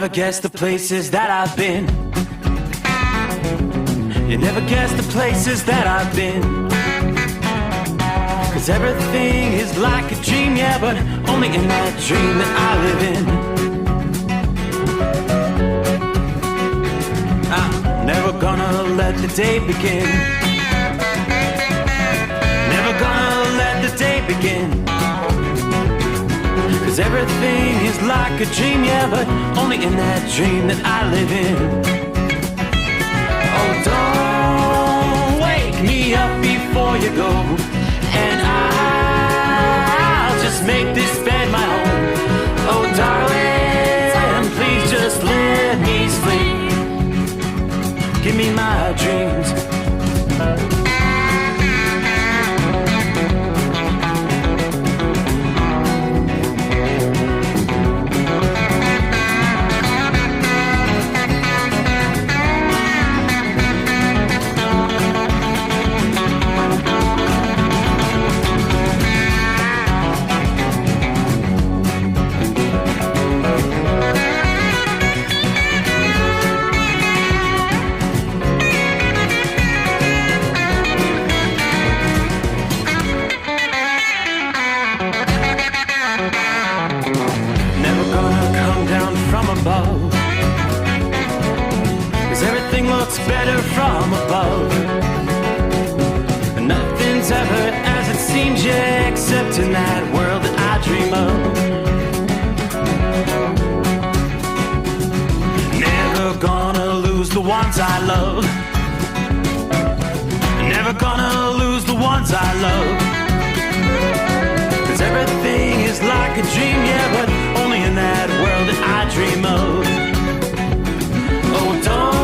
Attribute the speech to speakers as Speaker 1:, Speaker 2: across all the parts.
Speaker 1: never guess the places that I've been. You never guess the places that I've been. 'Cause everything is like a dream, yeah, but only in that dream that I live in. I'm never gonna let the day begin. Never gonna let the day begin. 'Cause everything is like a dream, yeah, but only in that dream that I live in. Oh, don't wake me up before you go, and I'll just make this bed my home. Oh, darling, please just let me sleep. Give me my dreams. Better from above. Nothing's ever as it seems, yeah, except in that world that I dream of. Never gonna lose the ones I love. Never gonna lose the ones I love. 'Cause everything is like a dream, yeah, but only in that world that I dream of. Oh, don't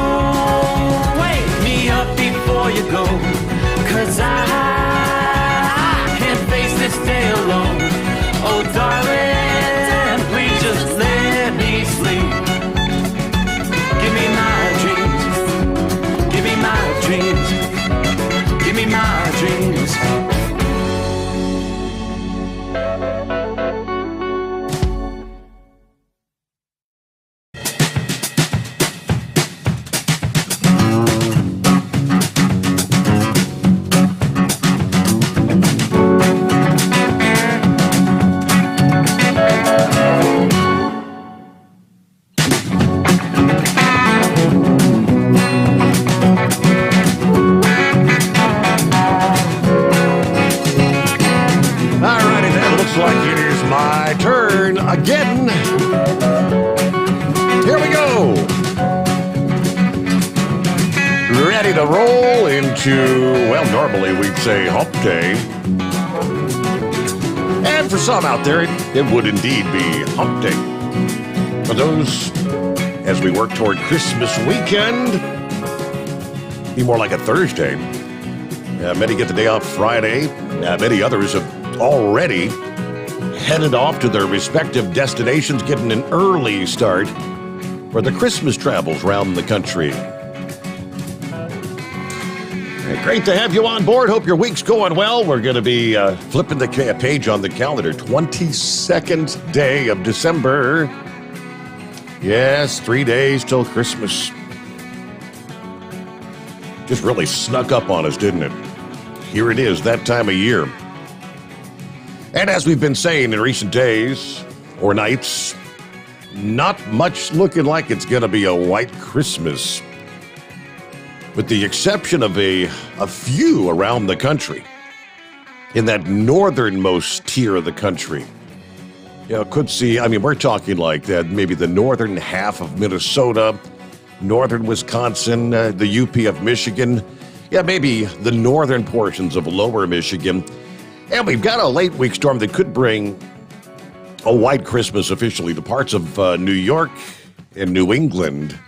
Speaker 1: up before you go, 'cause I can't face this day alone. Oh, darling, please just let me sleep. Give me my dreams. Give me my dreams. Give me my dreams. Well, normally we'd say hump day. And for some out there, it would indeed be hump day. For those, as we work toward Christmas weekend, be more like a Thursday. Many get the day off Friday. Many others have already headed off to their respective destinations, getting an early start for the Christmas travels around the country. Great to have you on board. Hope your week's going well. We're going to be flipping the page on the calendar. 22nd day of December. Yes, 3 days till Christmas. Just really snuck up on us, didn't it? Here it is, that time of year. And as we've been saying in recent days or nights, not much looking like it's going to be a white Christmas, with the exception of a few around the country, in that northernmost tier of the country. You know, could see, I mean, we're talking like that, maybe the northern half of Minnesota, northern Wisconsin, the UP of Michigan, yeah, maybe the northern portions of lower Michigan. And we've got a late week storm that could bring a white Christmas officially to parts of New York and New England.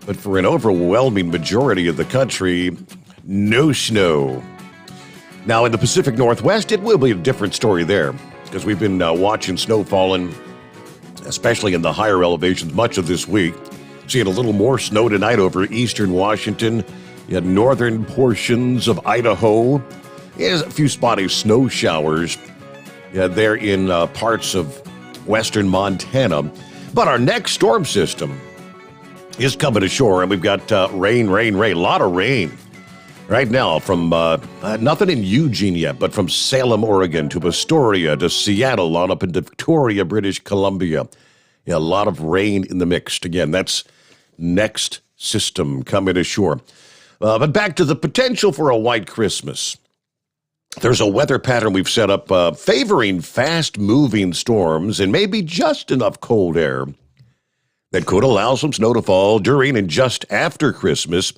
Speaker 1: But for an overwhelming majority of the country, no snow. Now, in the Pacific Northwest, it will be a different story there, because we've been watching snow falling, especially in the higher elevations, much of this week. Seeing a little more snow tonight over eastern Washington, you had northern portions of Idaho. There's a few spotty snow showers there in parts of western Montana. But our next storm system is coming ashore, and we've got rain, a lot of rain. Right now, from nothing in Eugene yet, but from Salem, Oregon, to Astoria, to Seattle, on up into Victoria, British Columbia. Yeah, a lot of rain in the mix. Again, that's next system coming ashore. But back to the potential for a white Christmas. There's a weather pattern we've set up favoring fast-moving storms and maybe just enough cold air that could allow some snow to fall during and just after Christmas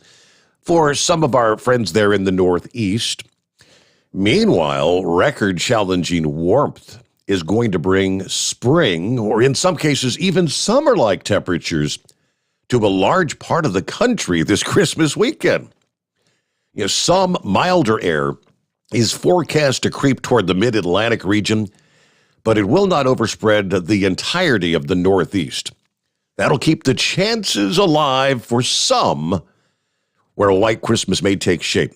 Speaker 1: for some of our friends there in the Northeast. Meanwhile, record-challenging warmth is going to bring spring, or in some cases even summer-like temperatures, to a large part of the country this Christmas weekend. Some milder air is forecast to creep toward the mid-Atlantic region, but it will not overspread the entirety of the Northeast. That'll keep the chances alive for some where a white Christmas may take shape.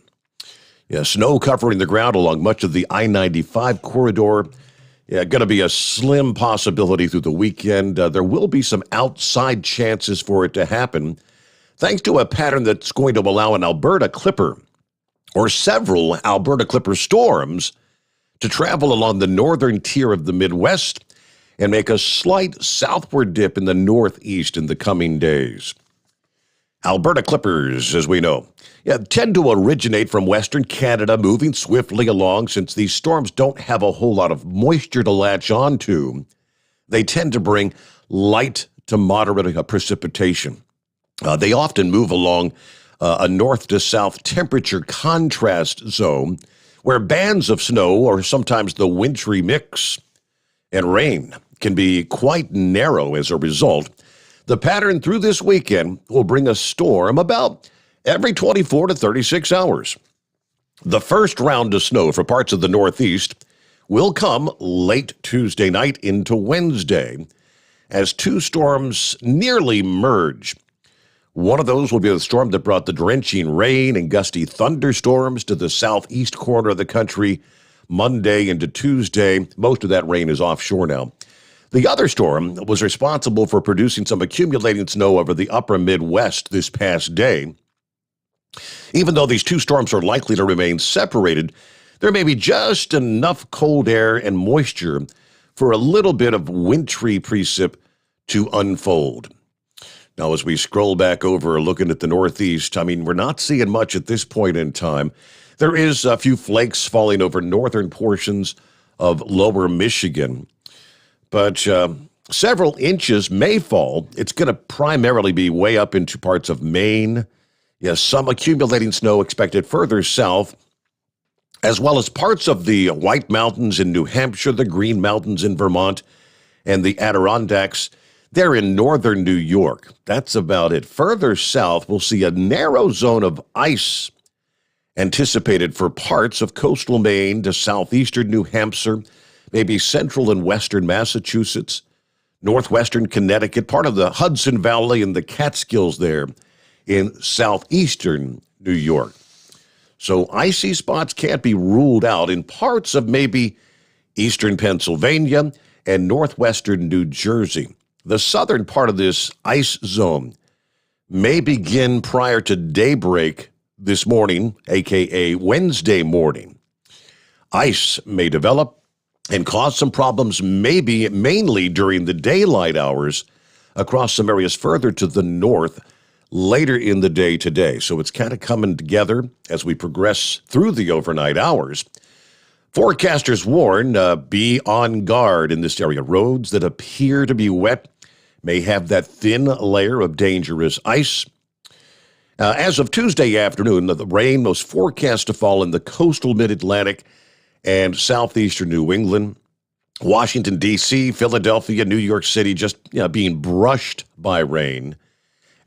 Speaker 1: Snow covering the ground along much of the I-95 corridor. Going to be a slim possibility through the weekend. There will be some outside chances for it to happen, thanks to a pattern that's going to allow an Alberta Clipper, or several Alberta Clipper storms, to travel along the northern tier of the Midwest and make a slight southward dip in the Northeast in the coming days. Alberta Clippers, as we know, tend to originate from Western Canada, moving swiftly along since these storms don't have a whole lot of moisture to latch onto. They tend to bring light to moderate precipitation. They often move along a north to south temperature contrast zone where bands of snow, or sometimes the wintry mix, and rain can be quite narrow as a result. The pattern through this weekend will bring a storm about every 24 to 36 hours. The first round of snow for parts of the Northeast will come late Tuesday night into Wednesday as two storms nearly merge. One of those will be the storm that brought the drenching rain and gusty thunderstorms to the southeast corner of the country Monday into Tuesday. Most of that rain is offshore now. The other storm was responsible for producing some accumulating snow over the upper Midwest this past day. Even though these two storms are likely to remain separated, there may be just enough cold air and moisture for a little bit of wintry precip to unfold. Now, as we scroll back over looking at the Northeast, we're not seeing much at this point in time. There is a few flakes falling over northern portions of lower Michigan. But several inches may fall. It's going to primarily be way up into parts of Maine. Some accumulating snow expected further south, as well as parts of the White Mountains in New Hampshire, the Green Mountains in Vermont, and the Adirondacks. They're in northern New York. That's about it. Further south, we'll see a narrow zone of ice anticipated for parts of coastal Maine to southeastern New Hampshire, maybe central and western Massachusetts, northwestern Connecticut, part of the Hudson Valley and the Catskills there in southeastern New York. So icy spots can't be ruled out in parts of maybe eastern Pennsylvania and northwestern New Jersey. The southern part of this ice zone may begin prior to daybreak this morning, aka Wednesday morning. Ice may develop and cause some problems mainly during the daylight hours across some areas further to the north later in the day today. So it's kind of coming together as we progress through the overnight hours. Forecasters warn, be on guard in this area. Roads that appear to be wet may have that thin layer of dangerous ice. As of Tuesday afternoon, the rain was forecast to fall in the coastal mid-Atlantic and southeastern New England, Washington, D.C., Philadelphia, New York City, just being brushed by rain,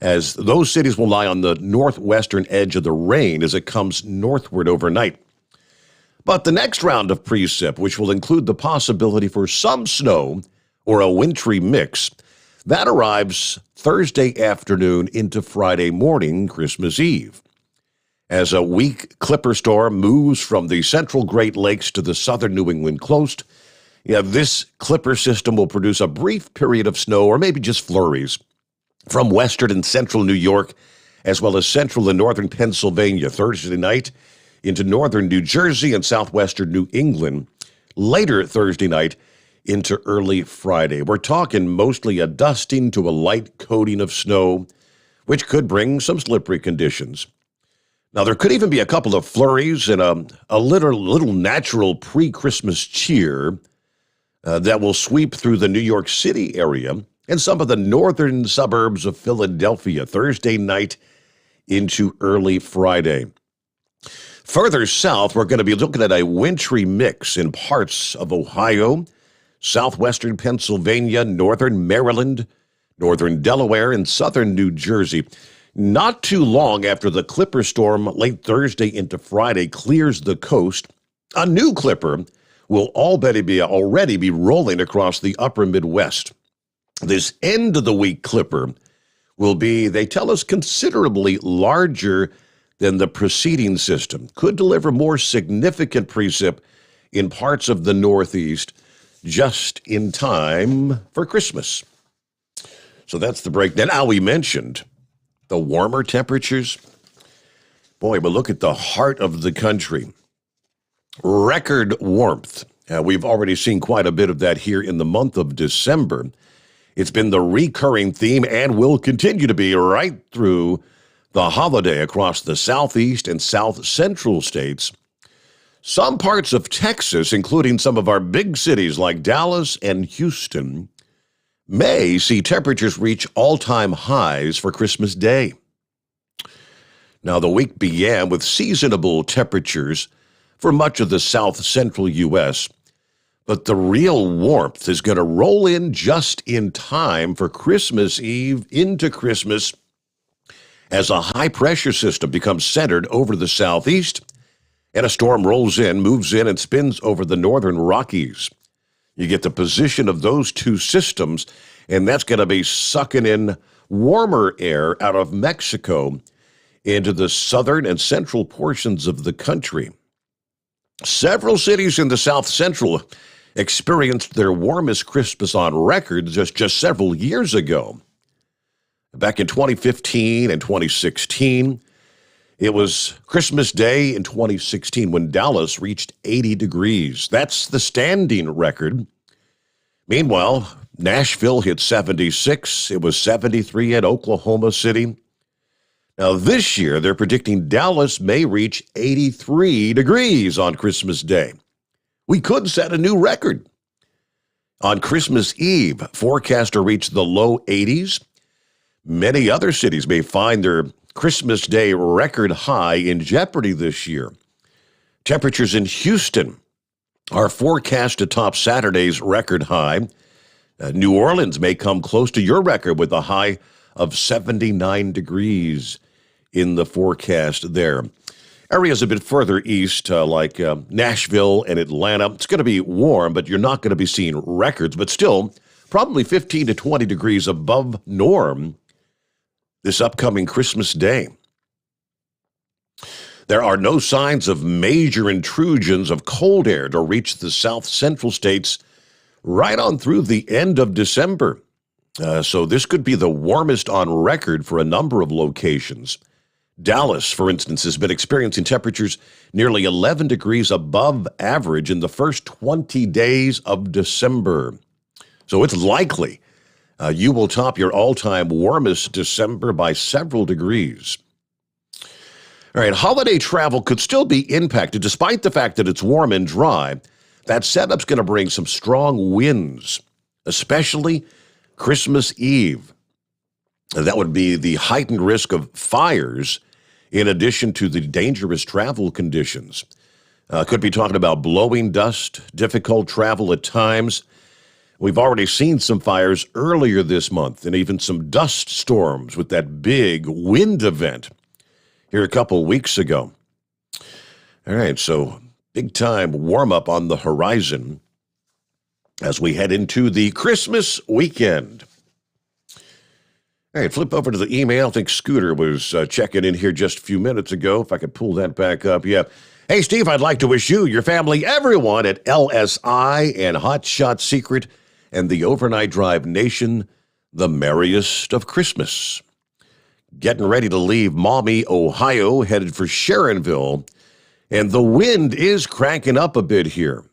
Speaker 1: as those cities will lie on the northwestern edge of the rain as it comes northward overnight. But the next round of precip, which will include the possibility for some snow or a wintry mix, that arrives Thursday afternoon into Friday morning, Christmas Eve. As a weak clipper storm moves from the central Great Lakes to the southern New England coast, Yeah, this clipper system will produce a brief period of snow or maybe just flurries from western and central New York, as well as central and northern Pennsylvania Thursday night into northern New Jersey and southwestern New England later Thursday night into early Friday. We're talking mostly a dusting to a light coating of snow, which could bring some slippery conditions. Now, there could even be a couple of flurries and a little natural pre-Christmas cheer that will sweep through the New York City area and some of the northern suburbs of Philadelphia Thursday night into early Friday. Further south, we're going to be looking at a wintry mix in parts of Ohio, southwestern Pennsylvania, northern Maryland, northern Delaware, and southern New Jersey. Not too long after the Clipper storm late Thursday into Friday clears the coast, a new Clipper will already be rolling across the upper Midwest. This end of the week Clipper will be, they tell us, considerably larger than the preceding system. Could deliver more significant precip in parts of the Northeast just in time for Christmas. So that's the breakdown. Now, we mentioned the warmer temperatures. Boy, but look at the heart of the country. Record warmth. We've already seen quite a bit of that here in the month of December. It's been the recurring theme and will continue to be right through the holiday across the southeast and south central states. Some parts of Texas, including some of our big cities like Dallas and Houston, may see temperatures reach all-time highs for Christmas Day. Now, the week began with seasonable temperatures for much of the south-central U.S., but the real warmth is going to roll in just in time for Christmas Eve into Christmas as a high-pressure system becomes centered over the southeast, and a storm rolls in, moves in, and spins over the northern Rockies. You get the position of those two systems, and that's going to be sucking in warmer air out of Mexico into the southern and central portions of the country. Several cities in the south central experienced their warmest Christmas on record just several years ago. Back in 2015 and 2016, it was Christmas Day in 2016 when Dallas reached 80 degrees. That's the standing record. Meanwhile, Nashville hit 76. It was 73 at Oklahoma City. Now, this year, they're predicting Dallas may reach 83 degrees on Christmas Day. We could set a new record. On Christmas Eve, forecast to reach the low 80s. Many other cities may find their Christmas Day record high in jeopardy this year. Temperatures in Houston are forecast to top Saturday's record high. New Orleans may come close to your record with a high of 79 degrees in the forecast there. Areas a bit further east, like Nashville and Atlanta, it's going to be warm, but you're not going to be seeing records, but still probably 15 to 20 degrees above norm this upcoming Christmas Day. There are no signs of major intrusions of cold air to reach the south central states right on through the end of December. So this could be the warmest on record for a number of locations. Dallas, for instance, has been experiencing temperatures nearly 11 degrees above average in the first 20 days of December. So it's likely you will top your all-time warmest December by several degrees. All right, holiday travel could still be impacted despite the fact that it's warm and dry. That setup's going to bring some strong winds, especially Christmas Eve. That would be the heightened risk of fires in addition to the dangerous travel conditions. Could be talking about blowing dust, difficult travel at times. We've already seen some fires earlier this month and even some dust storms with that big wind event here a couple weeks ago. All right, so big time warm up on the horizon as we head into the Christmas weekend. All right, flip over to the email. I think Scooter was checking in here just a few minutes ago. If I could pull that back up. Yeah. Hey, Steve, I'd like to wish you, your family, everyone at LSI and Hot Shot Secret and the Overnight Drive Nation the merriest of Christmas. Getting ready to leave Maumee, Ohio, headed for Sharonville, and the wind is cranking up a bit here.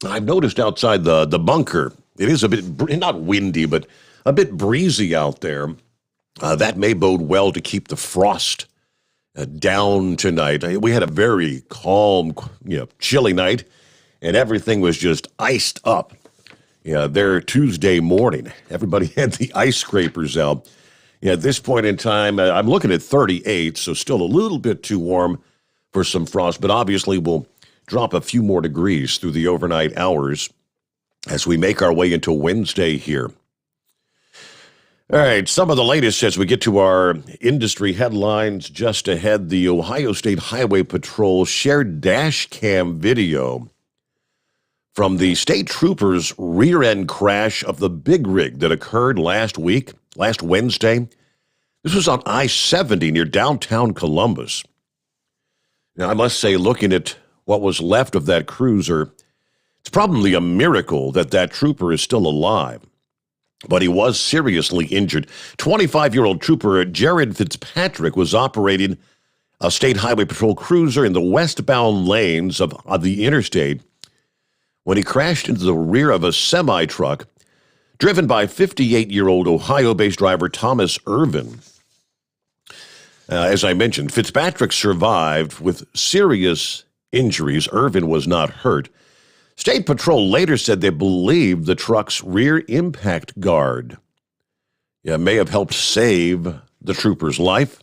Speaker 1: I've noticed outside the bunker, it is a bit, not windy, but a bit breezy out there. That may bode well to keep the frost down tonight. We had a very calm, chilly night, and everything was just iced up. Yeah, there Tuesday morning, everybody had the ice scrapers out. Yeah, at this point in time, I'm looking at 38, so still a little bit too warm for some frost, but obviously we'll drop a few more degrees through the overnight hours as we make our way into Wednesday here. All right, some of the latest as we get to our industry headlines just ahead. The Ohio State Highway Patrol shared dash cam video from the state troopers' rear-end crash of the big rig that occurred last Wednesday. This was on I-70 near downtown Columbus. Now, I must say, looking at what was left of that cruiser, it's probably a miracle that that trooper is still alive. But he was seriously injured. 25-year-old trooper Jared Fitzpatrick was operating a state highway patrol cruiser in the westbound lanes of the interstate when he crashed into the rear of a semi-truck driven by 58-year-old Ohio-based driver Thomas Irvin. As I mentioned, Fitzpatrick survived with serious injuries. Irvin was not hurt. State Patrol later said they believed the truck's rear impact guard may have helped save the trooper's life.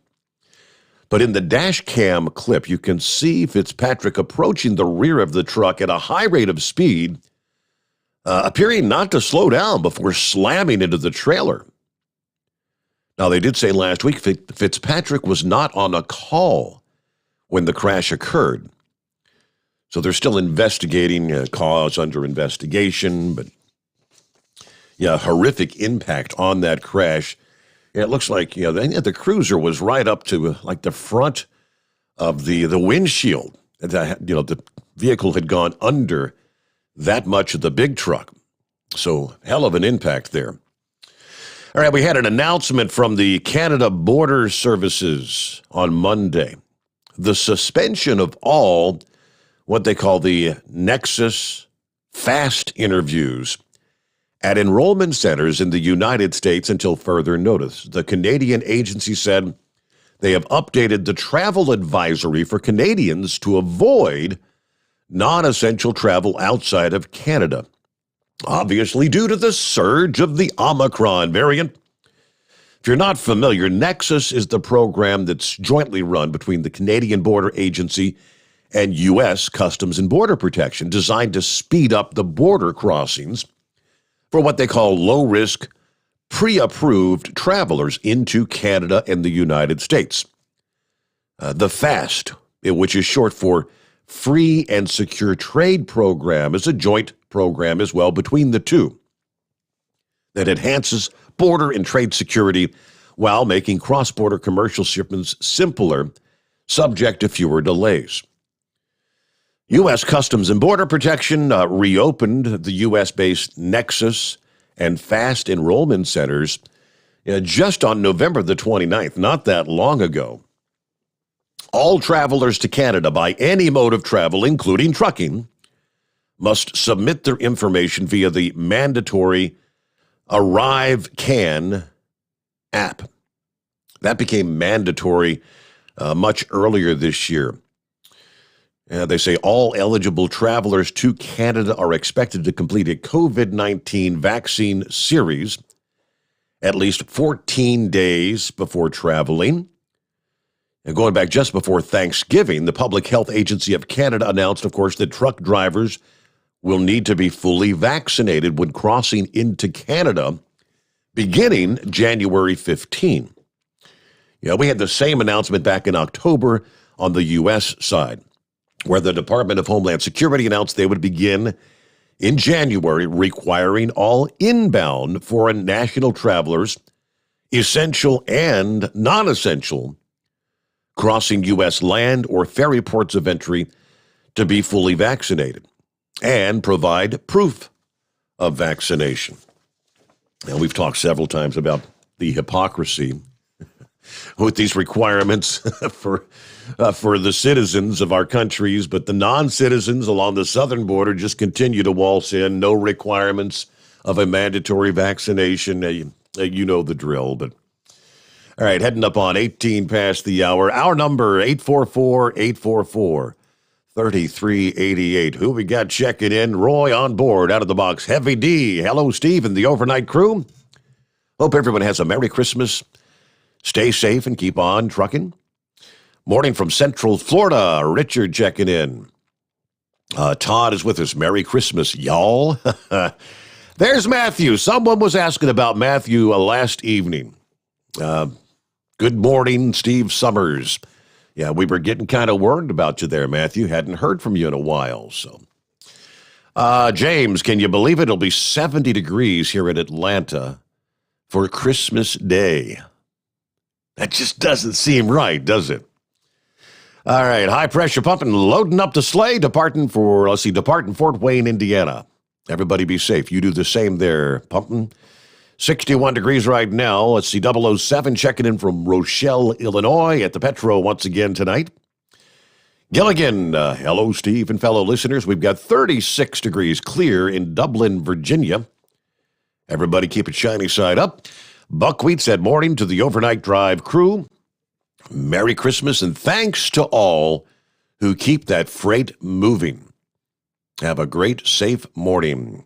Speaker 1: But in the dash cam clip, you can see Fitzpatrick approaching the rear of the truck at a high rate of speed, appearing not to slow down before slamming into the trailer. Now, they did say last week Fitzpatrick was not on a call when the crash occurred. So they're still investigating, cause under investigation, but horrific impact on that crash. Yeah, it looks like the cruiser was right up to like the front of the windshield. The vehicle had gone under that much of the big truck. So hell of an impact there. All right, we had an announcement from the Canada Border Services on Monday. The suspension of all what they call the Nexus Fast interviews at enrollment centers in the United States until further notice. The Canadian agency said they have updated the travel advisory for Canadians to avoid non-essential travel outside of Canada, obviously due to the surge of the Omicron variant. If you're not familiar, Nexus is the program that's jointly run between the Canadian Border Agency and U.S. Customs and Border Protection, designed to speed up the border crossings for what they call low-risk, pre-approved travelers into Canada and the United States. The FAST, which is short for Free and Secure Trade Program, is a joint program as well between the two that enhances border and trade security while making cross-border commercial shipments simpler, subject to fewer delays. U.S. Customs and Border Protection reopened the U.S.-based Nexus and FAST enrollment centers just on November the 29th, not that long ago. All travelers to Canada by any mode of travel, including trucking, must submit their information via the mandatory Arrive Can app. That became mandatory much earlier this year. They say all eligible travelers to Canada are expected to complete a COVID-19 vaccine series at least 14 days before traveling. And going back just before Thanksgiving, the Public Health Agency of Canada announced, of course, that truck drivers will need to be fully vaccinated when crossing into Canada beginning January 15. We had the same announcement back in October on the U.S. side, where the Department of Homeland Security announced they would begin in January requiring all inbound foreign national travelers essential and non-essential crossing U.S. land or ferry ports of entry to be fully vaccinated and provide proof of vaccination. Now, we've talked several times about the hypocrisy with these requirements for the citizens of our countries, but the non-citizens along the southern border just continue to waltz in, no requirements of a mandatory vaccination. You know the drill, but all right, heading up on 18 past the hour. Our number, 844-844-3388. Who we got checking in? Roy on board, out of the box. Heavy D. Hello, Steve, and the overnight crew. Hope everyone has a Merry Christmas. Stay safe and keep on trucking. Morning from Central Florida. Richard checking in. Todd is with us. Merry Christmas, y'all. There's Matthew. Someone was asking about Matthew last evening. Good morning, Steve Sommers. Yeah, we were getting kind of worried about you there, Matthew. Hadn't heard from you in a while. So, James, can you believe it? It'll be 70 degrees here in Atlanta for Christmas Day. That just doesn't seem right, does it? All right, high pressure pumping, loading up the sleigh, departing Fort Wayne, Indiana. Everybody be safe. You do the same there, pumping. 61 degrees right now. Let's see, 007 checking in from Rochelle, Illinois at the Petro once again tonight. Gilligan, hello, Steve and fellow listeners. We've got 36 degrees clear in Dublin, Virginia. Everybody keep it shiny side up. Buckwheat said morning to the overnight drive crew. Merry Christmas and thanks to all who keep that freight moving. Have a great, safe morning.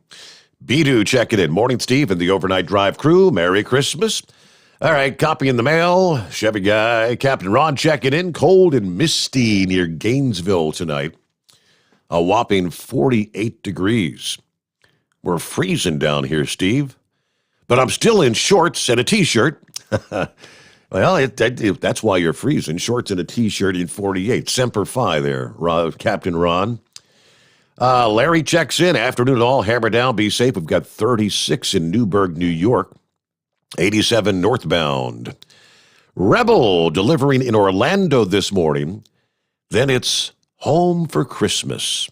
Speaker 1: Bidu checking in. Morning, Steve, and the overnight drive crew. Merry Christmas. All right, copy in the mail. Chevy guy, Captain Ron checking in. Cold and misty near Gainesville tonight. A whopping 48 degrees. We're freezing down here, Steve. But I'm still in shorts and a T-shirt. Well, that's why you're freezing. Shorts and a T-shirt in 48. Semper Fi there, Captain Ron. Larry checks in. Afternoon all. Hammer down. Be safe. We've got 36 in Newburgh, New York. 87 northbound. Rebel delivering in Orlando this morning. Then it's home for Christmas.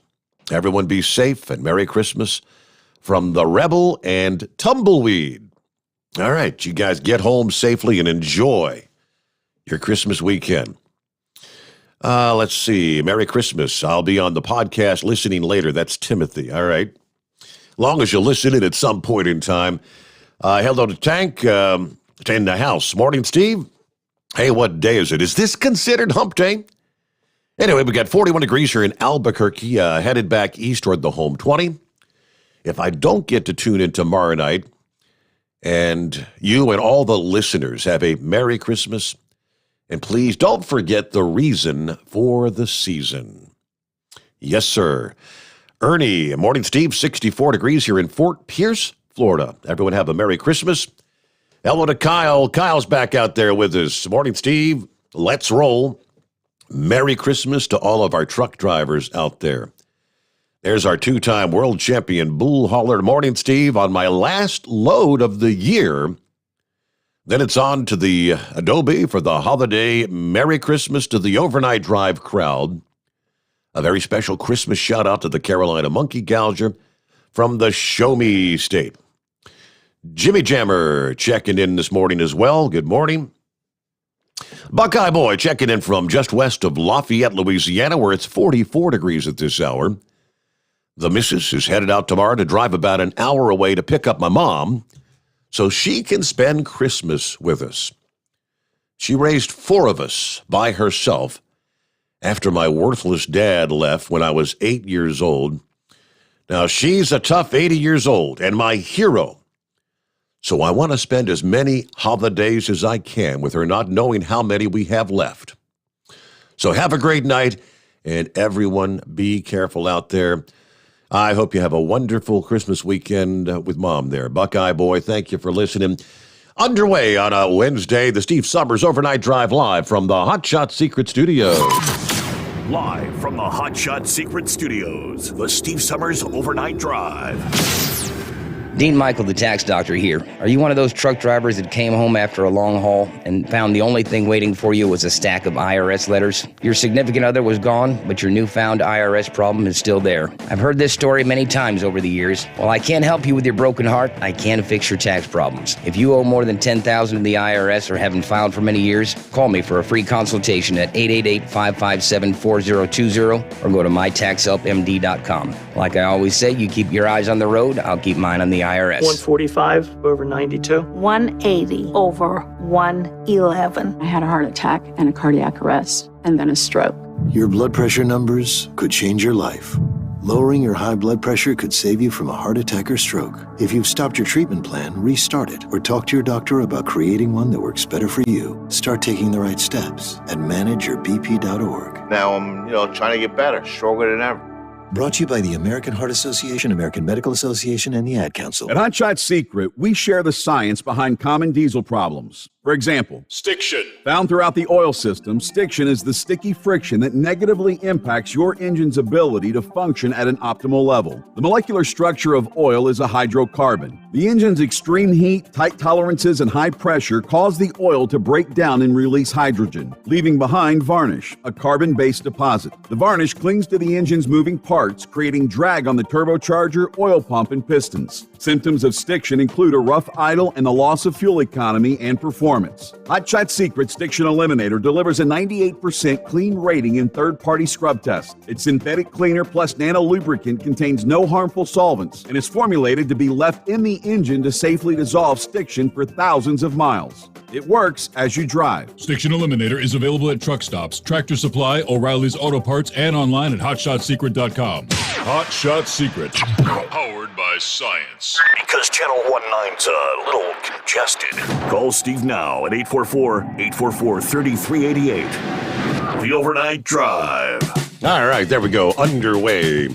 Speaker 1: Everyone be safe and Merry Christmas from the Rebel and Tumbleweed. All right, you guys get home safely and enjoy your Christmas weekend. Let's see. Merry Christmas. I'll be on the podcast listening later. That's Timothy. All right. Long as you listen in at some point in time. Hello to Tank in the house. Morning, Steve. Hey, what day is it? Is this considered hump day? Anyway, we got 41 degrees here in Albuquerque, headed back east toward the home 20. If I don't get to tune in tomorrow night, and you and all the listeners have a Merry Christmas, and please don't forget the reason for the season. Yes, sir. Ernie, morning, Steve, 64 degrees here in Fort Pierce, Florida. Everyone have a Merry Christmas. Hello to Kyle. Kyle's back out there with us. Morning, Steve. Let's roll. Merry Christmas to all of our truck drivers out there. There's our two-time world champion bull hauler. Morning, Steve. On my last load of the year, then it's on to the Adobe for the holiday. Merry Christmas to the overnight drive crowd. A very special Christmas shout-out to the Carolina Monkey Gouger from the Show Me State. Jimmy Jammer checking in this morning as well. Good morning. Buckeye Boy checking in from just west of Lafayette, Louisiana, where it's 44 degrees at this hour. The missus is headed out tomorrow to drive about an hour away to pick up my mom so she can spend Christmas with us. She raised 4 of us by herself after my worthless dad left when I was 8 years old. Now, she's a tough 80 years old and my hero. So I want to spend as many holidays as I can with her, not knowing how many we have left. So have a great night, and everyone be careful out there. I hope you have a wonderful Christmas weekend with Mom there. Buckeye Boy, thank you for listening. Underway on a Wednesday, the Steve Sommers Overnight Drive live from the Hot Shot Secret Studios.
Speaker 2: Live from the Hot Shot Secret Studios, the Steve Sommers Overnight Drive.
Speaker 3: Dean Michael, the tax doctor here. Are you one of those truck drivers that came home after a long haul and found the only thing waiting for you was a stack of IRS letters? Your significant other was gone, but your newfound IRS problem is still there. I've heard this story many times over the years. While I can't help you with your broken heart, I can fix your tax problems. If you owe more than $10,000 to the IRS or haven't filed for many years, call me for a free consultation at 888-557-4020 or go to mytaxhelpmd.com. Like I always say, you keep your eyes on the road, I'll keep mine on the IRS.
Speaker 4: 145 over 92.
Speaker 5: 180 over 111.
Speaker 6: I had a heart attack and a cardiac arrest and then a stroke.
Speaker 7: Your blood pressure numbers could change your life. Lowering your high blood pressure could save you from a heart attack or stroke. If you've stopped your treatment plan, restart it or talk to your doctor about creating one that works better for you. Start taking the right steps at manageyourbp.org.
Speaker 8: Now I'm, trying to get better, stronger than ever.
Speaker 7: Brought to you by the American Heart Association, American Medical Association, and the Ad Council.
Speaker 9: At Hot Shot Secret, we share the science behind common diesel problems. For example,
Speaker 2: Stiction.
Speaker 9: Found throughout the oil system, stiction is the sticky friction that negatively impacts your engine's ability to function at an optimal level. The molecular structure of oil is a hydrocarbon. The engine's extreme heat, tight tolerances, and high pressure cause the oil to break down and release hydrogen, leaving behind varnish, a carbon-based deposit. The varnish clings to the engine's moving parts, creating drag on the turbocharger, oil pump, and pistons. Symptoms of stiction include a rough idle and the loss of fuel economy and performance. Hot Shot Secret Stiction Eliminator delivers a 98% clean rating in third-party scrub tests. Its synthetic cleaner plus nano lubricant contains no harmful solvents and is formulated to be left in the engine to safely dissolve stiction for thousands of miles. It works as you drive.
Speaker 10: Stiction Eliminator is available at truck stops, Tractor Supply, O'Reilly's Auto Parts, and online at hotshotsecret.com. Hot Shot Secret. Powered by science.
Speaker 2: Because Channel 19's a little congested. Call Steve now at 844-844-3388. The Overnight Drive.
Speaker 1: All right, there we go. Underway.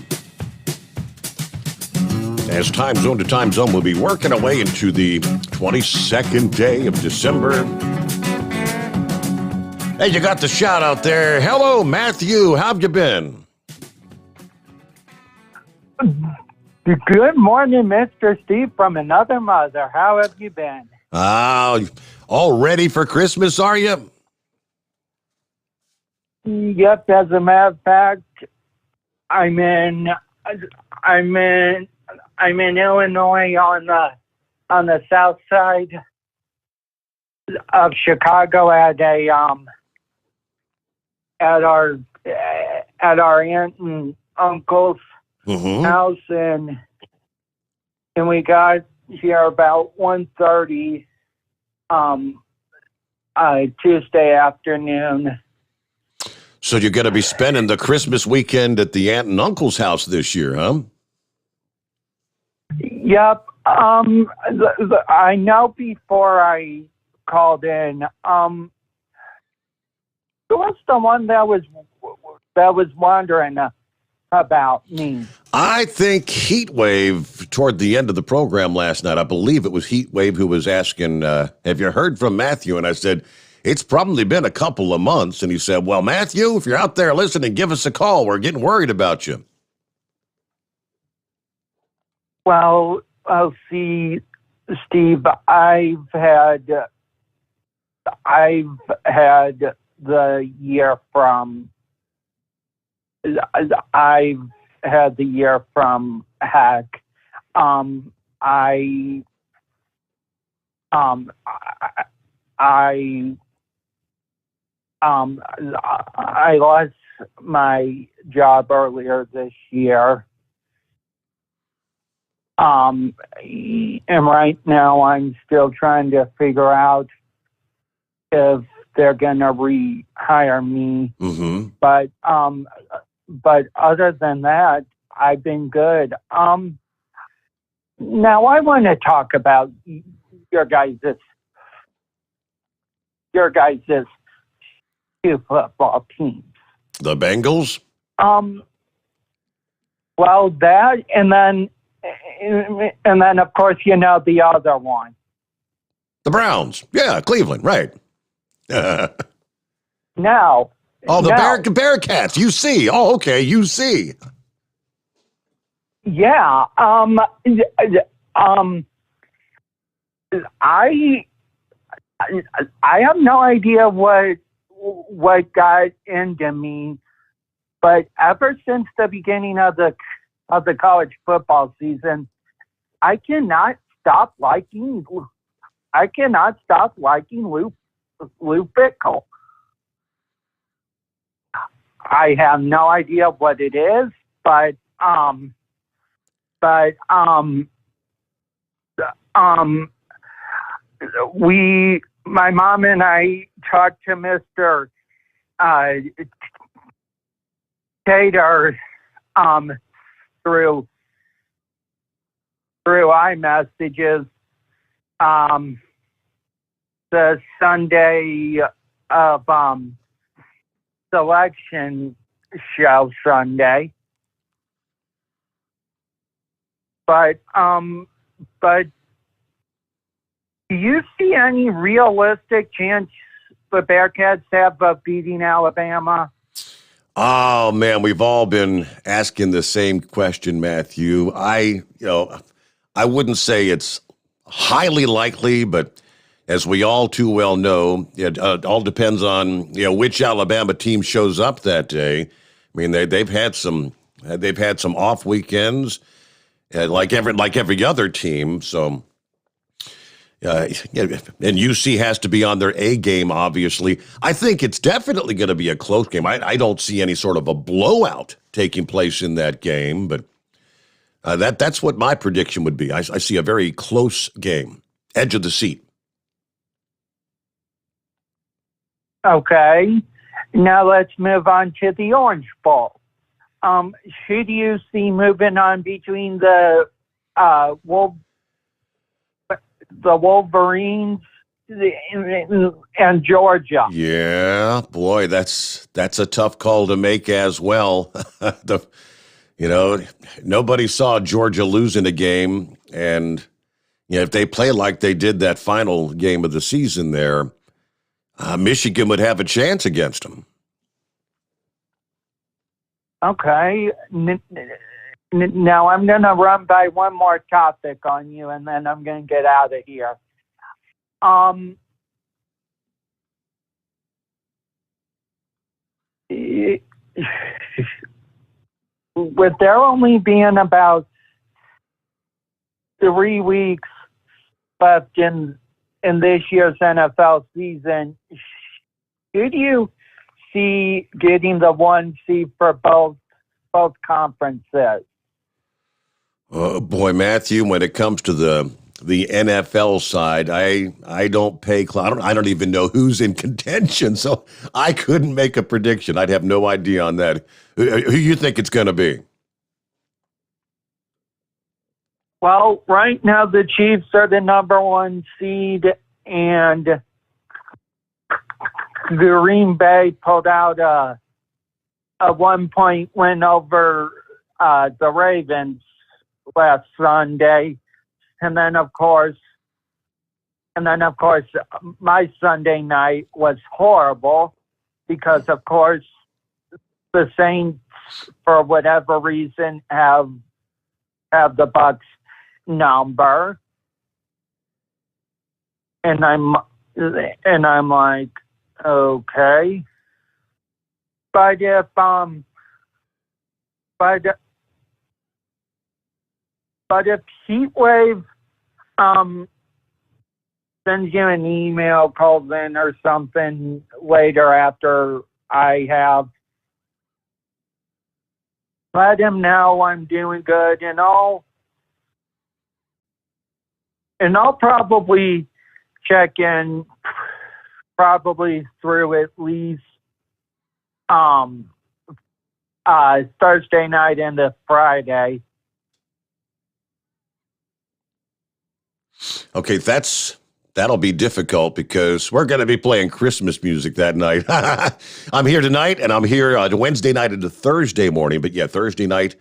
Speaker 1: As time zone to time zone, we'll be working our way into the 22nd day of December. Hey, you got the shout out there. Hello, Matthew. How have you been?
Speaker 11: Good morning, Mr. Steve from another mother. How have you been?
Speaker 1: All ready for Christmas, are you?
Speaker 11: Yep, as a matter of fact, I'm in Illinois on the south side of Chicago at our aunt and uncle's house, and we got here about 1:30 Tuesday afternoon.
Speaker 1: So you're going to be spending the Christmas weekend at the aunt and uncle's house this year, huh?
Speaker 11: Yep. I know before I called in, who was the one that was wondering about me?
Speaker 1: I think Heatwave toward the end of the program last night. I believe it was Heatwave who was asking, have you heard from Matthew? And I said, it's probably been a couple of months. And he said, well, Matthew, if you're out there listening, give us a call. We're getting worried about you.
Speaker 11: Well, I'll see, Steve, I've had the year from heck. I lost my job earlier this year. And right now I'm still trying to figure out if they're going to rehire me. Mm-hmm. But other than that, I've been good. Now I want to talk about your guys' two football teams.
Speaker 1: The Bengals?
Speaker 11: Well, that, and then of course, the other one.
Speaker 1: The Browns. Yeah, Cleveland, right.
Speaker 11: Now.
Speaker 1: Oh, the Bearcats, UC. Oh, okay, UC.
Speaker 11: Yeah. I have no idea what got into me, but ever since the beginning of the college football season, I cannot stop liking Lou Fickle. I have no idea what it is, but my mom and I talked to Mr. Tater through iMessages the Sunday of selection show Sunday. But do you see any realistic chance the Bearcats have of beating Alabama?
Speaker 1: Oh man, we've all been asking the same question, Matthew. I wouldn't say it's highly likely, but as we all too well know, it all depends on which Alabama team shows up that day. I mean, they've had some off weekends, like every other team. So, and UC has to be on their A game. Obviously, I think it's definitely going to be a close game. I don't see any sort of a blowout taking place in that game, but that's what my prediction would be. I see a very close game, edge of the seat.
Speaker 11: Okay, now let's move on to the Orange Bowl. Should you see moving on between the Wolverines and Georgia?
Speaker 1: Yeah, boy, that's a tough call to make as well. Nobody saw Georgia losing a game, and if they play like they did that final game of the season there, Michigan would have a chance against them.
Speaker 11: Okay. Now I'm going to run by one more topic on you, and then I'm going to get out of here. With there only being about 3 weeks left in this year's NFL season, should you see getting the 1 seed for both conferences?
Speaker 1: Oh boy, Matthew, when it comes to the NFL side, I don't pay. I don't even know who's in contention, so I couldn't make a prediction. I'd have no idea on that. Who you think it's going to be?
Speaker 11: Well, right now the Chiefs are the number 1 seed, and Green Bay pulled out a 1-point win over the Ravens last Sunday. And then of course, my Sunday night was horrible because, of course, the Saints, for whatever reason, have the Bucs number, and I'm like, okay, but if Heatwave sends you an email, calls in or something later after I have, let him know I'm doing good, and I'll probably check in probably through at least Thursday night into Friday.
Speaker 1: Okay, that'll be difficult because we're going to be playing Christmas music that night. I'm here tonight, and I'm here Wednesday night into Thursday morning. But yeah, Thursday night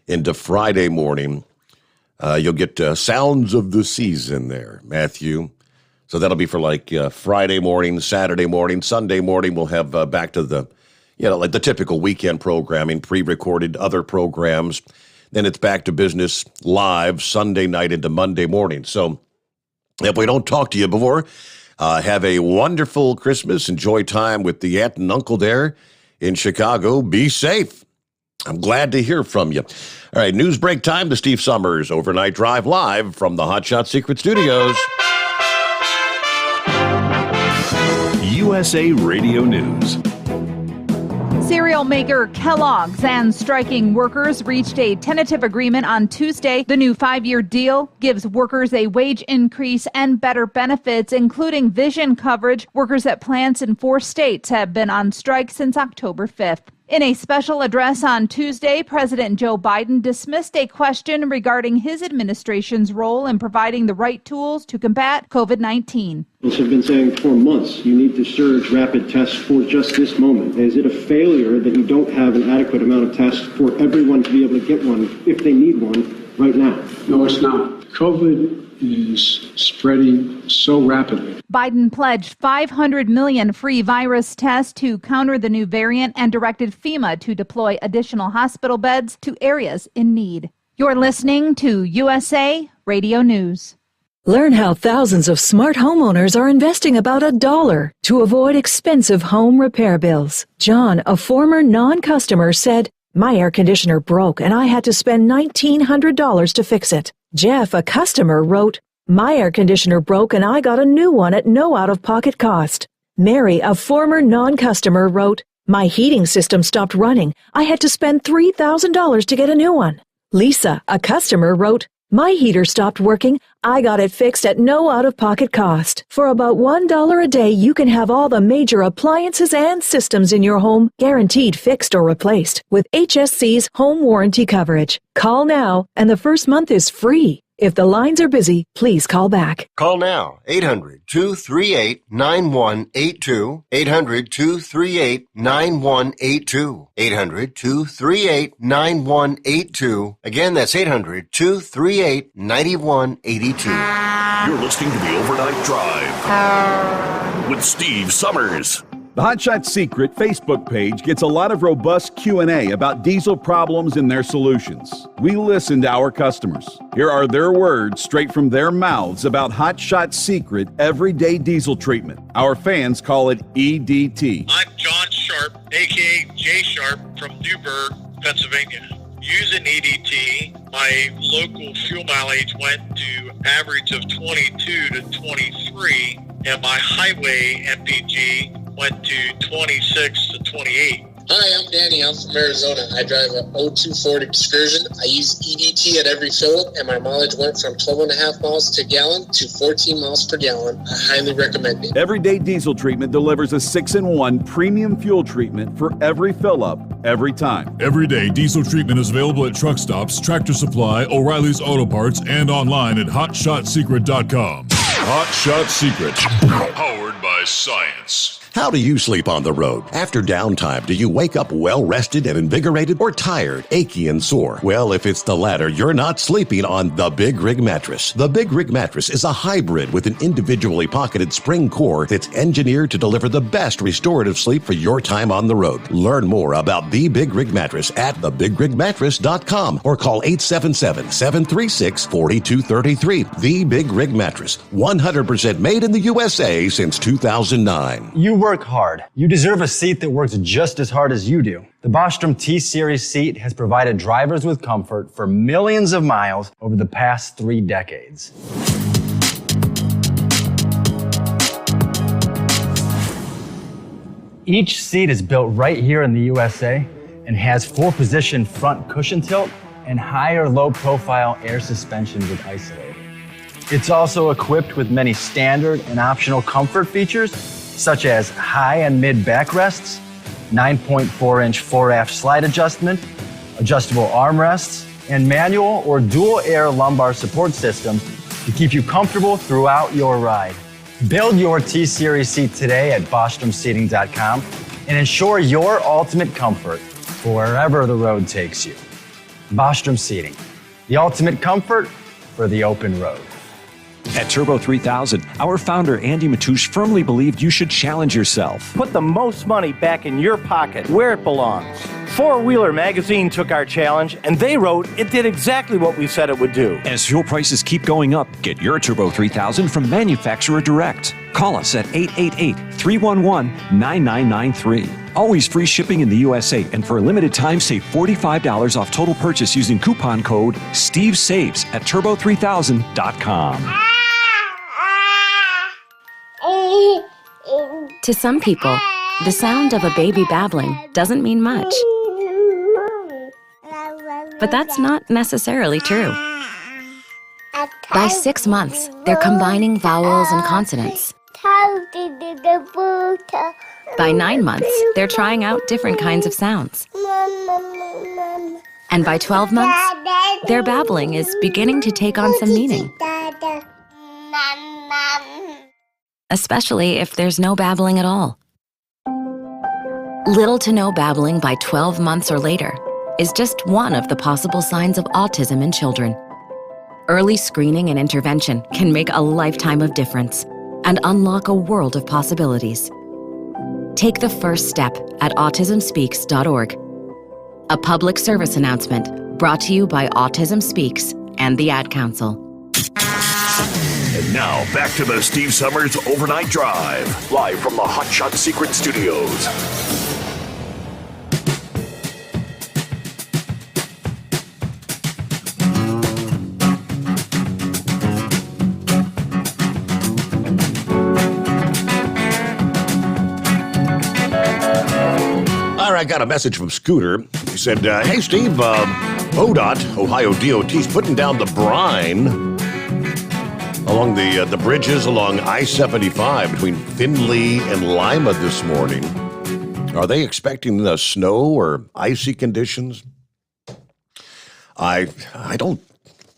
Speaker 1: into Friday morning. You'll get Sounds of the Season there, Matthew. So that'll be for like Friday morning, Saturday morning, Sunday morning. We'll have back to the, like the typical weekend programming, pre-recorded other programs. Then it's back to business live Sunday night into Monday morning. So if we don't talk to you before, have a wonderful Christmas. Enjoy time with the aunt and uncle there in Chicago. Be safe. I'm glad to hear from you. All right, news break time. The Steve Sommers Overnight Drive live from the Hot Shot Secret Studios.
Speaker 2: USA Radio News.
Speaker 12: Cereal maker Kellogg's and striking workers reached a tentative agreement on Tuesday. The new 5-year deal gives workers a wage increase and better benefits, including vision coverage. Workers at plants in 4 states have been on strike since October 5th. In a special address on Tuesday, President Joe Biden dismissed a question regarding his administration's role in providing the right tools to combat COVID-19.
Speaker 13: Have been saying for months, you need to surge rapid tests for just this moment. Is it a failure that you don't have an adequate amount of tests for everyone to be able to get one if they need one right now?
Speaker 14: No, it's not. COVID is spreading so rapidly.
Speaker 12: Biden pledged 500 million free virus tests to counter the new variant and directed FEMA to deploy additional hospital beds to areas in need. You're listening to USA Radio News.
Speaker 15: Learn how thousands of smart homeowners are investing about $1 to avoid expensive home repair bills. John, a former non-customer, said, "My air conditioner broke and I had to spend $1,900 to fix it." Jeff, a customer, wrote, "My air conditioner broke and I got a new one at no out-of-pocket cost." Mary, a former non-customer, wrote, "My heating system stopped running. I had to spend $3,000 to get a new one." Lisa, a customer, wrote, "My heater stopped working. I got it fixed at no out-of-pocket cost." For about $1 a day, you can have all the major appliances and systems in your home guaranteed fixed or replaced with HSC's home warranty coverage. Call now, and the first month is free. If the lines are busy, please call back.
Speaker 16: Call now, 800-238-9182, 800-238-9182, 800-238-9182. Again, that's 800-238-9182.
Speaker 2: You're listening to the Overnight Drive with Steve Sommers.
Speaker 9: The Hot Shot Secret Facebook page gets a lot of robust Q&A about diesel problems and their solutions. We listen to our customers. Here are their words straight from their mouths about Hot Shot Secret everyday diesel treatment. Our fans call it EDT.
Speaker 17: I'm John Sharp, a.k.a. Jay Sharp from Newburgh, Pennsylvania. Using EDT, my local fuel mileage went to average of 22 to 23, and my highway MPG went to 26 to 28.
Speaker 18: Hi, I'm Danny. I'm from Arizona. I drive a 02 Ford Excursion. I use EDT at every fill-up, and my mileage went from 12.5 miles to gallon to 14 miles per gallon. I highly recommend it.
Speaker 9: Everyday diesel treatment delivers a 6-in-1 premium fuel treatment for every fill-up, every time.
Speaker 10: Everyday diesel treatment is available at truck stops, Tractor Supply, O'Reilly's Auto Parts, and online at HotShotSecret.com. Hot Shot Secret, powered by science.
Speaker 1: How do you sleep on the road? After downtime, do you wake up well-rested and invigorated or tired, achy, and sore? Well, if it's the latter, you're not sleeping on the Big Rig Mattress. The Big Rig Mattress is a hybrid with an individually pocketed spring core that's engineered to deliver the best restorative sleep for your time on the road. Learn more about the Big Rig Mattress at thebigrigmattress.com or call 877-736-4233. The Big Rig Mattress, 100% made in the USA since 2009.
Speaker 19: You work hard. You deserve a seat that works just as hard as you do. The Bostrom T-Series seat has provided drivers with comfort for millions of miles over the past 3 decades. Each seat is built right here in the USA and has 4-position front cushion tilt and higher low-profile air suspension with Isolate. It's also equipped with many standard and optional comfort features, such as high and mid backrests, 9.4-inch fore-aft slide adjustment, adjustable armrests, and manual or dual air lumbar support systems to keep you comfortable throughout your ride. Build your T-Series seat today at BostromSeating.com and ensure your ultimate comfort for wherever the road takes you. Bostrom Seating, the ultimate comfort for the open road.
Speaker 20: At Turbo 3000, our founder Andy Matoush firmly believed you should challenge yourself.
Speaker 21: Put the most money back in your pocket where it belongs. Four Wheeler Magazine took our challenge, and they wrote it did exactly what we said it would do.
Speaker 20: As fuel prices keep going up, get your Turbo 3000 from manufacturer direct. Call us at 888-311-9993. Always free shipping in the USA, and for a limited time, save $45 off total purchase using coupon code SteveSaves at turbo3000.com.
Speaker 22: To some people, the sound of a baby babbling doesn't mean much. But that's not necessarily true. By 6 months, they're combining vowels and consonants. By 9 months, they're trying out different kinds of sounds. And by 12 months, their babbling is beginning to take on some meaning. Especially if there's no babbling at all. Little to no babbling by 12 months or later is just one of the possible signs of autism in children. Early screening and intervention can make a lifetime of difference and unlock a world of possibilities. Take the first step at autismspeaks.org. A public service announcement brought to you by Autism Speaks and the Ad Council.
Speaker 2: And now, back to the Steve Sommers Overnight Drive, live from the Hot Shot Secret Studios.
Speaker 1: I got a message from Scooter. He said, hey, Steve, ODOT, Ohio DOT's putting down the brine along the bridges along I-75 between Findlay and Lima this morning. Are they expecting snow or icy conditions? I don't.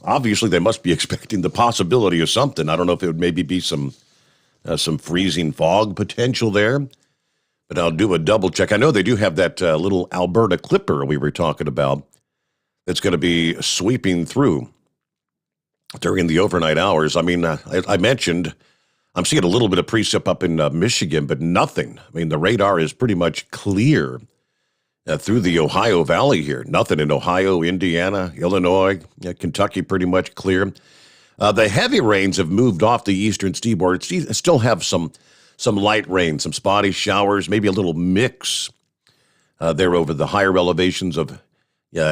Speaker 1: Obviously, they must be expecting the possibility of something. I don't know if it would maybe be some freezing fog potential there. But I'll do a double check. I know they do have that little Alberta clipper we were talking about that's going to be sweeping through during the overnight hours. I mean, I mentioned I'm seeing a little bit of precip up in Michigan, but nothing. I mean, the radar is pretty much clear through the Ohio Valley here. Nothing in Ohio, Indiana, Illinois, Kentucky, pretty much clear. The heavy rains have moved off the eastern seaboard. Still have some light rain, some spotty showers, maybe a little mix there over the higher elevations of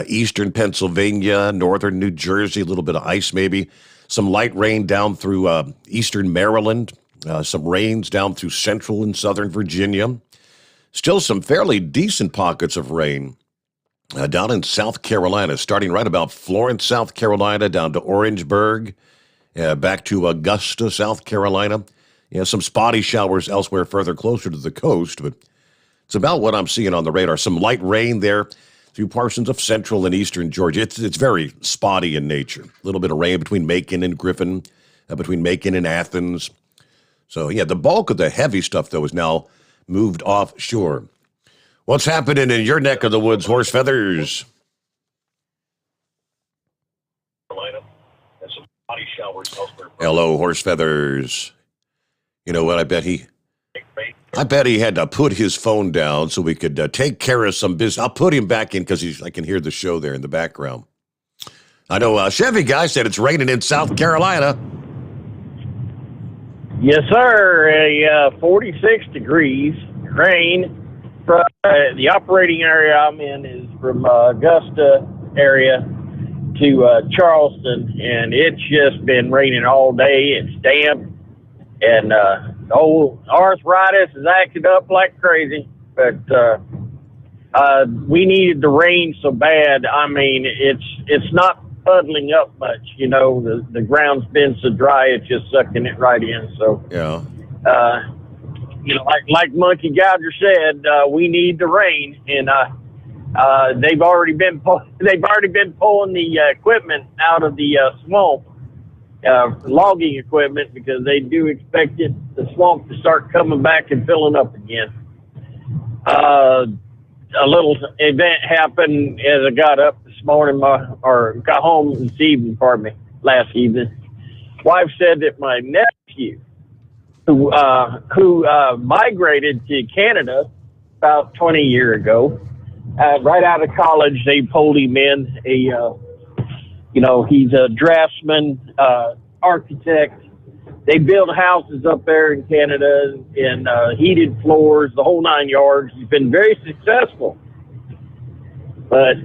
Speaker 1: eastern Pennsylvania, northern New Jersey, a little bit of ice maybe. Some light rain down through eastern Maryland, some rains down through central and southern Virginia. Still some fairly decent pockets of rain down in South Carolina, starting right about Florence, South Carolina, down to Orangeburg, back to Augusta, South Carolina. Some spotty showers elsewhere further closer to the coast, but it's about what I'm seeing on the radar. Some light rain there through portions of central and eastern Georgia. It's very spotty in nature. A little bit of rain between Macon and Griffin, between Macon and Athens. So, the bulk of the heavy stuff, though, is now moved offshore. What's happening in your neck of the woods, Horse Feathers? Hello, Horse Feathers. You know what? I bet he had to put his phone down so we could take care of some business. I'll put him back in because I can hear the show there in the background. I know Chevy guy said it's raining in South Carolina.
Speaker 23: Yes, sir. 46 degrees, rain. The operating area I'm in is from Augusta area to Charleston, and it's just been raining all day. It's damp. And old arthritis is acted up like crazy, but we needed the rain so bad. I mean, it's not puddling up much. The ground's been so dry, it's just sucking it right in. So like Monkey Gouger said, we need the rain, and they've already been pulling the equipment out of the swamp. Logging equipment, because they do expect the swamp to start coming back and filling up again. A little event happened as I got up this morning, got home last evening. Wife said that my nephew, who migrated to Canada about 20 years ago, right out of college, they pulled him in. He's a draftsman, architect. They build houses up there in Canada and heated floors, the whole 9 yards. He's been very successful. But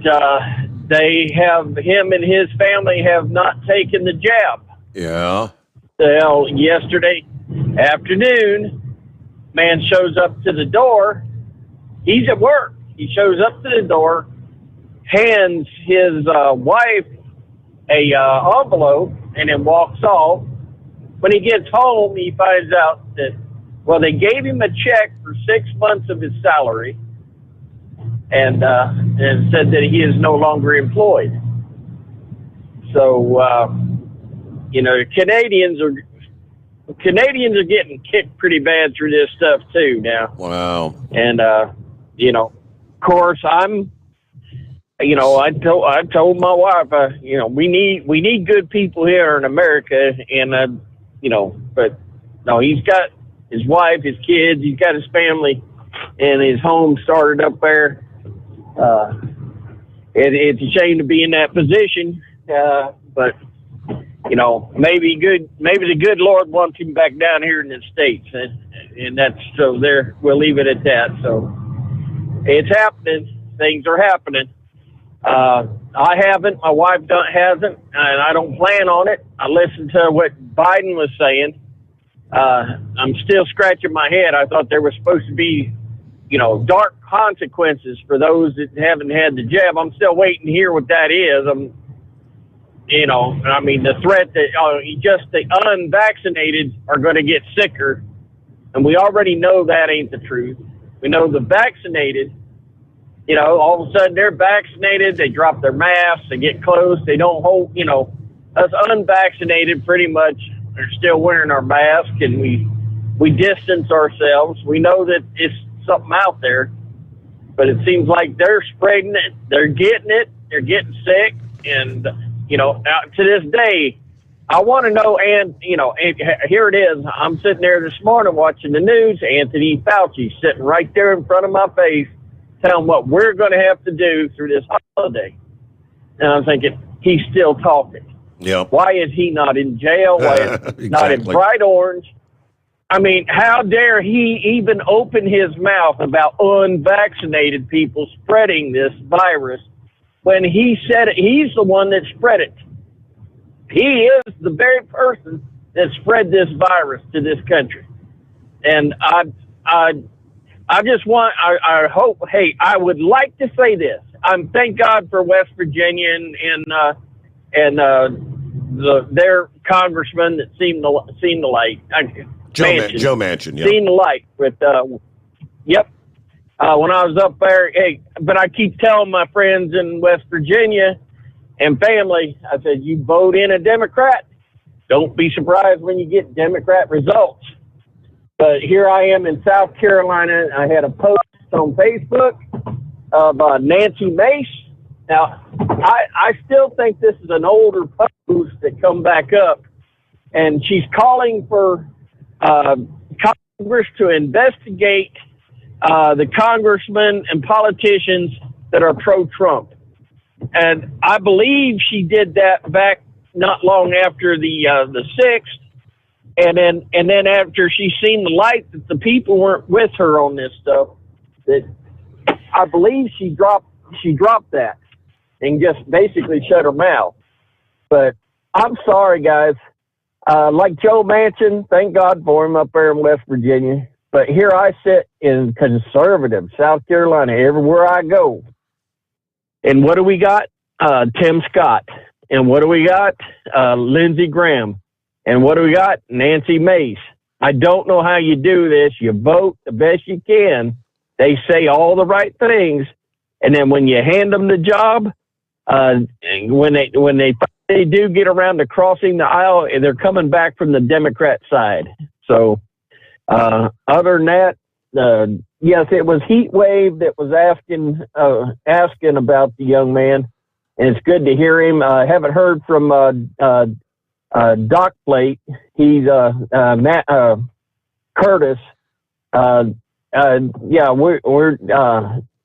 Speaker 23: him and his family have not taken the jab.
Speaker 1: Yeah.
Speaker 23: So yesterday afternoon, man shows up to the door. He's at work. He shows up to the door, hands his wife a envelope, and then walks off. When he gets home, he finds out that, well, they gave him a check for 6 months of his salary and said that he is no longer employed. So, Canadians are getting kicked pretty bad through this stuff too now.
Speaker 1: Wow.
Speaker 23: And, of course, I told my wife, we need good people here in America, and but no, he's got his wife, his kids, he's got his family, and his home started up there. It's a shame to be in that position, but maybe the good Lord wants him back down here in the States, and that's so there. We'll leave it at that. So it's happening. Things are happening. I haven't. My wife hasn't, and I don't plan on it. I listened to what Biden was saying. I'm still scratching my head. I thought there was supposed to be, dark consequences for those that haven't had the jab. I'm still waiting to hear what that is. The threat that just the unvaccinated are going to get sicker, and we already know that ain't the truth. We know the vaccinated, all of a sudden they're vaccinated, they drop their masks, they get close, they don't hold, us unvaccinated pretty much are still wearing our mask, and we distance ourselves. We know that it's something out there, but it seems like they're spreading it, they're getting sick, and, to this day, I want to know, and here it is. I'm sitting there this morning watching the news. Anthony Fauci sitting right there in front of my face, telling what we're going to have to do through this holiday. And I'm thinking, he's still talking.
Speaker 1: Yep.
Speaker 23: Why is he not in jail? Why is he not in bright orange? I mean, how dare he even open his mouth about unvaccinated people spreading this virus when he said it, he's the one that spread it. He is the very person that spread this virus to this country. And I hope, hey, I would like to say this. Thank God for West Virginia and their congressman that seen the light.
Speaker 1: Joe Manchin, yeah.
Speaker 23: Seen the light with, yep. When I was up there, but I keep telling my friends in West Virginia and family, I said, you vote in a Democrat, don't be surprised when you get Democrat results. But here I am in South Carolina. I had a post on Facebook of Nancy Mace. Now, I still think this is an older post that come back up, and she's calling for Congress to investigate the congressmen and politicians that are pro-Trump. And I believe she did that back not long after the 6th. And then after she seen the light that the people weren't with her on this stuff, that I believe she dropped that and just basically shut her mouth. But I'm sorry, guys. Like Joe Manchin, thank God for him up there in West Virginia. But here I sit in conservative South Carolina everywhere I go. And what do we got? Tim Scott. And what do we got? Lindsey Graham. And what do we got? Nancy Mace. I don't know how you do this. You vote the best you can. They say all the right things. And then when you hand them the job, when they do get around to crossing the aisle, they're coming back from the Democrat side. So other than that, yes, it was Heat Wave that was asking about the young man. And it's good to hear him. I haven't heard from Doc Plate. He's Matt Curtis. Yeah, we're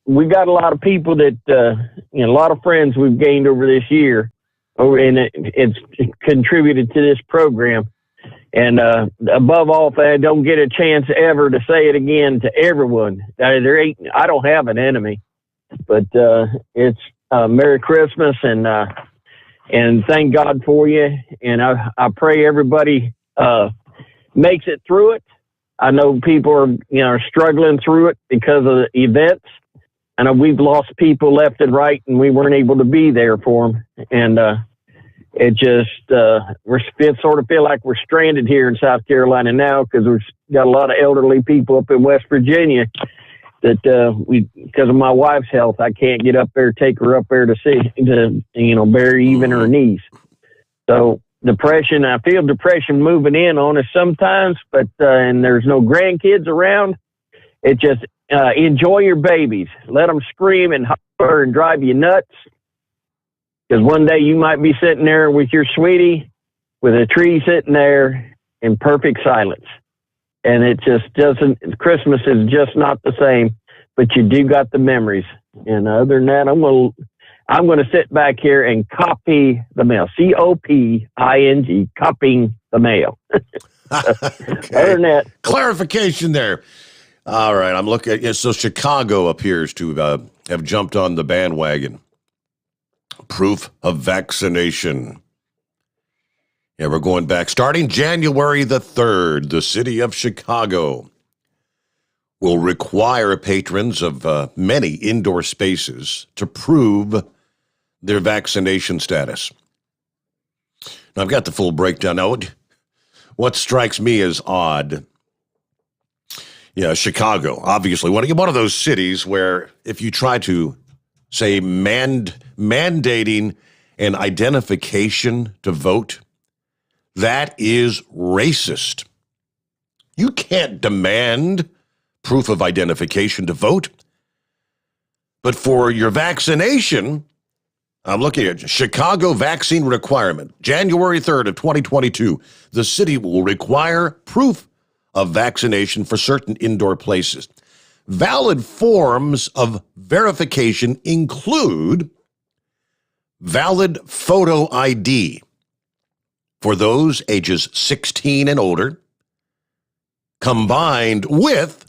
Speaker 23: we got a lot of people that, a lot of friends we've gained over this year, and it's contributed to this program. And above all, if I don't get a chance ever to say it again to everyone, I don't have an enemy, but it's Merry Christmas and thank God for you. And I pray everybody makes it through it. I know people are struggling through it because of the events. I know we've lost people left and right, and we weren't able to be there for them. And it just sort of feel like we're stranded here in South Carolina now because we've got a lot of elderly people up in West Virginia that because of my wife's health, I can't get up there, take her up there to bury even her niece. So depression, I feel depression moving in on us sometimes, but and there's no grandkids around. It just enjoy your babies. Let them scream and holler and drive you nuts. Because one day you might be sitting there with your sweetie with a tree sitting there in perfect silence. And it just doesn't, Christmas is just not the same, but you do got the memories. And other than that, I'm going to sit back here and copy the mail. COPING, copying the mail.
Speaker 1: Okay.
Speaker 23: Other than that.
Speaker 1: Clarification there. All right, I'm looking at, so Chicago appears to have jumped on the bandwagon. Proof of vaccination. Yeah, we're going back. Starting January the 3rd, the city of Chicago will require patrons of many indoor spaces to prove their vaccination status. Now, I've got the full breakdown. Now, what strikes me as odd, Chicago, obviously, one of those cities where if you try to, say, mandating an identification to vote, that is racist. You can't demand proof of identification to vote. But for your vaccination, I'm looking at Chicago vaccine requirement. January 3rd of 2022, the city will require proof of vaccination for certain indoor places. Valid forms of verification include valid photo ID for those ages 16 and older, combined with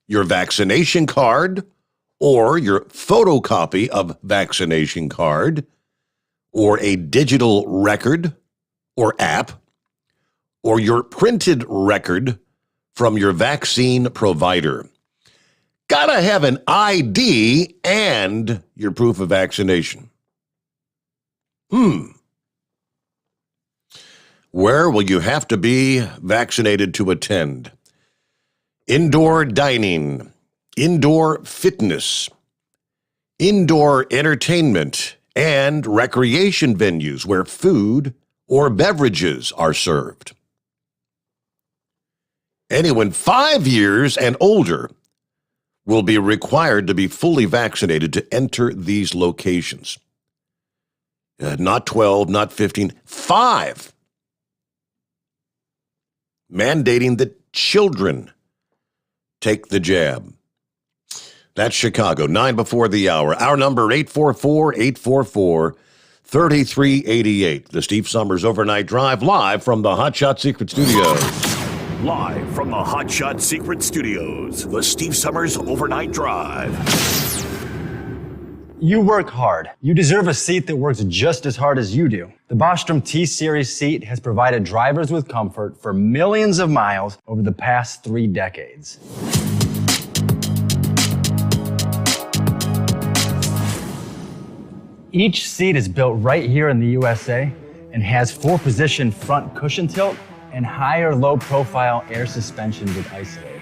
Speaker 1: your vaccination card or your photocopy of vaccination card or a digital record or app or your printed record from your vaccine provider. Gotta have an ID and your proof of vaccination. Where will you have to be vaccinated to attend? Indoor dining, indoor fitness, indoor entertainment, and recreation venues where food or beverages are served. Anyone 5 years and older will be required to be fully vaccinated to enter these locations. Not 12, not 15, 5. Mandating that children take the jab. That's Chicago, 9 before the hour. Our number, 844-844-3388. The Steve Sommers Overnight Drive, live from the Hot Shot Secret Studios.
Speaker 2: Live from the Hot Shot Secret Studios, the Steve Sommers Overnight Drive.
Speaker 19: You work hard. You deserve a seat that works just as hard as you do. The Bostrom T-Series seat has provided drivers with comfort for millions of miles over the past 3 decades. Each seat is built right here in the USA and has 4-position front cushion tilt and higher low-profile air suspension with Isolate.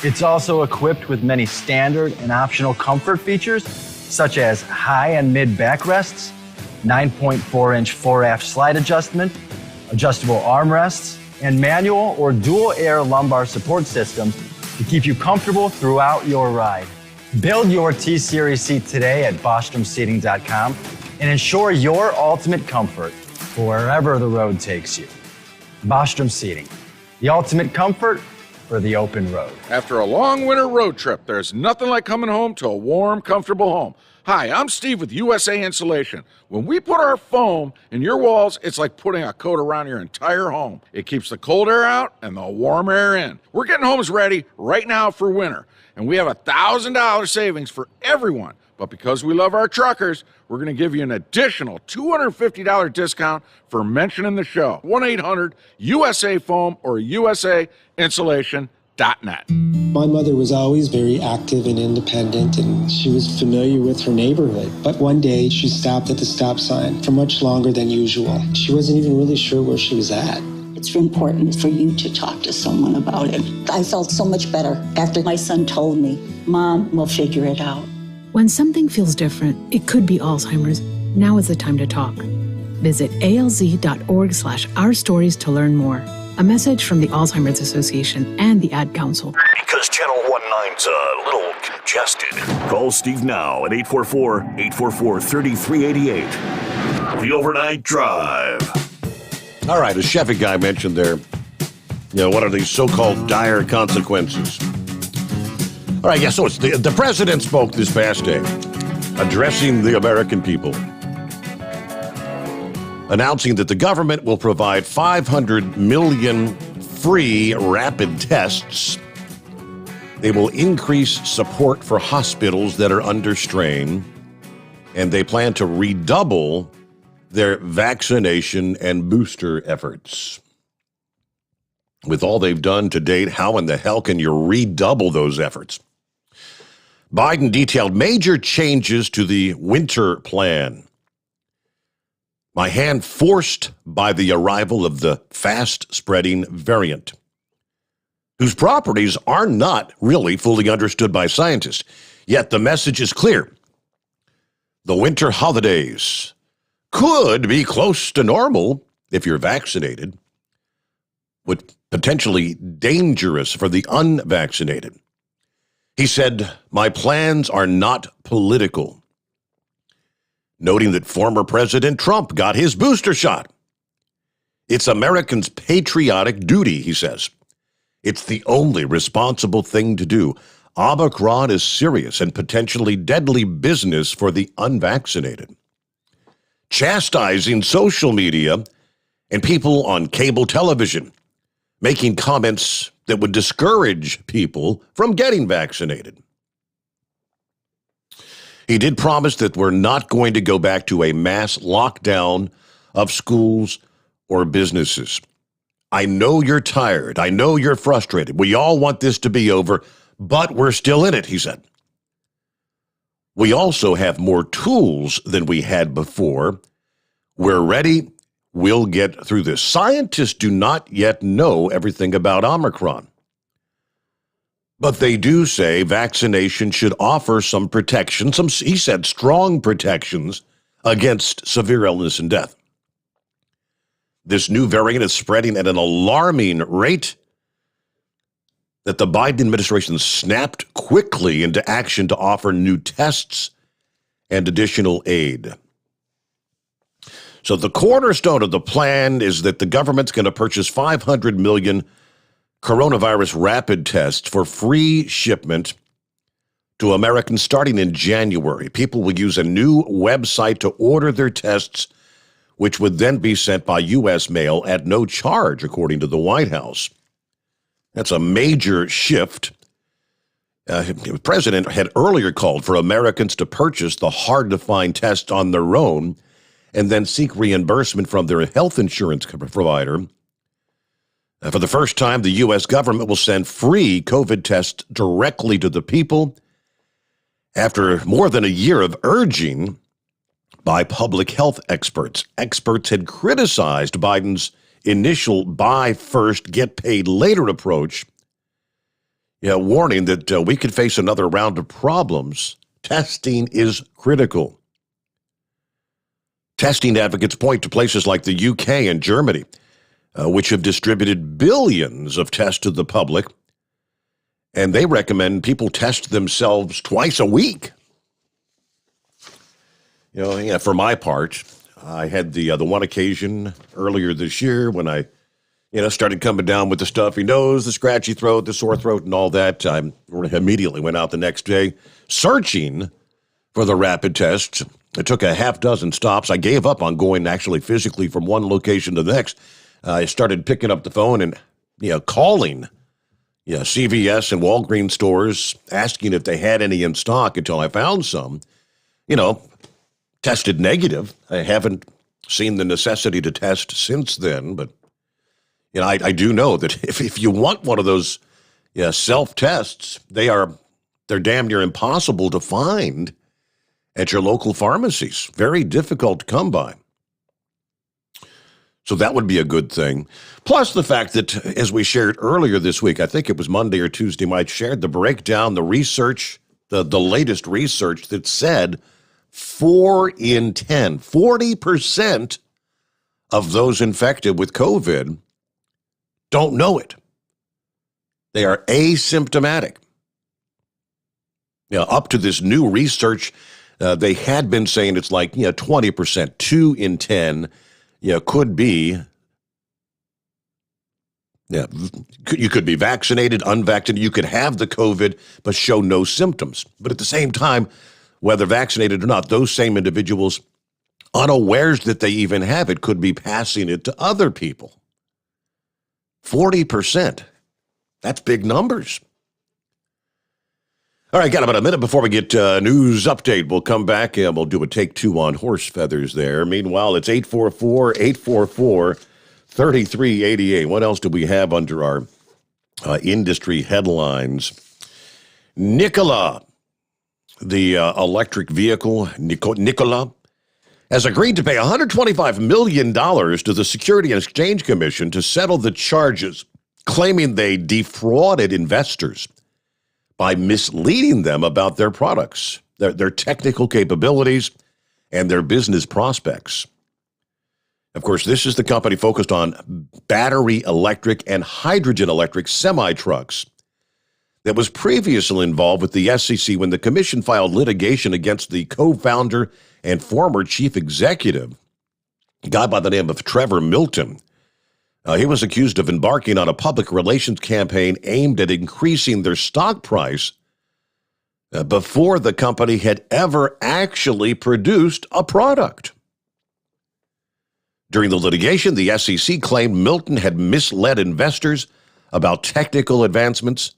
Speaker 19: It's also equipped with many standard and optional comfort features, such as high and mid backrests, 9.4-inch fore-aft slide adjustment, adjustable armrests, and manual or dual air lumbar support systems to keep you comfortable throughout your ride. Build your T-Series seat today at BostromSeating.com and ensure your ultimate comfort for wherever the road takes you. Bostrom Seating, the ultimate comfort for the open road.
Speaker 3: After a long winter road trip, there's nothing like coming home to a warm, comfortable home. Hi, I'm Steve with USA Insulation. When we put our foam in your walls, it's like putting a coat around your entire home. It keeps the cold air out and the warm air in. We're getting homes ready right now for winter, and we have $1,000 savings for everyone. But because we love our truckers, we're going to give you an additional $250 discount for mentioning the show. 1-800-USA-FOAM or USAinsulation.net.
Speaker 4: My mother was always very active and independent, and she was familiar with her neighborhood. But one day, she stopped at the stop sign for much longer than usual. She wasn't even really sure where she was at.
Speaker 5: It's important for you to talk to someone about it. I felt so much better after my son told me, Mom, we'll figure it out.
Speaker 24: When something feels different, it could be Alzheimer's. Now is the time to talk. Visit alz.org/ourstories to learn more. A message from the Alzheimer's Association and the Ad Council.
Speaker 2: Because Channel 19's a little congested. Call Steve now at 844-844-3388. The Overnight Drive.
Speaker 1: All right, as Chevy Guy mentioned there, what are these so-called dire consequences? All right, so it's the president spoke this past day, addressing the American people, announcing that the government will provide 500 million free rapid tests. They will increase support for hospitals that are under strain, and they plan to redouble their vaccination and booster efforts. With all they've done to date, how in the hell can you redouble those efforts? Biden detailed major changes to the winter plan. My hand forced by the arrival of the fast-spreading variant, whose properties are not really fully understood by scientists. Yet the message is clear. The winter holidays could be close to normal if you're vaccinated, but potentially dangerous for the unvaccinated. He said, my plans are not political, noting that former President Trump got his booster shot. It's Americans' patriotic duty, he says. It's the only responsible thing to do. Omicron is serious and potentially deadly business for the unvaccinated. Chastising social media and people on cable television, making comments that would discourage people from getting vaccinated. He did promise that we're not going to go back to a mass lockdown of schools or businesses. I know you're tired. I know you're frustrated. We all want this to be over, but we're still in it, he said. We also have more tools than we had before. We're ready. We'll get through this. Scientists do not yet know everything about Omicron, but they do say vaccination should offer some protection, he said, strong protections against severe illness and death. This new variant is spreading at an alarming rate that the Biden administration snapped quickly into action to offer new tests and additional aid. So the cornerstone of the plan is that the government's going to purchase 500 million coronavirus rapid tests for free shipment to Americans starting in January. People will use a new website to order their tests, which would then be sent by U.S. mail at no charge, according to the White House. That's a major shift. The president had earlier called for Americans to purchase the hard-to-find tests on their own and then seek reimbursement from their health insurance provider. For the first time, the U.S. government will send free COVID tests directly to the people after more than a year of urging by public health experts. Experts had criticized Biden's initial buy first, get paid later approach, warning that we could face another round of problems. Testing is critical. Testing advocates point to places like the UK and Germany, which have distributed billions of tests to the public, and they recommend people test themselves twice a week. For my part, I had the one occasion earlier this year when I, Started coming down with the stuffy nose, the scratchy throat, the sore throat, and all that. I immediately went out the next day searching for the rapid test. It took a half dozen stops. I gave up on going actually physically from one location to the next. I started picking up the phone and calling CVS and Walgreens stores, asking if they had any in stock until I found some. Tested negative. I haven't seen the necessity to test since then, but I do know that if you want one of those self-tests, they're damn near impossible to find at your local pharmacies. Very difficult to come by. So that would be a good thing. Plus the fact that, as we shared earlier this week, I think it was Monday or Tuesday, Mike shared the breakdown, the research, the latest research that said 4 in 10, 40% of those infected with COVID don't know it. They are asymptomatic. Up to this new research, they had been saying it's like 20%, 2 in 10, could be. You could be vaccinated, unvaccinated. You could have the COVID but show no symptoms. But at the same time, whether vaccinated or not, those same individuals, unawares that they even have it, could be passing it to other people. 40%. That's big numbers. All right, got about a minute before we get news update. We'll come back and we'll do a take two on horse feathers there. Meanwhile, it's 844-844-3388. What else do we have under our industry headlines? Nikola, the electric vehicle, Nikola, has agreed to pay $125 million to the Securities and Exchange Commission to settle the charges, claiming they defrauded investors by misleading them about their products, their technical capabilities, and their business prospects. Of course, this is the company focused on battery electric and hydrogen electric semi-trucks that was previously involved with the SEC when the commission filed litigation against the co-founder and former chief executive, a guy by the name of Trevor Milton. He was accused of embarking on a public relations campaign aimed at increasing their stock price before the company had ever actually produced a product. During the litigation, the SEC claimed Milton had misled investors about technical advancements,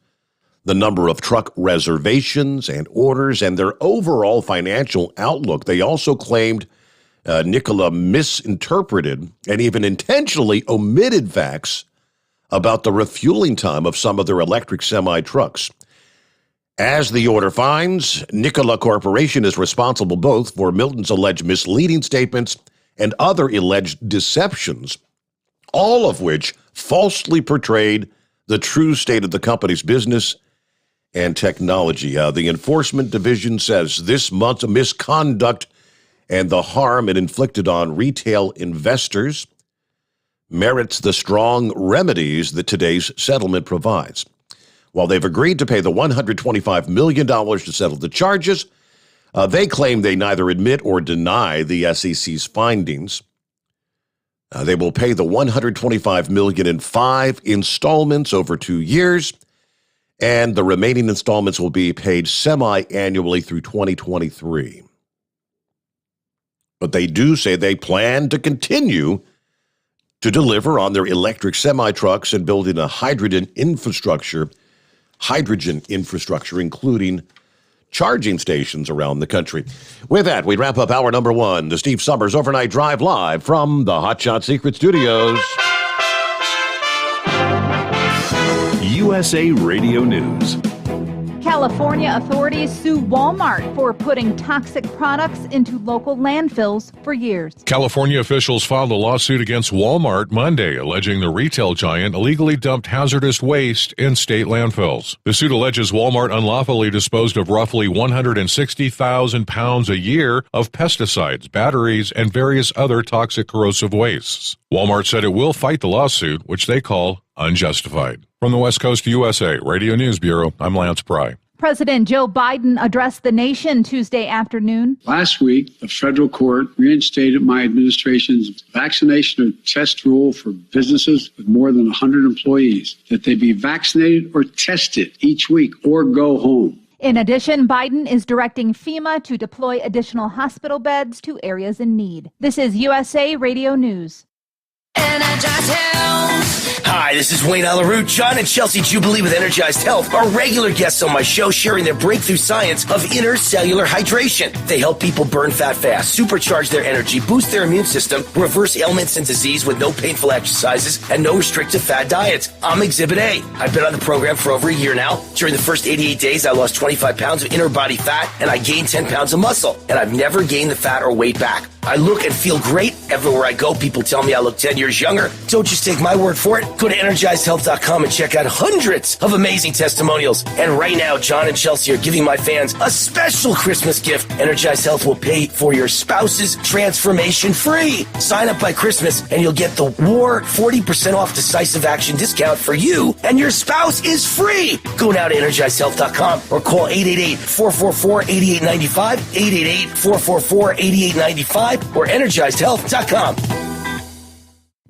Speaker 1: the number of truck reservations and orders, and their overall financial outlook. They also claimed Nikola misinterpreted and even intentionally omitted facts about the refueling time of some of their electric semi-trucks. As the order finds, Nikola Corporation is responsible both for Milton's alleged misleading statements and other alleged deceptions, all of which falsely portrayed the true state of the company's business and technology. The Enforcement Division says this month's misconduct and the harm it inflicted on retail investors merits the strong remedies that today's settlement provides. While they've agreed to pay the $125 million to settle the charges, they claim they neither admit or deny the SEC's findings. They will pay the $125 million in 5 installments over 2 years, and the remaining installments will be paid semi-annually through 2023. But they do say they plan to continue to deliver on their electric semi-trucks and building a hydrogen infrastructure, including charging stations around the country. With that, we wrap up hour number 1, the Steve Sommers Overnight Drive, live from the Hot Shot Secret Studios.
Speaker 2: USA Radio News.
Speaker 12: California authorities sue Walmart for putting toxic products into local landfills for years.
Speaker 10: California officials filed a lawsuit against Walmart Monday, alleging the retail giant illegally dumped hazardous waste in state landfills. The suit alleges Walmart unlawfully disposed of roughly 160,000 pounds a year of pesticides, batteries, and various other toxic corrosive wastes. Walmart said it will fight the lawsuit, which they call unjustified. From the West Coast USA Radio News Bureau, I'm Lance Pry.
Speaker 12: President Joe Biden addressed the nation Tuesday afternoon.
Speaker 14: Last week, the federal court reinstated my administration's vaccination or test rule for businesses with more than 100 employees, that they be vaccinated or tested each week or go home.
Speaker 12: In addition, Biden is directing FEMA to deploy additional hospital beds to areas in need. This is USA Radio News.
Speaker 6: Hi, this is Wayne Alaroot. John and Chelsea Jubilee with Energized Health are regular guests on my show sharing their breakthrough science of intercellular hydration. They help people burn fat fast, supercharge their energy, boost their immune system, reverse ailments and disease with no painful exercises and no restrictive fat diets. I'm Exhibit A. I've been on the program for over a year now. During the first 88 days, I lost 25 pounds of inner body fat and I gained 10 pounds of muscle. And I've never gained the fat or weight back. I look and feel great. Everywhere I go, people tell me I look 10 years younger. Don't just take my word for it. Go to EnergizedHealth.com and check out hundreds of amazing testimonials. And right now, John and Chelsea are giving my fans a special Christmas gift. Energized Health will pay for your spouse's transformation free. Sign up by Christmas and you'll get the War 40% off decisive action discount for you and your spouse is free. Go now to EnergizedHealth.com or call 888-444-8895, 888-444-8895, or EnergizedHealth.com.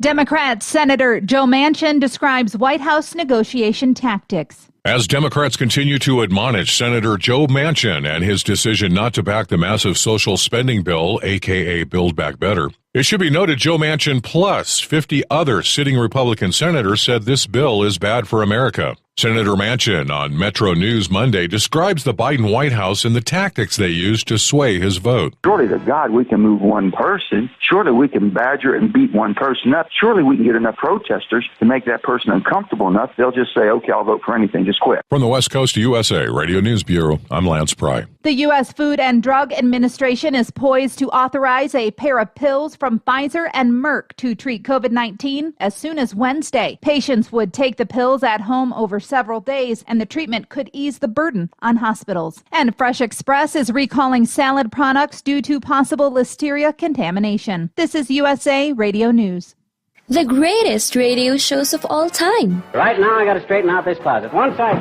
Speaker 12: Democrat Senator Joe Manchin describes White House negotiation tactics.
Speaker 10: As Democrats continue to admonish Senator Joe Manchin and his decision not to back the massive social spending bill, aka Build Back Better, it should be noted Joe Manchin plus 50 other sitting Republican senators said this bill is bad for America. Senator Manchin on Metro News Monday describes the Biden White House and the tactics they used to sway his vote.
Speaker 7: Surely to God we can move one person. Surely we can badger and beat one person up. Surely we can get enough protesters to make that person uncomfortable enough. They'll just say, okay, I'll vote for anything. Just quit.
Speaker 10: From the West Coast to USA Radio News Bureau, I'm Lance Pry.
Speaker 12: The U.S. Food and Drug Administration is poised to authorize a pair of pills from Pfizer and Merck to treat COVID-19 as soon as Wednesday. Patients would take the pills at home over several days, and the treatment could ease the burden on hospitals. And Fresh Express is recalling salad products due to possible listeria contamination. This is USA Radio News.
Speaker 8: The greatest radio shows of all time.
Speaker 11: Right now, I got to straighten out this closet. One side.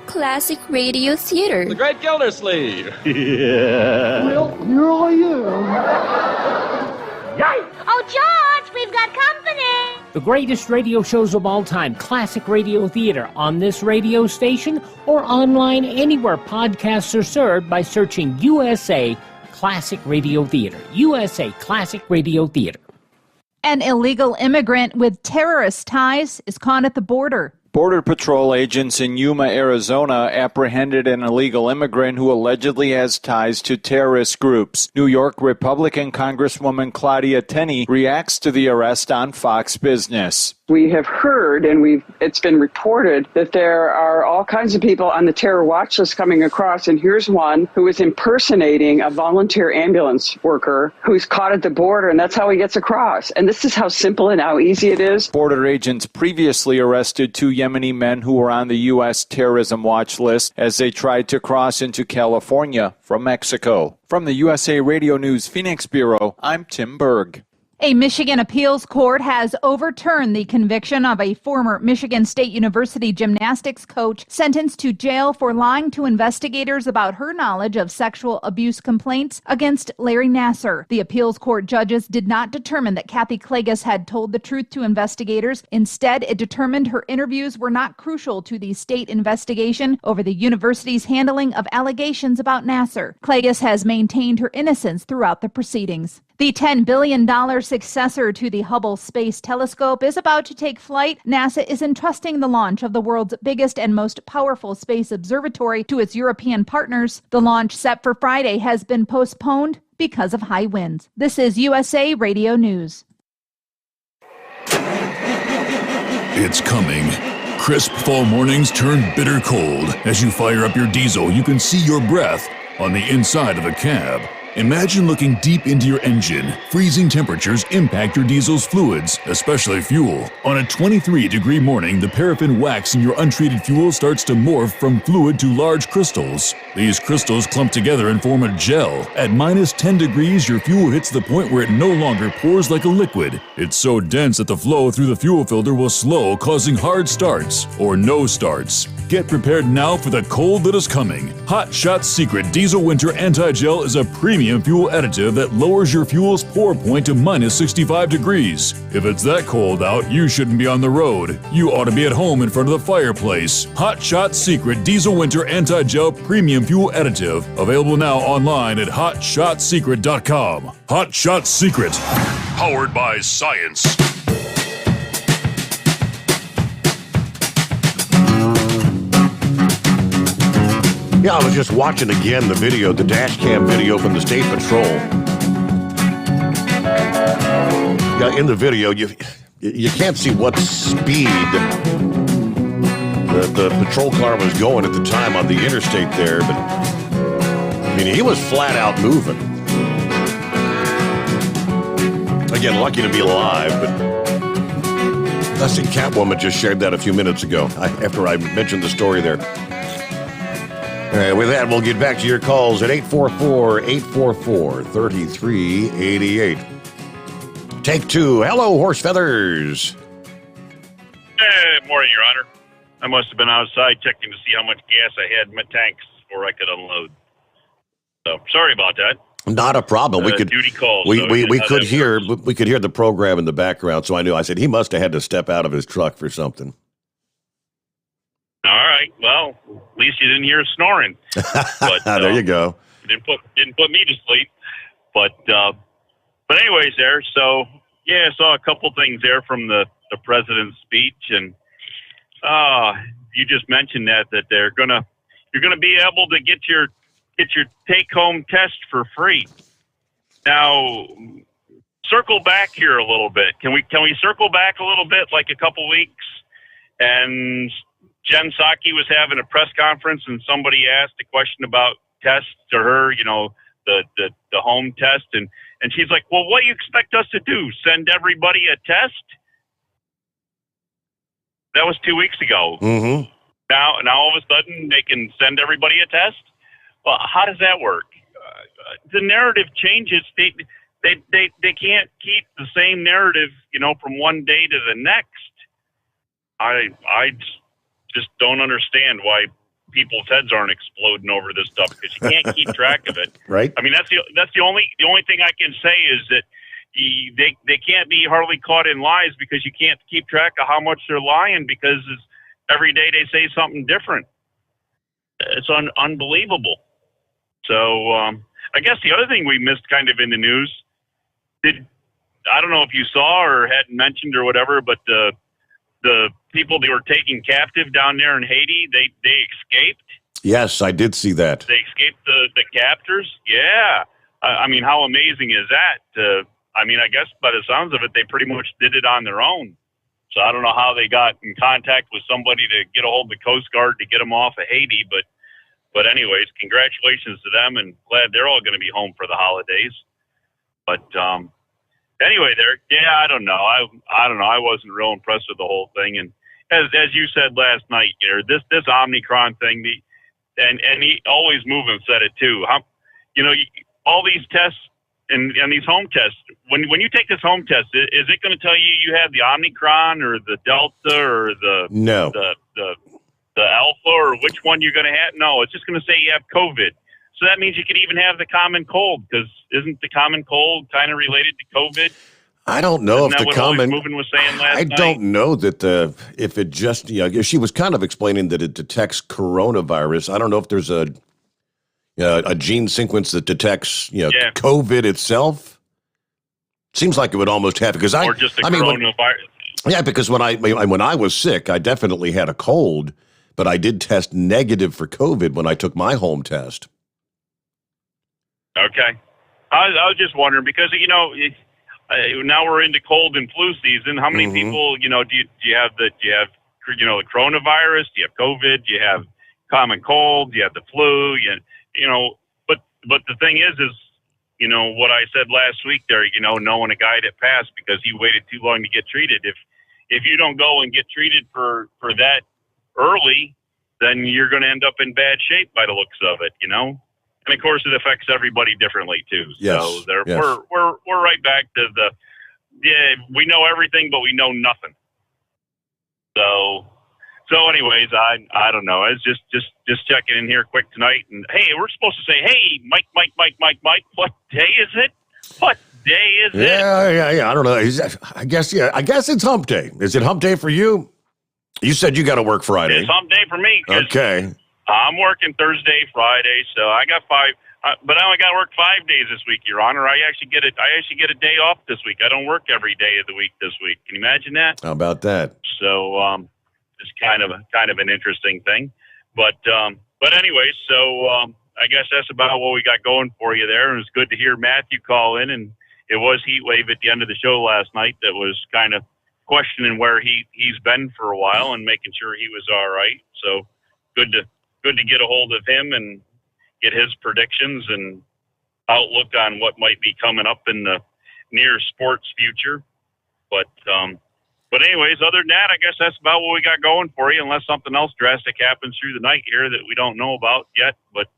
Speaker 8: Classic Radio Theater.
Speaker 25: The Great Gildersleeve.
Speaker 11: Yeah.
Speaker 25: Well, here I am.
Speaker 11: Yikes!
Speaker 26: Oh, George, we've got company.
Speaker 27: The greatest radio shows of all time, Classic Radio Theater, on this radio station or online anywhere podcasts are served by searching USA Classic Radio Theater. USA Classic Radio Theater.
Speaker 12: An illegal immigrant with terrorist ties is caught at the border.
Speaker 28: Border Patrol agents in Yuma, Arizona apprehended an illegal immigrant who allegedly has ties to terrorist groups. New York Republican Congresswoman Claudia Tenney reacts to the arrest on Fox Business.
Speaker 29: We have heard, and it's been reported, that there are all kinds of people on the terror watch list coming across, and here's one who is impersonating a volunteer ambulance worker who's caught at the border, and that's how he gets across. And this is how simple and how easy it is.
Speaker 28: Border agents previously arrested 2 Yemeni men who were on the U.S. terrorism watch list as they tried to cross into California from Mexico. From the USA Radio News Phoenix Bureau, I'm Tim Berg.
Speaker 12: A Michigan appeals court has overturned the conviction of a former Michigan State University gymnastics coach sentenced to jail for lying to investigators about her knowledge of sexual abuse complaints against Larry Nassar. The appeals court judges did not determine that Kathy Klages had told the truth to investigators. Instead, it determined her interviews were not crucial to the state investigation over the university's handling of allegations about Nassar. Klages has maintained her innocence throughout the proceedings. The $10 billion successor to the Hubble Space Telescope is about to take flight. NASA is entrusting the launch of the world's biggest and most powerful space observatory to its European partners. The launch set for Friday has been postponed because of high winds. This is USA Radio News.
Speaker 2: It's coming. Crisp fall mornings turn bitter cold. As you fire up your diesel, you can see your breath on the inside of a cab. Imagine looking deep into your engine. Freezing temperatures impact your diesel's fluids, especially fuel. On a 23-degree morning, the paraffin wax in your untreated fuel starts to morph from fluid to large crystals. These crystals clump together and form a gel. At minus 10 degrees, your fuel hits the point where it no longer pours like a liquid. It's so dense that the flow through the fuel filter will slow, causing hard starts or no starts. Get prepared now for the cold that is coming. Hot Shot Secret Diesel Winter Anti-Gel is a premium fuel additive that lowers your fuel's pour point to minus 65 degrees. If it's that cold out, you shouldn't be on the road. You ought to be at home in front of the fireplace. Hot Shot Secret Diesel Winter Anti-Gel Premium Fuel Additive. Available now online at hotshotsecret.com. Hot Shot Secret. Powered by science.
Speaker 1: Yeah, I was just watching again the video, the dash cam video from the State Patrol. Yeah, in the video, you can't see what speed the patrol car was going at the time on the interstate there, but I mean, he was flat out moving. Again, lucky to be alive, but I see Catwoman just shared that a few minutes ago after I mentioned the story there. With that, we'll get back to your calls at 844-844-3388. Take two. Hello, Horse Feathers.
Speaker 9: Hey, morning, Your Honor. I must have been outside checking to see how much gas I had in my tanks before I could unload. So, sorry about that.
Speaker 1: Not a problem. We could
Speaker 9: duty calls.
Speaker 1: we could hear the program in the background, so I knew. I said he must have had to step out of his truck for something.
Speaker 9: All right. Well, at least you didn't hear snoring. But,
Speaker 1: there you go.
Speaker 9: Didn't put me to sleep. But anyways, there. So yeah, I saw a couple things there from the president's speech, and you just mentioned that you're gonna be able to get your take home test for free. Now, circle back here a little bit. Can we circle back a little bit, like a couple weeks, and Jen Psaki was having a press conference and somebody asked a question about tests to her, the home test. And she's like, well, what do you expect us to do? Send everybody a test? That was 2 weeks ago.
Speaker 1: Mm-hmm.
Speaker 9: Now all of a sudden they can send everybody a test? Well, how does that work? The narrative changes. They can't keep the same narrative, from one day to the next. I just don't understand why people's heads aren't exploding over this stuff, because you can't keep track of it.
Speaker 1: Right.
Speaker 9: I mean, that's the only thing I can say is that they can't be hardly caught in lies, because you can't keep track of how much they're lying, because every day they say something different. It's unbelievable. So I guess the other thing we missed kind of in the news, I don't know if you saw or hadn't mentioned or whatever, but the people they were taking captive down there in Haiti, they escaped.
Speaker 1: Yes, I did see that.
Speaker 9: They escaped the captors. Yeah. I mean, how amazing is that? I mean, I guess by the sounds of it, they pretty much did it on their own. So I don't know how they got in contact with somebody to get a hold of the Coast Guard to get them off of Haiti. But anyways, congratulations to them, and glad they're all going to be home for the holidays. But anyway, I don't know. I don't know. I wasn't real impressed with the whole thing. And as you said last night, this Omicron thing, and he always moving said it too. All these tests and these home tests. When you take this home test, is it going to tell you have the Omicron or the Delta or the Alpha or which one you're going to have? No, it's just going to say you have COVID. So that means you could even have the common cold, because isn't the common cold kind of related to COVID?
Speaker 1: I don't know
Speaker 9: Isn't
Speaker 1: if
Speaker 9: that
Speaker 1: the
Speaker 9: what
Speaker 1: common.
Speaker 9: Movin was saying last
Speaker 1: I
Speaker 9: night?
Speaker 1: don't know that if it just she was kind of explaining that it detects coronavirus. I don't know if there's a gene sequence that detects COVID itself. Seems like it would almost have, because
Speaker 9: or just a coronavirus.
Speaker 1: Because when I was sick, I definitely had a cold, but I did test negative for COVID when I took my home test.
Speaker 9: Okay. I was just wondering, because, now we're into cold and flu season. How many people, do you have the coronavirus? Do you have COVID? Do you have common cold? Do you have the flu? But the thing is, what I said last week there, knowing a guy that passed because he waited too long to get treated. If you don't go and get treated for that early, then you're going to end up in bad shape by the looks of it, And of course, it affects everybody differently too.
Speaker 1: Yes,
Speaker 9: so
Speaker 1: yes.
Speaker 9: we're right back to we know everything, but we know nothing. So So, anyways, I don't know. I was just checking in here quick tonight, and hey, we're supposed to say, hey, Mike. What day is it? What day is it?
Speaker 1: Yeah. I don't know. I guess it's Hump Day. Is it Hump Day for you? You said you got to work Friday.
Speaker 9: It's Hump Day for me.
Speaker 1: Okay.
Speaker 9: I'm working Thursday, Friday, so I got 5. But I only got to work 5 days this week, Your Honor. I actually get a day off this week. I don't work every day of the week this week. Can you imagine that?
Speaker 1: How about that?
Speaker 9: So it's kind of an interesting thing. But anyway, so I guess that's about what we got going for you there. It was good to hear Matthew call in, and it was heat wave at the end of the show last night that was kind of questioning where he's been for a while and making sure he was all right. So good to get a hold of him and get his predictions and outlook on what might be coming up in the near sports future. But anyways, other than that, I guess that's about what we got going for you, unless something else drastic happens through the night here that we don't know about yet. But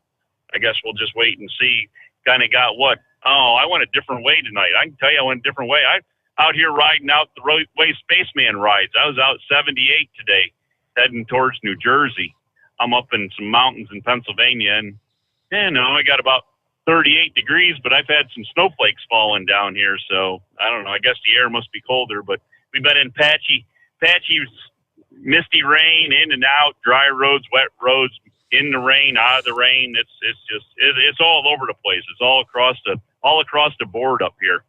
Speaker 9: I guess we'll just wait and see. Kind of got what? Oh, I went a different way tonight. I can tell you I went a different way. I out here riding out the way Spaceman rides. I was out 78 today, heading towards New Jersey. I'm up in some mountains in Pennsylvania, and I got about 38 degrees, but I've had some snowflakes falling down here, so I don't know. I guess the air must be colder, but we've been in patchy, misty rain, in and out, dry roads, wet roads, in the rain, out of the rain. It's all over the place. It's all across the board up here.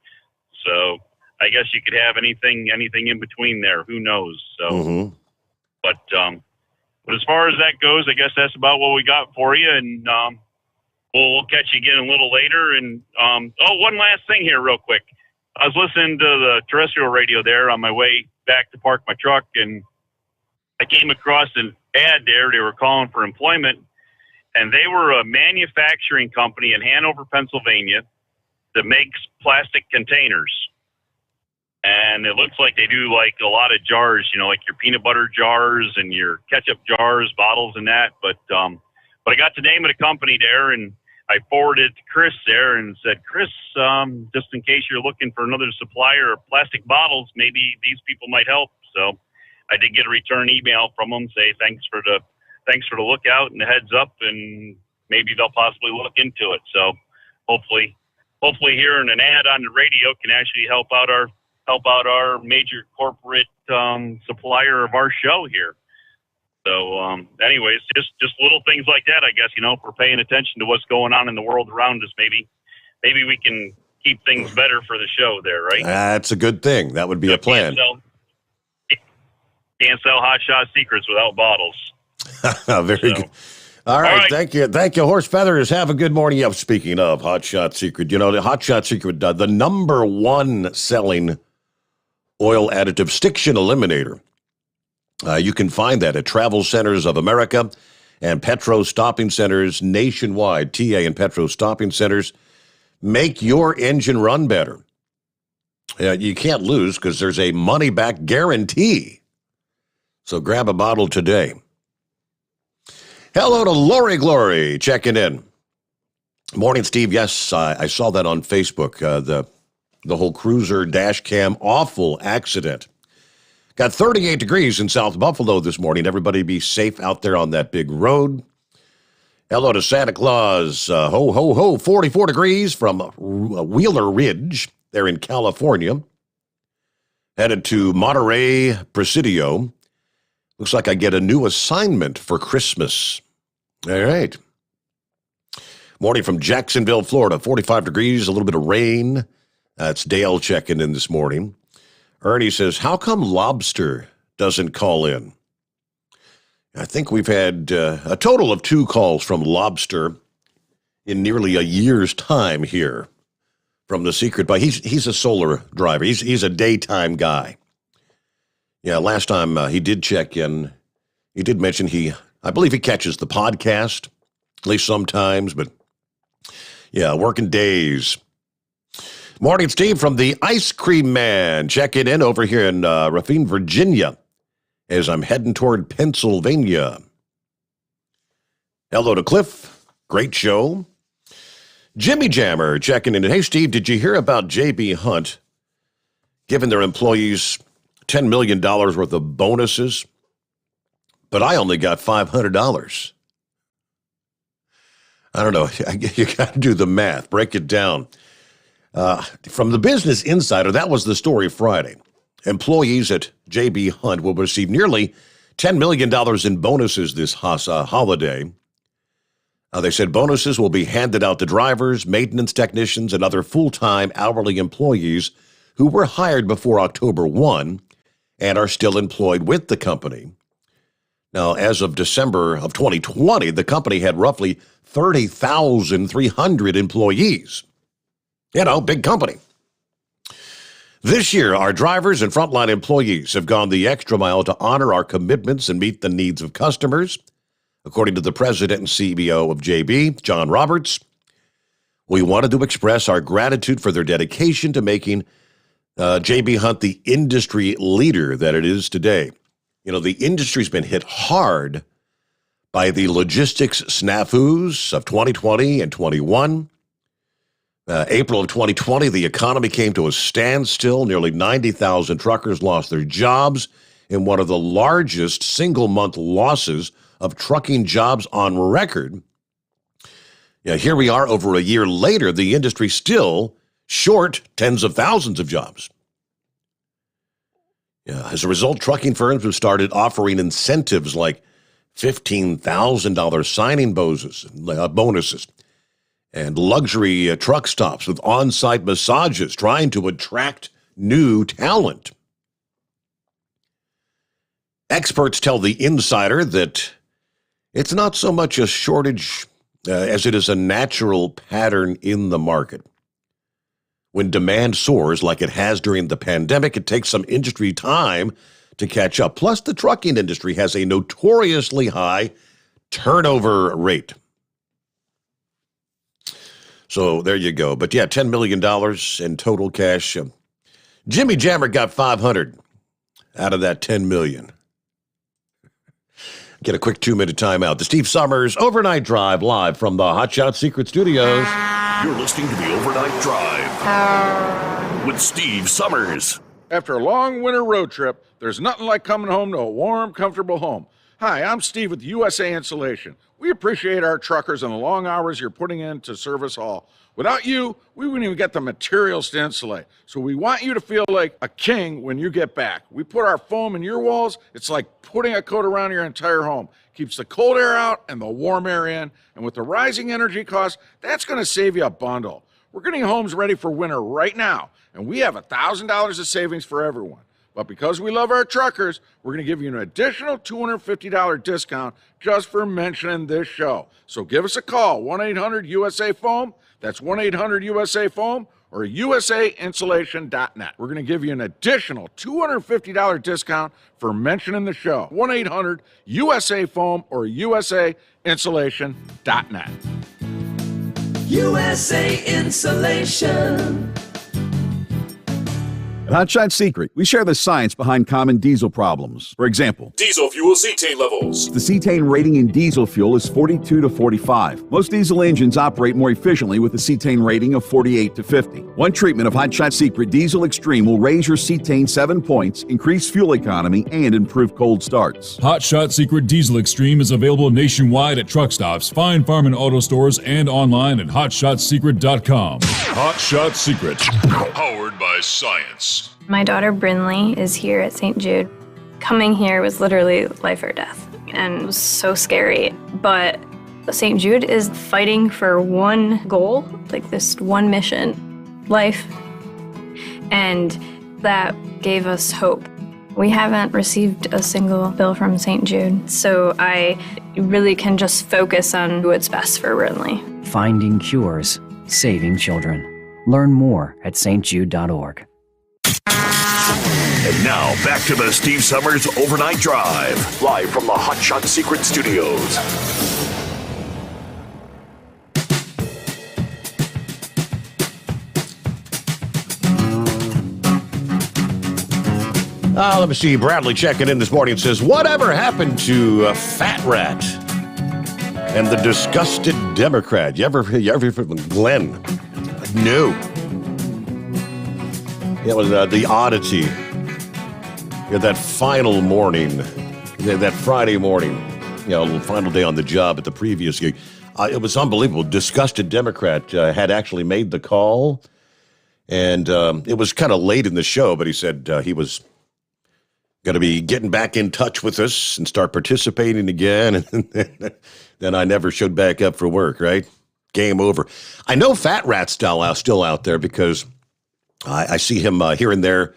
Speaker 9: So I guess you could have anything in between there. Who knows? So, but as far as that goes, I guess that's about what we got for you, and we'll catch you again a little later. And one last thing here, real quick. I was listening to the terrestrial radio there on my way back to park my truck, and I came across an ad there. They were calling for employment, and they were a manufacturing company in Hanover, Pennsylvania, that makes plastic containers. And it looks like they do like a lot of jars, like your peanut butter jars and your ketchup jars, bottles and that. But I got the name of the company there, and I forwarded it to Chris there and said, Chris, just in case you're looking for another supplier of plastic bottles, maybe these people might help. So I did get a return email from them, say thanks for the lookout and the heads up, and maybe they'll possibly look into it. So hopefully hearing an ad on the radio can actually help out our major corporate supplier of our show here. So anyways, just little things like that, I guess, if we're paying attention to what's going on in the world around us, maybe we can keep things better for the show there, right?
Speaker 1: That's a good thing. That would be a plan.
Speaker 9: Can't sell hot shot secrets without bottles.
Speaker 1: Very good. All right. Thank you. Horse Feathers, have a good morning. Yeah, speaking of Hot Shot Secret, the Hot Shot Secret, the number one selling oil additive stiction eliminator. You can find that at Travel Centers of America and Petro Stopping Centers nationwide. TA and Petro Stopping Centers make your engine run better. You can't lose because there's a money-back guarantee. So grab a bottle today. Hello to Lori Glory checking in. Morning, Steve. Yes, I saw that on Facebook. The whole cruiser dash cam awful accident. Got 38 degrees in South Buffalo this morning. Everybody be safe out there on that big road. Hello to Santa Claus. Ho, ho, ho. 44 degrees from Wheeler Ridge there in California. Headed to Monterey Presidio. Looks like I get a new assignment for Christmas. All right. Morning from Jacksonville, Florida. 45 degrees, a little bit of rain. That's Dale checking in this morning. Ernie says, how come Lobster doesn't call in? I think we've had a total of 2 calls from Lobster in nearly a year's time here from the Secret Bike. He's a solar driver. He's a daytime guy. Yeah, last time he did check in, he did mention I believe he catches the podcast, at least sometimes, but yeah, working days. Morning, Steve, from the Ice Cream Man, checking in over here in Raphine, Virginia, as I'm heading toward Pennsylvania. Hello to Cliff. Great show. Jimmy Jammer checking in. Hey, Steve, did you hear about J.B. Hunt giving their employees $10 million worth of bonuses but I only got $500. I don't know. You got to do the math. Break it down. From the Business Insider, that was the story Friday. Employees at J.B. Hunt will receive nearly $10 million in bonuses this holiday. They said bonuses will be handed out to drivers, maintenance technicians, and other full-time hourly employees who were hired before October 1 and are still employed with the company. Now, as of December of 2020, the company had roughly 30,300 employees. Big company. This year, our drivers and frontline employees have gone the extra mile to honor our commitments and meet the needs of customers. According to the president and CEO of JB, John Roberts, we wanted to express our gratitude for their dedication to making JB Hunt the industry leader that it is today. The industry's been hit hard by the logistics snafus of 2020 and 21. April of 2020, the economy came to a standstill. Nearly 90,000 truckers lost their jobs in one of the largest single-month losses of trucking jobs on record. Here we are over a year later, the industry still short tens of thousands of jobs. As a result, trucking firms have started offering incentives like $15,000 signing bonuses and luxury truck stops with on-site massages, trying to attract new talent. Experts tell the Insider that it's not so much a shortage as it is a natural pattern in the market. When demand soars like it has during the pandemic, it takes some industry time to catch up. Plus, the trucking industry has a notoriously high turnover rate. So there you go. But $10 million in total cash. Jimmy Jammer got $500 out of that $10 million. Get a quick 2-minute timeout. The Steve Sommers Overnight Drive live from the Hot Shot Secret Studios.
Speaker 2: You're listening to the Overnight Drive with Steve Sommers.
Speaker 3: After a long winter road trip, there's nothing like coming home to a warm, comfortable home. Hi, I'm Steve with USA Insulation. We appreciate our truckers and the long hours you're putting in to serve us all. Without you, we wouldn't even get the materials to insulate. So we want you to feel like a king when you get back. We put our foam in your walls. It's like putting a coat around your entire home. Keeps the cold air out and the warm air in. And with the rising energy costs, that's going to save you a bundle. We're getting homes ready for winter right now, and we have $1,000 of savings for everyone. But because we love our truckers, we're going to give you an additional $250 discount just for mentioning this show. So give us a call, 1-800-USA-FOAM. That's 1-800-USA-FOAM or usainsulation.net. We're going to give you an additional $250 discount for mentioning the show. 1-800-USA-FOAM or usainsulation.net.
Speaker 13: USA Insulation.
Speaker 15: At Hot Shot Secret, we share the science behind common diesel problems. For example,
Speaker 2: Diesel fuel cetane levels.
Speaker 15: the cetane rating in diesel fuel is 42 to 45. Most diesel engines operate more efficiently with a cetane rating of 48 to 50. One treatment of Hot Shot Secret Diesel Extreme will raise your cetane 7 points, increase fuel economy, and improve cold starts.
Speaker 2: Hot Shot Secret Diesel Extreme is available nationwide at truck stops, fine farm and auto stores, and online at hotshotsecret.com. Hot Shot Secret, powered by science.
Speaker 16: My daughter Brinley is here at St. Jude. Coming here was literally life or death, and it was so scary. But St. Jude is fighting for one goal, like this one mission, life. And that gave us hope. We haven't received a single bill from St. Jude, so I really can just focus on what's best for Brinley.
Speaker 17: Finding cures, saving children. Learn more at stjude.org.
Speaker 2: And now, back to the Steve Sommers Overnight Drive, live from the Hot Shot Secret Studios.
Speaker 1: Let me see. Bradley checking in this morning says, whatever happened to Fat Rat and the Disgusted Democrat? You ever hear from Glenn? No. It was the oddity. That final morning, that Friday morning, final day on the job at the previous gig. It was unbelievable. Disgusted Democrat had actually made the call, and it was kind of late in the show, but he said he was going to be getting back in touch with us and start participating again, and then I never showed back up for work, right? Game over. I know Fat Rat's still out there because I see him here and there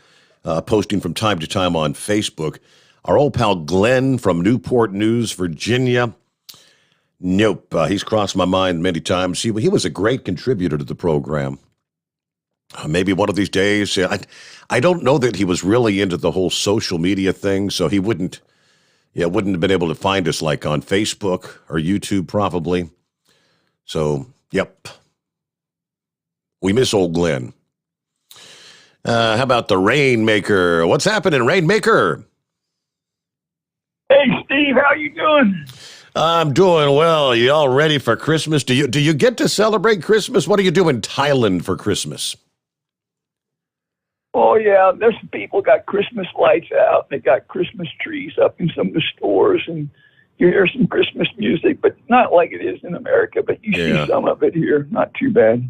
Speaker 1: posting from time to time on Facebook. Our old pal Glenn from Newport News, Virginia. Nope, he's crossed my mind many times. He was a great contributor to the program. Maybe one of these days. I don't know that he was really into the whole social media thing, so he wouldn't have been able to find us like on Facebook or YouTube probably. So, yep. We miss old Glenn. How about the Rainmaker? What's happening, Rainmaker?
Speaker 4: Hey, Steve, how you doing?
Speaker 1: I'm doing well. You all ready for Christmas? Do you get to celebrate Christmas? What do you do in Thailand for Christmas?
Speaker 4: Oh, yeah, there's people got Christmas lights out. They got Christmas trees up in some of the stores, and you hear some Christmas music, but not like it is in America, but you see some of it here. Not too bad.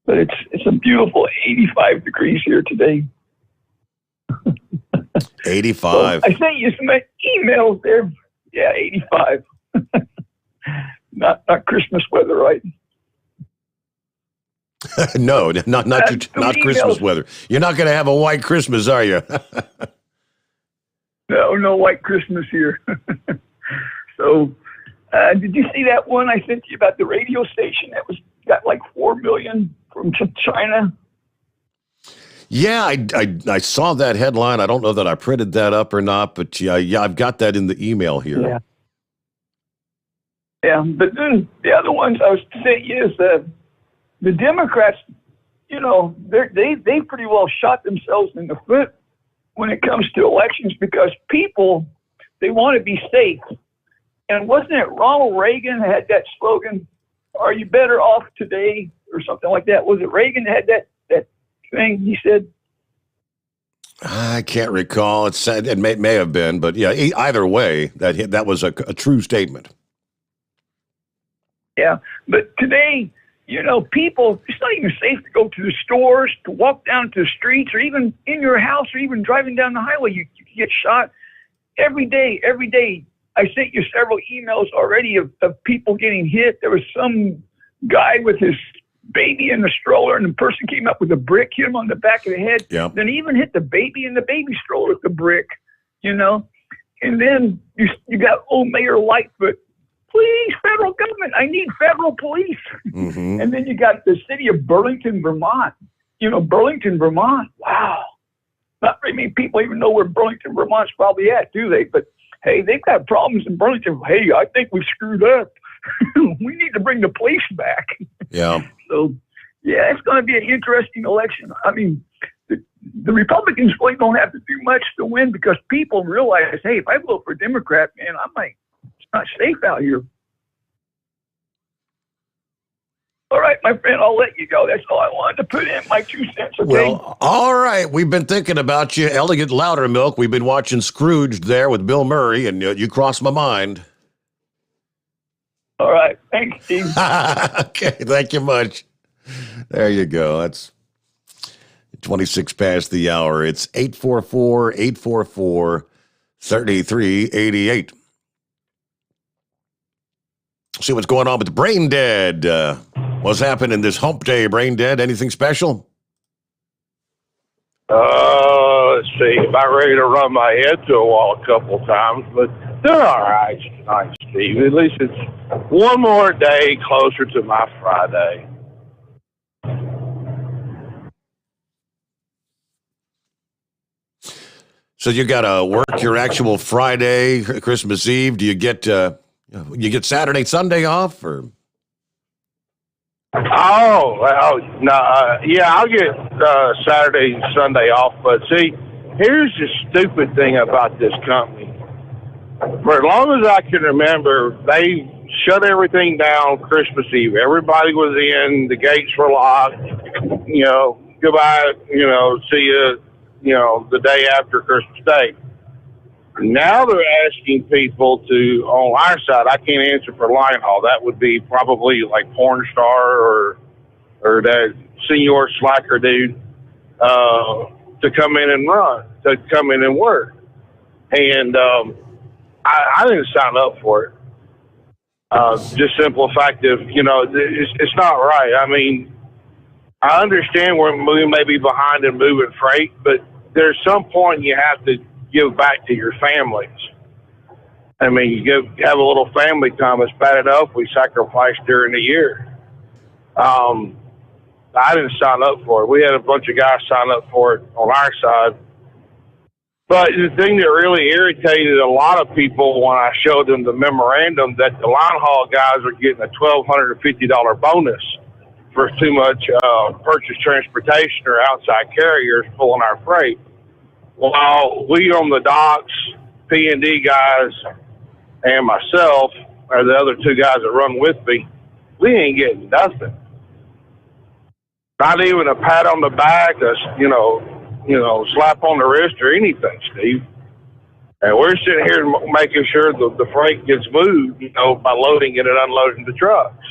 Speaker 4: But it's a beautiful 85 degrees here today.
Speaker 1: 85.
Speaker 4: So I sent you some emails there. Yeah, 85. Not Christmas weather, right?
Speaker 1: No, not Christmas weather. You're not going to have a white Christmas, are you?
Speaker 4: No white Christmas here. So, did you see that one I sent you about the radio station that got like 4 million from China?
Speaker 1: Yeah, I saw that headline. I don't know that I printed that up or not, but yeah, I've got that in the email here.
Speaker 4: Yeah, but then the other ones I was saying is the Democrats, they pretty well shot themselves in the foot when it comes to elections because people, they want to be safe. And wasn't it Ronald Reagan had that slogan, "Are you better off today?" or something like that? Was it Reagan that had that thing he said?
Speaker 1: I can't recall. It may have been, but yeah, either way, that was a true statement.
Speaker 4: Yeah, but today, people, it's not even safe to go to the stores, to walk down to the streets, or even in your house, or even driving down the highway. You can get shot every day. I sent you several emails already of people getting hit. There was some guy with his baby in the stroller, and the person came up with a brick, hit him on the back of the head.
Speaker 1: Yeah.
Speaker 4: Then he even hit the baby in the baby stroller with the brick, And then you got old Mayor Lightfoot. Please, federal government, I need federal police.
Speaker 1: Mm-hmm.
Speaker 4: And then you got the city of Burlington, Vermont. Burlington, Vermont. Wow. Not very many people even know where Burlington, Vermont's probably at, do they? But, hey, they've got problems in Burlington. Hey, I think we screwed up. We need to bring the police back.
Speaker 1: Yeah.
Speaker 4: So, yeah, it's going to be an interesting election. I mean, the Republicans really don't have to do much to win because people realize, hey, if I vote for Democrat, man, it's not safe out here. All right, my friend, I'll let you go. That's all I wanted to put in, my 2 cents, okay?
Speaker 1: Well, all right. We've been thinking about you, Elegant Loudermilk. We've been watching Scrooged there with Bill Murray, and you crossed my mind.
Speaker 4: All right. Thanks, Steve.
Speaker 1: Okay, thank you much. There you go. That's 26 past the hour. It's 844-844-3388. See what's going on with the Brain Dead. What's happening this hump day, Brain Dead? Anything special?
Speaker 5: Let's see. About ready to run my head through a wall a couple of times, but they're all right tonight, Steve. At least it's one more day closer to my Friday.
Speaker 1: So you got to work your actual Friday, Christmas Eve. Do you get Saturday, Sunday off, or?
Speaker 5: Oh, well, no, yeah, I'll get Saturday and Sunday off. But see, here's the stupid thing about this company. For as long as I can remember, they shut everything down Christmas Eve. Everybody was in, the gates were locked, goodbye, see you, the day after Christmas Day. Now they're asking people to, on our side, I can't answer for line haul. That would be probably like porn star or that senior slacker dude, to come in and run, to come in and work. And I didn't sign up for it. Just simple fact of, it's not right. I mean, I understand we may be behind in moving freight, but there's some point you have to give back to your families. I mean, you have a little family time. It's bad enough we sacrifice during the year. I didn't sign up for it. We had a bunch of guys sign up for it on our side. But the thing that really irritated a lot of people when I showed them the memorandum that the line haul guys are getting a $1,250 bonus for too much purchase transportation or outside carriers pulling our freight. While we on the docks, P&D guys, and myself, or the other two guys that run with me, we ain't getting nothing. Not even a pat on the back, slap on the wrist or anything, Steve. And we're sitting here making sure the freight gets moved, by loading it and unloading the trucks.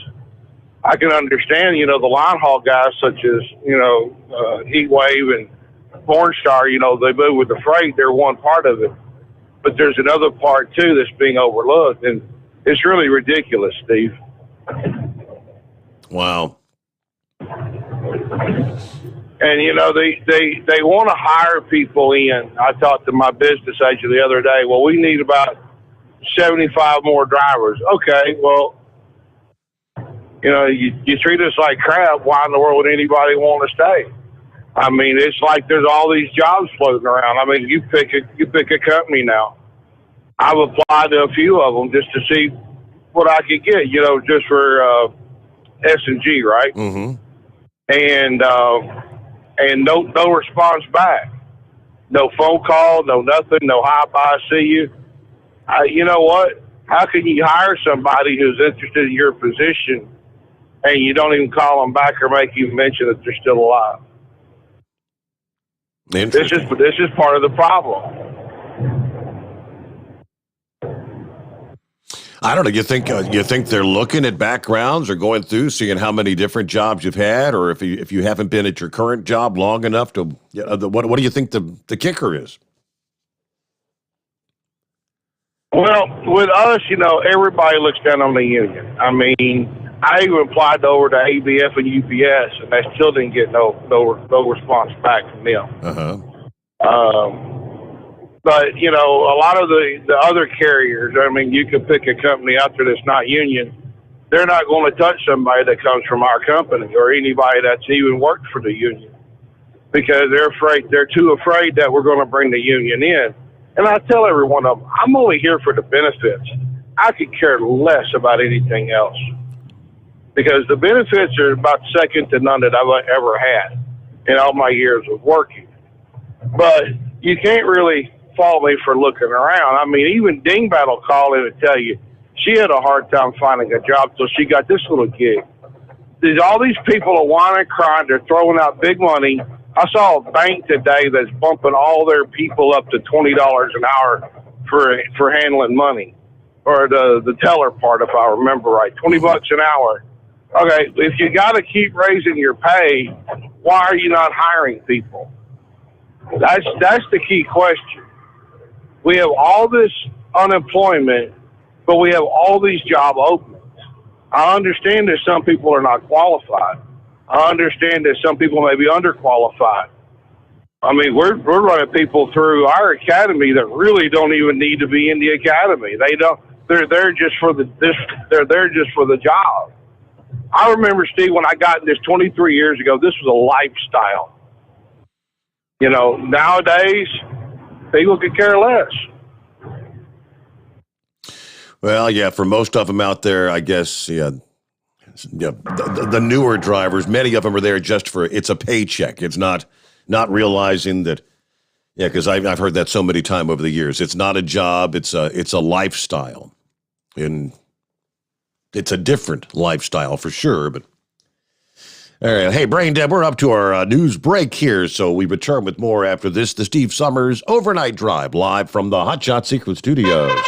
Speaker 5: I can understand, the line haul guys such as, Heat Wave and Porn Star, they move with the freight. They're one part of it. But there's another part, too, that's being overlooked. And it's really ridiculous, Steve.
Speaker 1: Wow.
Speaker 5: And, they want to hire people in. I talked to my business agent the other day. Well, we need about 75 more drivers. Okay, well, you treat us like crap. Why in the world would anybody want to stay? I mean, it's like there's all these jobs floating around. I mean, you pick a company now. I've applied to a few of them just to see what I could get, just for S&G, right?
Speaker 1: Mm-hmm.
Speaker 5: And no response back. No phone call, no nothing, no hi, bye, see you. You know what? How can you hire somebody who's interested in your position and you don't even call them back or make even mention that they're still alive? This is part of the problem.
Speaker 1: I don't know. You think they're looking at backgrounds or going through, seeing how many different jobs you've had, or if you haven't been at your current job long enough to? What do you think the kicker is?
Speaker 5: Well, with us, everybody looks down on the union. I mean, I even applied over to ABF and UPS, and I still didn't get no response back from them.
Speaker 1: Uh-huh.
Speaker 5: But, a lot of the other carriers, I mean, you could pick a company out there that's not union. They're not going to touch somebody that comes from our company or anybody that's even worked for the union because they're too afraid that we're going to bring the union in. And I tell every one of them, I'm only here for the benefits. I could care less about anything else because the benefits are about second to none that I've ever had in all my years of working. But you can't really fault me for looking around. I mean, even Dingbat will call in and tell you she had a hard time finding a job till she got this little gig. All these people are whining, crying. They're throwing out big money. I saw a bank today that's bumping all their people up to $20 an hour for handling money, or the teller part, if I remember right, $20 an hour. Okay, if you got to keep raising your pay, why are you not hiring people? That's the key question. We have all this unemployment, but we have all these job openings. I understand that some people are not qualified. I understand that some people may be underqualified. I mean, we're running people through our academy that really don't even need to be in the academy. They don't. They're there just for They're there just for the job. I remember, Steve, when I got in this 23 years ago, this was a lifestyle. Nowadays, people could care less.
Speaker 1: Well, yeah, for most of them out there, I guess, the newer drivers, many of them are there just for, it's a paycheck. It's not realizing that, because I've heard that so many times over the years. It's not a job, it's a lifestyle. And it's a different lifestyle for sure, but All right. Hey, Brain Dead, we're up to our news break here, so we return with more after this. The Steve Sommers Overnight Drive, live from the Hot Shot Secret Studios.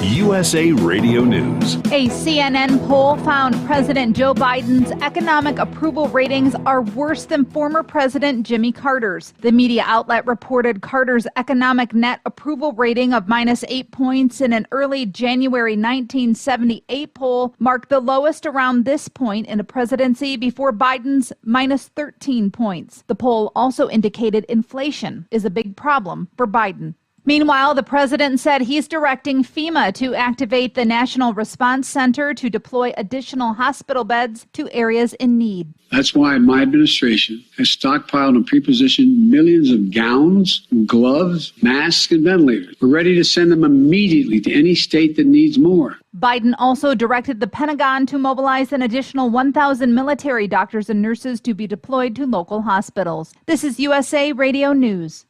Speaker 15: USA Radio News.
Speaker 12: A CNN poll found President Joe Biden's economic approval ratings are worse than former President Jimmy Carter's. The media outlet reported Carter's economic net approval rating of -8 points in an early January 1978 poll marked the lowest around this point in a presidency before Biden's -13 points. The poll also indicated inflation is a big problem for Biden. Meanwhile, the president said he's directing FEMA to activate the National Response Center to deploy additional hospital beds to areas in need.
Speaker 6: That's why my administration has stockpiled and pre-positioned millions of gowns, gloves, masks, and ventilators. We're ready to send them immediately to any state that needs more.
Speaker 12: Biden also directed the Pentagon to mobilize an additional 1,000 military doctors and nurses to be deployed to local hospitals. This is USA Radio News.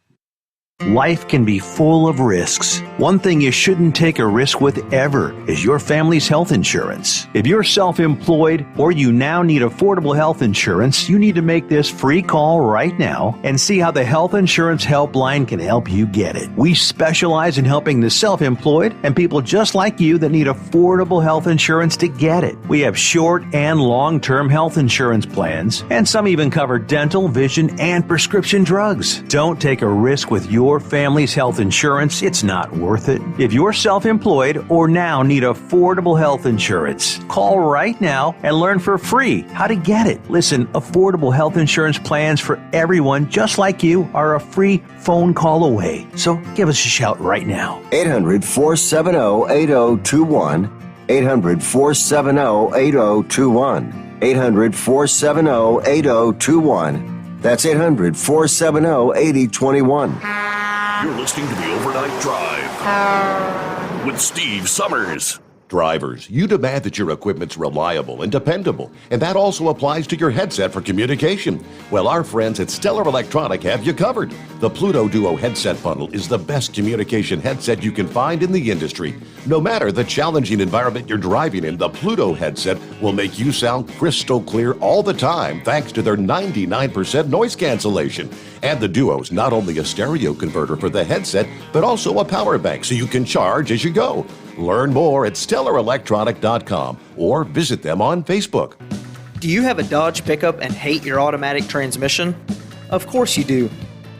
Speaker 14: Life can be full of risks. One thing you shouldn't take a risk with ever is your family's health insurance. If you're self-employed or you now need affordable health insurance, you need to make this free call right now and see how the Health Insurance Helpline can help you get it. We specialize in helping the self-employed and people just like you that need affordable health insurance to get it. We have short and long-term health insurance plans, and some even cover dental, vision, and prescription drugs. Don't take a risk with your family's health insurance. It's not worth it. If you're self-employed or now need affordable health insurance, call right now and learn for free how to get it. Listen, affordable health insurance plans for everyone just like you are a free phone call away. So give us a shout right now.
Speaker 18: 800-470-8021. 800-470-8021. 800-470-8021. That's 800-470-8021.
Speaker 15: You're listening to the Overnight Drive with Steve Sommers.
Speaker 1: Drivers, you demand that your equipment's reliable and dependable, and that also applies to your headset for communication. Well, our friends at Stellar Electronic have you covered. The Pluto Duo headset bundle is the best communication headset you can find in the industry. No matter the challenging environment you're driving in, the Pluto headset will make you sound crystal clear all the time thanks to their 99% noise cancellation. And the Duo's not only a stereo converter for the headset, but also a power bank so you can charge as you go. Learn more at StellarElectronic.com or visit them on Facebook.
Speaker 19: Do you have a Dodge pickup and hate your automatic transmission? Of course you do.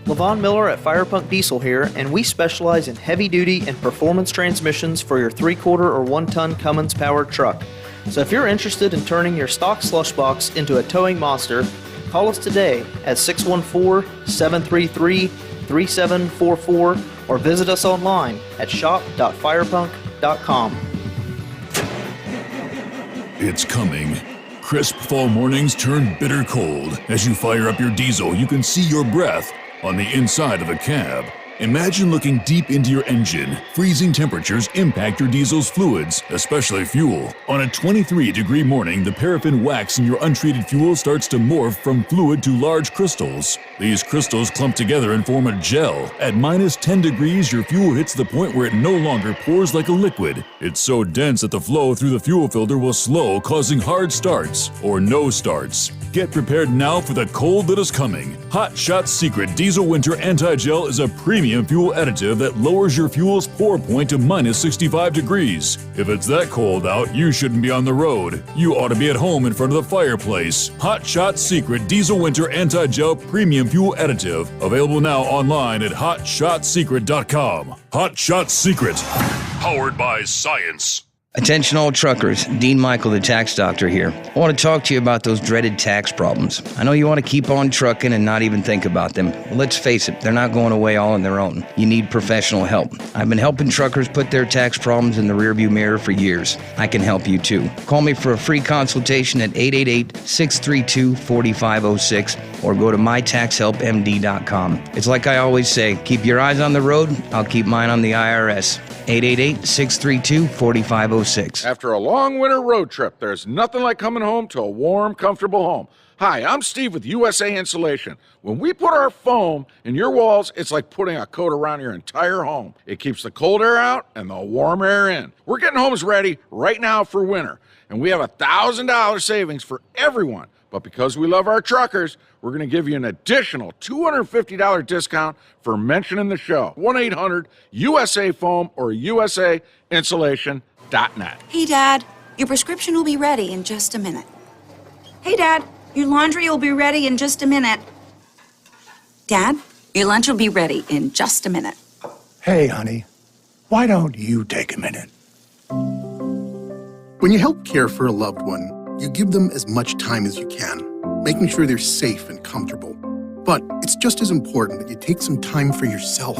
Speaker 19: LaVon Miller at Firepunk Diesel here, and we specialize in heavy-duty and performance transmissions for your 3/4 or 1-ton Cummins-powered truck. So if you're interested in turning your stock slush box into a towing monster, call us today at 614-733-3744 or visit us online at shop.firepunk.com.
Speaker 2: It's coming. Crisp fall mornings turn bitter cold. As you fire up your diesel, you can see your breath on the inside of a cab. Imagine looking deep into your engine. Freezing temperatures impact your diesel's fluids, especially fuel. On a 23-degree morning, the paraffin wax in your untreated fuel starts to morph from fluid to large crystals. These crystals clump together and form a gel. At -10 degrees, your fuel hits the point where it no longer pours like a liquid. It's so dense that the flow through the fuel filter will slow, causing hard starts or no starts. Get prepared now for the cold that is coming. Hot Shot Secret Diesel Winter Anti-Gel is a premium fuel additive that lowers your fuel's pour point to -65 degrees. If it's that cold out, you shouldn't be on the road. You ought to be at home in front of the fireplace. Hot Shot Secret Diesel Winter Anti-Gel Premium Fuel Additive. Available now online at HotShotSecret.com. Hot Shot Secret. Powered by science.
Speaker 20: Attention all truckers, Dean Michael, the tax doctor here. I want to talk to you about those dreaded tax problems. I know you want to keep on trucking and not even think about them. Well, let's face it, they're not going away all on their own. You need professional help. I've been helping truckers put their tax problems in the rearview mirror for years. I can help you too. Call me for a free consultation at 888-632-4506 or go to mytaxhelpmd.com. It's like I always say, keep your eyes on the road, I'll keep mine on the IRS. 888-632-4506.
Speaker 3: After a long winter road trip, there's nothing like coming home to a warm, comfortable home. Hi, I'm Steve with USA Insulation. When we put our foam in your walls, it's like putting a coat around your entire home. It keeps the cold air out and the warm air in. We're getting homes ready right now for winter, and we have $1,000 savings for everyone. But because we love our truckers, we're going to give you an additional $250 discount for mentioning the show. 1-800-USA-FOAM or USAinsulation.net.
Speaker 7: Hey, Dad, your prescription will be ready in just a minute. Hey, Dad, your laundry will be ready in just a minute. Dad, your lunch will be ready in just a minute.
Speaker 8: Hey, honey, why don't you take a minute? When you help care for a loved one, you give them as much time as you can, making sure they're safe and comfortable. But it's just as important that you take some time for yourself.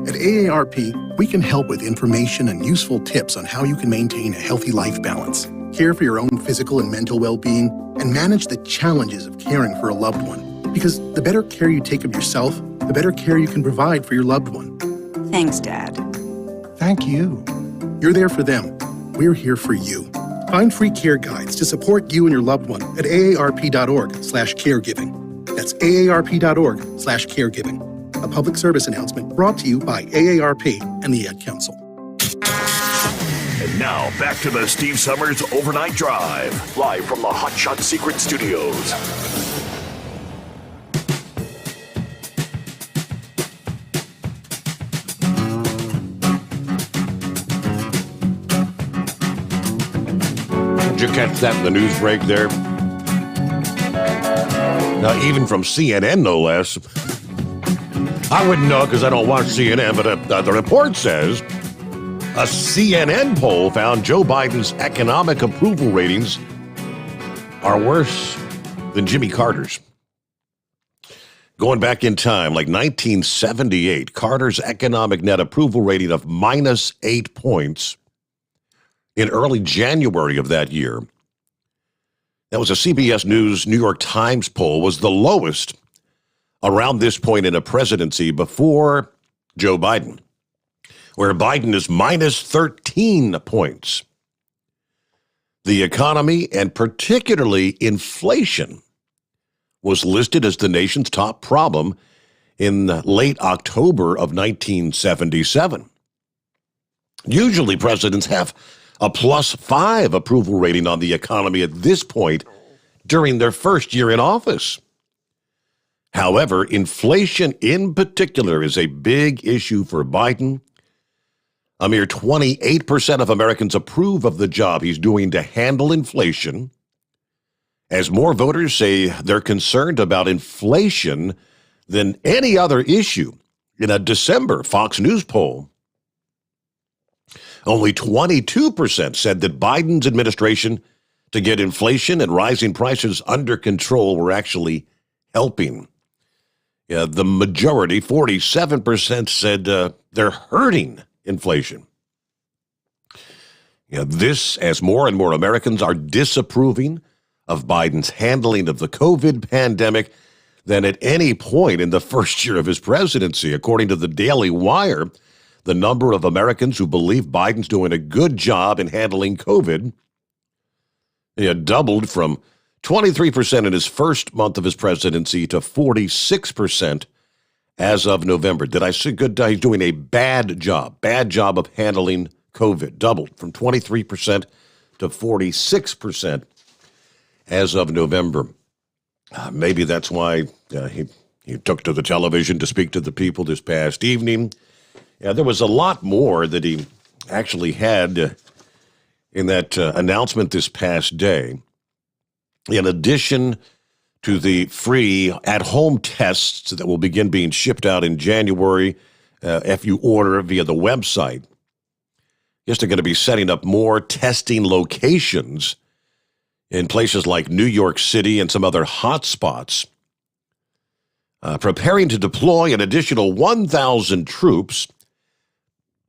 Speaker 8: At AARP, we can help with information and useful tips on how you can maintain a healthy life balance, care for your own physical and mental well-being, and manage the challenges of caring for a loved one. Because the better care you take of yourself, the better care you can provide for your loved one.
Speaker 7: Thanks, Dad.
Speaker 8: Thank you. You're there for them. We're here for you. Find free care guides to support you and your loved one at aarp.org/caregiving. That's aarp.org/caregiving. A public service announcement brought to you by AARP and the Ad Council.
Speaker 10: And now, back to the Steve Sommers Overnight Drive, live from the Hot Shot Secret Studios.
Speaker 1: Did you catch that in the news break there? Now, even from CNN, no less. I wouldn't know because I don't watch CNN, but the report says a CNN poll found Joe Biden's economic approval ratings are worse than Jimmy Carter's. Going back in time, like 1978, Carter's economic net approval rating of -8 points in early January of that year. That was a CBS News New York Times poll, was the lowest around this point in a presidency before Joe Biden, where Biden is -13 points. The economy, and particularly inflation, was listed as the nation's top problem in late October of 1977. Usually presidents have a +5 approval rating on the economy at this point during their first year in office. However, inflation in particular is a big issue for Biden. A mere 28% of Americans approve of the job he's doing to handle inflation, as more voters say they're concerned about inflation than any other issue. In a December Fox News poll, only 22% said that Biden's administration to get inflation and rising prices under control were actually helping. The majority, 47%, said they're hurting inflation. This, as more and more Americans are disapproving of Biden's handling of the COVID pandemic than at any point in the first year of his presidency. According to the Daily Wire, the number of Americans who believe Biden's doing a good job in handling COVID doubled from 23% in his first month of his presidency to 46% as of November. Did I say good? He's doing a bad job of handling COVID. Doubled from 23% to 46% as of November. Maybe that's why he took to the television to speak to the people this past evening. There was a lot more that he actually had in that announcement this past day. In addition to the free at-home tests that will begin being shipped out in January, if you order via the website, yes, they're going to be setting up more testing locations in places like New York City and some other hot spots, preparing to deploy an additional 1,000 troops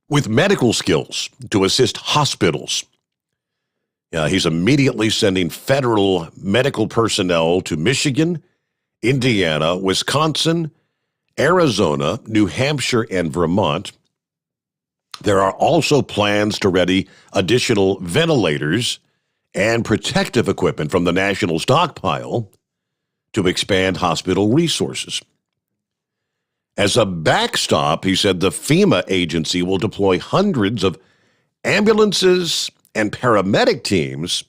Speaker 1: with medical skills to assist hospitals. He's immediately sending federal medical personnel to Michigan, Indiana, Wisconsin, Arizona, New Hampshire, and Vermont. There are also plans to ready additional ventilators and protective equipment from the national stockpile. to expand hospital resources. As a backstop, he said the FEMA agency will deploy hundreds of ambulances and paramedic teams.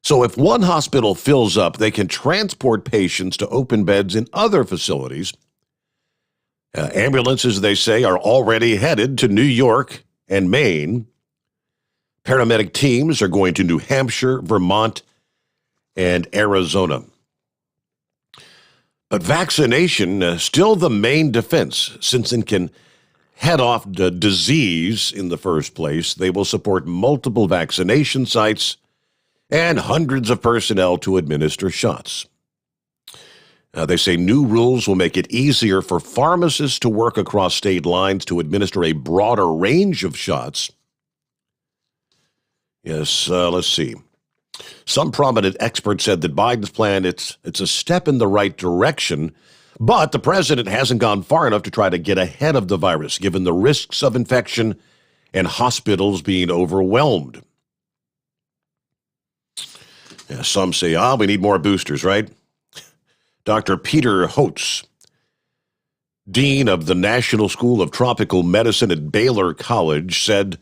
Speaker 1: So if one hospital fills up, they can transport patients to open beds in other facilities. Ambulances, they say, are already headed to New York and Maine. Paramedic teams are going to New Hampshire, Vermont, and Arizona. But vaccination, still the main defense, since it can head off the disease in the first place. They will support multiple vaccination sites and hundreds of personnel to administer shots. They say new rules will make it easier for pharmacists to work across state lines to administer a broader range of shots. Yes, let's see. Some prominent experts said that Biden's plan, it's a step in the right direction, but the president hasn't gone far enough to try to get ahead of the virus, given the risks of infection and hospitals being overwhelmed. Yeah, some say, we need more boosters, right? Dr. Peter Hotz, dean of the National School of Tropical Medicine at Baylor College, said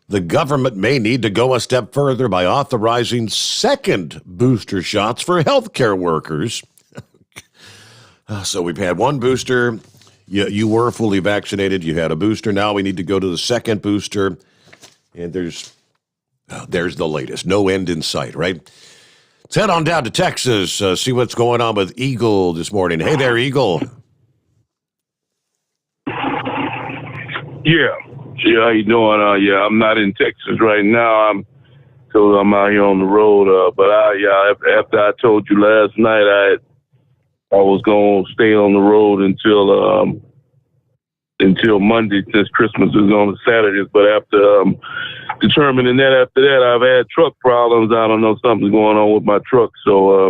Speaker 1: the government may need to go a step further by authorizing second booster shots for healthcare workers. So we've had one booster. You were fully vaccinated. You had a booster. Now we need to go to the second booster. And there's the latest. No end in sight, right? Let's head on down to Texas, see what's going on with Eagle this morning. Hey there, Eagle.
Speaker 11: Yeah, how you doing? I'm not in Texas right now. I'm out here on the road. But after I told you last night, I was gonna stay on the road until Monday, since Christmas is on the Saturdays. But after determining that, I've had truck problems. I don't know, something's going on with my truck. So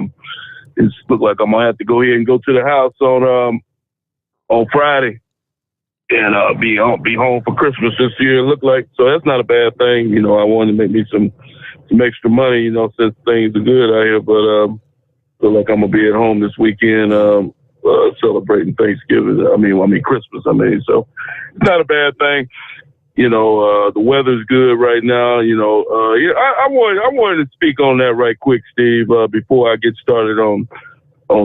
Speaker 11: it looks like I'm gonna have to go ahead and go to the house on Friday and be home for Christmas this year. It looked like, so that's not a bad thing. You know, I wanted to make me some extra money, you know, since things are good out here. But feel like I'm gonna be at home this weekend celebrating Thanksgiving. I mean Christmas. So it's not a bad thing. You know, the weather's good right now. You know, I wanted to speak on that right quick, Steve, before I get started on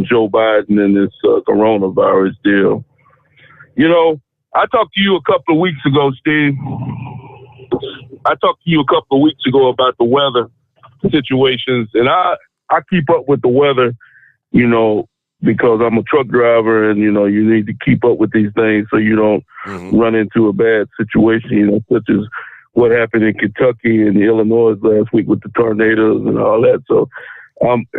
Speaker 11: Joe Biden and this coronavirus deal. You know, I talked to you a couple of weeks ago, Steve. I talked to you a couple of weeks ago about the weather situations, and I keep up with the weather, you know, because I'm a truck driver, and, you know, you need to keep up with these things so you don't run into a bad situation, you know, such as what happened in Kentucky and Illinois last week with the tornadoes and all that. So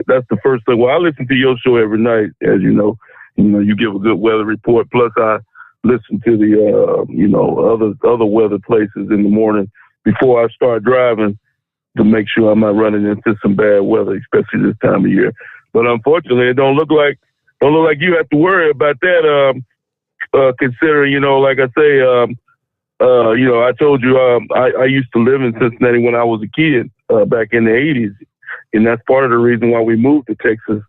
Speaker 11: that's the first thing. Well, I listen to your show every night, as you know. You give a good weather report. Plus, I listen to the, other weather places in the morning before I start driving to make sure I'm not running into some bad weather, especially this time of year. But unfortunately, it don't look like you have to worry about that. Considering, you know, like I say, you know, I told you I used to live in Cincinnati when I was a kid back in the 80s, and that's part of the reason why we moved to Texas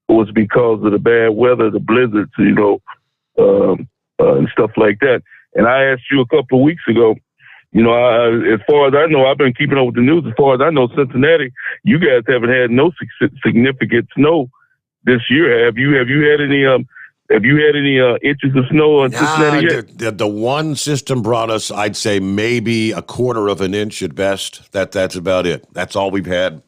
Speaker 11: was because of the bad weather, the blizzards, you know, and stuff like that. And I asked you a couple of weeks ago, you know, as far as I know, I've been keeping up with the news. As far as I know, Cincinnati, you guys haven't had no significant snow this year. Have you had any? Have you had any inches of snow in Cincinnati yet?
Speaker 1: The one system brought us, I'd say, maybe a quarter of an inch at best. That's about it. That's all we've had.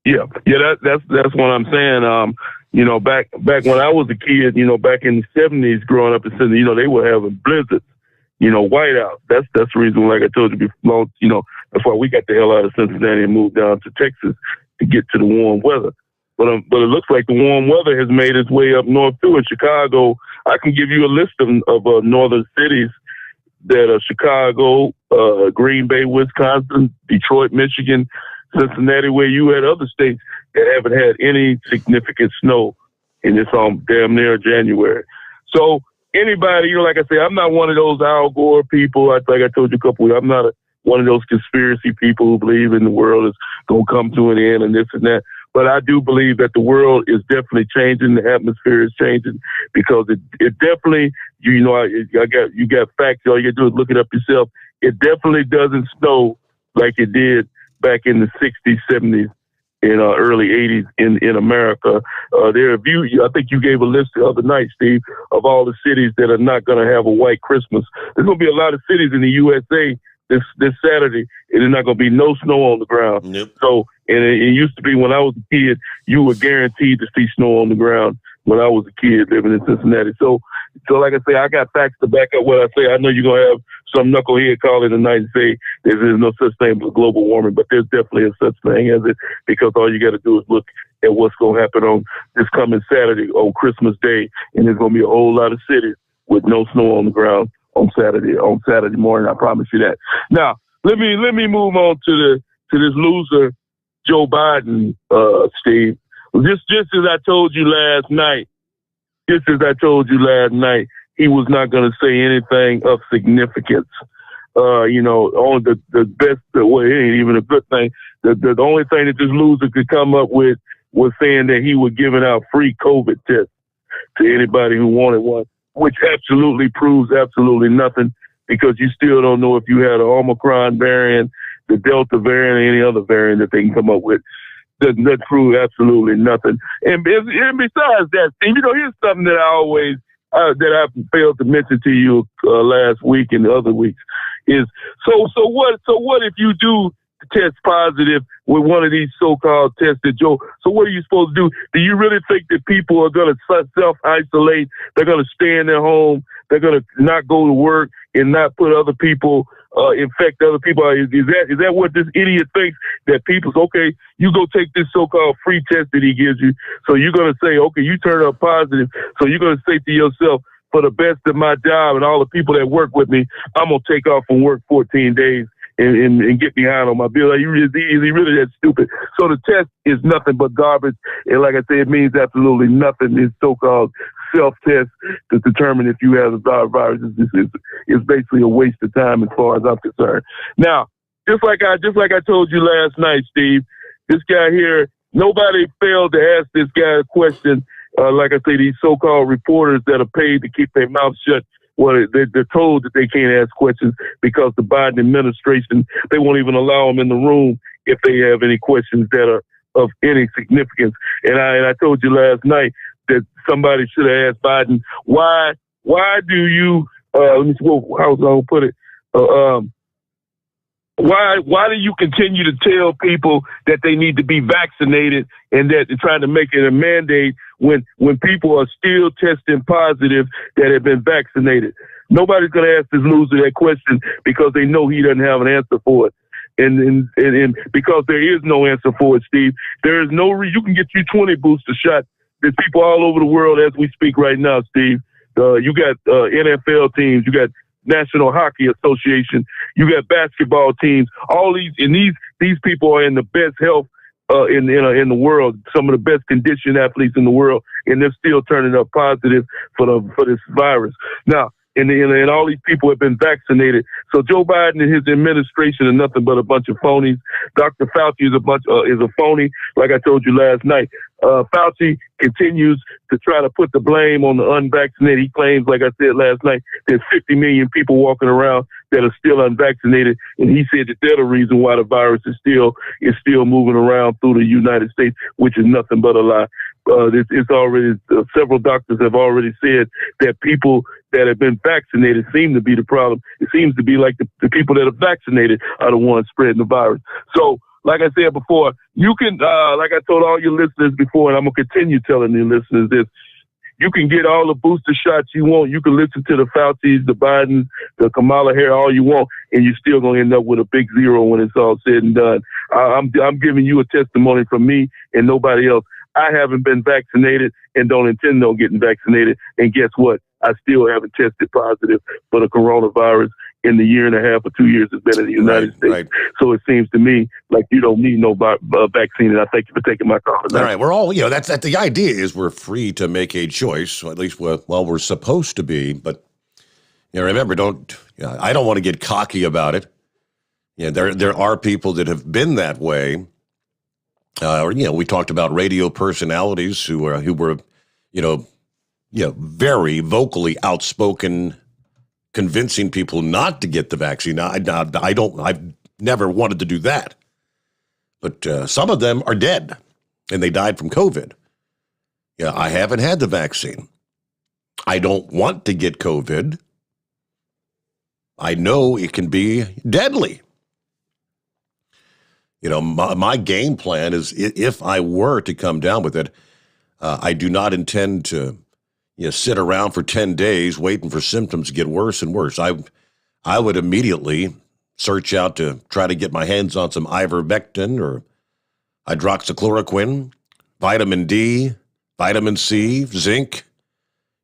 Speaker 11: Yeah. That's what I'm saying. You know, back when I was a kid, you know, back in the 70s, growing up in Cincinnati, you know, they were having blizzards. You know, whiteout. That's the reason, like I told you before, you know, that's why we got the hell out of Cincinnati and moved down to Texas to get to the warm weather. But it looks like the warm weather has made its way up north too. In Chicago, I can give you a list of northern cities that are Chicago, Green Bay, Wisconsin, Detroit, Michigan, Cincinnati, where you had other states that haven't had any significant snow in this damn near January. So anybody, you know, like I say, I'm not one of those Al Gore people. Like I told you a couple weeks, I'm not one of those conspiracy people who believe in the world is going to come to an end and this and that. But I do believe that the world is definitely changing. The atmosphere is changing because it definitely, you got facts. All you got to do is look it up yourself. It definitely doesn't snow like it did back in the 60s, 70s, and early 80s in America. I think you gave a list the other night, Steve, of all the cities that are not going to have a white Christmas. There's going to be a lot of cities in the USA this Saturday, and there's not going to be no snow on the ground.
Speaker 1: Nope.
Speaker 11: So, and it used to be when I was a kid, you were guaranteed to see snow on the ground when I was a kid living in Cincinnati. So like I say, I got facts to back up what I say. I know you're going to have some knucklehead call in tonight and say there's no such thing as global warming, but there's definitely a such thing as it, because all you got to do is look at what's going to happen on this coming Saturday, on Christmas Day, and there's going to be a whole lot of cities with no snow on the ground on Saturday morning. I promise you that. Now, let me move on to this loser, Joe Biden, Steve. Just as I told you last night, he was not going to say anything of significance. Only the best, well, it ain't even a good thing. The only thing that this loser could come up with was saying that he was giving out free COVID tests to anybody who wanted one, which absolutely proves absolutely nothing, because you still don't know if you had an Omicron variant, the Delta variant, or any other variant that they can come up with. That proves absolutely nothing. And besides that, Steve, here's something that I failed to mention to you last week and the other weeks is so what if you do test positive with one of these so-called tests that Joe, so what are you supposed to do? Do you really think that people are going to self-isolate? They're going to stay in their home? They're going to not go to work and not put other people, infect other people? Is that what this idiot thinks? That people's, okay, you go take this so-called free test that he gives you. So you're going to say, okay, you turn up positive. So you're going to say to yourself, for the best of my job and all the people that work with me, I'm going to take off from work 14 days and get behind on my bill. Is he really that stupid? So the test is nothing but garbage. And like I say, it means absolutely nothing. This so-called self-test to determine if you have the virus is basically a waste of time as far as I'm concerned. Now, just like I told you last night, Steve, this guy here, nobody failed to ask this guy a question. Like I say, these so-called reporters that are paid to keep their mouth shut, well, they're told that they can't ask questions because the Biden administration, they won't even allow them in the room if they have any questions that are of any significance. And I told you last night that somebody should have asked Biden, why do you, let me see, how was I going to put it? Why do you continue to tell people that they need to be vaccinated and that they're trying to make it a mandate when people are still testing positive that have been vaccinated? Nobody's going to ask this loser that question because they know he doesn't have an answer for it. And because there is no answer for it, Steve, there is you can get you 20 booster shots. There's people all over the world as we speak right now, Steve. You got NFL teams, you got National Hockey Association, you got basketball teams. All these people are in the best health in the world, some of the best conditioned athletes in the world, and they're still turning up positive for this virus. Now, and all these people have been vaccinated. So Joe Biden and his administration are nothing but a bunch of phonies. Dr. Fauci is a phony, like I told you last night. Fauci continues to try to put the blame on the unvaccinated. He claims, like I said last night, there's 50 million people walking around that are still unvaccinated, and he said that they're the reason why the virus is still moving around through the United States, which is nothing but a lie. It's already several doctors have already said that people that have been vaccinated seem to be the problem. It seems to be like the people that are vaccinated are the ones spreading the virus. So, like I said before, you can, like I told all your listeners before, and I'm going to continue telling your listeners this, you can get all the booster shots you want. You can listen to the Fauci's, the Biden, the Kamala Harris, all you want, and you're still going to end up with a big zero when it's all said and done. I'm giving you a testimony from me and nobody else. I haven't been vaccinated and don't intend on getting vaccinated. And guess what? I still haven't tested positive for the coronavirus in the year and a half or 2 years it's been in the United States. Right. So it seems to me like you don't need no vaccine. And I thank you for taking my call.
Speaker 1: All right. We're all, that's the idea is we're free to make a choice, or at least we're supposed to be. But remember, I don't want to get cocky about it. There are people that have been that way. We talked about radio personalities who were, very vocally outspoken, convincing people not to get the vaccine. I've never wanted to do that. But some of them are dead, and they died from COVID. Yeah, I haven't had the vaccine. I don't want to get COVID. I know it can be deadly. My game plan is if I were to come down with it, I do not intend to sit around for 10 days waiting for symptoms to get worse and worse. I would immediately search out to try to get my hands on some ivermectin or hydroxychloroquine, vitamin D, vitamin C, zinc,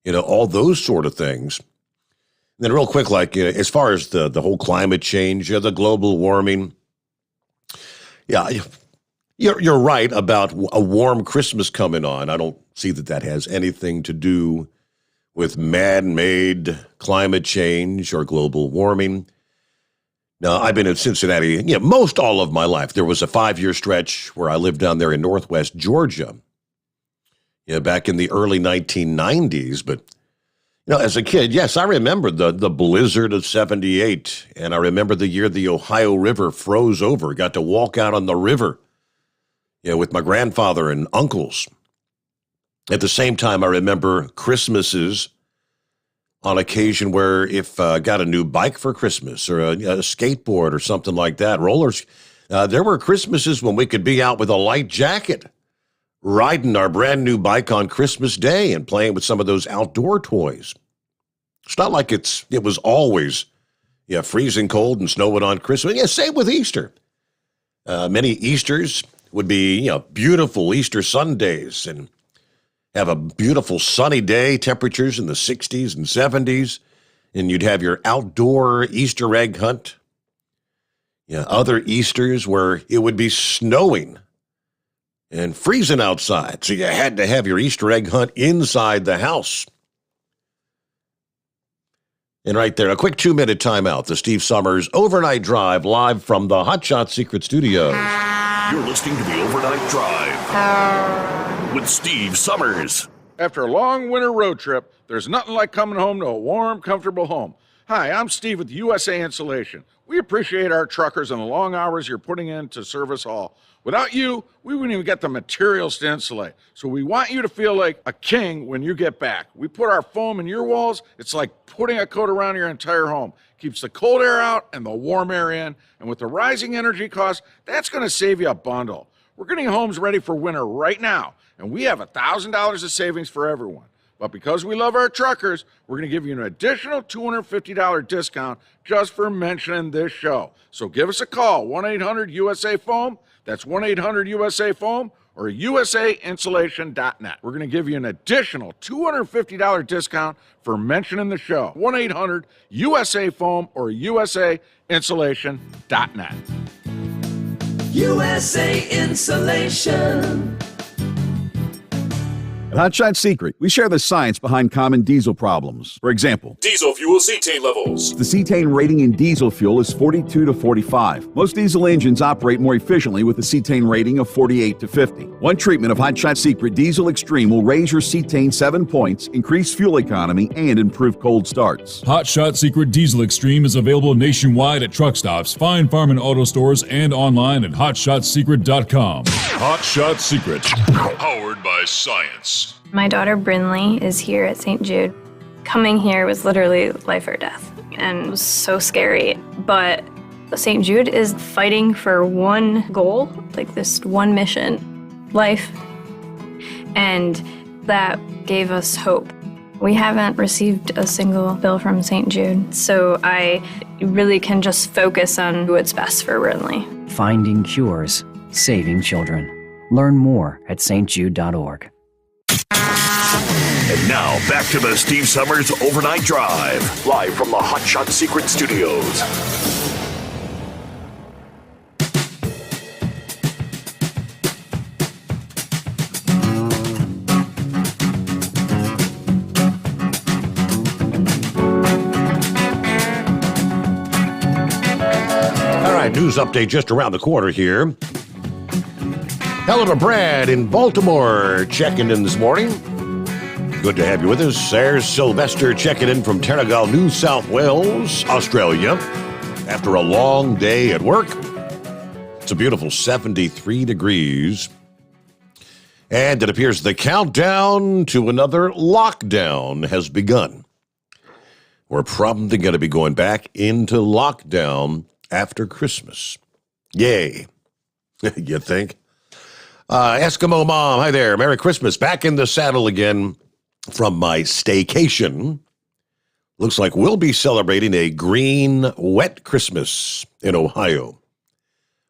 Speaker 1: all those sort of things. And then real quick, as far as the whole climate change, the global warming, yeah, you're right about a warm Christmas coming on. I don't see that has anything to do with man-made climate change or global warming. Now, I've been in Cincinnati, most all of my life. There was a 5-year stretch where I lived down there in Northwest Georgia, back in the early 1990s. But, as a kid, yes, I remember the blizzard of 78, and I remember the year the Ohio River froze over. Got to walk out on the river, with my grandfather and uncles. At the same time, I remember Christmases on occasion where if I got a new bike for Christmas or a skateboard or something like that, rollers, there were Christmases when we could be out with a light jacket, riding our brand new bike on Christmas Day and playing with some of those outdoor toys. It's not like it was always freezing cold and snowing on Christmas. Yeah, same with Easter. Many Easters would be beautiful Easter Sundays and have a beautiful sunny day, temperatures in the 60s and 70s, and you'd have your outdoor Easter egg hunt. Other Easters where it would be snowing and freezing outside, so you had to have your Easter egg hunt inside the house. And right there, a quick 2-minute timeout. The Steve Sommers Overnight Drive live from the Hot Shot Secret Studios.
Speaker 10: You're listening to the Overnight Drive with Steve Sommers.
Speaker 3: After a long winter road trip, there's nothing like coming home to a warm, comfortable home. Hi, I'm Steve with USA Insulation. We appreciate our truckers and the long hours you're putting in to service all. Without you, we wouldn't even get the materials to insulate. So we want you to feel like a king when you get back. We put our foam in your walls. It's like putting a coat around your entire home. Keeps the cold air out and the warm air in. And with the rising energy costs, that's going to save you a bundle. We're getting homes ready for winter right now, and we have $1,000 of savings for everyone. But because we love our truckers, we're going to give you an additional $250 discount just for mentioning this show. So give us a call, 1-800-USA-FOAM. That's 1-800-USA-FOAM or usainsulation.net. We're going to give you an additional $250 discount for mentioning the show, 1-800-USA-FOAM or usainsulation.net.
Speaker 13: USA Insulation.
Speaker 15: At Hot Shot Secret, we share the science behind common diesel problems. For example,
Speaker 2: Diesel fuel cetane levels.
Speaker 15: the cetane rating in diesel fuel is 42 to 45. Most diesel engines operate more efficiently with a cetane rating of 48 to 50. One treatment of Hot Shot Secret Diesel Extreme will raise your cetane 7 points, increase fuel economy, and improve cold starts.
Speaker 2: Hot Shot Secret Diesel Extreme is available nationwide at truck stops, fine farm and auto stores, and online at hotshotsecret.com. Hot Shot Secret, powered by science.
Speaker 16: My daughter Brinley is here at St. Jude. Coming here was literally life or death, and it was so scary. But St. Jude is fighting for one goal, like this one mission, life. And that gave us hope. We haven't received a single bill from St. Jude, so I really can just focus on what's best for Brinley.
Speaker 17: Finding cures, saving children. Learn more at stjude.org.
Speaker 10: And now, back to the Steve Sommers Overnight Drive, live from the Hot Shot Secret Studios.
Speaker 1: All right, news update just around the corner here. Hello to Brad in Baltimore, checking in this morning. Good to have you with us. There's Sylvester checking in from Terrigal, New South Wales, Australia, after a long day at work. It's a beautiful 73 degrees. And it appears the countdown to another lockdown has begun. We're probably going to be going back into lockdown after Christmas. Yay. You think? Eskimo Mom, hi there. Merry Christmas. Back in the saddle again from my staycation. Looks like we'll be celebrating a green, wet Christmas in Ohio.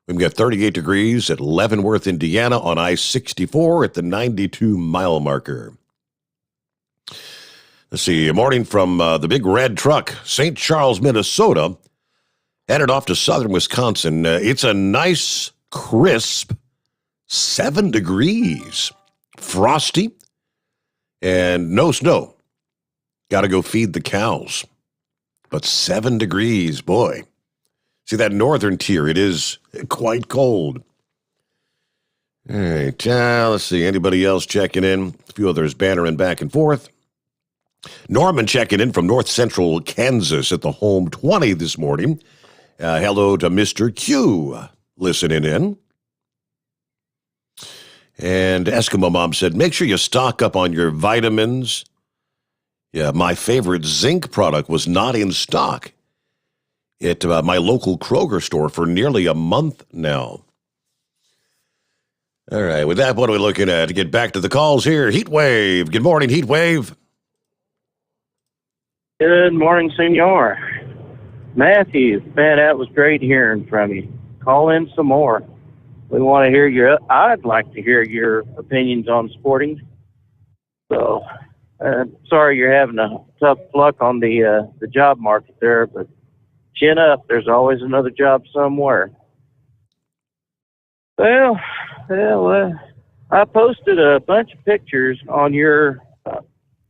Speaker 1: We've got 38 degrees at Leavenworth, Indiana on I-64 at the 92-mile marker. Let's see, a morning from the big red truck, St. Charles, Minnesota, headed off to southern Wisconsin. It's a nice, crisp 7 degrees, frosty, and no snow. Got to go feed the cows. But 7 degrees, boy. See, that northern tier, it is quite cold. All right, let's see. Anybody else checking in? A few others bantering back and forth. Norman checking in from north central Kansas at the home 20 this morning. Hello to Mr. Q listening in. And Eskimo Mom said, make sure you stock up on your vitamins. Yeah, my favorite zinc product was not in stock at my local Kroger store for nearly a month now. All right, with that, what are we looking at? To get back to the calls here, Heat Wave. Good morning, Heat Wave.
Speaker 21: Good morning, Senor. Matthew, man, that was great hearing from you. Call in some more. We want to hear I'd like to hear your opinions on sporting. So, sorry you're having a tough luck on the job market there, but chin up. There's always another job somewhere. Well, I posted a bunch of pictures on your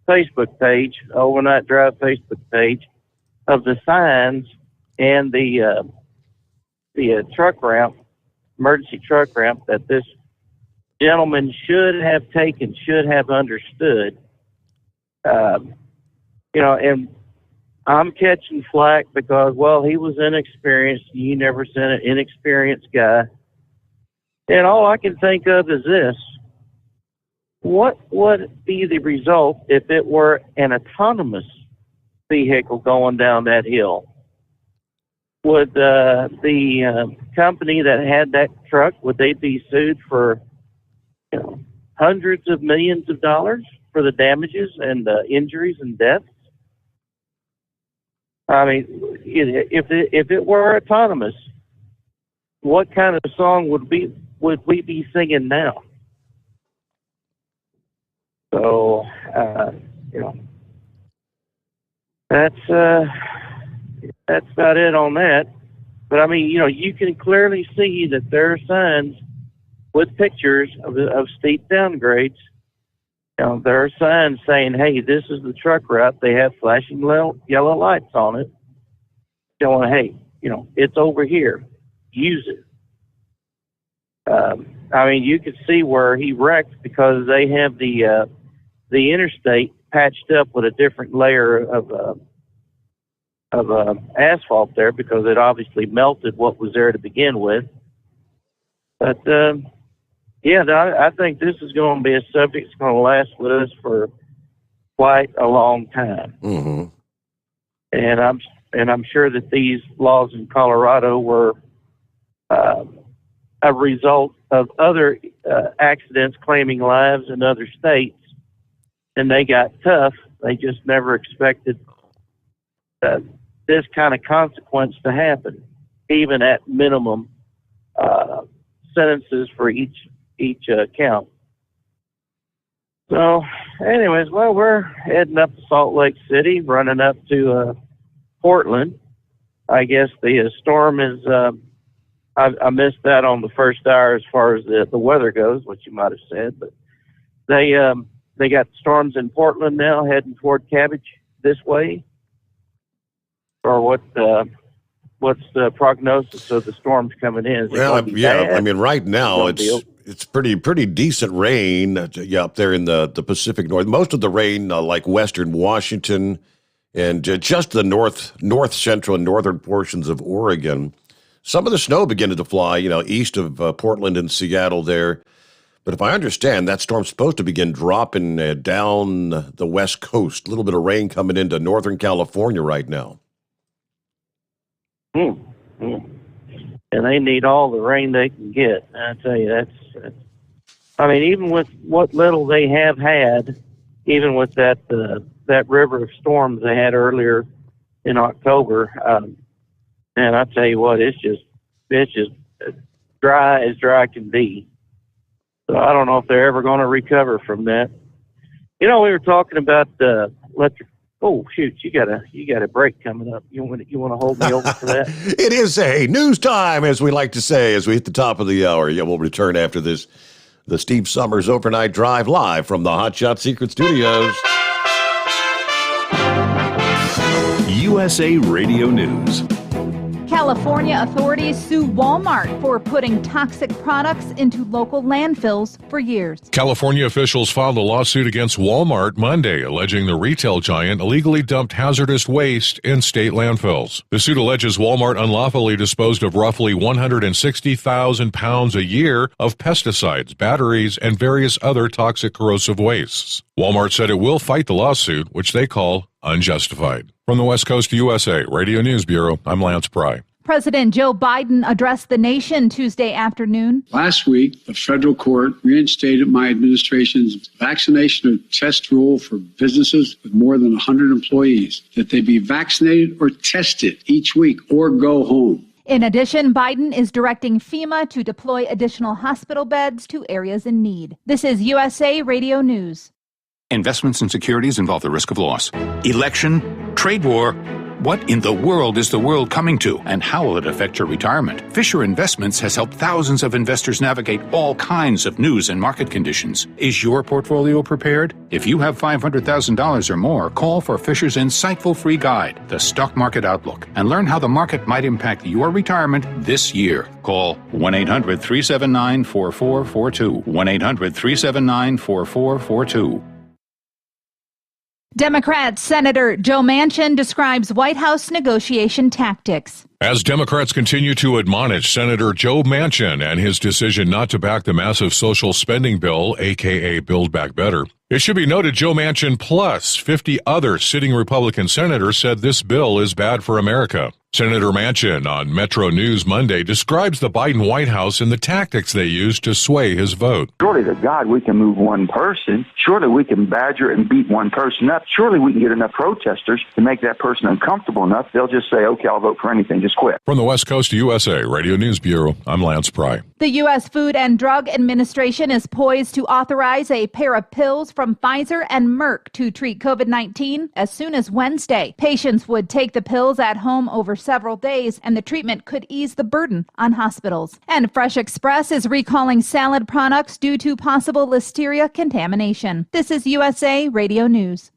Speaker 21: Facebook page, Overnight Drive Facebook page, of the signs and the truck ramp, emergency truck ramp that this gentleman should have understood. And I'm catching flack because, well, he was inexperienced. You never sent an inexperienced guy. And all I can think of is this. What would be the result if it were an autonomous vehicle going down that hill? Would the company that had that truck, would they be sued for hundreds of millions of dollars for the damages and injuries and deaths? I mean, if it were autonomous, what kind of song would we be singing now? So, that's about it on that. But I mean, you can clearly see that there are signs with pictures of steep downgrades. There are signs saying, hey, this is the truck route. They have flashing yellow lights on it. Showing, hey, it's over here. Use it. I mean, you could see where he wrecked because they have the interstate patched up with a different layer of asphalt there because it obviously melted what was there to begin with. But I think this is going to be a subject that's going to last with us for quite a long time.
Speaker 1: Mm-hmm.
Speaker 21: And I'm sure that these laws in Colorado were a result of other accidents claiming lives in other states, and they got tough. They just never expected this kind of consequence to happen, even at minimum sentences for each count. So, anyways, well, we're heading up to Salt Lake City, running up to Portland. I guess the storm is. I missed that on the first hour as far as the weather goes, what you might have said, but they got storms in Portland now heading toward Cabbage this way, or what what's the prognosis of the storms coming in? Is it
Speaker 1: Well,
Speaker 21: gonna be
Speaker 1: yeah,
Speaker 21: bad?
Speaker 1: I mean, right now
Speaker 21: Is it gonna
Speaker 1: it's pretty decent rain. Up there in the Pacific North. Most of the rain, like western Washington and just the north central and northern portions of Oregon. Some of the snow beginning to fly, east of Portland and Seattle there. But if I understand, that storm's supposed to begin dropping down the west coast. A little bit of rain coming into Northern California right now.
Speaker 21: And they need all the rain they can get. I tell you, I mean, even with what little they have had, even with that river of storms they had earlier in October, and I tell you what, it's just dry as dry can be. So I don't know if they're ever going to recover from that. We were talking about electric. Oh shoot, you got a break coming up. You want to hold me over for that?
Speaker 1: It is a news time, as we like to say, as we hit the top of the hour. Yeah, we'll return after this. The Steve Sommers Overnight Drive live from the Hot Shot Secret Studios.
Speaker 2: USA Radio News.
Speaker 12: California authorities sue Walmart for putting toxic products into local landfills for years.
Speaker 9: California officials filed a lawsuit against Walmart Monday, alleging the retail giant illegally dumped hazardous waste in state landfills. The suit alleges Walmart unlawfully disposed of roughly 160,000 pounds a year of pesticides, batteries, and various other toxic corrosive wastes. Walmart said it will fight the lawsuit, which they call unjustified. From the West Coast USA Radio News Bureau, I'm Lance Pry.
Speaker 12: President Joe Biden addressed the nation Tuesday afternoon.
Speaker 6: Last week, the federal court reinstated my administration's vaccination or test rule for businesses with more than 100 employees, that they be vaccinated or tested each week or go home.
Speaker 12: In addition, Biden is directing FEMA to deploy additional hospital beds to areas in need. This is USA Radio News.
Speaker 22: Investments in securities involve the risk of loss. Election, trade war. What in the world is the world coming to, and how will it affect your retirement? Fisher Investments has helped thousands of investors navigate all kinds of news and market conditions. Is your portfolio prepared? If you have $500,000 or more, call for Fisher's insightful free guide, The Stock Market Outlook, and learn how the market might impact your retirement this year. Call 1-800-379-4442. 1-800-379-4442.
Speaker 12: Democrat Senator Joe Manchin describes White House negotiation tactics.
Speaker 9: As Democrats continue to admonish Senator Joe Manchin and his decision not to back the massive social spending bill, a.k.a. Build Back Better, it should be noted Joe Manchin plus 50 other sitting Republican senators said this bill is bad for America. Senator Manchin on Metro News Monday describes the Biden White House and the tactics they used to sway his vote.
Speaker 23: Surely to God we can move one person. Surely we can badger and beat one person up. Surely we can get enough protesters to make that person uncomfortable enough. They'll just say, okay, I'll vote for anything. Just quit.
Speaker 9: From the West Coast USA Radio News Bureau, I'm Lance Pry.
Speaker 12: The U.S. Food and Drug Administration is poised to authorize a pair of pills from Pfizer and Merck to treat COVID-19 as soon as Wednesday. Patients would take the pills at home over several days, and the treatment could ease the burden on hospitals. And Fresh Express is recalling salad products due to possible listeria contamination. This is USA Radio News.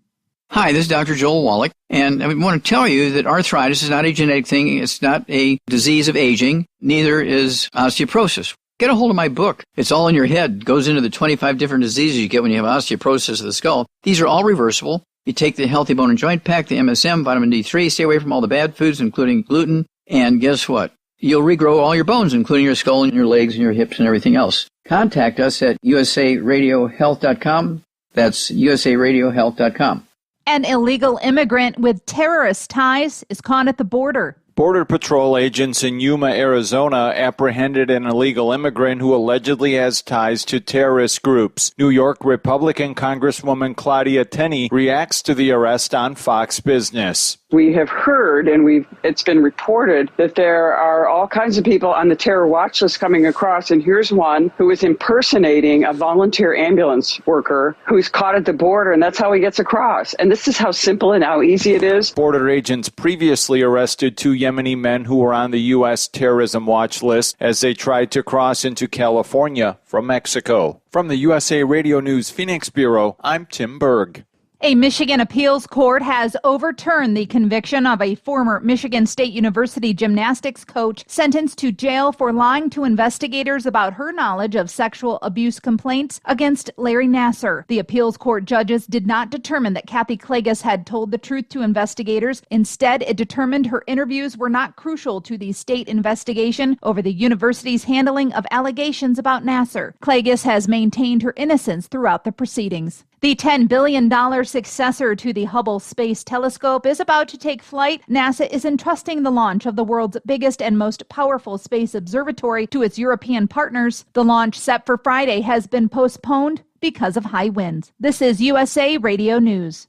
Speaker 24: Hi, this is Dr. Joel Wallach, and I want to tell you that arthritis is not a genetic thing. It's not a disease of aging. Neither is osteoporosis. Get a hold of my book. It's all in your head. It goes into the 25 different diseases you get when you have osteoporosis of the skull. These are all reversible. You take the Healthy Bone and Joint Pack, the MSM, vitamin D3, stay away from all the bad foods, including gluten, and guess what? You'll regrow all your bones, including your skull and your legs and your hips and everything else. Contact us at usaradiohealth.com. That's usaradiohealth.com.
Speaker 12: An illegal immigrant with terrorist ties is caught at the border.
Speaker 25: Border Patrol agents in Yuma, Arizona apprehended an illegal immigrant who allegedly has ties to terrorist groups. New York Republican Congresswoman Claudia Tenney reacts to the arrest on Fox Business.
Speaker 26: We have heard, and it's been reported, that there are all kinds of people on the terror watch list coming across, and here's one who is impersonating a volunteer ambulance worker who's caught at the border, and that's how he gets across. And this is how simple and how easy it is.
Speaker 25: Border agents previously arrested two Yemeni men who were on the U.S. terrorism watch list as they tried to cross into California from Mexico. From the USA Radio News Phoenix Bureau, I'm Tim Berg.
Speaker 12: A Michigan appeals court has overturned the conviction of a former Michigan State University gymnastics coach sentenced to jail for lying to investigators about her knowledge of sexual abuse complaints against Larry Nassar. The appeals court judges did not determine that Kathy Klages had told the truth to investigators. Instead, it determined her interviews were not crucial to the state investigation over the university's handling of allegations about Nassar. Klages has maintained her innocence throughout the proceedings. The $10 billion successor to the Hubble Space Telescope is about to take flight. NASA is entrusting the launch of the world's biggest and most powerful space observatory to its European partners. The launch set for Friday has been postponed because of high winds. This is USA Radio News.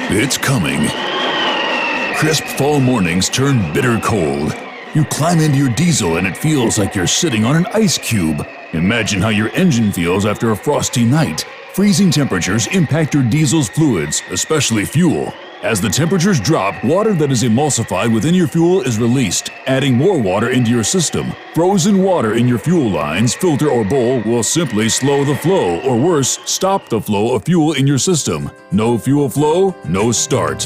Speaker 2: It's coming. Crisp fall mornings turn bitter cold. You climb into your diesel and it feels like you're sitting on an ice cube. Imagine how your engine feels after a frosty night. Freezing temperatures impact your diesel's fluids, especially fuel. As the temperatures drop, water that is emulsified within your fuel is released, adding more water into your system. Frozen water in your fuel lines, filter, or bowl will simply slow the flow, or worse, stop the flow of fuel in your system. No fuel flow, no start.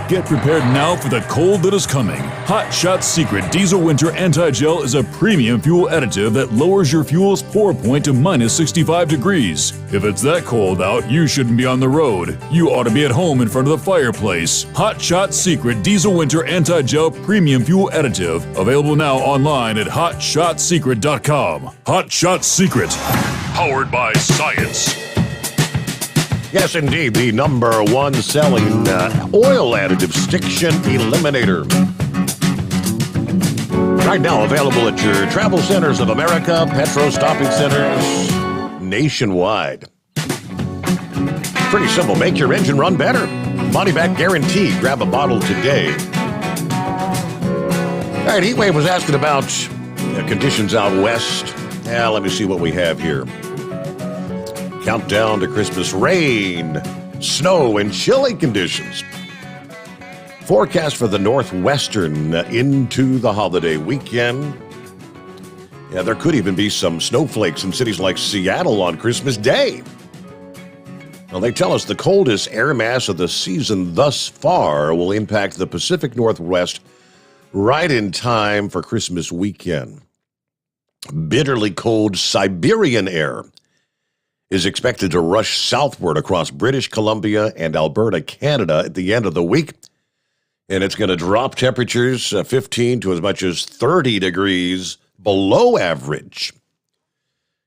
Speaker 2: Get prepared now for the cold that is coming. Hot Shot Secret Diesel Winter Anti-Gel is a premium fuel additive that lowers your fuel's pour point to minus 65 degrees. If it's that cold out, you shouldn't be on the road. You ought to be at home in front of the fireplace. Hot Shot Secret Diesel Winter Anti-Gel Premium Fuel Additive. Available now online at hotshotsecret.com. Hot Shot Secret. Powered by science.
Speaker 1: Yes, indeed, the number one selling oil additive Stiction Eliminator. Right now available at your Travel Centers of America, Petro Stopping Centers nationwide. Pretty simple. Make your engine run better. Money back guarantee. Grab a bottle today. All right, Heatwave was asking about conditions out west. Let me see what we have here. Countdown to Christmas: rain, snow, and chilly conditions. Forecast for the northwestern into the holiday weekend. Yeah, there could even be some snowflakes in cities like Seattle on Christmas Day. Well, they tell us the coldest air mass of the season thus far will impact the Pacific Northwest right in time for Christmas weekend. Bitterly cold Siberian air is expected to rush southward across British Columbia and Alberta, Canada at the end of the week. And it's going to drop temperatures 15 to as much as 30 degrees below average.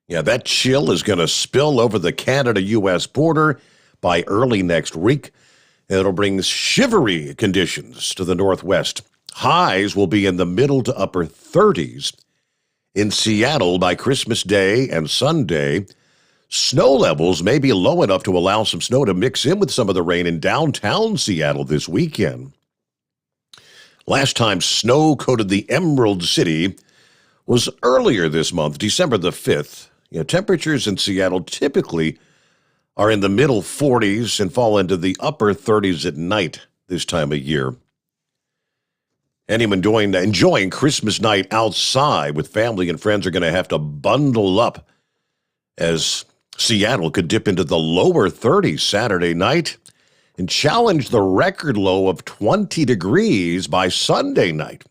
Speaker 1: Yeah, that chill is going to spill over the Canada-U.S. border by early next week. It'll bring shivery conditions to the northwest. Highs will be in the middle to upper 30s. In Seattle by Christmas Day and Sunday, snow levels may be low enough to allow some snow to mix in with some of the rain in downtown Seattle this weekend. Last time snow coated the Emerald City was earlier this month, December the 5th. Temperatures in Seattle typically are in the middle 40s and fall into the upper 30s at night this time of year. Anyone enjoying Christmas night outside with family and friends are going to have to bundle up, as Seattle could dip into the lower 30s Saturday night and challenge the record low of 20 degrees by Sunday night.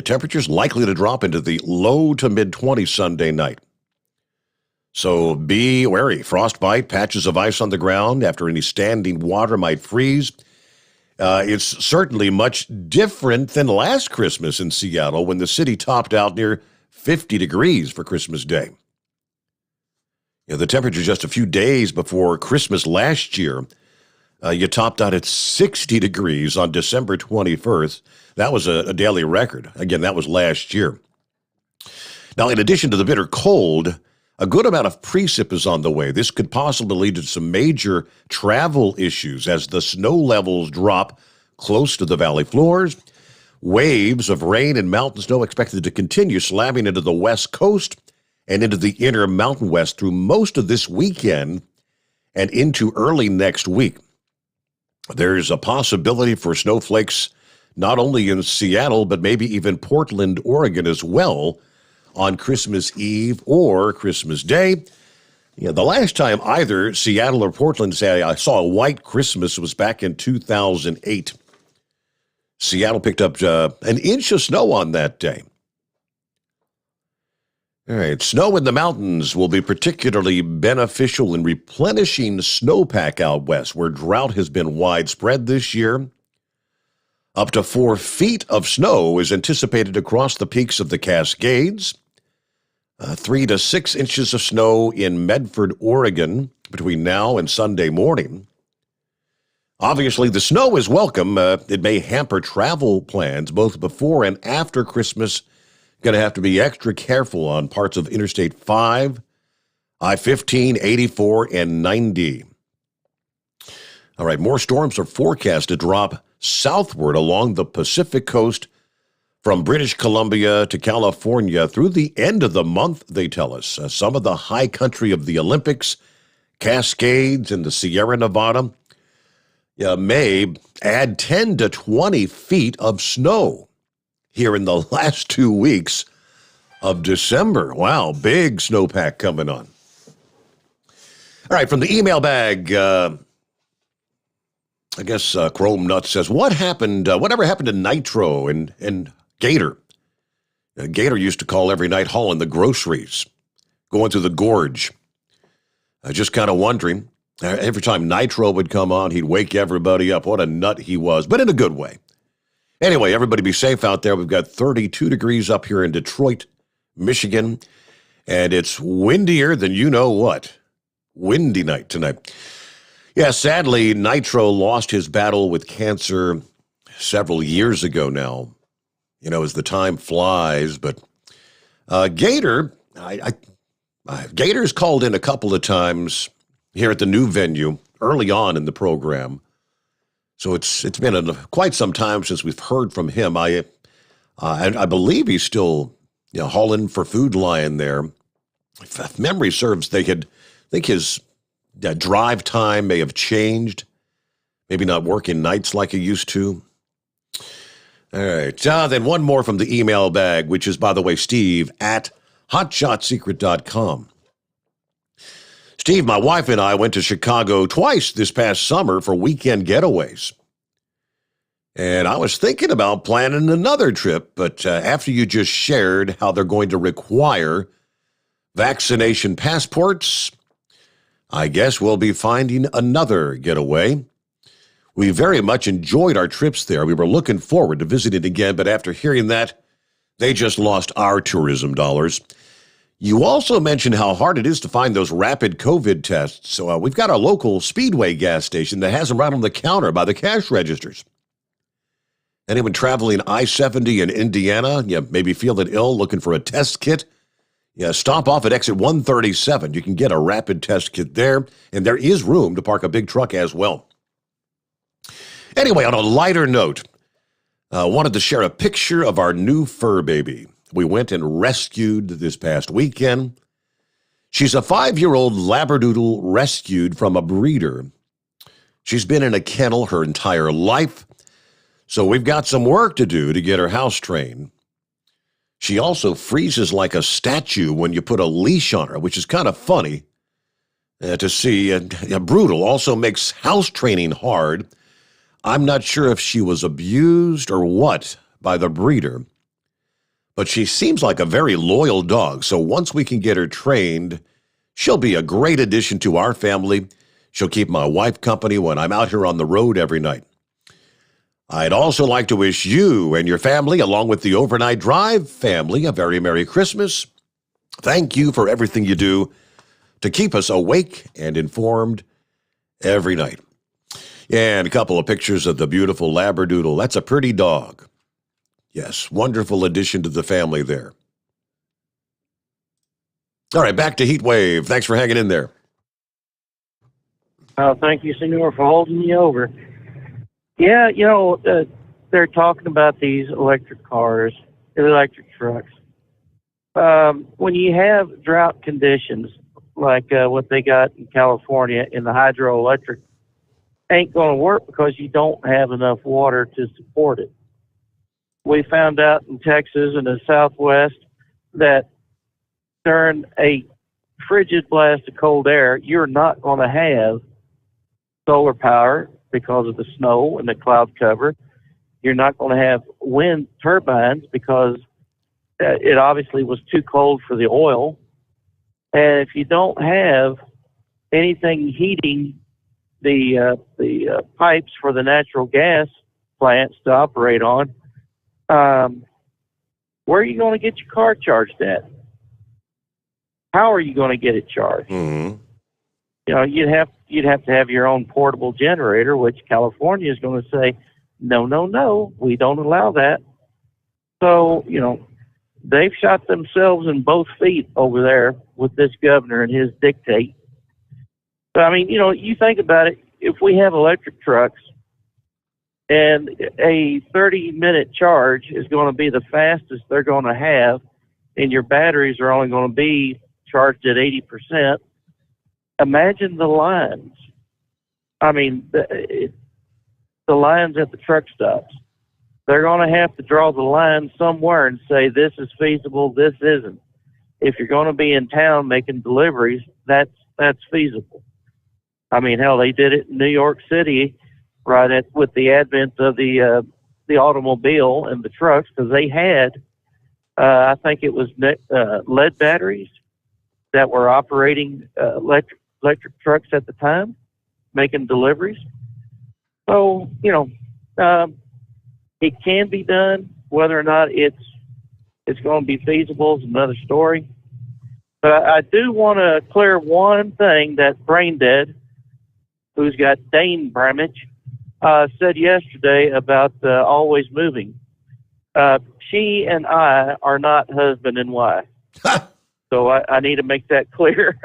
Speaker 1: Temperatures likely to drop into the low to mid-20s Sunday night. So be wary. Frostbite, patches of ice on the ground after any standing water might freeze. It's certainly much different than last Christmas in Seattle when the city topped out near 50 degrees for Christmas Day. The temperature just a few days before Christmas last year, you topped out at 60 degrees on December 21st. That was a daily record. Again, that was last year. Now, in addition to the bitter cold, a good amount of precip is on the way. This could possibly lead to some major travel issues as the snow levels drop close to the valley floors. Waves of rain and mountain snow expected to continue slamming into the west coast and into the inner Mountain West through most of this weekend and into early next week. There's a possibility for snowflakes not only in Seattle, but maybe even Portland, Oregon as well on Christmas Eve or Christmas Day. Yeah, the last time either Seattle or Portland say I saw a white Christmas was back in 2008. Seattle picked up an inch of snow on that day. All right, snow in the mountains will be particularly beneficial in replenishing snowpack out west, where drought has been widespread this year. Up to 4 feet of snow is anticipated across the peaks of the Cascades. 3 to 6 inches of snow in Medford, Oregon, between now and Sunday morning. Obviously, the snow is welcome. It may hamper travel plans both before and after Christmas. Going to have to be extra careful on parts of Interstate 5, I-15, 84, and 90. All right, more storms are forecast to drop southward along the Pacific coast from British Columbia to California through the end of the month, they tell us. Some of the high country of the Olympics, Cascades, and the Sierra Nevada may add 10 to 20 feet of snow here in the last 2 weeks of December. Wow, big snowpack coming on. All right, from the email bag, I guess Chrome Nut says, whatever happened to Nitro and Gator? Gator used to call every night hauling the groceries, going through the gorge. Just kind of wondering, every time Nitro would come on, he'd wake everybody up. What a nut he was, but in a good way. Anyway, everybody be safe out there. We've got 32 degrees up here in Detroit, Michigan, and it's windier than you know what. Windy night tonight. Yeah, sadly, Nitro lost his battle with cancer several years ago now. You know, as the time flies, but Gator's called in a couple of times here at the new venue early on in the program. So it's been quite some time since we've heard from him. I believe he's still hauling for Food Lion there. If memory serves, I think his drive time may have changed. Maybe not working nights like he used to. All right. Then one more from the email bag, which is, by the way, Steve at hotshotsecret.com. Steve, my wife and I went to Chicago twice this past summer for weekend getaways. And I was thinking about planning another trip, but after you just shared how they're going to require vaccination passports, I guess we'll be finding another getaway. We very much enjoyed our trips there. We were looking forward to visiting again, but after hearing that, they just lost our tourism dollars. You also mentioned how hard it is to find those rapid COVID tests. So we've got a local Speedway gas station that has them right on the counter by the cash registers. Anyone traveling I-70 in Indiana, maybe feeling ill, looking for a test kit, stop off at exit 137. You can get a rapid test kit there, and there is room to park a big truck as well. Anyway, on a lighter note, I wanted to share a picture of our new fur baby. We went and rescued this past weekend. She's a 5-year-old Labradoodle rescued from a breeder. She's been in a kennel her entire life, so we've got some work to do to get her house trained. She also freezes like a statue when you put a leash on her, which is kind of funny to see. Brutal also makes house training hard. I'm not sure if she was abused or what by the breeder, but she seems like a very loyal dog. So once we can get her trained, she'll be a great addition to our family. She'll keep my wife company when I'm out here on the road every night. I'd also like to wish you and your family, along with the Overnight Drive family, a very Merry Christmas. Thank you for everything you do to keep us awake and informed every night. And a couple of pictures of the beautiful Labradoodle. That's a pretty dog. Yes, wonderful addition to the family there. All right, back to Heat Wave. Thanks for hanging in there.
Speaker 21: Thank you, Senor, for holding me over. Yeah, they're talking about these electric cars, electric trucks. When you have drought conditions like what they got in California in the hydroelectric, ain't going to work because you don't have enough water to support it. We found out in Texas and the Southwest that during a frigid blast of cold air, you're not going to have solar power because of the snow and the cloud cover. You're not going to have wind turbines because it obviously was too cold for the oil. And if you don't have anything heating the pipes for the natural gas plants to operate on, where are you going to get your car charged at? How are you going to get it charged?
Speaker 1: Mm-hmm.
Speaker 21: You know, you'd have to have your own portable generator, which California is going to say, no, we don't allow that. So, you know, they've shot themselves in both feet over there with this governor and his dictate. But I mean, you know, you think about it, if we have electric trucks and a 30-minute charge is going to be the fastest they're going to have, and your batteries are only going to be charged at 80%, imagine the lines. I mean, the lines at the truck stops. They're going to have to draw the line somewhere and say, this is feasible, this isn't. If you're going to be in town making deliveries, that's feasible. I mean, hell, they did it in New York City with the advent of the automobile and the trucks, because they had, I think it was lead batteries that were operating electric trucks at the time, making deliveries. So, you know, it can be done. Whether or not it's going to be feasible is another story. But I do want to clear one thing that Braindead, who's got Dane Bramage, said yesterday about always moving. She and I are not husband and wife. So I need to make that clear.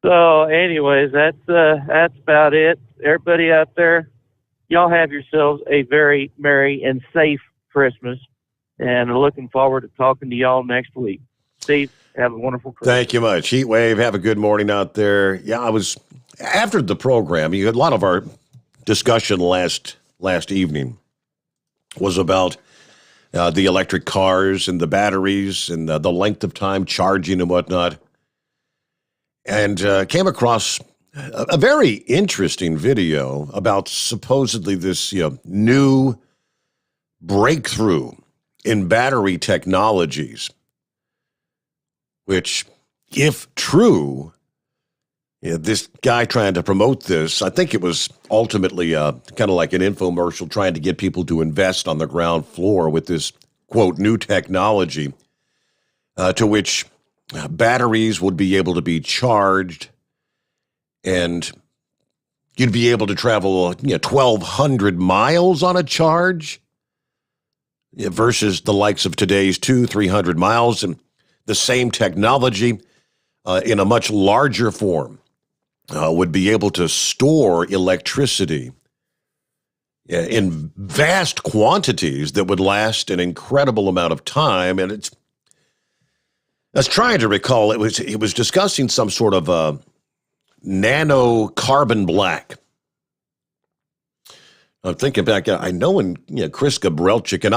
Speaker 21: So anyways, that's about it. Everybody out there, y'all have yourselves a very merry and safe Christmas, and looking forward to talking to y'all next week. Steve, have a wonderful Christmas.
Speaker 1: Thank you much. Heat Wave, have a good morning out there. Yeah, I was, after the program, you had a lot of our discussion last evening was about the electric cars and the batteries and the length of time charging and whatnot. And came across a very interesting video about supposedly this new breakthrough in battery technologies, which, if true, this guy trying to promote this, I think it was ultimately kind of like an infomercial trying to get people to invest on the ground floor with this, quote, new technology, to which batteries would be able to be charged, and you'd be able to travel 1,200 miles on a charge versus the likes of today's 200-300 miles, and the same technology in a much larger form would be able to store electricity in vast quantities that would last an incredible amount of time. And I was trying to recall, it was discussing some sort of nano carbon black. I'm thinking back, I know when Chris Gabrelchik, and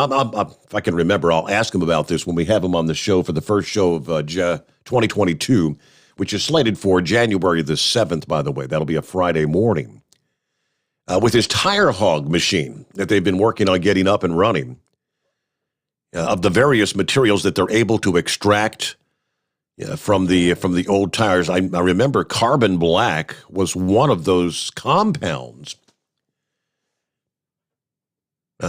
Speaker 1: if I can remember, I'll ask him about this when we have him on the show for the first show of 2022, which is slated for January the 7th, by the way. That'll be a Friday morning. With his tire hog machine that they've been working on getting up and running, of the various materials that they're able to extract from the old tires. I remember carbon black was one of those compounds.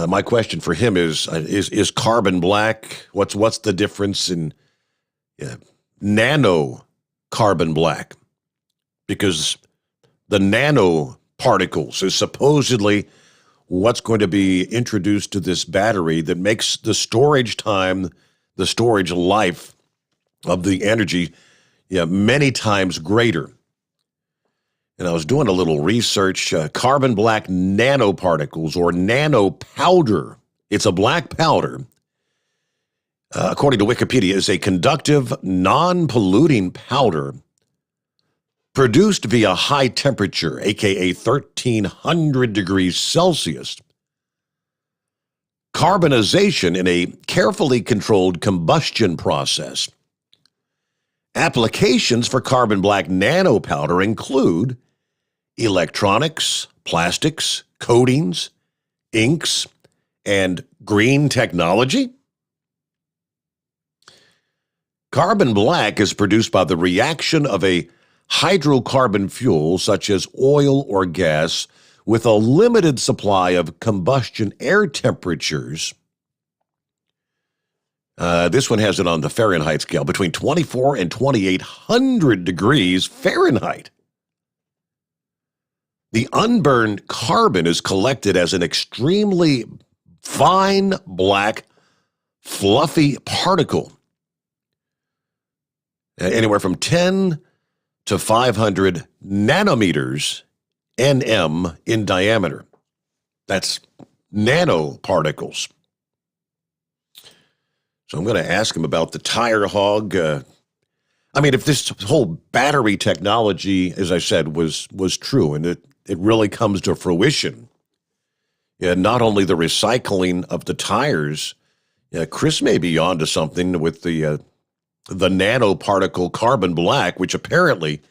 Speaker 1: My question for him is carbon black? What's the difference in nano carbon black? Because the nanoparticles is supposedly what's going to be introduced to this battery that makes the storage time, the storage life of the energy, many times greater. And I was doing a little research, carbon black nanoparticles, or nano powder. It's a black powder, according to Wikipedia, is a conductive, non-polluting powder produced via high temperature, aka 1,300 degrees Celsius, carbonization in a carefully controlled combustion process. Applications for carbon black nanopowder include electronics, plastics, coatings, inks, and green technology. Carbon black is produced by the reaction of a hydrocarbon fuel such as oil or gas with a limited supply of combustion air temperatures. This one has it on the Fahrenheit scale, between 24 and 2,800 degrees Fahrenheit. The unburned carbon is collected as an extremely fine, black, fluffy particle, anywhere from 10 to 500 nanometers, nm, in diameter. That's nanoparticles. So I'm going to ask him about the tire hog. If this whole battery technology, as I said, was true, and it really comes to fruition, not only the recycling of the tires, Chris may be onto something with the nanoparticle carbon black, which apparently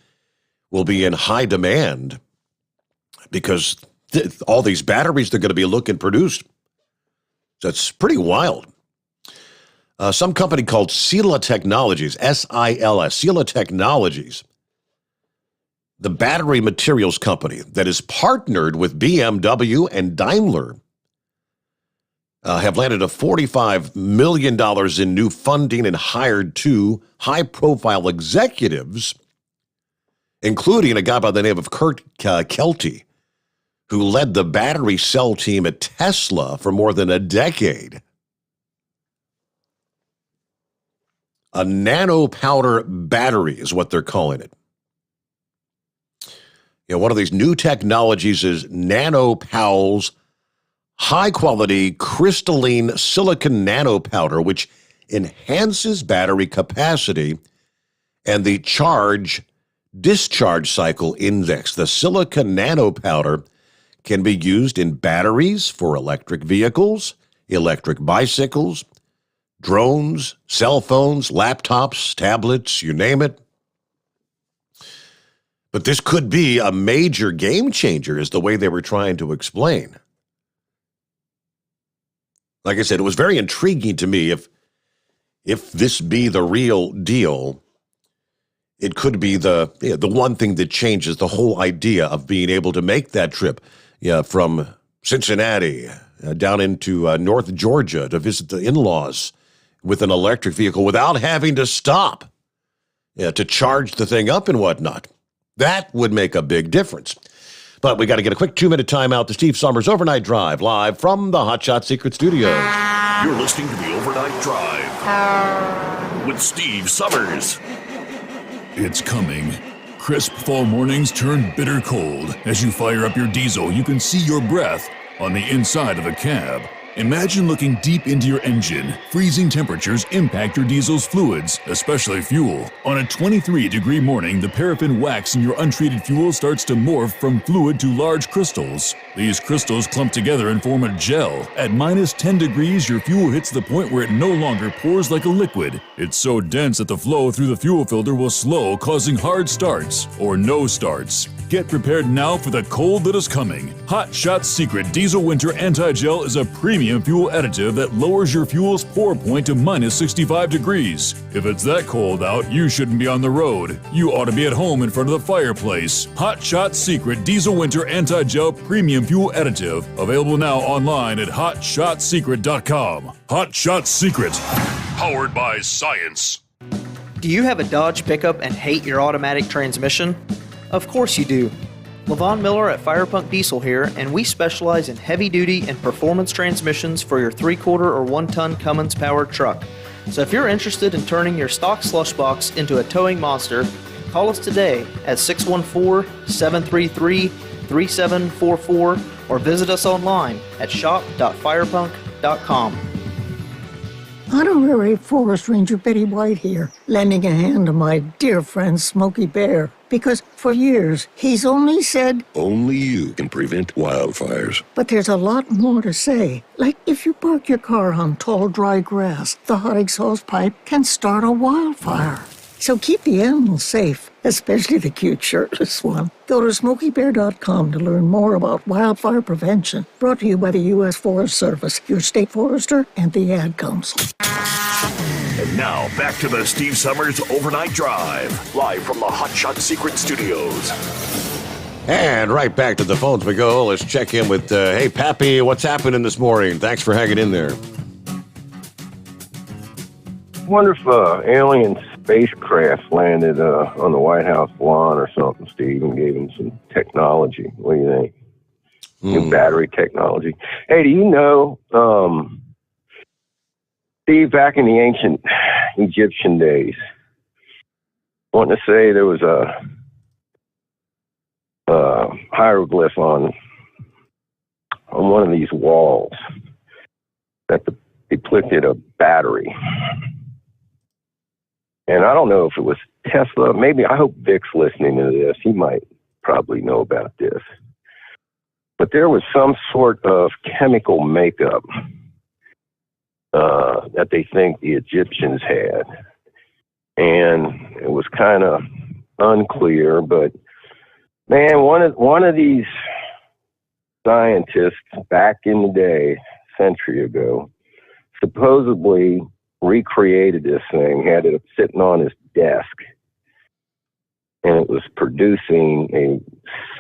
Speaker 1: will be in high demand because all these batteries they're going to be looking produced. So it's pretty wild. Some company called Sila Technologies, S-I-L-S, Sila Technologies, the battery materials company that is partnered with BMW and Daimler, have landed $45 million in new funding and hired 2 high-profile executives, including a guy by the name of Kurt Kelty, who led the battery cell team at Tesla for more than a decade. A nanopowder battery is what they're calling it. One of these new technologies is NanoPow's high-quality crystalline silicon nanopowder, which enhances battery capacity and the charge-discharge cycle index. The silicon nanopowder can be used in batteries for electric vehicles, electric bicycles, drones, cell phones, laptops, tablets, you name it. But this could be a major game changer, is the way they were trying to explain. Like I said, it was very intriguing to me. If this be the real deal, it could be the one thing that changes the whole idea of being able to make that trip from Cincinnati down into North Georgia to visit the in-laws with an electric vehicle without having to stop to charge the thing up and whatnot. That would make a big difference. But we got to get a quick 2-minute timeout. The Steve Sommers Overnight Drive, live from the Hot Shot Secret Studios.
Speaker 10: You're listening to the Overnight Drive with Steve Sommers.
Speaker 2: It's coming. Crisp fall mornings turn bitter cold. As you fire up your diesel, you can see your breath on the inside of a cab. Imagine looking deep into your engine. Freezing temperatures impact your diesel's fluids, especially fuel. On a 23-degree morning, the paraffin wax in your untreated fuel starts to morph from fluid to large crystals. These crystals clump together and form a gel. At minus 10 degrees, your fuel hits the point where it no longer pours like a liquid. It's so dense that the flow through the fuel filter will slow, causing hard starts or no starts. Get prepared now for the cold that is coming. Hot Shot Secret Diesel Winter Anti-Gel is a premium fuel additive that lowers your fuel's pour point to minus 65 degrees. If it's that cold out, you shouldn't be on the road. You ought to be at home in front of the fireplace. Hot Shot Secret Diesel Winter Anti-Gel Premium Fuel Additive. Available now online at HotShotSecret.com. Hot Shot Secret. Powered by science.
Speaker 4: Do you have a Dodge pickup and hate your automatic transmission? Of course you do. LaVon Miller at Firepunk Diesel here, and we specialize in heavy-duty and performance transmissions for your 3/4 or 1-ton Cummins-powered truck. So if you're interested in turning your stock slush box into a towing monster, call us today at 614-733-3744 or visit us online at shop.firepunk.com.
Speaker 5: Honorary Forest Ranger Betty White here, lending a hand to my dear friend Smokey Bear. Because for years, he's only said,
Speaker 7: only you can prevent wildfires.
Speaker 5: But there's a lot more to say. Like if you park your car on tall, dry grass, the hot exhaust pipe can start a wildfire. So keep the animals safe, especially the cute shirtless one. Go to SmokeyBear.com to learn more about wildfire prevention. Brought to you by the U.S. Forest Service, your state forester, and the Ad Council.
Speaker 10: And now, back to the Steve Summers Overnight Drive, live from the Hot Shot Secret Studios.
Speaker 1: And right back to the phones we go. Let's check in with, hey, Pappy, what's happening this morning? Thanks for hanging in there.
Speaker 14: I wonder if alien spacecraft landed on the White House lawn or something, Steve, and gave them some technology. What do you think? New battery technology. Hey, do you know, Steve, back in the ancient Egyptian days, I want to say there was a hieroglyph on one of these walls that depicted a battery. And I don't know if it was Tesla. Maybe, I hope Vic's listening to this. He might probably know about this. But there was some sort of chemical makeup that they think the Egyptians had. And it was kind of unclear, but man, one of these scientists back in the day, century ago, supposedly recreated this thing, had it sitting on his desk, and it was producing a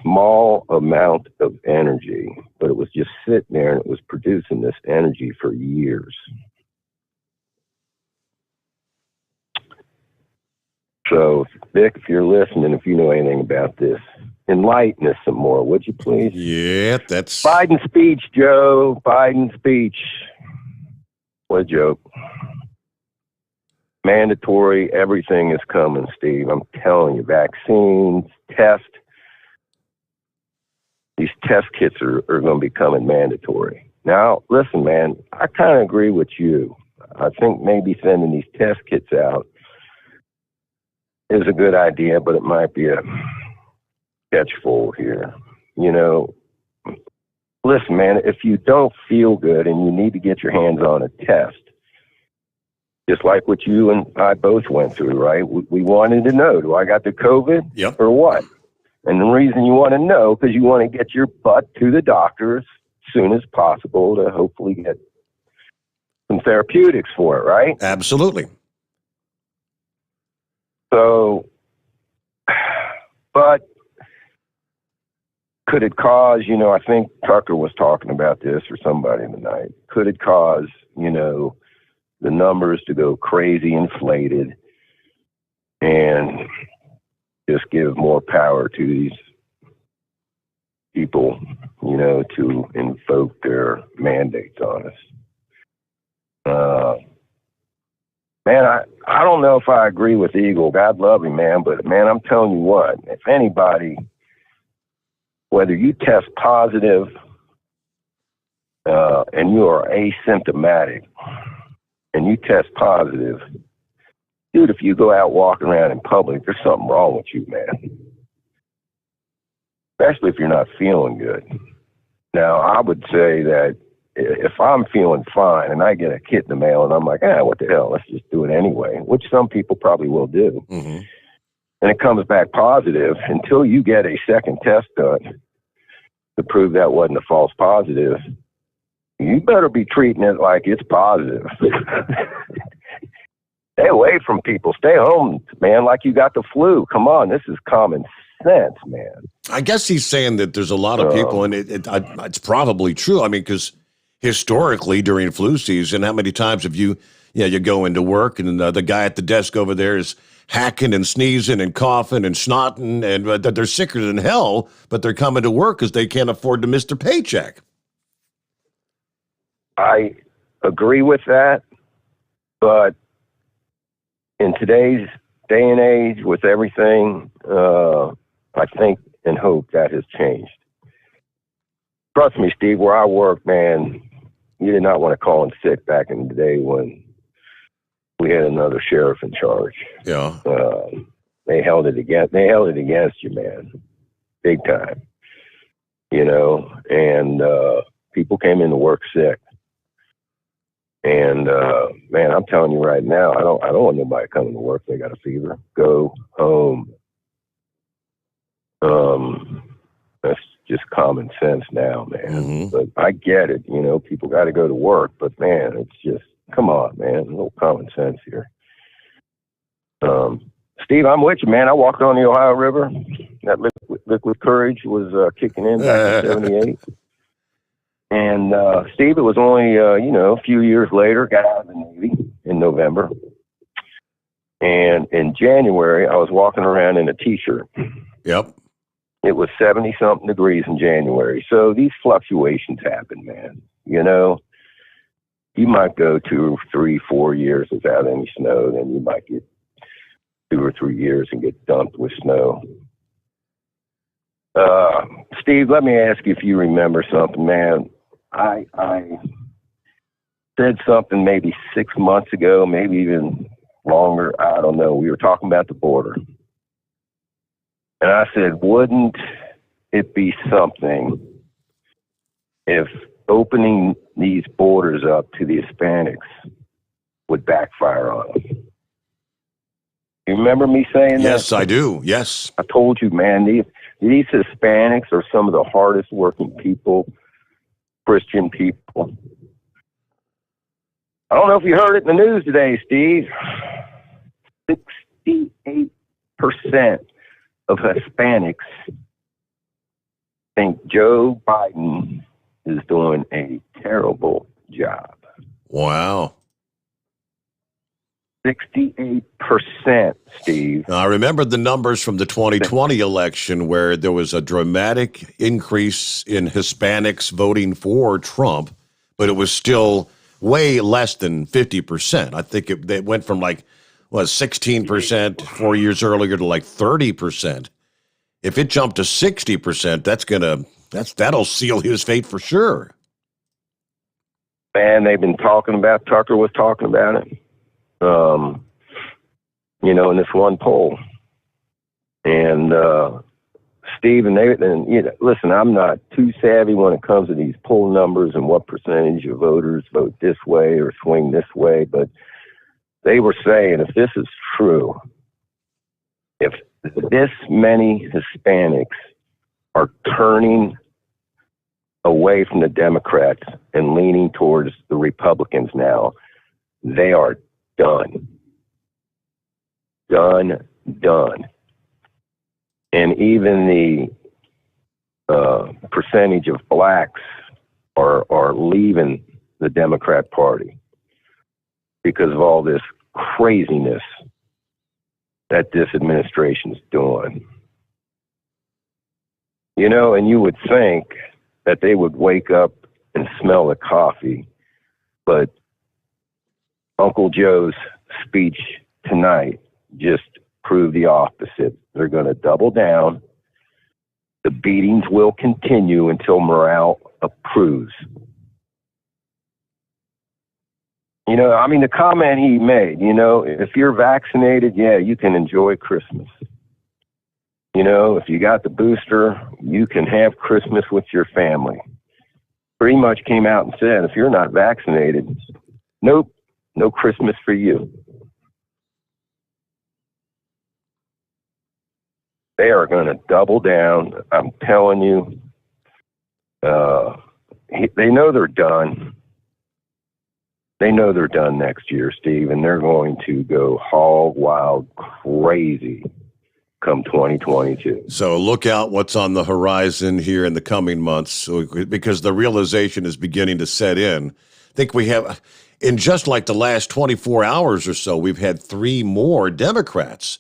Speaker 14: small amount of energy, but it was just sitting there and it was producing this energy for years. So, Vic, if you're listening, if you know anything about this, enlighten us some more, would you please?
Speaker 1: Yeah, that's...
Speaker 14: Biden's speech, Joe. Biden's speech. What a joke. Mandatory, everything is coming, Steve. I'm telling you, vaccines, tests. These test kits are going to be coming mandatory. Now, listen, man, I kind of agree with you. I think maybe sending these test kits out is a good idea, but it might be a catchfold here. You know, listen, man, if you don't feel good and you need to get your hands on a test, just like what you and I both went through, right? We wanted to know, do I got the COVID or what? And the reason you want to know, because you want to get your butt to the doctor as soon as possible to hopefully get some therapeutics for it, right?
Speaker 1: Absolutely.
Speaker 14: So, but could it cause, you know, I think Tucker was talking about this or somebody tonight, could it cause, you know, the numbers to go crazy inflated and just give more power to these people, you know, to invoke their mandates on us? Man, I don't know if I agree with Eagle. God love him, man. But, man, I'm telling you what, if anybody, whether you test positive and you are asymptomatic and you test positive, dude, if you go out walking around in public, there's something wrong with you, man. Especially if you're not feeling good. Now, I would say that if I'm feeling fine and I get a kit in the mail and I'm like, what the hell, let's just do it anyway, which some people probably will do. Mm-hmm. And it comes back positive, until you get a second test done to prove that wasn't a false positive, you better be treating it like it's positive. Stay away from people. Stay home, man, like you got the flu. Come on, this is common sense, man.
Speaker 1: I guess he's saying that there's a lot of people, and it's probably true. I mean, because historically during flu season, how many times have you go into work and the guy at the desk over there is hacking and sneezing and coughing and snotting, and they're sicker than hell, but they're coming to work because they can't afford to miss their paycheck.
Speaker 14: I agree with that, but in today's day and age with everything, I think and hope that has changed. Trust me, Steve, where I work, man, you did not want to call in sick back in the day when we had another sheriff in charge.
Speaker 1: Yeah.
Speaker 14: They held it against you, man, big time. You know, and people came into work sick. And man, I'm telling you right now, I don't want nobody coming to work. They got a fever. Go home. That's just common sense now, man. But I get it. You know, people got to go to work. But man, it's just, come on, man, a little common sense here. Steve, I'm with you, man. I walked on the Ohio River. That liquid courage was kicking in back in '78. And, Steve, it was only, a few years later, got out of the Navy in November. And in January, I was walking around in a T-shirt.
Speaker 1: Yep.
Speaker 14: It was 70-something degrees in January. So these fluctuations happen, man. You know, you might go 2, 3, 4 years without any snow. Then you might get 2 or 3 years and get dumped with snow. Steve, let me ask you if you remember something, man. I said something maybe 6 months ago, maybe even longer. I don't know. We were talking about the border. And I said, wouldn't it be something if opening these borders up to the Hispanics would backfire on them? You remember me saying that?
Speaker 1: Yes, I do. Yes.
Speaker 14: I told you, man, these Hispanics are some of the hardest working people, Christian people. I don't know if you heard it in the news today, Steve. 68% of Hispanics think Joe Biden is doing a terrible job.
Speaker 1: Wow.
Speaker 14: 68%, Steve.
Speaker 1: I remember the numbers from the 2020 election where there was a dramatic increase in Hispanics voting for Trump, but it was still way less than 50%. I think it went from 16% 4 years earlier to 30%. If it jumped to 60%, that'll seal his fate for sure.
Speaker 14: Man, they've been talking about, Tucker was talking about it. In this one poll. And Steve, listen, I'm not too savvy when it comes to these poll numbers and what percentage of voters vote this way or swing this way, but they were saying if this is true, if this many Hispanics are turning away from the Democrats and leaning towards the Republicans now, they are done. Done. And even the percentage of blacks are leaving the Democrat Party because of all this craziness that this administration is doing. And you would think that they would wake up and smell the coffee, but Uncle Joe's speech tonight just proved the opposite. They're going to double down. The beatings will continue until morale approves. The comment he made, if you're vaccinated, yeah, you can enjoy Christmas. If you got the booster, you can have Christmas with your family. Pretty much came out and said, if you're not vaccinated, nope, no Christmas for you. They are going to double down. I'm telling you, they know they're done. They know they're done next year, Steve, and they're going to go hog wild crazy come 2022.
Speaker 1: So look out what's on the horizon here in the coming months, because the realization is beginning to set in. I think we have, in just like the last 24 hours or so, we've had 3 more Democrats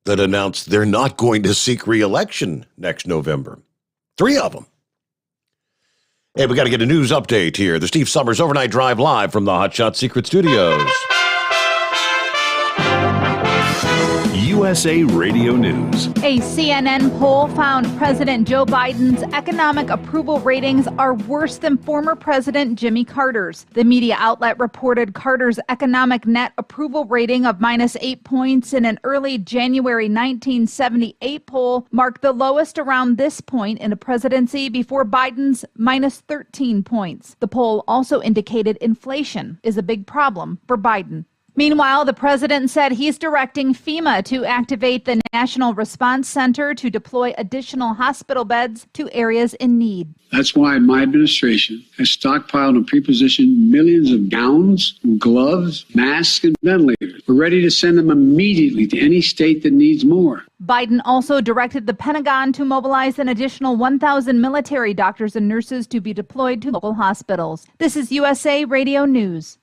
Speaker 1: that announced they're not going to seek re-election next November. 3 of them. Hey, we got to get a news update here. The Steve Sommers Overnight Drive live from the Hot Shot Secret Studios.
Speaker 2: USA Radio News.
Speaker 12: A CNN poll found President Joe Biden's economic approval ratings are worse than former President Jimmy Carter's. The media outlet reported Carter's economic net approval rating of -8 points in an early January 1978 poll marked the lowest around this point in a presidency before Biden's -13 points. The poll also indicated inflation is a big problem for Biden. Meanwhile, the president said he's directing FEMA to activate the National Response Center to deploy additional hospital beds to areas in need.
Speaker 6: That's why my administration has stockpiled and pre-positioned millions of gowns, gloves, masks, and ventilators. We're ready to send them immediately to any state that needs more.
Speaker 12: Biden also directed the Pentagon to mobilize an additional 1,000 military doctors and nurses to be deployed to local hospitals. This is USA Radio News.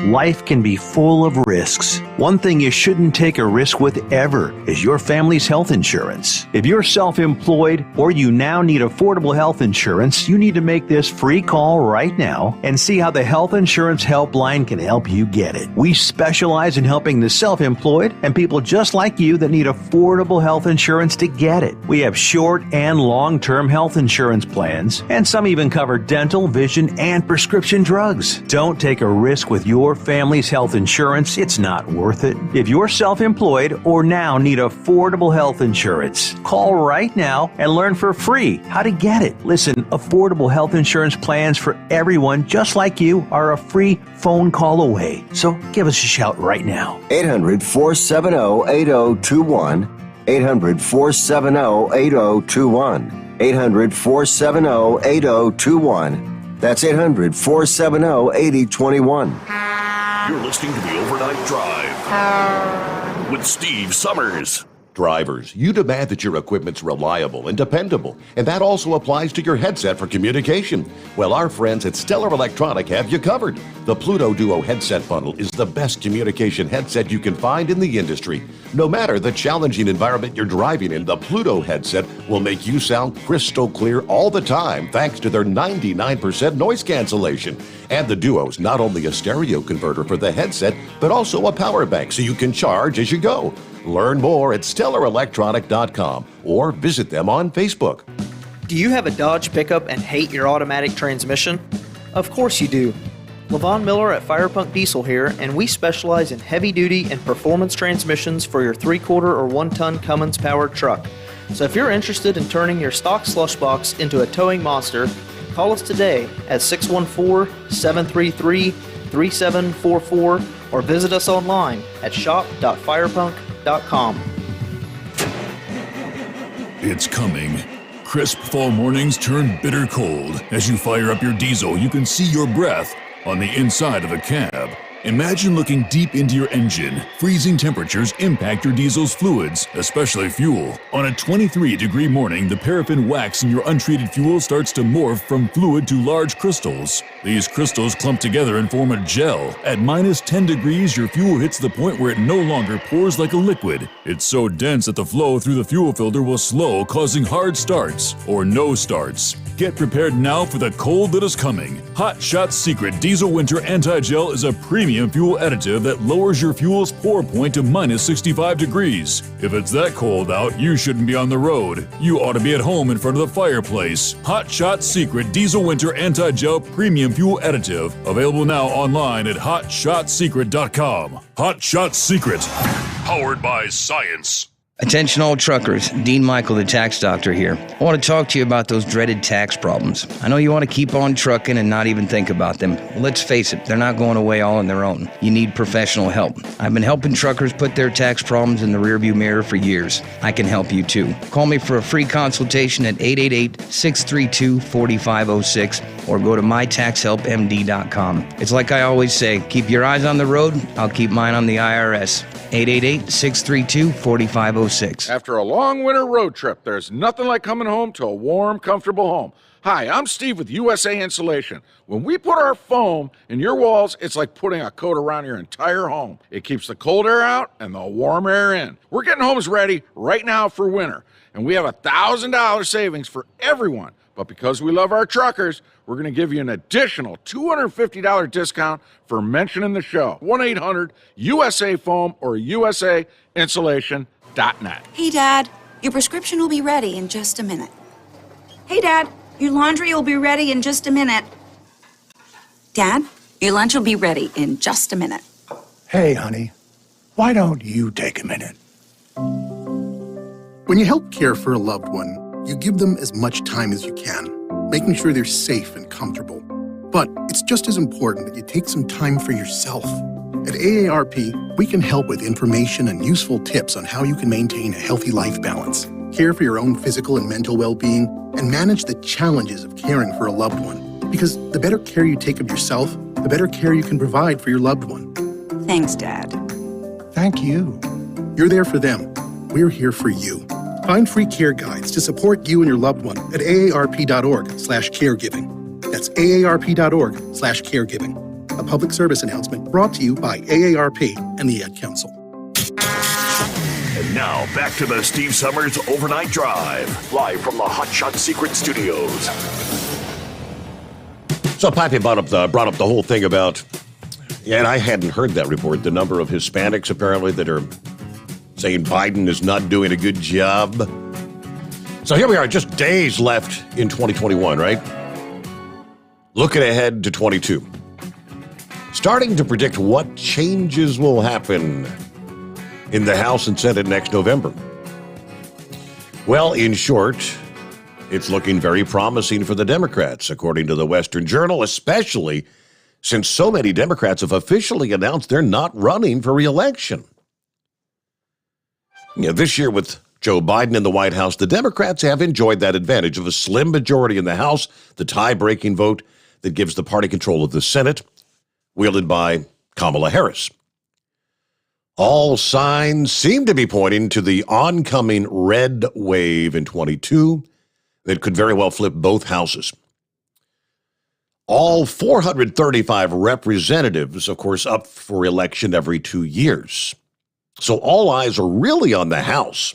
Speaker 3: Life can be full of risks. One thing you shouldn't take a risk with ever is your family's health insurance. If you're self-employed or you now need affordable health insurance, you need to make this free call right now and see how the Health Insurance Helpline can help you get it. We specialize in helping the self-employed and people just like you that need affordable health insurance to get it. We have short and long-term health insurance plans, and some even cover dental, vision, and prescription drugs. Don't take a risk with your family's health insurance. It's not worth it. If you're self-employed or now need affordable health insurance, call right now and learn for free how to get it. Listen, affordable health insurance plans for everyone just like you are a free phone call away. So give us a shout right now.
Speaker 8: 800-470-8021. 800-470-8021. 800-470-8021. That's 800-470-8021.
Speaker 10: You're listening to the Overnight Drive with Steve Sommers.
Speaker 1: Drivers, you demand that your equipment's reliable and dependable, and that also applies to your headset for communication. Well, our friends at Stellar Electronic have you covered. The Pluto Duo headset bundle is the best communication headset you can find in the industry. No matter the challenging environment you're driving in, the Pluto headset will make you sound crystal clear all the time thanks to their 99% noise cancellation. And the Duo's not only a stereo converter for the headset, but also a power bank so you can charge as you go. Learn more at StellarElectronic.com or visit them on Facebook.
Speaker 4: Do you have a Dodge pickup and hate your automatic transmission? Of course you do. Levon Miller at Firepunk Diesel here, and we specialize in heavy-duty and performance transmissions for your 3/4 or 1-ton Cummins-powered truck. So if you're interested in turning your stock slush box into a towing monster, call us today at 614-733-3744 or visit us online at shop.firepunk.com.
Speaker 2: It's coming. Crisp fall mornings turn bitter cold. As you fire up your diesel, you can see your breath on the inside of a cab. Imagine looking deep into your engine. Freezing temperatures impact your diesel's fluids, especially fuel. On a 23-degree morning, the paraffin wax in your untreated fuel starts to morph from fluid to large crystals. These crystals clump together and form a gel. At -10 degrees, your fuel hits the point where it no longer pours like a liquid. It's so dense that the flow through the fuel filter will slow, causing hard starts or no starts. Get prepared now for the cold that is coming. Hot Shot Secret Diesel Winter Anti-Gel is a premium fuel additive that lowers your fuel's pour point to -65 degrees. If it's that cold out, you shouldn't be on the road. You ought to be at home in front of the fireplace. Hot Shot Secret Diesel Winter Anti-Gel Premium Fuel Additive. Available now online at hotshotsecret.com. Hot Shot Secret. Powered by science.
Speaker 11: Attention all truckers, Dean Michael, the tax doctor here. I want to talk to you about those dreaded tax problems. I know you want to keep on trucking and not even think about them. Well, let's face it, they're not going away all on their own. You need professional help. I've been helping truckers put their tax problems in the rearview mirror for years. I can help you too. Call me for a free consultation at 888-632-4506 or go to mytaxhelpmd.com. It's like I always say, keep your eyes on the road, I'll keep mine on the IRS. 888-632-4506.
Speaker 18: After a long winter road trip, there's nothing like coming home to a warm, comfortable home. Hi, I'm Steve with USA Insulation. When we put our foam in your walls, it's like putting a coat around your entire home. It keeps the cold air out and the warm air in. We're getting homes ready right now for winter, and we have $1,000 savings for everyone. But because we love our truckers, we're going to give you an additional $250 discount for mentioning the show. 1-800-USA-FOAM or USAinsulation.net.
Speaker 13: Hey, Dad, your prescription will be ready in just a minute. Hey, Dad, your laundry will be ready in just a minute. Dad, your lunch will be ready in just a minute.
Speaker 15: Hey, honey, why don't you take a minute? When you help care for a loved one, you give them as much time as you can, making sure they're safe and comfortable. But it's just as important that you take some time for yourself. At AARP, we can help with information and useful tips on how you can maintain a healthy life balance, care for your own physical and mental well-being, and manage the challenges of caring for a loved one. Because the better care you take of yourself, the better care you can provide for your loved one.
Speaker 13: Thanks, Dad.
Speaker 15: Thank you. You're there for them. We're here for you. Find free care guides to support you and your loved one at aarp.org/caregiving. That's aarp.org/caregiving. A public service announcement brought to you by AARP and the Ad Council.
Speaker 10: And now, back to the Steve Sommers Overnight Drive, live from the Hot Shot Secret Studios.
Speaker 1: So Pappy brought up the whole thing about, and I hadn't heard that report, the number of Hispanics apparently that are saying Biden is not doing a good job. So here we are, just days left in 2021, right? Looking ahead to 22. Starting to predict what changes will happen in the House and Senate next November. Well, in short, it's looking very promising for the Democrats, according to the Western Journal, especially since so many Democrats have officially announced they're not running for re-election. This year with Joe Biden in the White House, the Democrats have enjoyed that advantage of a slim majority in the House, the tie-breaking vote that gives the party control of the Senate, wielded by Kamala Harris. All signs seem to be pointing to the oncoming red wave in 22 that could very well flip both houses. All 435 representatives, of course, up for election every 2 years. So all eyes are really on the House.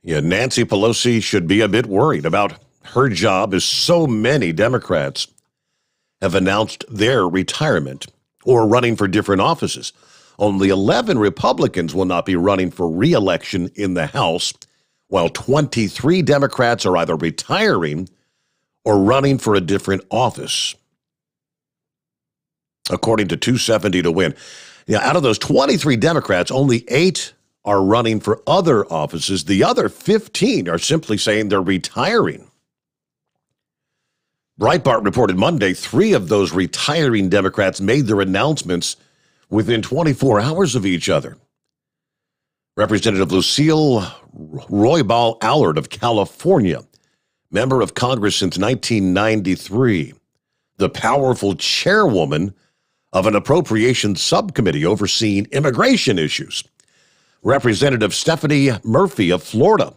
Speaker 1: Nancy Pelosi should be a bit worried about her job as so many Democrats have announced their retirement or running for different offices. Only 11 Republicans will not be running for re-election in the House, while 23 Democrats are either retiring or running for a different office, according to 270 to Win. Out of those 23 Democrats, only 8 are running for other offices. The other 15 are simply saying they're retiring. Breitbart reported Monday 3 of those retiring Democrats made their announcements within 24 hours of each other. Representative Lucille Roybal Allard of California, member of Congress since 1993, the powerful chairwoman of an appropriations subcommittee overseeing immigration issues. Representative Stephanie Murphy of Florida,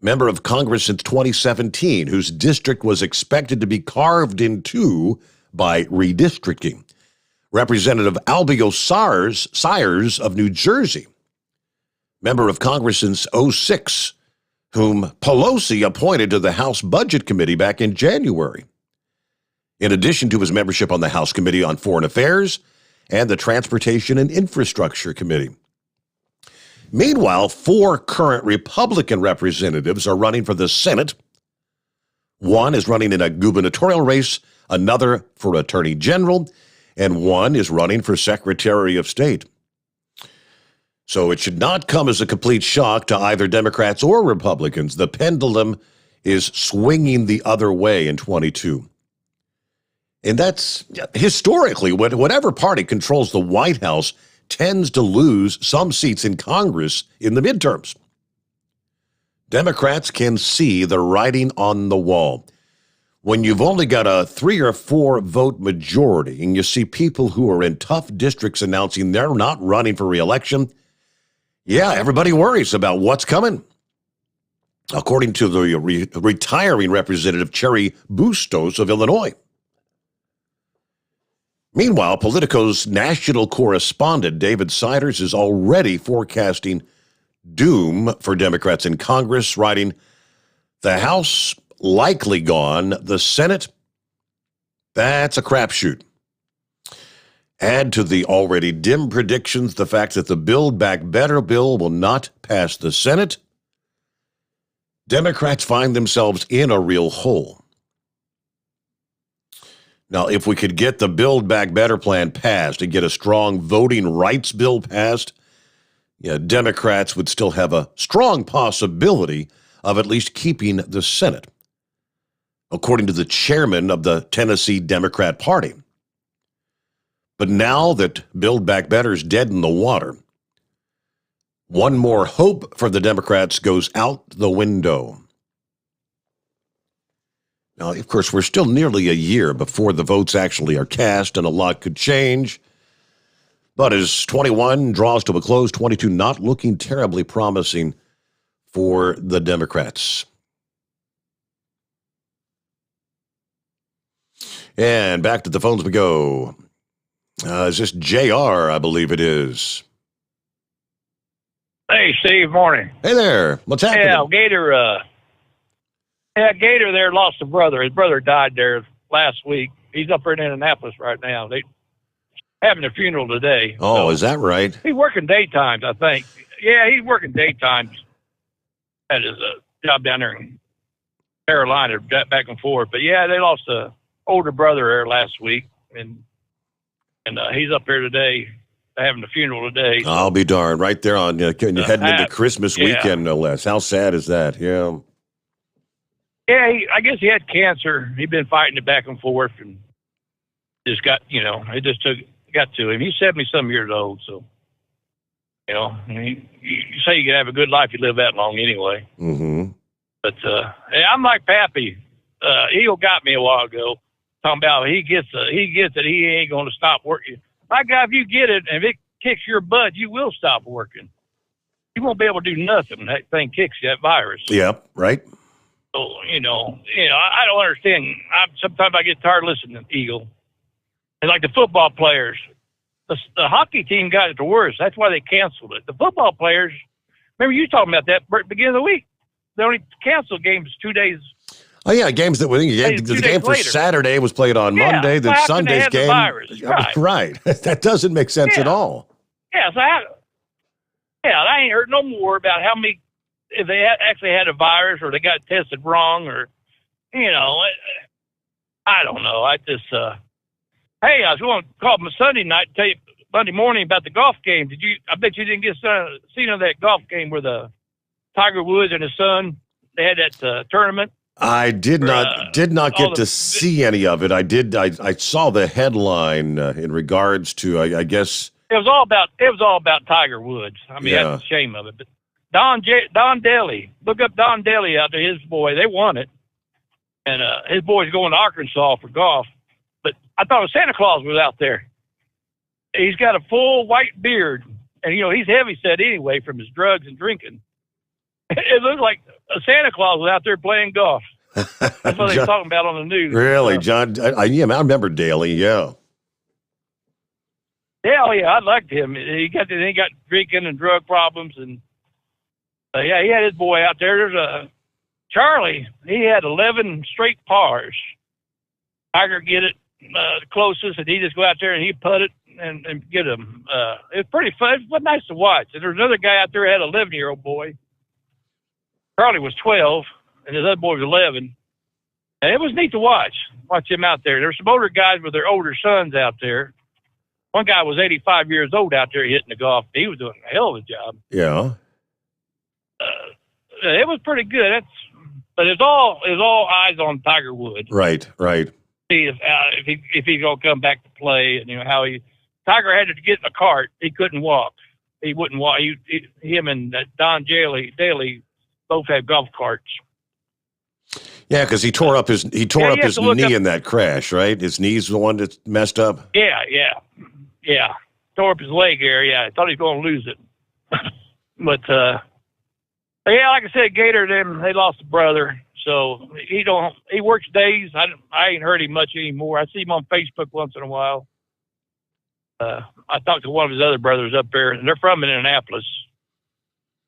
Speaker 1: member of Congress since 2017, whose district was expected to be carved in two by redistricting. Representative Albio Sires of New Jersey, member of Congress since 2006, whom Pelosi appointed to the House Budget Committee back in January, in addition to his membership on the House Committee on Foreign Affairs and the Transportation and Infrastructure Committee. Meanwhile, 4 current Republican representatives are running for the Senate. One is running in a gubernatorial race, another for Attorney General, and one is running for Secretary of State. So it should not come as a complete shock to either Democrats or Republicans. The pendulum is swinging the other way in 22. And that's historically, whatever party controls the White House tends to lose some seats in Congress in the midterms. Democrats can see the writing on the wall. When you've only got a 3 or 4 vote majority and you see people who are in tough districts announcing they're not running for re-election, everybody worries about what's coming. According to the retiring Representative Cherry Bustos of Illinois. Meanwhile, Politico's national correspondent David Siders is already forecasting doom for Democrats in Congress, writing, "The House likely gone. The Senate, that's a crapshoot. Add to the already dim predictions the fact that the Build Back Better bill will not pass the Senate. Democrats find themselves in a real hole. Now, if we could get the Build Back Better plan passed and get a strong voting rights bill passed, Democrats would still have a strong possibility of at least keeping the Senate, according to the chairman of the Tennessee Democrat Party. But now that Build Back Better is dead in the water, one more hope for the Democrats goes out the window. Now, of course, we're still nearly a year before the votes actually are cast, and a lot could change. But as 21 draws to a close, 22 not looking terribly promising for the Democrats. And back to the phones we go. Is this JR, I believe it is.
Speaker 16: Hey, Steve, morning.
Speaker 1: Hey there. What's happening?
Speaker 16: Yeah, Gator there lost a brother. His brother died there last week. He's up here in Indianapolis right now. They having a funeral today.
Speaker 1: Oh,
Speaker 16: so
Speaker 1: is that right?
Speaker 16: he's working daytimes, I think. Yeah, he's working daytimes at his job down there in Carolina, back and forth. But yeah, they lost a older brother there last week, and he's up here today having the funeral today. So.
Speaker 1: I'll be darned. Right there on heading into Christmas weekend, no less. How sad is that? Yeah.
Speaker 16: Yeah, I guess he had cancer. He'd been fighting it back and forth, and just got, it just got to him. He's 70-some years old, so, you say you can have a good life, you live that long anyway.
Speaker 1: Mm-hmm.
Speaker 16: But, I'm like Pappy. Eagle got me a while ago, talking about he gets it, he ain't going to stop working. My God, if you get it, and if it kicks your butt, you will stop working. You won't be able to do nothing when that thing kicks you, that virus.
Speaker 1: Yep, right.
Speaker 16: So, I don't understand. Sometimes I get tired listening to Eagle. And like the football players, the hockey team got it the worst. That's why they canceled it. The football players, remember you talking about that at the beginning of the week. They only canceled games 2 days.
Speaker 1: Oh, yeah, games that were the game for Saturday was played on Monday. Then Sunday's game. Right. That doesn't make sense at all.
Speaker 16: Yeah, I ain't heard no more about how many, if they actually had a virus or they got tested wrong or, I don't know. I just, hey, I was going to call them Sunday night and tell you Monday morning about the golf game. I bet you didn't get seen on that golf game where the Tiger Woods and his son, they had that tournament.
Speaker 1: I did not get to see any of it. I saw the headline in regards to, I guess.
Speaker 16: It was all about Tiger Woods. I mean, that's the shame of it. But Don Daly, look up Don Daly out there. His boy, they won it, and his boy's going to Arkansas for golf. But I thought Santa Claus was out there. He's got a full white beard, and he's heavy set anyway from his drugs and drinking. It looks like Santa Claus was out there playing golf. That's what they're talking about on the news.
Speaker 1: Really, John? I remember Daly. Yeah.
Speaker 16: Yeah, I liked him. He got drinking and drug problems, and he had his boy out there. There's Charlie. He had 11 straight pars. Tiger get it the closest, and he just go out there and he putt it and get him. It was pretty fun. It was nice to watch. And there's another guy out there who had an 11-year-old boy. Charlie was 12, and his other boy was 11. And it was neat to watch him out there. There's some older guys with their older sons out there. One guy was 85 years old out there hitting the golf. He was doing a hell of a job.
Speaker 1: Yeah.
Speaker 16: It was pretty good. But it's all eyes on Tiger Woods.
Speaker 1: Right.
Speaker 16: See if he's gonna come back to play, and how Tiger had to get in a cart. He couldn't walk. He wouldn't walk. Him and Don Daly both had golf carts.
Speaker 1: Yeah, because he tore up his knee in that crash, right? His knee's the one that's messed up.
Speaker 16: Yeah. Tore up his leg area. I thought he was going to lose it. But like I said, Gator, they lost a brother, so he works days. I ain't heard him much anymore. I see him on Facebook once in a while. I talked to one of his other brothers up there, and they're from Indianapolis.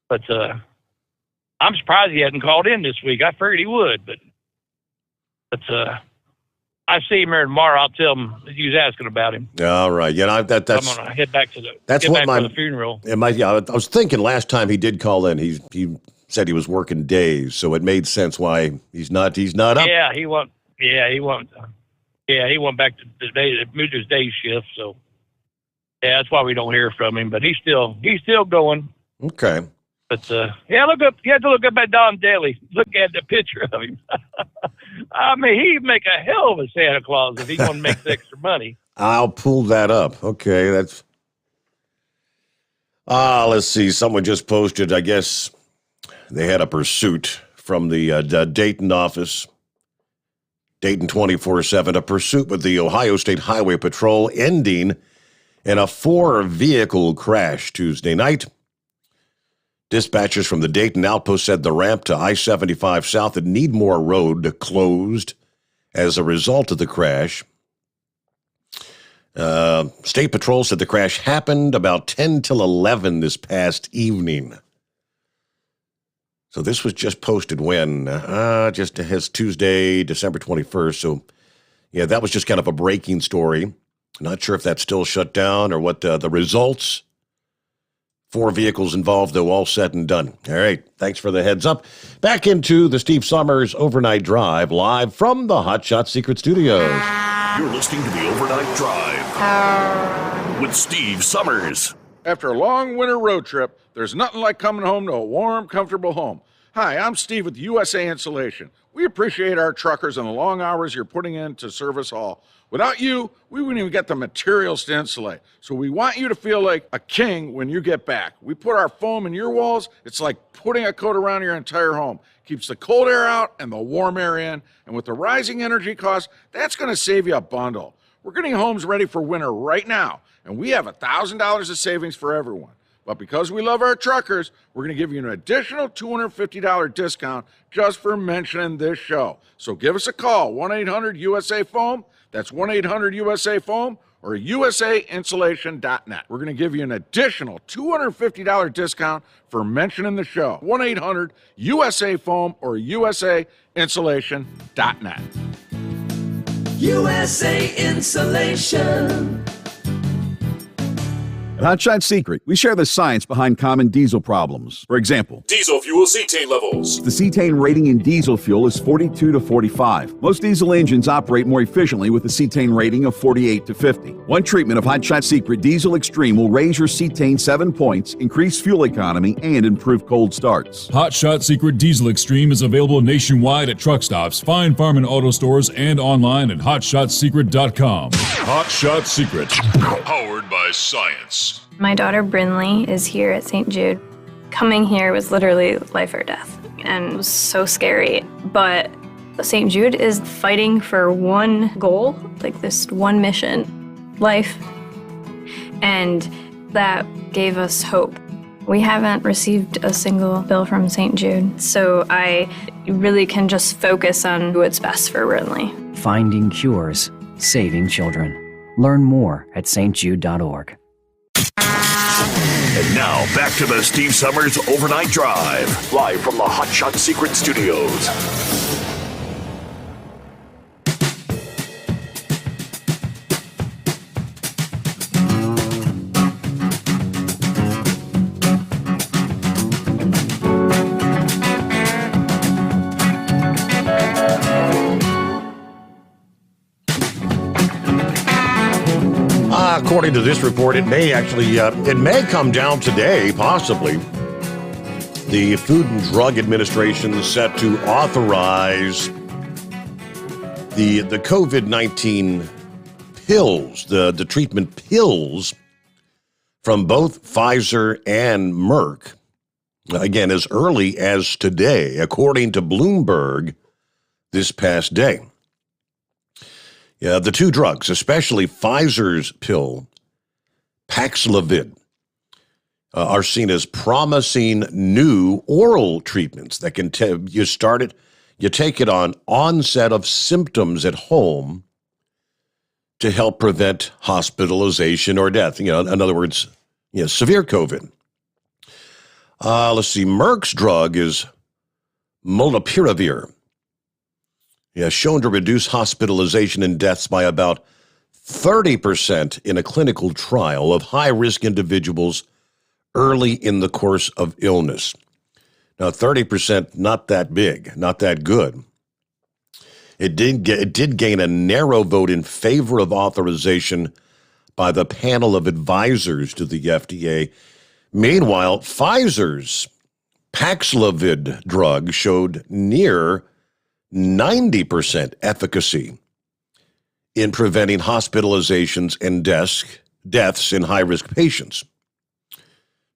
Speaker 16: But I'm surprised he hadn't called in this week. I figured he would, but But I see him here tomorrow. I'll tell him that you was asking about him.
Speaker 1: All right. Yeah, that's
Speaker 16: I'm going to head back to the for the funeral.
Speaker 1: I was thinking last time he did call in, he said he was working days, so it made sense why he's not up.
Speaker 16: Yeah, he went. Yeah, he went. He went back to moved his day shift. So yeah, that's why we don't hear from him. But he's still going.
Speaker 1: Okay.
Speaker 16: But yeah, look up. You have to look up at Don Daly. Look at the picture of him. I mean, he'd make a hell of a Santa Claus if he want to make the extra money.
Speaker 1: I'll pull that up. Okay, that's. Let's see. Someone just posted. I guess they had a pursuit from the Dayton office. Dayton 24/7. A pursuit with the Ohio State Highway Patrol ending in a 4-vehicle crash Tuesday night. Dispatchers from the Dayton outpost said the ramp to I-75 south at Needmore Road closed as a result of the crash. State Patrol said the crash happened about 10 till 11 this past evening. So this was just posted when? Just as Tuesday, December 21st. So, yeah, that was just kind of a breaking story. Not sure if that's still shut down or what the results. 4 vehicles involved, though, all said and done. All right, thanks for the heads up. Back into the Steve Sommers Overnight Drive, live from the Hot Shot Secret Studios.
Speaker 10: You're listening to the Overnight Drive with Steve Sommers.
Speaker 18: After a long winter road trip, there's nothing like coming home to a warm, comfortable home. Hi, I'm Steve with USA Insulation. We appreciate our truckers and the long hours you're putting in to serve us all. Without you, we wouldn't even get the materials to insulate. So we want you to feel like a king when you get back. We put our foam in your walls. It's like putting a coat around your entire home. Keeps the cold air out and the warm air in. And with the rising energy costs, that's going to save you a bundle. We're getting homes ready for winter right now, and we have $1,000 of savings for everyone. But because we love our truckers, we're going to give you an additional $250 discount just for mentioning this show. So give us a call, 1-800-USA-FOAM. That's 1-800-USA-FOAM or usainsulation.net. We're going to give you an additional $250 discount for mentioning the show, 1-800-USA-FOAM or usainsulation.net.
Speaker 9: USA Insulation.
Speaker 17: At Hot Shot Secret, we share the science behind common diesel problems. For example,
Speaker 2: Diesel fuel cetane levels.
Speaker 17: the cetane rating in diesel fuel is 42 to 45. Most diesel engines operate more efficiently with a cetane rating of 48 to 50. One treatment of Hot Shot Secret Diesel Extreme will raise your cetane 7 points, increase fuel economy, and improve cold starts.
Speaker 2: Hot Shot Secret Diesel Extreme is available nationwide at truck stops, fine farm and auto stores, and online at hotshotsecret.com. Hot Shot Secret. Powered by science.
Speaker 19: My daughter Brinley is here at St. Jude. Coming here was literally life or death, and it was so scary. But St. Jude is fighting for one goal, like this one mission, life. And that gave us hope. We haven't received a single bill from St. Jude, so I really can just focus on what's best for Brinley.
Speaker 20: Finding cures, saving children. Learn more at stjude.org.
Speaker 10: And now, back to the Steve Sommers Overnight Drive, live from the Hot Shot Secret Studios.
Speaker 1: According to this report, it may come down today, possibly. The Food and Drug Administration is set to authorize the COVID-19 pills, the treatment pills from both Pfizer and Merck, again, as early as today, according to Bloomberg this past day. Yeah, the two drugs, especially Pfizer's pill, Paxlovid, are seen as promising new oral treatments that can you take it on onset of symptoms at home to help prevent hospitalization or death. In other words, severe COVID. Let's see, Merck's drug is molnupiravir. has shown to reduce hospitalization and deaths by about 30% in a clinical trial of high-risk individuals early in the course of illness. Now, 30%, not that big, not that good. It did gain a narrow vote in favor of authorization by the panel of advisors to the FDA. Meanwhile, Pfizer's Paxlovid drug showed near 90% efficacy in preventing hospitalizations and deaths in high-risk patients.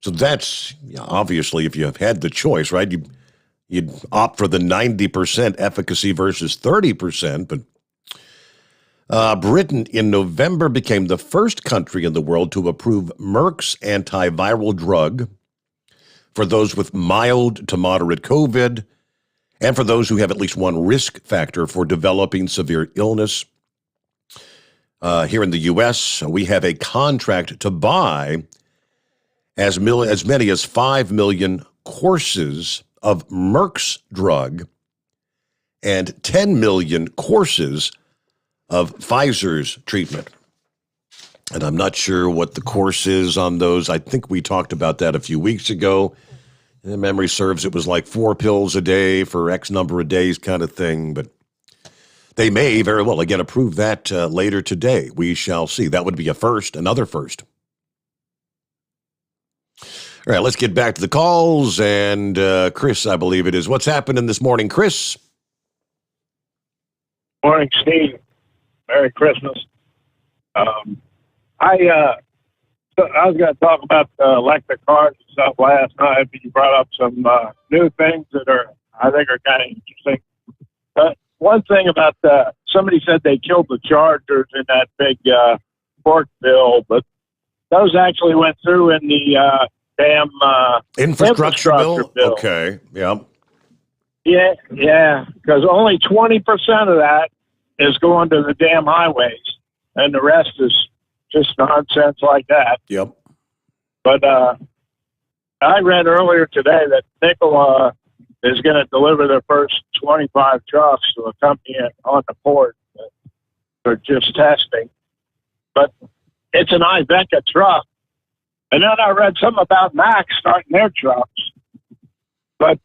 Speaker 1: So that's, obviously, if you have had the choice, right, you'd opt for the 90% efficacy versus 30%. But Britain in November became the first country in the world to approve Merck's antiviral drug for those with mild to moderate COVID and for those who have at least one risk factor for developing severe illness. Here in the U.S., we have a contract to buy as many as 5 million courses of Merck's drug and 10 million courses of Pfizer's treatment. And I'm not sure what the course is on those. I think we talked about that a few weeks ago. And if memory serves, it was like 4 pills a day for X number of days kind of thing. But they may very well, again, approve that later today. We shall see. That would be a first, another first. All right, let's get back to the calls. And Chris, I believe it is. What's happening this morning, Chris?
Speaker 21: Morning, Steve. Merry Christmas. I was going to talk about electric cars and stuff last night, but you brought up some new things that I think are kind of interesting. One thing about somebody said they killed the Chargers in that big pork bill, but those actually went through in the damn infrastructure bill.
Speaker 1: Okay, yeah.
Speaker 21: Yeah, because only 20% of that is going to the damn highways, and the rest is just nonsense like that.
Speaker 1: Yep.
Speaker 21: But I read earlier today that Nikola is going to deliver their first 25 trucks to a company on the port for just testing. But it's an Iveco truck. And then I read something about Mack starting their trucks. But,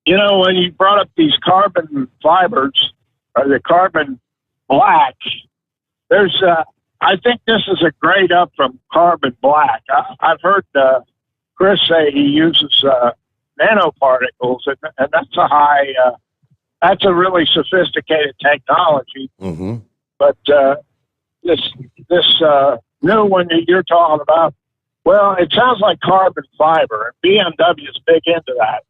Speaker 21: when you brought up these carbon fibers, or the carbon black, I think this is a grade up from carbon black. I've heard Chris say he uses nanoparticles, and that's a really sophisticated technology.
Speaker 1: Mm-hmm.
Speaker 21: But this new one that you're talking about, well, it sounds like carbon fiber, and BMW is big into that.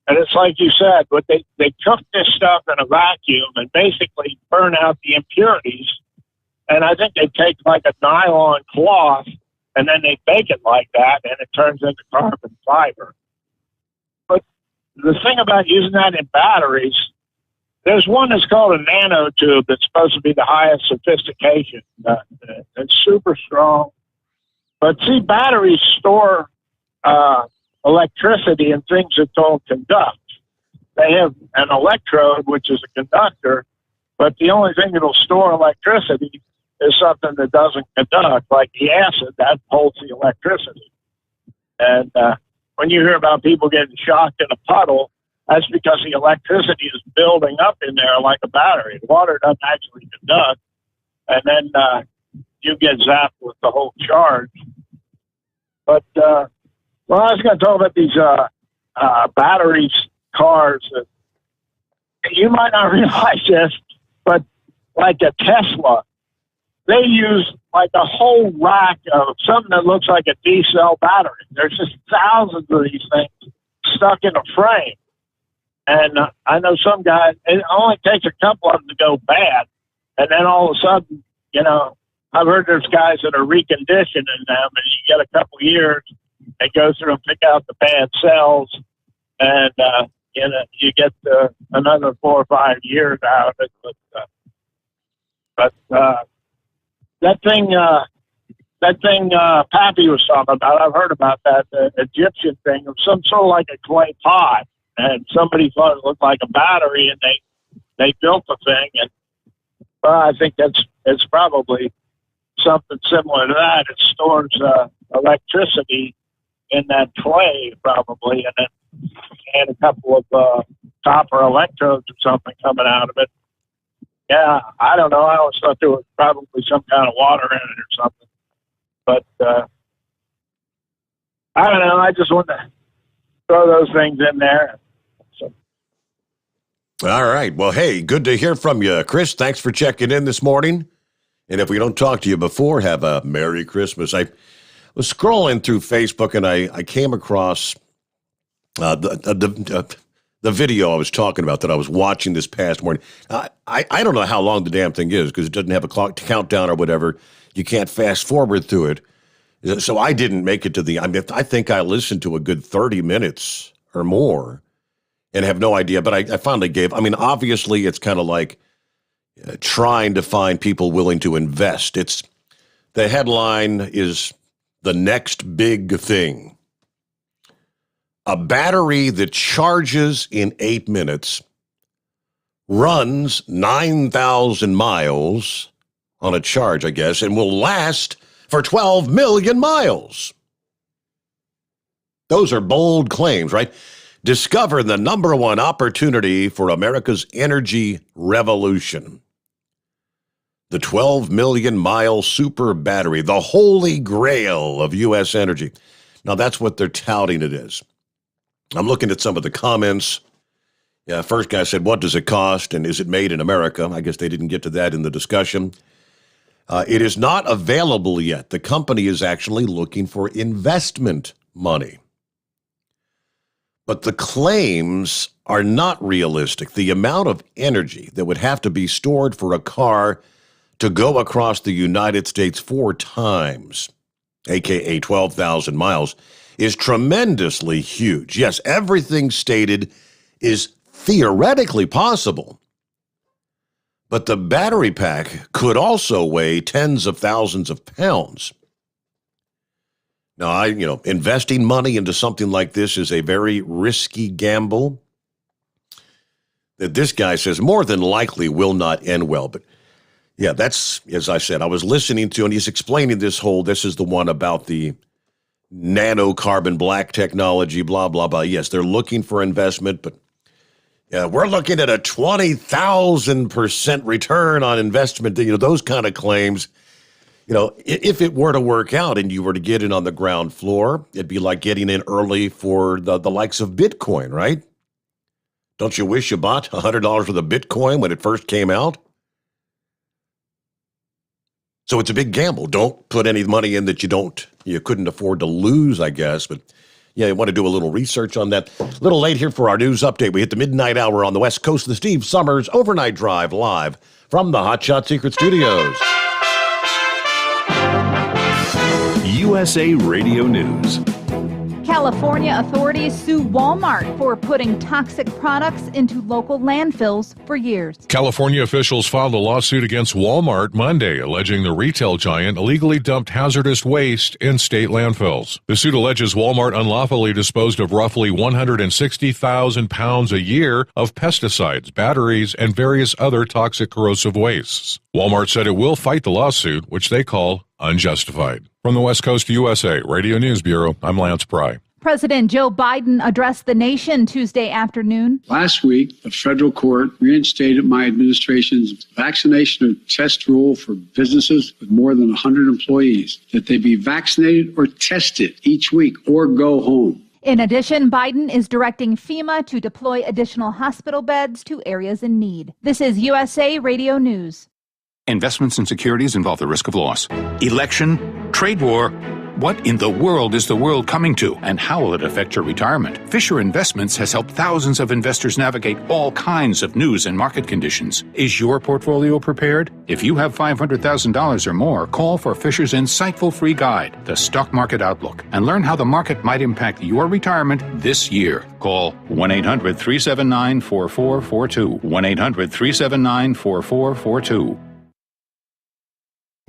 Speaker 21: And it's like you said, but they cook this stuff in a vacuum and basically burn out the impurities. And I think they take like a nylon cloth and then they bake it like that, and it turns into carbon fiber. But the thing about using that in batteries, there's one that's called a nanotube that's supposed to be the highest sophistication. It's super strong. But see, batteries store electricity in things that don't conduct. They have an electrode, which is a conductor, but the only thing that'll store electricity is something that doesn't conduct, like the acid that holds the electricity. And when you hear about people getting shocked in a puddle, that's because the electricity is building up in there like a battery. The water doesn't actually conduct, and then you get zapped with the whole charge. But well, I was going to talk about these batteries cars. You might not realize this, but like a Tesla, they use like a whole rack of something that looks like a D-cell battery. There's just thousands of these things stuck in a frame. And I know some guys, it only takes a couple of them to go bad. And then all of a sudden, I've heard there's guys that are reconditioning them, and you get a couple years, they go through and pick out the bad cells, and you get another 4 or 5 years out of it. But that thing Pappy was talking about, I've heard about that, the Egyptian thing, of some sort of like a clay pot, and somebody thought it looked like a battery, and they they built the thing, and I think it's probably something similar to that. It stores electricity in that clay, probably, and then had a couple of copper electrodes or something coming out of it. Yeah, I don't know. I always thought there was probably some kind of water in it or something. But I don't know. I just want to throw those things in there. So.
Speaker 1: All right. Well, hey, good to hear from you, Chris. Thanks for checking in this morning. And if we don't talk to you before, have a Merry Christmas. I was scrolling through Facebook, and I came across the video I was talking about that I was watching this past morning. I don't know how long the damn thing is because it doesn't have a clock to countdown or whatever. You can't fast forward through it. So I didn't make it to the, I think I listened to a good 30 minutes or more and have no idea. But I finally gave, obviously it's kind of like trying to find people willing to invest. The headline is the next big thing. A battery that charges in 8 minutes, runs 9,000 miles on a charge, I guess, and will last for 12 million miles. Those are bold claims, right? Discover the number one opportunity for America's energy revolution. The 12 million mile super battery, the holy grail of U.S. energy. Now, that's what they're touting it is. I'm looking at some of the comments. Yeah, first guy said, what does it cost, and is it made in America? I guess they didn't get to that in the discussion. It is not available yet. The company is actually looking for investment money. But the claims are not realistic. The amount of energy that would have to be stored for a car to go across the United States 4 times, aka 12,000 miles, is tremendously huge. Yes, everything stated is theoretically possible. But the battery pack could also weigh tens of thousands of pounds. Now, investing money into something like this is a very risky gamble that this guy says more than likely will not end well. But yeah, that's, as I said, I was listening to, and he's explaining this is the one about the nanocarbon black technology, blah, blah, blah. Yes, they're looking for investment, but yeah, we're looking at a 20,000% return on investment, those kind of claims. If it were to work out and you were to get in on the ground floor, it'd be like getting in early for the likes of Bitcoin, right? Don't you wish you bought $100 worth of Bitcoin when it first came out? So it's a big gamble. Don't put any money in that you couldn't afford to lose, I guess. But yeah, you want to do a little research on that. A little late here for our news update. We hit the midnight hour on the West Coast of the Steve Sommers Overnight Drive live from the Hot Shot Secret Studios.
Speaker 17: USA Radio News.
Speaker 12: California authorities sue Walmart for putting toxic products into local landfills for years.
Speaker 7: California officials filed a lawsuit against Walmart Monday, alleging the retail giant illegally dumped hazardous waste in state landfills. The suit alleges Walmart unlawfully disposed of roughly 160,000 pounds a year of pesticides, batteries, and various other toxic corrosive wastes. Walmart said it will fight the lawsuit, which they call unjustified. From the West Coast USA Radio News Bureau, I'm Lance Pry.
Speaker 12: President Joe Biden addressed the nation Tuesday afternoon.
Speaker 6: Last week, a federal court reinstated my administration's vaccination or test rule for businesses with more than 100 employees, that they be vaccinated or tested each week or go home.
Speaker 12: In addition, Biden is directing FEMA to deploy additional hospital beds to areas in need. This is USA Radio News.
Speaker 22: Investments in securities involve the risk of loss. Election, trade war. What in the world is the world coming to, and how will it affect your retirement? Fisher Investments has helped thousands of investors navigate all kinds of news and market conditions. Is your portfolio prepared? If you have $500,000 or more, call for Fisher's insightful free guide, The Stock Market Outlook, and learn how the market might impact your retirement this year. Call 1-800-379-4442. 1-800-379-4442.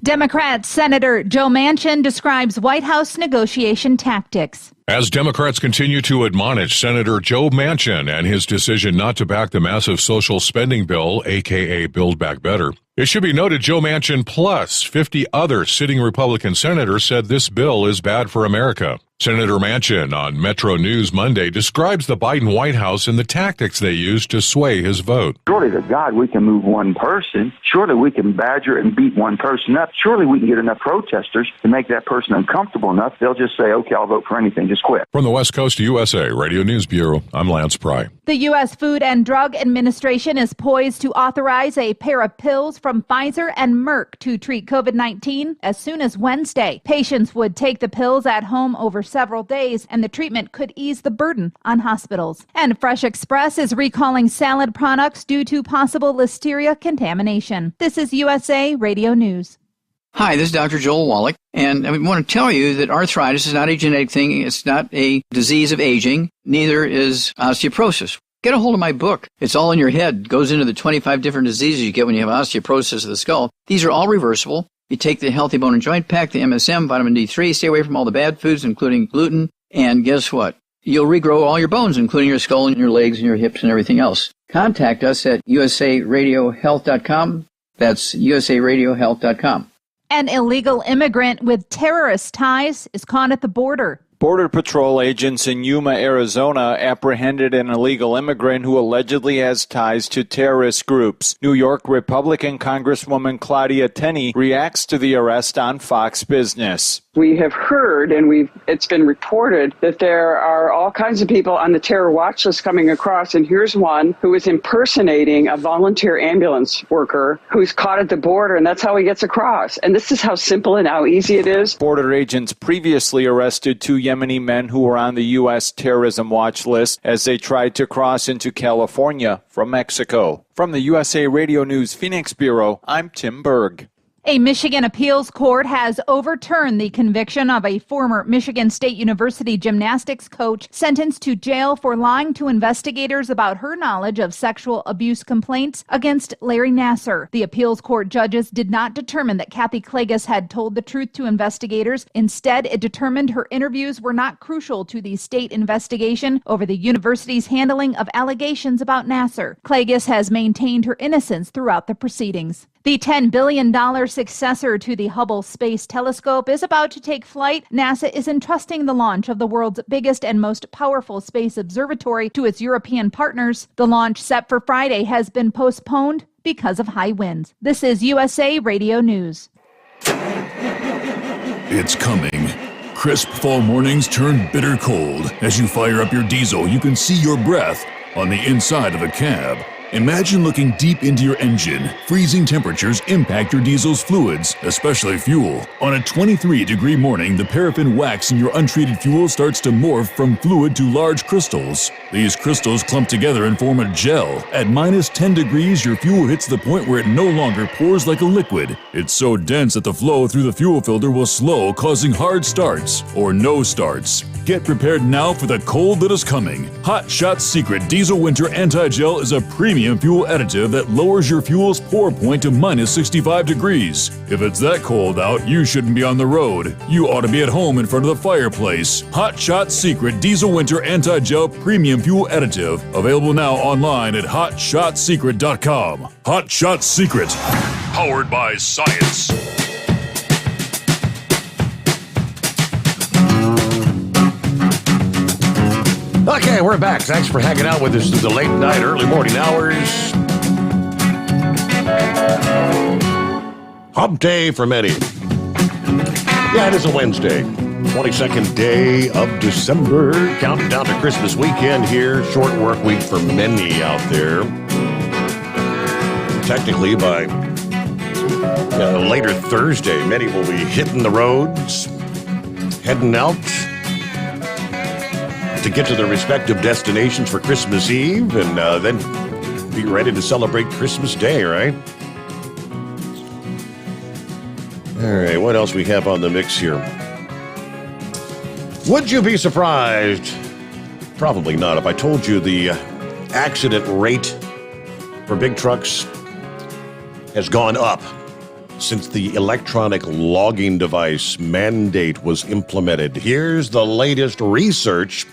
Speaker 12: Democrat Senator Joe Manchin describes White House negotiation tactics.
Speaker 7: As Democrats continue to admonish Senator Joe Manchin and his decision not to back the massive social spending bill, aka Build Back Better, it should be noted Joe Manchin plus 50 other sitting Republican senators said this bill is bad for America. Senator Manchin on Metro News Monday describes the Biden White House and the tactics they used to sway his vote.
Speaker 5: Surely to God we can move one person. Surely we can badger and beat one person up. Surely we can get enough protesters to make that person uncomfortable enough. They'll just say, okay, I'll vote for anything. Just quit.
Speaker 7: From the West Coast USA Radio News Bureau, I'm Lance Pry.
Speaker 12: The U.S. Food and Drug Administration is poised to authorize a pair of pills from Pfizer and Merck to treat COVID-19 as soon as Wednesday. Patients would take the pills at home over several days, and the treatment could ease the burden on hospitals. And Fresh Express is recalling salad products due to possible listeria contamination. This is USA Radio News.
Speaker 14: Hi, this is Dr. Joel Wallach, and I want to tell you that arthritis is not a genetic thing. It's not a disease of aging. Neither is osteoporosis. Get a hold of my book. It's all in your head. It goes into the 25 different diseases you get when you have osteoporosis of the skull. These are all reversible. You take the Healthy Bone and Joint Pack, the MSM, vitamin D3, stay away from all the bad foods, including gluten, and guess what? You'll regrow all your bones, including your skull and your legs and your hips and everything else. Contact us at usaradiohealth.com. That's usaradiohealth.com.
Speaker 12: An illegal immigrant with terrorist ties is caught at the border.
Speaker 23: Border Patrol agents in Yuma, Arizona apprehended an illegal immigrant who allegedly has ties to terrorist groups. New York Republican Congresswoman Claudia Tenney reacts to the arrest on Fox Business.
Speaker 24: We have heard, and it's been reported, that there are all kinds of people on the terror watch list coming across, and here's one who is impersonating a volunteer ambulance worker who's caught at the border, and that's how he gets across. And this is how simple and how easy it is.
Speaker 23: Border agents previously arrested two Yemeni men who were on the U.S. terrorism watch list as they tried to cross into California from Mexico. From the USA Radio News Phoenix Bureau, I'm Tim Berg.
Speaker 12: A Michigan appeals court has overturned the conviction of a former Michigan State University gymnastics coach sentenced to jail for lying to investigators about her knowledge of sexual abuse complaints against Larry Nassar. The appeals court judges did not determine that Kathy Klages had told the truth to investigators. Instead, it determined her interviews were not crucial to the state investigation over the university's handling of allegations about Nassar. Klages has maintained her innocence throughout the proceedings. The $10 billion successor to the Hubble Space Telescope is about to take flight. NASA is entrusting the launch of the world's biggest and most powerful space observatory to its European partners. The launch set for Friday has been postponed because of high winds. This is USA Radio News.
Speaker 2: It's coming. Crisp fall mornings turn bitter cold. As you fire up your diesel, you can see your breath on the inside of a cab. Imagine looking deep into your engine. Freezing temperatures impact your diesel's fluids, especially fuel. On a 23-degree morning, the paraffin wax in your untreated fuel starts to morph from fluid to large crystals. These crystals clump together and form a gel. At minus 10 degrees, your fuel hits the point where it no longer pours like a liquid. It's so dense that the flow through the fuel filter will slow, causing hard starts or no starts. Get prepared now for the cold that is coming. Hot Shot Secret Diesel Winter Anti-Gel is a premium fuel additive that lowers your fuel's pour point to minus 65 degrees. If it's that cold out, you shouldn't be on the road. You ought to be at home in front of the fireplace. Hot Shot Secret Diesel Winter Anti-Gel Premium Fuel Additive. Available now online at hotshotsecret.com. Hot Shot Secret. Powered by science.
Speaker 1: Okay, we're back. Thanks for hanging out with us through the late night, early morning hours. Hump day for many. Yeah, it is a Wednesday. 22nd day of December. Counting down to Christmas weekend here. Short work week for many out there. Technically, by later Thursday, many will be hitting the roads, heading out to get to their respective destinations for Christmas Eve, and then be ready to celebrate Christmas Day, right? All right, what else we have on the mix here? Would you be surprised? Probably not. If I told you the accident rate for big trucks has gone up since the electronic logging device mandate was implemented. Here's the latest research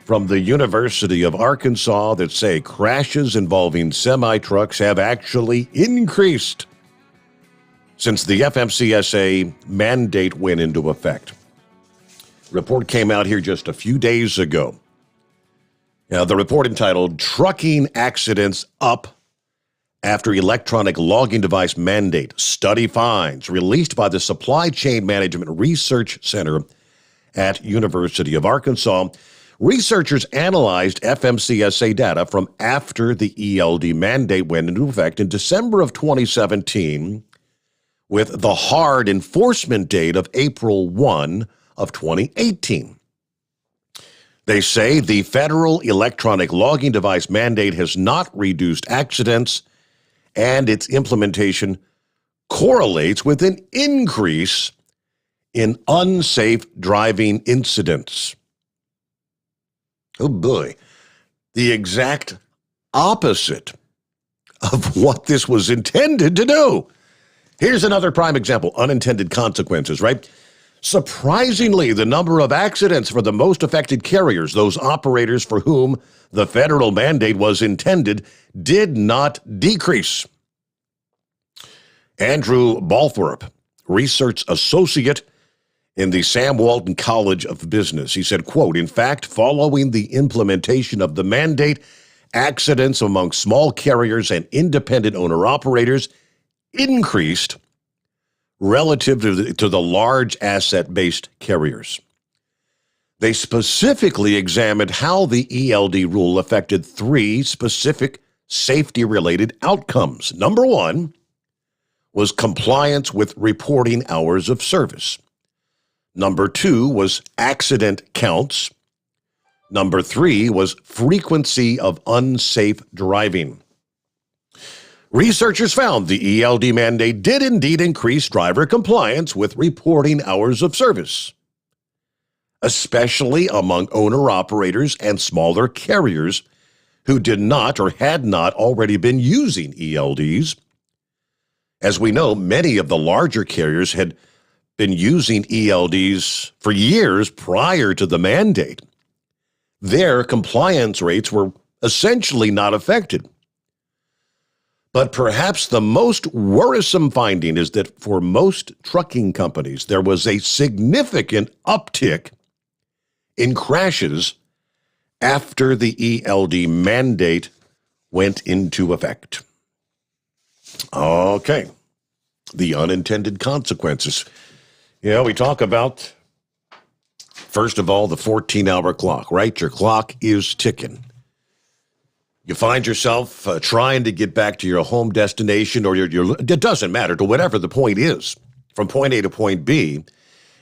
Speaker 1: from the University of Arkansas that say crashes involving semi-trucks have actually increased since the FMCSA mandate went into effect. Report came out here just a few days ago. Now, the report entitled Trucking Accidents Up After Electronic Logging Device Mandate, Study Finds, released by the Supply Chain Management Research Center at University of Arkansas. Researchers analyzed FMCSA data from after the ELD mandate went into effect in December of 2017 with the hard enforcement date of April 1 of 2018. They say the federal electronic logging device mandate has not reduced accidents, and its implementation correlates with an increase in unsafe driving incidents. Oh boy, the exact opposite of what this was intended to do. Here's another prime example, unintended consequences, right? Surprisingly, the number of accidents for the most affected carriers, those operators for whom the federal mandate was intended, did not decrease. Andrew Balthorpe, research associate in the Sam Walton College of Business, he said, quote, in fact, following the implementation of the mandate, accidents among small carriers and independent owner-operators increased relative to the large asset-based carriers. They specifically examined how the ELD rule affected three specific safety-related outcomes. Number one was compliance with reporting hours of service. Number two was accident counts. Number three was frequency of unsafe driving. Researchers found the ELD mandate did indeed increase driver compliance with reporting hours of service, especially among owner-operators and smaller carriers who did not or had not already been using ELDs. As we know, many of the larger carriers had been using ELDs for years prior to the mandate. Their compliance rates were essentially not affected. But perhaps the most worrisome finding is that for most trucking companies, there was a significant uptick in crashes after the ELD mandate went into effect. Okay, the unintended consequences. Yeah, we talk about, first of all, the 14-hour clock, right? Your clock is ticking. You find yourself trying to get back to your home destination, or it doesn't matter, to whatever the point is, from point A to point B,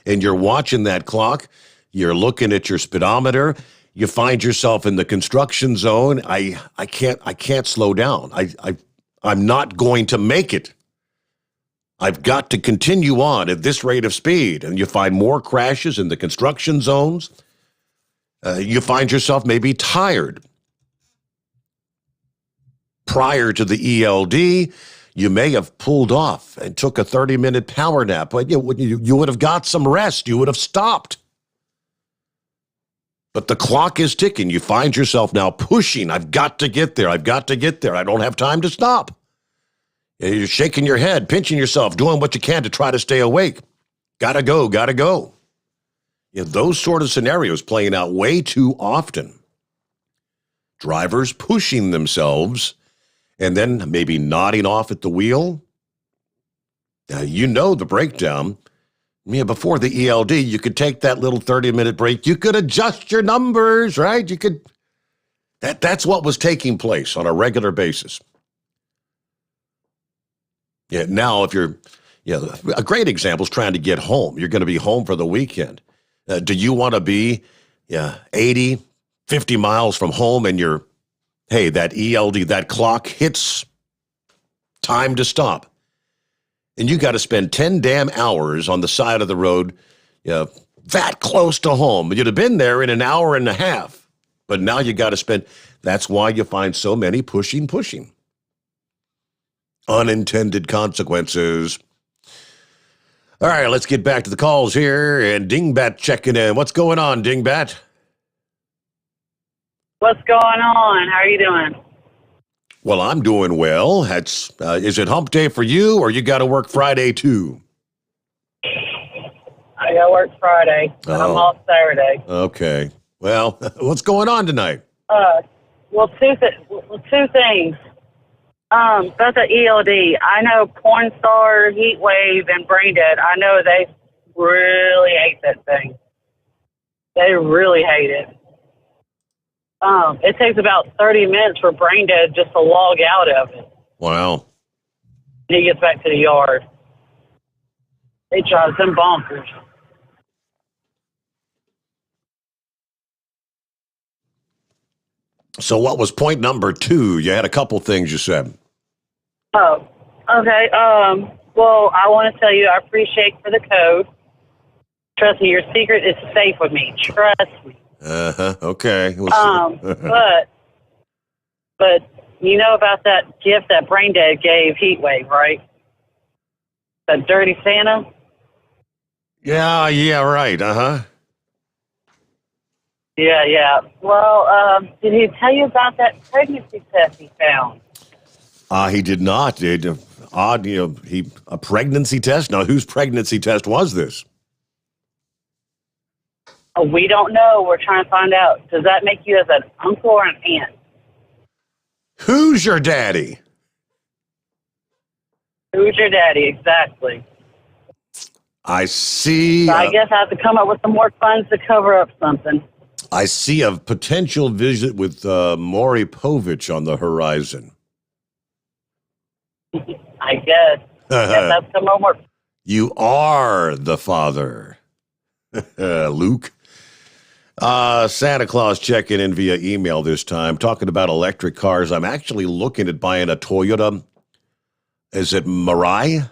Speaker 1: and you're watching that clock, you're looking at your speedometer, you find yourself in the construction zone. I can't slow down. I'm not going to make it. I've got to continue on at this rate of speed. And you find more crashes in the construction zones. You find yourself maybe tired. Prior to the ELD, you may have pulled off and took a 30-minute power nap, but you would have got some rest. You would have stopped. But the clock is ticking. You find yourself now pushing. I've got to get there. I've got to get there. I don't have time to stop. You're shaking your head, pinching yourself, doing what you can to try to stay awake. Gotta go, gotta go. Those sort of scenarios playing out way too often. Drivers pushing themselves and then maybe nodding off at the wheel. You know the breakdown. Before the ELD, you could take that little 30-minute break. You could adjust your numbers, right? You could. That's what was taking place on a regular basis. Yeah. Now, if you're, a great example is trying to get home. You're going to be home for the weekend. Do you want to be, 80, 50 miles from home, and that ELD, that clock hits time to stop, and you got to spend 10 damn hours on the side of the road, that close to home. You'd have been there in an hour and a half, but now you got to spend. That's why you find so many pushing. unintended consequences. All right, let's get back to the calls here. And Dingbat checking in. What's going on, Dingbat?
Speaker 3: What's going on? How are you doing?
Speaker 1: Well, I'm doing well. Is it hump day for you, or you got to work Friday too?
Speaker 3: I got to work Friday, but I'm off Saturday.
Speaker 1: Okay. Well, what's going on tonight?
Speaker 3: Well, two things. About the ELD, I know Porn Star, Heat Wave, and Brain Dead, I know they really hate that thing. They really hate it. It takes about 30 minutes for Brain Dead just to log out of it.
Speaker 1: Wow.
Speaker 3: And he gets back to the yard. They drive them bonkers.
Speaker 1: So what was point number 2? You had a couple things you said.
Speaker 3: Oh, okay. Well, I want to tell you I appreciate for the code. Trust me, your secret is safe with me. Trust me.
Speaker 1: Okay.
Speaker 3: But you know about that gift that Brain Dead gave Heatwave, right? That dirty Santa?
Speaker 1: Yeah, right.
Speaker 3: Yeah. Well, did he tell you about that pregnancy test he found?
Speaker 1: He did not. A pregnancy test? Now, whose pregnancy test was this?
Speaker 3: We don't know. We're trying to find out. Does that make you as an uncle or an aunt?
Speaker 1: Who's your daddy?
Speaker 3: Who's your daddy? Exactly.
Speaker 1: I see.
Speaker 3: So I guess I have to come up with some more funds to cover up something.
Speaker 1: I see a potential visit with Maury Povich on the horizon.
Speaker 3: I guess that's come over.
Speaker 1: You are the father, Luke. Santa Claus checking in via email this time, talking about electric cars. I'm actually looking at buying a Toyota. Is it Mirai?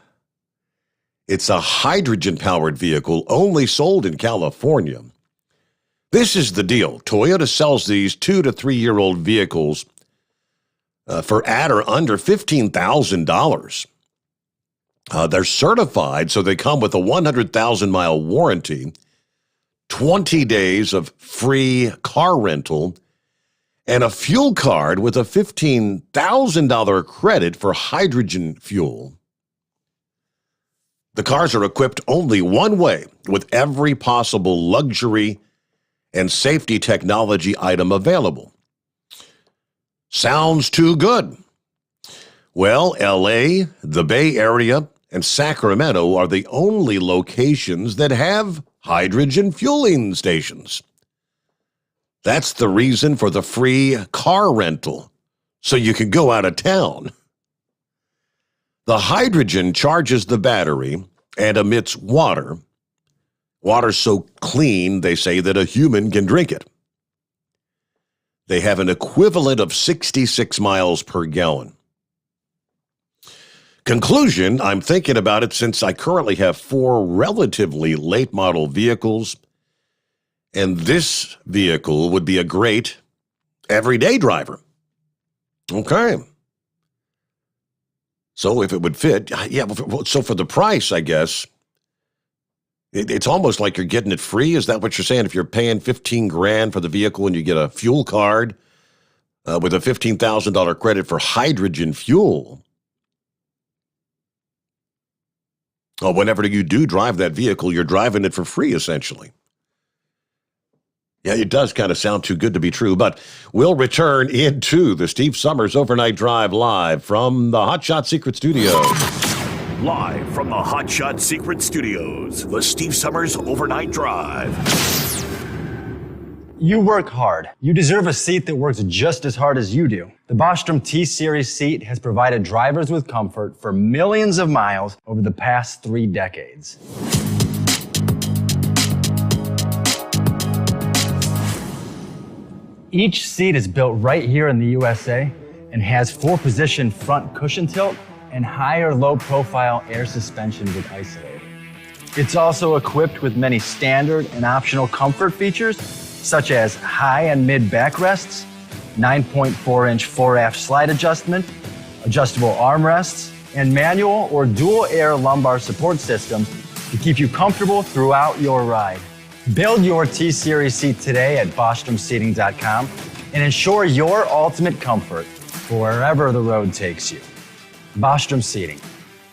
Speaker 1: It's a hydrogen-powered vehicle only sold in California. This is the deal. Toyota sells these 2 to 3 year old vehicles for at or under $15,000. They're certified, so they come with a 100,000-mile warranty, 20 days of free car rental, and a fuel card with a $15,000 credit for hydrogen fuel. The cars are equipped only one way with every possible luxury and safety technology item available. Sounds too good. Well, LA, the Bay Area, and Sacramento are the only locations that have hydrogen fueling stations. That's the reason for the free car rental, so you can go out of town. The hydrogen charges the battery and emits water. Water's so clean, they say, that a human can drink it. They have an equivalent of 66 miles per gallon. Conclusion, I'm thinking about it since I currently have 4 relatively late model vehicles, and this vehicle would be a great everyday driver. Okay. So if it would fit, so for the price, I guess, it's almost like you're getting it free. Is that what you're saying? If you're paying $15,000 for the vehicle and you get a fuel card with a $15,000 credit for hydrogen fuel, whenever you do drive that vehicle, you're driving it for free, essentially. Yeah, it does kind of sound too good to be true, but we'll return into the Steve Sommers Overnight Drive live from the Hot Shot Secret Studios.
Speaker 10: Live from the Hot Shot Secret Studios, the Steve Sommers Overnight Drive.
Speaker 4: You work hard. You deserve a seat that works just as hard as you do. The Bostrom T-Series seat has provided drivers with comfort for millions of miles over the past 3 decades. Each seat is built right here in the USA and has 4-position front cushion tilt and higher low-profile air suspension with Isolator. It's also equipped with many standard and optional comfort features, such as high and mid backrests, 9.4-inch fore-aft slide adjustment, adjustable armrests, and manual or dual air lumbar support systems to keep you comfortable throughout your ride. Build your T-Series seat today at BostromSeating.com and ensure your ultimate comfort for wherever the road takes you. Bostrom Seating,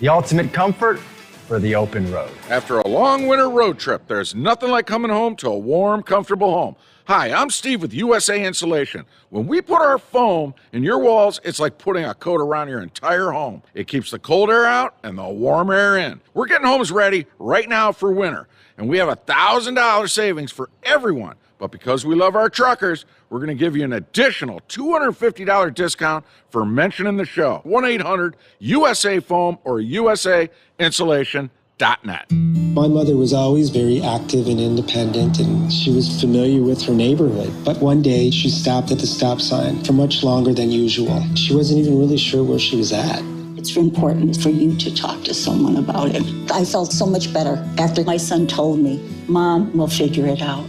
Speaker 4: the ultimate comfort for the open road.
Speaker 18: After a long winter road trip, there's nothing like coming home to a warm, comfortable home. Hi, I'm Steve with USA Insulation. When we put our foam in your walls, it's like putting a coat around your entire home. It keeps the cold air out and the warm air in. We're getting homes ready right now for winter, and we have $1,000 savings for everyone. But because we love our truckers, we're going to give you an additional $250 discount for mentioning the show. 1-800-USA-FOAM or USAinsulation.net.
Speaker 8: My mother was always very active and independent, and she was familiar with her neighborhood. But one day, she stopped at the stop sign for much longer than usual. She wasn't even really sure where she was at.
Speaker 11: It's important for you to talk to someone about it. I felt so much better after my son told me, Mom, we'll figure it out.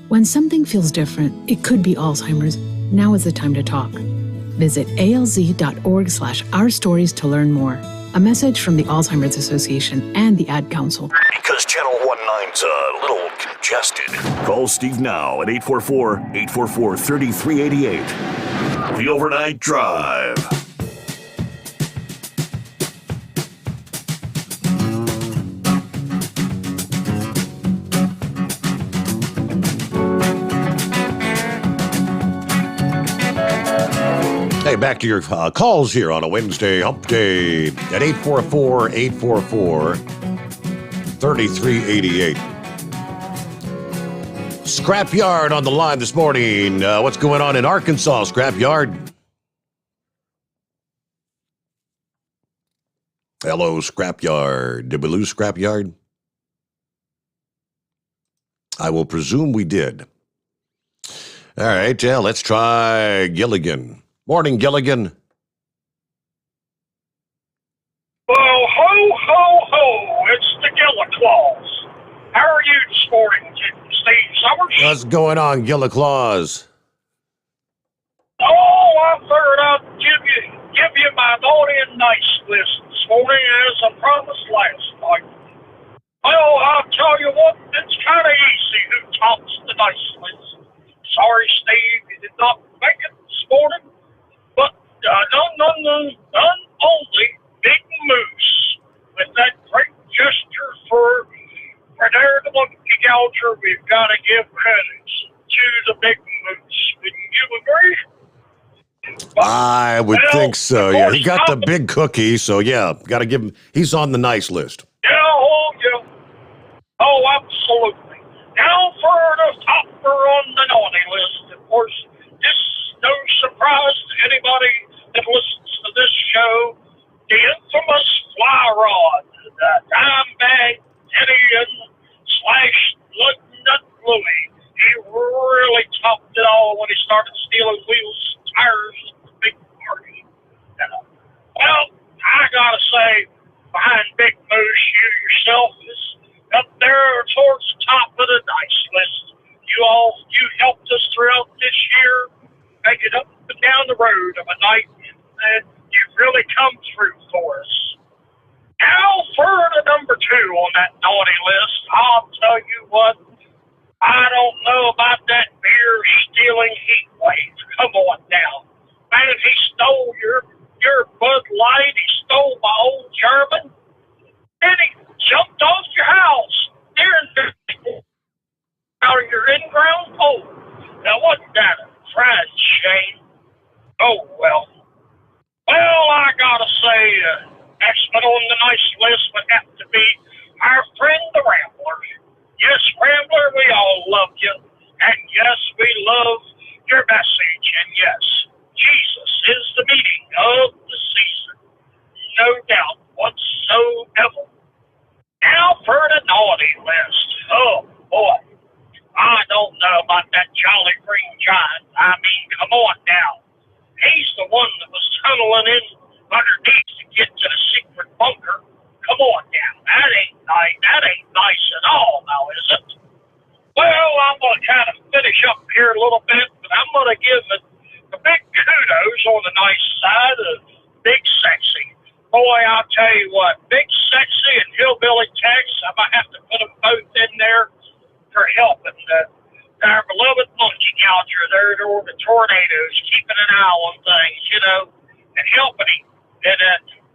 Speaker 13: When something feels different, it could be Alzheimer's. Now is the time to talk. Visit alz.org/ourstories to learn more. A message from the Alzheimer's Association and the Ad Council.
Speaker 10: Because Channel 19's a little congested. Call Steve now at 844-844-3388. The Overnight Drive.
Speaker 1: Hey, back to your calls here on a Wednesday hump day at 844-844-3388. Scrapyard on the line this morning. What's going on in Arkansas, Scrapyard? Hello, Scrapyard. Did we lose Scrapyard? I will presume we did. All right, yeah, let's try Gilligan. Morning, Gilligan.
Speaker 21: Well, ho, ho, ho. It's the Gilliclaws. How are you this morning, Steve Sommers?
Speaker 1: What's going on, Gilliclaws?
Speaker 21: Oh, I figured I'd give you my naughty and nice list this morning as I promised last night. Well, I'll tell you what, it's kind of easy who tops the nice list. Sorry, Steve, you did not make it this morning. But none only Big Moose with that great gesture for there the monkey gouger. We've got to give credit to the Big Moose. Wouldn't you agree?
Speaker 1: I would think so, yeah. He got the big cookie, so yeah, got to give him, he's on the nice list.
Speaker 21: Yeah. Oh, absolutely. Now for the topper on the naughty list, of course, this no surprise to anybody that listens to this show, the infamous fly rod, the dime bag Gideon / Nut Louie. He really topped it all when he started stealing wheels and tires at the big party. Well, I gotta say, behind Big Moose, you yourself is up there towards the top of the nice list. You helped us throughout this year, make it up and down the road of a night, and you've really come through for us. Now for the number 2 on that naughty list, I'll tell you what, I don't know about that beer stealing heat wave. Come on now. Man, he stole your Bud Light, he stole my old German, then he jumped off your house out of your in-ground pole. Now, wasn't that a fried shame? Oh, well. Well, I gotta say, next one on the nice list would have to be our friend the Rambler. Yes, Rambler, we all love you. And yes, we love your message. And yes, Jesus is the meaning of the season. No doubt whatsoever. Now for the naughty list. Oh, boy. I don't know about that Jolly Green Giant. I mean, come on now. He's the one that was tunneling in underneath to get to the secret bunker. Come on now. That ain't nice. That ain't nice at all now, is it? Well, I'm going to kind of finish up here a little bit, but I'm going to give it a big kudos on the nice side of Big Sexy. boy, I'll tell you what, Big Sexy and Hillbilly Tex, I might have to put them both in there for helping our beloved monkey gouger there or the tornadoes, keeping an eye on things, and helping him. And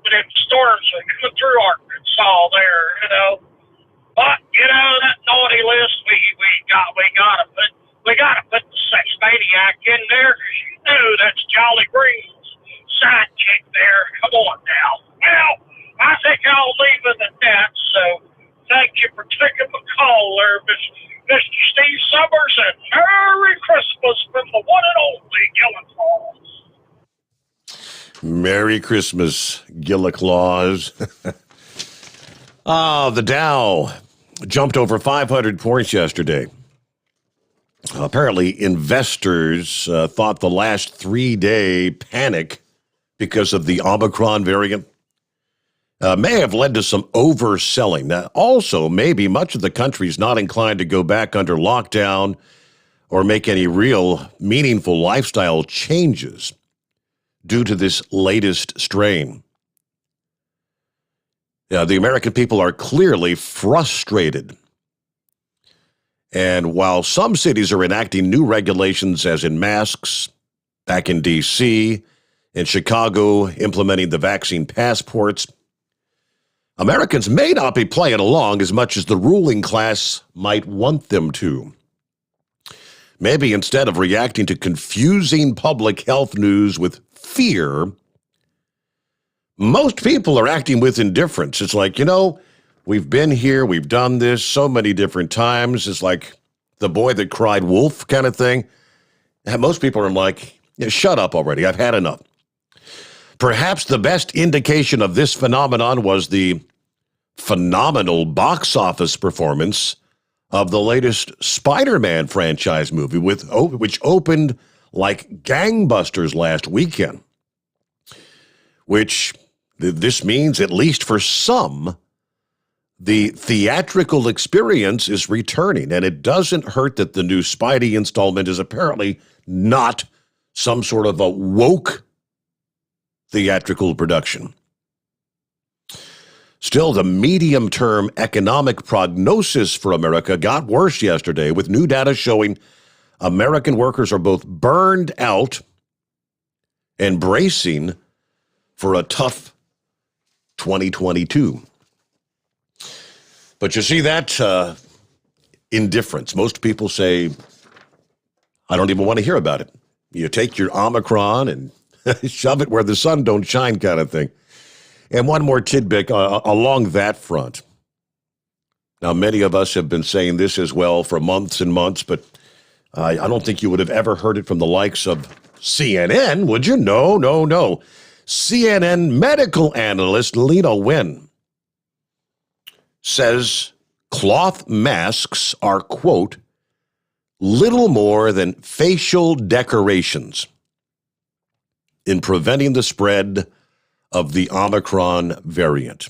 Speaker 21: when the storms are coming through Arkansas there. But, that naughty list we gotta put the sex maniac in there because that's Jolly Green's sidekick there. Come on now. Well, I think I'll leave it at that. So thank you for taking the call there, Mr. Steve Summers, and Merry Christmas from the one and only Gilliclaws.
Speaker 1: Merry Christmas, Gilliclaws. The Dow jumped over 500 points yesterday. Apparently, investors thought the last 3-day panic because of the Omicron variant may have led to some overselling. Now, also, maybe much of the country is not inclined to go back under lockdown or make any real meaningful lifestyle changes due to this latest strain. The American people are clearly frustrated. And while some cities are enacting new regulations, as in masks, back in D.C., in Chicago, implementing the vaccine passports, Americans may not be playing along as much as the ruling class might want them to. Maybe instead of reacting to confusing public health news with fear, most people are acting with indifference. It's like, we've been here, we've done this so many different times. It's like the boy that cried wolf kind of thing. And most people are like, shut up already, I've had enough. Perhaps the best indication of this phenomenon was the phenomenal box office performance of the latest Spider-Man franchise movie, which opened like gangbusters last weekend. Which this means, at least for some, the theatrical experience is returning, and it doesn't hurt that the new Spidey installment is apparently not some sort of a woke theatrical production. Still, the medium-term economic prognosis for America got worse yesterday, with new data showing American workers are both burned out and bracing for a tough 2022. But you see that indifference. Most people say, I don't even want to hear about it. You take your Omicron and shove it where the sun don't shine kind of thing. And one more tidbit along that front. Now, many of us have been saying this as well for months and months, but I don't think you would have ever heard it from the likes of CNN, would you? No. CNN medical analyst Lena Wen says cloth masks are, quote, little more than facial decorations in preventing the spread of the Omicron variant.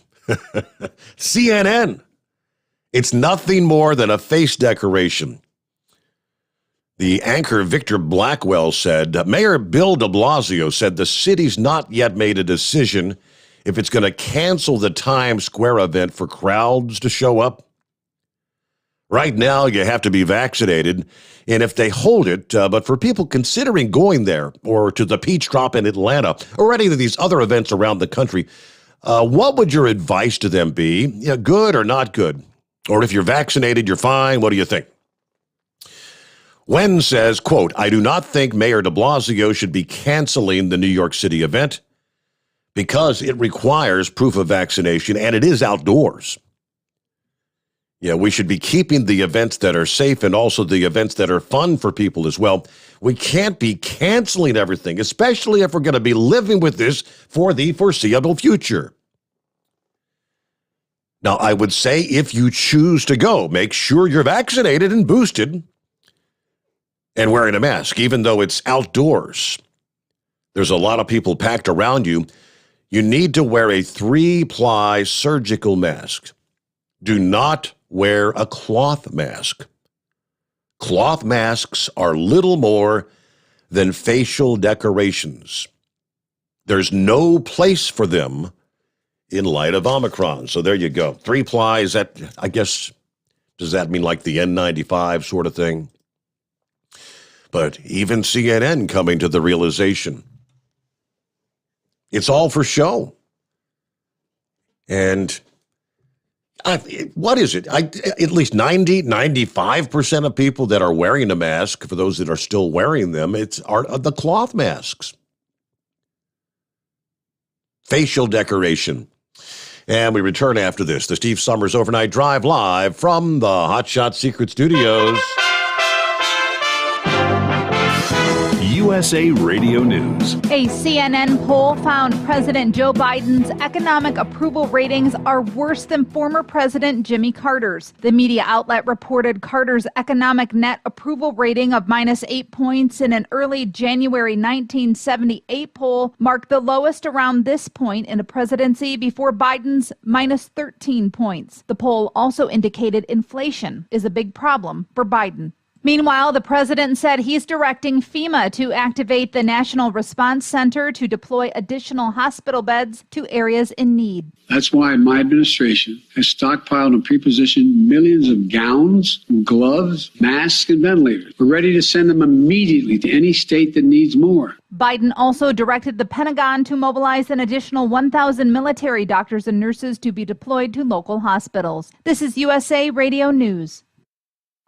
Speaker 1: CNN, it's nothing more than a face decoration. The anchor Victor Blackwell said, Mayor Bill de Blasio said the city's not yet made a decision if it's going to cancel the Times Square event for crowds to show up. Right now, you have to be vaccinated, and if they hold it, but for people considering going there or to the Peach Drop in Atlanta or any of these other events around the country, what would your advice to them be? Good or not good? Or if you're vaccinated, you're fine. What do you think? Wen says, quote, I do not think Mayor de Blasio should be canceling the New York City event because it requires proof of vaccination and it is outdoors. Yeah, we should be keeping the events that are safe and also the events that are fun for people as well. We can't be canceling everything, especially if we're going to be living with this for the foreseeable future. Now, I would say if you choose to go, make sure you're vaccinated and boosted and wearing a mask, even though it's outdoors. There's a lot of people packed around you. You need to wear a 3-ply surgical mask. Do not wear a cloth mask. Cloth masks are little more than facial decorations. There's no place for them in light of Omicron. So there you go. 3-ply, is that, I guess, does that mean like the N95 sort of thing? But even CNN coming to the realization, it's all for show. And what is it? At least 95% of people that are wearing a mask, for those that are still wearing them, are the cloth masks. Facial decoration. And we return after this. The Steve Sommers Overnight Drive live from the Hot Shot Secret Studios.
Speaker 10: USA Radio News.
Speaker 12: A CNN poll found President Joe Biden's economic approval ratings are worse than former President Jimmy Carter's. The media outlet reported Carter's economic net approval rating of -8 points in an early January 1978 poll marked the lowest around this point in a presidency before Biden's -13 points. The poll also indicated inflation is a big problem for Biden. Meanwhile, the president said he's directing FEMA to activate the National Response Center to deploy additional hospital beds to areas in need.
Speaker 6: That's why my administration has stockpiled and pre-positioned millions of gowns, gloves, masks, and ventilators. We're ready to send them immediately to any state that needs more.
Speaker 12: Biden also directed the Pentagon to mobilize an additional 1,000 military doctors and nurses to be deployed to local hospitals. This is USA Radio News.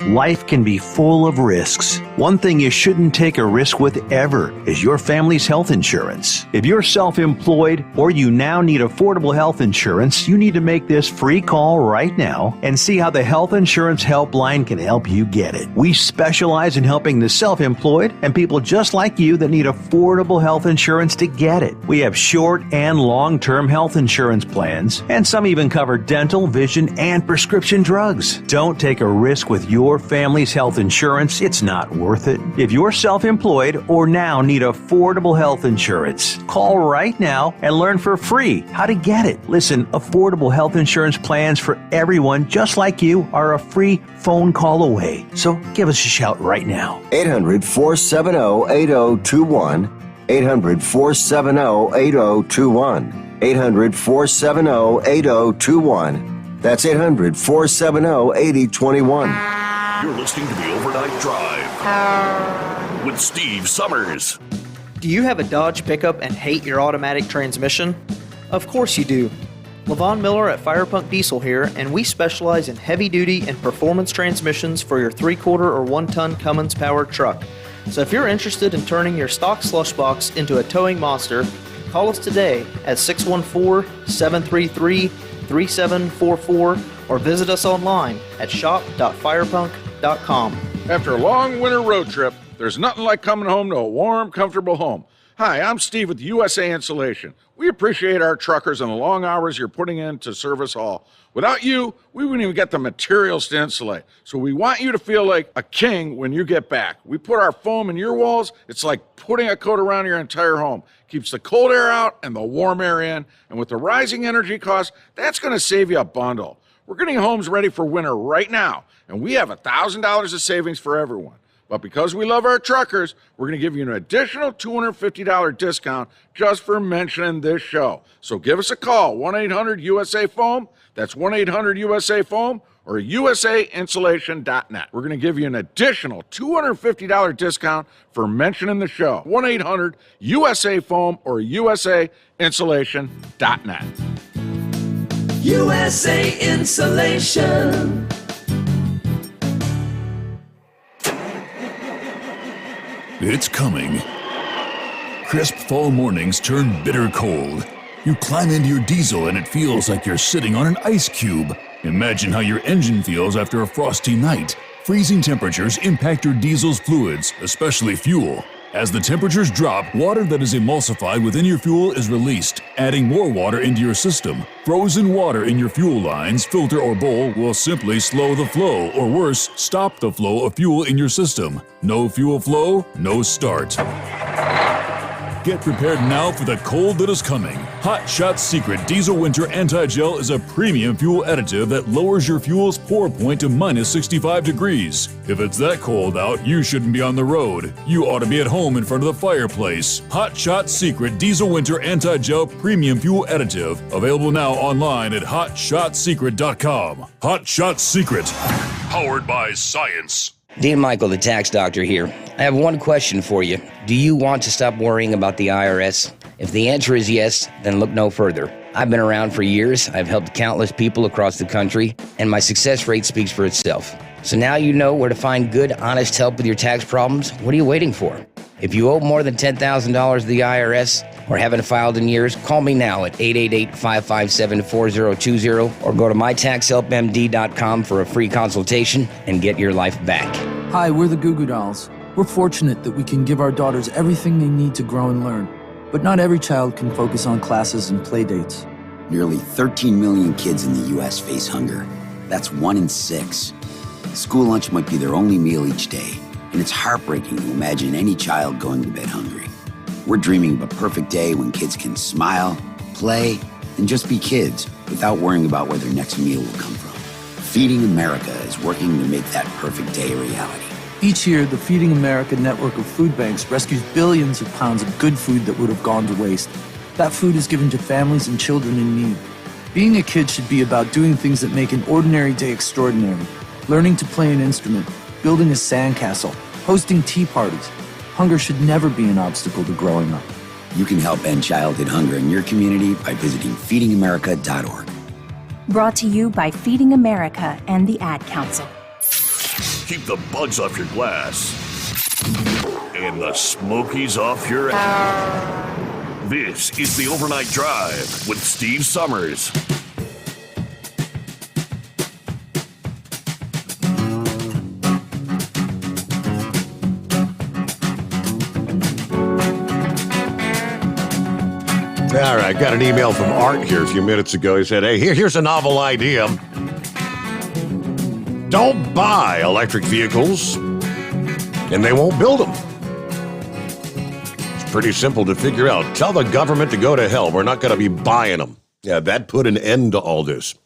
Speaker 9: Life can be full of risks. One thing you shouldn't take a risk with ever is your family's health insurance. If you're self-employed or you now need affordable health insurance, you need to make this free call right now and see how the Health Insurance Helpline can help you get it. We specialize in helping the self-employed and people just like you that need affordable health insurance to get it. We have short and long-term health insurance plans, and some even cover dental, vision, and prescription drugs. Don't take a risk with your family's health insurance. It's not worth it. If you're self-employed or now need affordable health insurance, call right now and learn for free how to get it. Listen, affordable health insurance plans for everyone just like you are a free phone call away. So give us a shout right now.
Speaker 15: 800-470-8021. 800-470-8021. 800-470-8021. That's 800-470-8021.
Speaker 10: You're listening to the Overnight Drive with Steve Sommers.
Speaker 16: Do you have a Dodge pickup and hate your automatic transmission? Of course you do. Levon Miller at Firepunk Diesel here, and we specialize in heavy-duty and performance transmissions for your 3/4 or 1-ton Cummins-powered truck. So if you're interested in turning your stock slush box into a towing monster, call us today at 614-733-3744 or visit us online at shop.firepunk.com.
Speaker 18: After a long winter road trip, there's nothing like coming home to a warm, comfortable home. Hi, I'm Steve with USA Insulation. We appreciate our truckers and the long hours you're putting in to serve us all. Without you, we wouldn't even get the materials to insulate. So we want you to feel like a king when you get back. We put our foam in your walls. It's like putting a coat around your entire home. Keeps the cold air out and the warm air in. And with the rising energy costs, that's going to save you a bundle. We're getting homes ready for winter right now, and we have $1,000 of savings for everyone. But because we love our truckers, we're going to give you an additional $250 discount just for mentioning this show. So give us a call, 1-800-USA-FOAM. That's 1-800-USA-FOAM or usainsulation.net. We're going to give you an additional $250 discount for mentioning the show, 1-800-USA-FOAM or usainsulation.net.
Speaker 19: USA Insulation.
Speaker 2: It's coming. Crisp fall mornings turn bitter cold. You climb into your diesel and it feels like you're sitting on an ice cube. Imagine how your engine feels after a frosty night. Freezing temperatures impact your diesel's fluids, especially fuel. As the temperatures drop, water that is emulsified within your fuel is released, adding more water into your system. Frozen water in your fuel lines, filter, or bowl will simply slow the flow, or worse, stop the flow of fuel in your system. No fuel flow, no start. Get prepared now for the cold that is coming. Hot Shot Secret Diesel Winter Anti-Gel is a premium fuel additive that lowers your fuel's pour point to minus 65 degrees. If it's that cold out, you shouldn't be on the road. You ought to be at home in front of the fireplace. Hot Shot Secret Diesel Winter Anti-Gel Premium Fuel Additive. Available now online at hotshotsecret.com. Hot Shot Secret. Powered by science.
Speaker 5: Dean Michael, the tax doctor here. I have one question for you. Do you want to stop worrying about the IRS? If the answer is yes, then look no further. I've been around for years. I've helped countless people across the country, and my success rate speaks for itself. So now you know where to find good, honest help with your tax problems. What are you waiting for? If you owe more than $10,000 to the IRS or haven't filed in years, call me now at 888-557-4020 or go to mytaxhelpmd.com for a free consultation and get your life back.
Speaker 17: Hi, we're the Goo Goo Dolls. We're fortunate that we can give our daughters everything they need to grow and learn. But not every child can focus on classes and play dates.
Speaker 20: Nearly 13 million kids in the U.S. face hunger. That's 1 in 6. School lunch might be their only meal each day, and it's heartbreaking to imagine any child going to bed hungry. We're dreaming of a perfect day when kids can smile, play, and just be kids without worrying about where their next meal will come from. Feeding America is working to make that perfect day a reality.
Speaker 17: Each year, the Feeding America network of food banks rescues billions of pounds of good food that would have gone to waste. That food is given to families and children in need. Being a kid should be about doing things that make an ordinary day extraordinary. Learning to play an instrument, building a sandcastle, hosting tea parties. Hunger should never be an obstacle to growing up.
Speaker 20: You can help end childhood hunger in your community by visiting feedingamerica.org.
Speaker 22: Brought to you by Feeding America and the Ad Council.
Speaker 10: Keep the bugs off your glass and the smokies off your ass. This is the Overnight Drive with Steve Sommers.
Speaker 1: All right, got an email from Art here a few minutes ago. He said, hey, here's a novel idea. Don't buy electric vehicles, and they won't build them. It's pretty simple to figure out. Tell the government to go to hell. We're not going to be buying them. Yeah, that put an end to all this.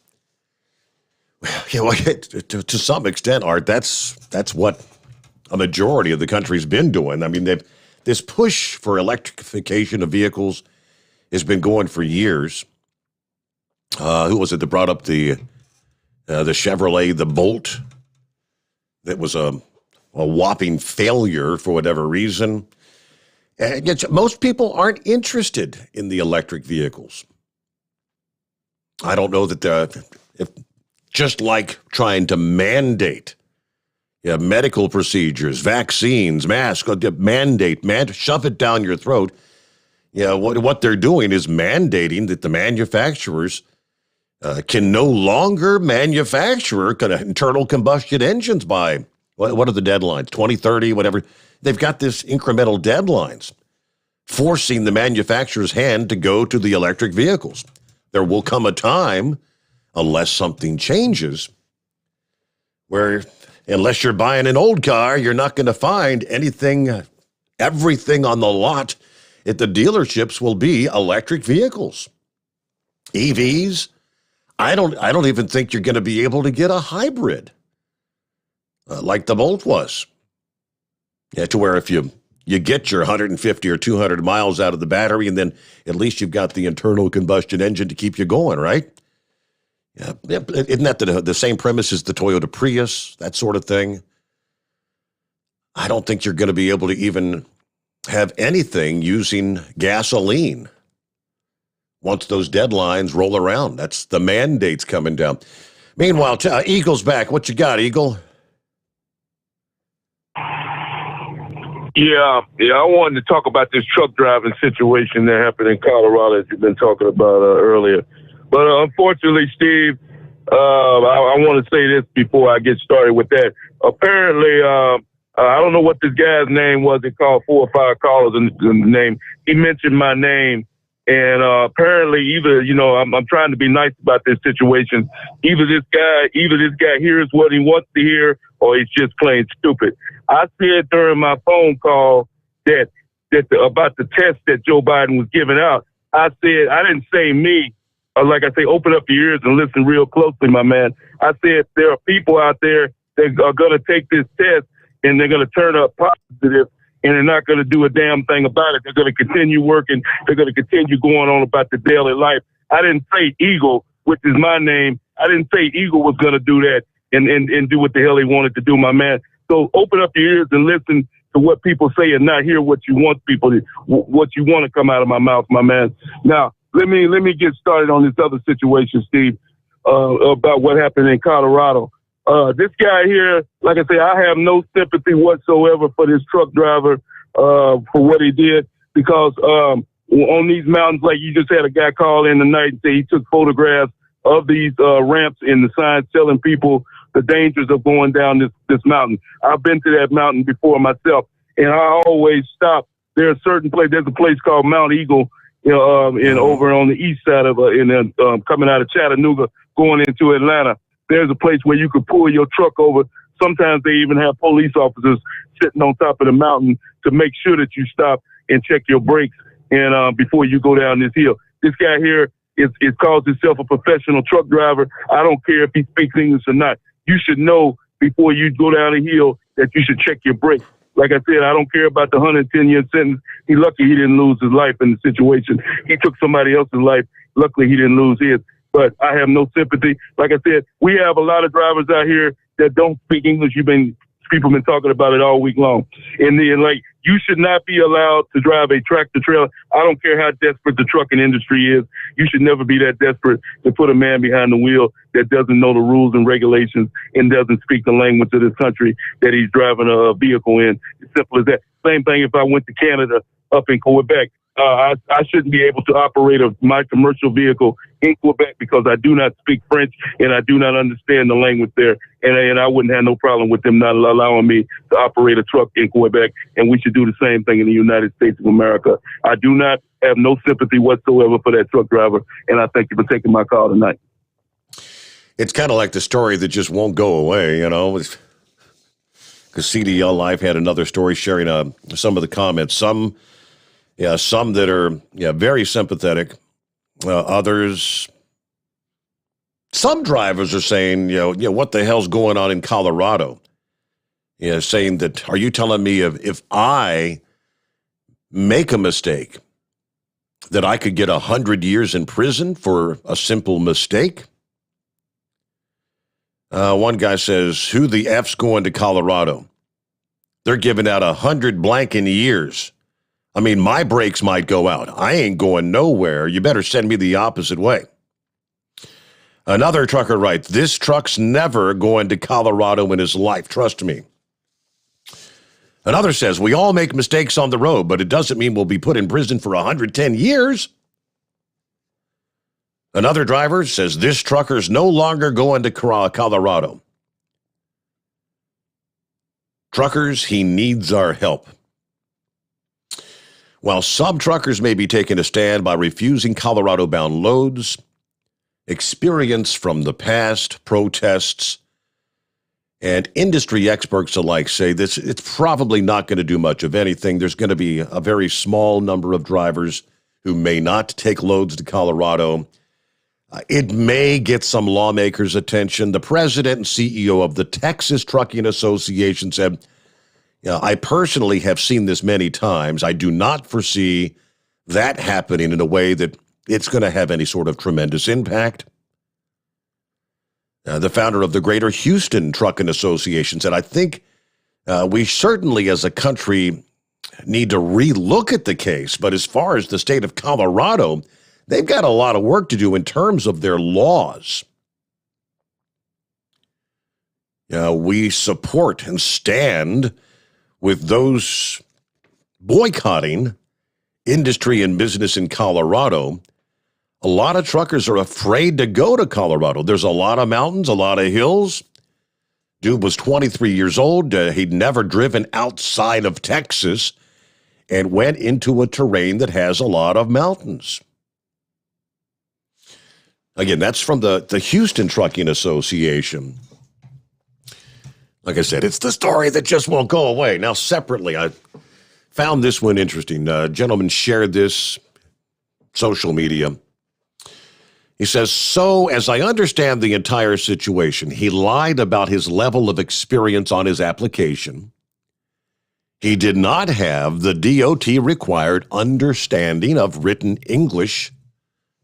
Speaker 1: Yeah, well, to some extent, Art, that's what a majority of the country's been doing. I mean, this push for electrification of vehicles has been going for years. Who was it that brought up the Chevrolet, the Bolt? That was a whopping failure for whatever reason. And yet most people aren't interested in the electric vehicles. I don't know that if just like trying to mandate medical procedures, vaccines, masks, shove it down your throat. Yeah, what they're doing is mandating that the manufacturers can no longer manufacture internal combustion engines by, what are the deadlines, 2030, whatever. They've got this incremental deadlines, forcing the manufacturer's hand to go to the electric vehicles. There will come a time, unless something changes, where unless you're buying an old car, you're not going to find everything on the lot at the dealerships will be electric vehicles. EVs, I don't even think you're going to be able to get a hybrid like the Bolt was. Yeah, to where if you get your 150 or 200 miles out of the battery, and then at least you've got the internal combustion engine to keep you going, right? Yeah, isn't that the same premise as the Toyota Prius, that sort of thing? I don't think you're going to be able to even have anything using gasoline once those deadlines roll around. That's the mandates coming down. Meanwhile, Eagle's back. What you got, Eagle?
Speaker 25: Yeah, I wanted to talk about this truck driving situation that happened in Colorado that you've been talking about earlier. But unfortunately, Steve, I want to say this before I get started with that. Apparently, I don't know what this guy's name was. They called 4 or 5 callers in the name. He mentioned my name. And apparently either, I'm trying to be nice about this situation. Either this guy hears what he wants to hear, or he's just plain stupid. I said during my phone call that about the test that Joe Biden was giving out, I said, I didn't say me. Like I say, open up your ears and listen real closely, my man. I said there are people out there that are going to take this test and they're going to turn up positive and they're not going to do a damn thing about it. They're going to continue working. They're going to continue going on about the daily life. I didn't say Eagle, which is my name. I didn't say Eagle was going to do that and do what the hell he wanted to do, my man. So open up your ears and listen to what people say and not hear what you want what you want to come out of my mouth, my man. Now, let me get started on this other situation, Steve, about what happened in Colorado. This guy here, like I say, I have no sympathy whatsoever for this truck driver for what he did because on these mountains, like you just had a guy call in tonight and say he took photographs of these ramps and the signs telling people the dangers of going down this mountain. I've been to that mountain before myself, and I always stop. There's a place called Mount Eagle, over on the east side of coming out of Chattanooga, going into Atlanta. There's a place where you could pull your truck over. Sometimes they even have police officers sitting on top of the mountain to make sure that you stop and check your brakes and before you go down this hill. This guy here calls himself a professional truck driver. I don't care if he speaks English or not. You should know before you go down a hill that you should check your brakes. Like I said, I don't care about the 110-year sentence. He's lucky he didn't lose his life in the situation. He took somebody else's life. Luckily, he didn't lose his. But I have no sympathy. Like I said, we have a lot of drivers out here that don't speak English. People have been talking about it all week long. And then, you should not be allowed to drive a tractor trailer. I don't care how desperate the trucking industry is. You should never be that desperate to put a man behind the wheel that doesn't know the rules and regulations and doesn't speak the language of this country that he's driving a vehicle in. It's simple as that. Same thing if I went to Canada up in Quebec. I shouldn't be able to operate my commercial vehicle in Quebec because I do not speak French and I do not understand the language there. And I wouldn't have no problem with them not allowing me to operate a truck in Quebec. And we should do the same thing in the United States of America. I do not have no sympathy whatsoever for that truck driver. And I thank you for taking my call tonight.
Speaker 1: It's kind of like the story that just won't go away, because CDL Live had another story sharing some of the comments. Some that are very sympathetic. Others, some drivers are saying, what the hell's going on in Colorado? Saying that, are you telling me if I make a mistake that I could get 100 years in prison for a simple mistake? One guy says, who the F's going to Colorado? They're giving out 100 blanking years. I mean, my brakes might go out. I ain't going nowhere. You better send me the opposite way. Another trucker writes, this truck's never going to Colorado in his life. Trust me. Another says, we all make mistakes on the road, but it doesn't mean we'll be put in prison for 110 years. Another driver says, this trucker's no longer going to Colorado. Truckers, he needs our help. While some truckers may be taking a stand by refusing Colorado-bound loads, experience from the past, protests, and industry experts alike say it's probably not going to do much of anything. There's going to be a very small number of drivers who may not take loads to Colorado. It may get some lawmakers' attention. The president and CEO of the Texas Trucking Association said, I personally have seen this many times. I do not foresee that happening in a way that it's going to have any sort of tremendous impact. The founder of the Greater Houston Trucking Association said, I think we certainly as a country need to relook at the case. But as far as the state of Colorado, they've got a lot of work to do in terms of their laws. We support and stand with those boycotting industry and business in Colorado. A lot of truckers are afraid to go to Colorado. There's a lot of mountains, a lot of hills. Dude was 23 years old. He'd never driven outside of Texas and went into a terrain that has a lot of mountains. Again, that's from the Houston Trucking Association. Like I said, it's the story that just won't go away. Now, separately, found this one interesting. A gentleman shared this social media. He says, so as I understand the entire situation, he lied about his level of experience on his application. He did not have the DOT required understanding of written English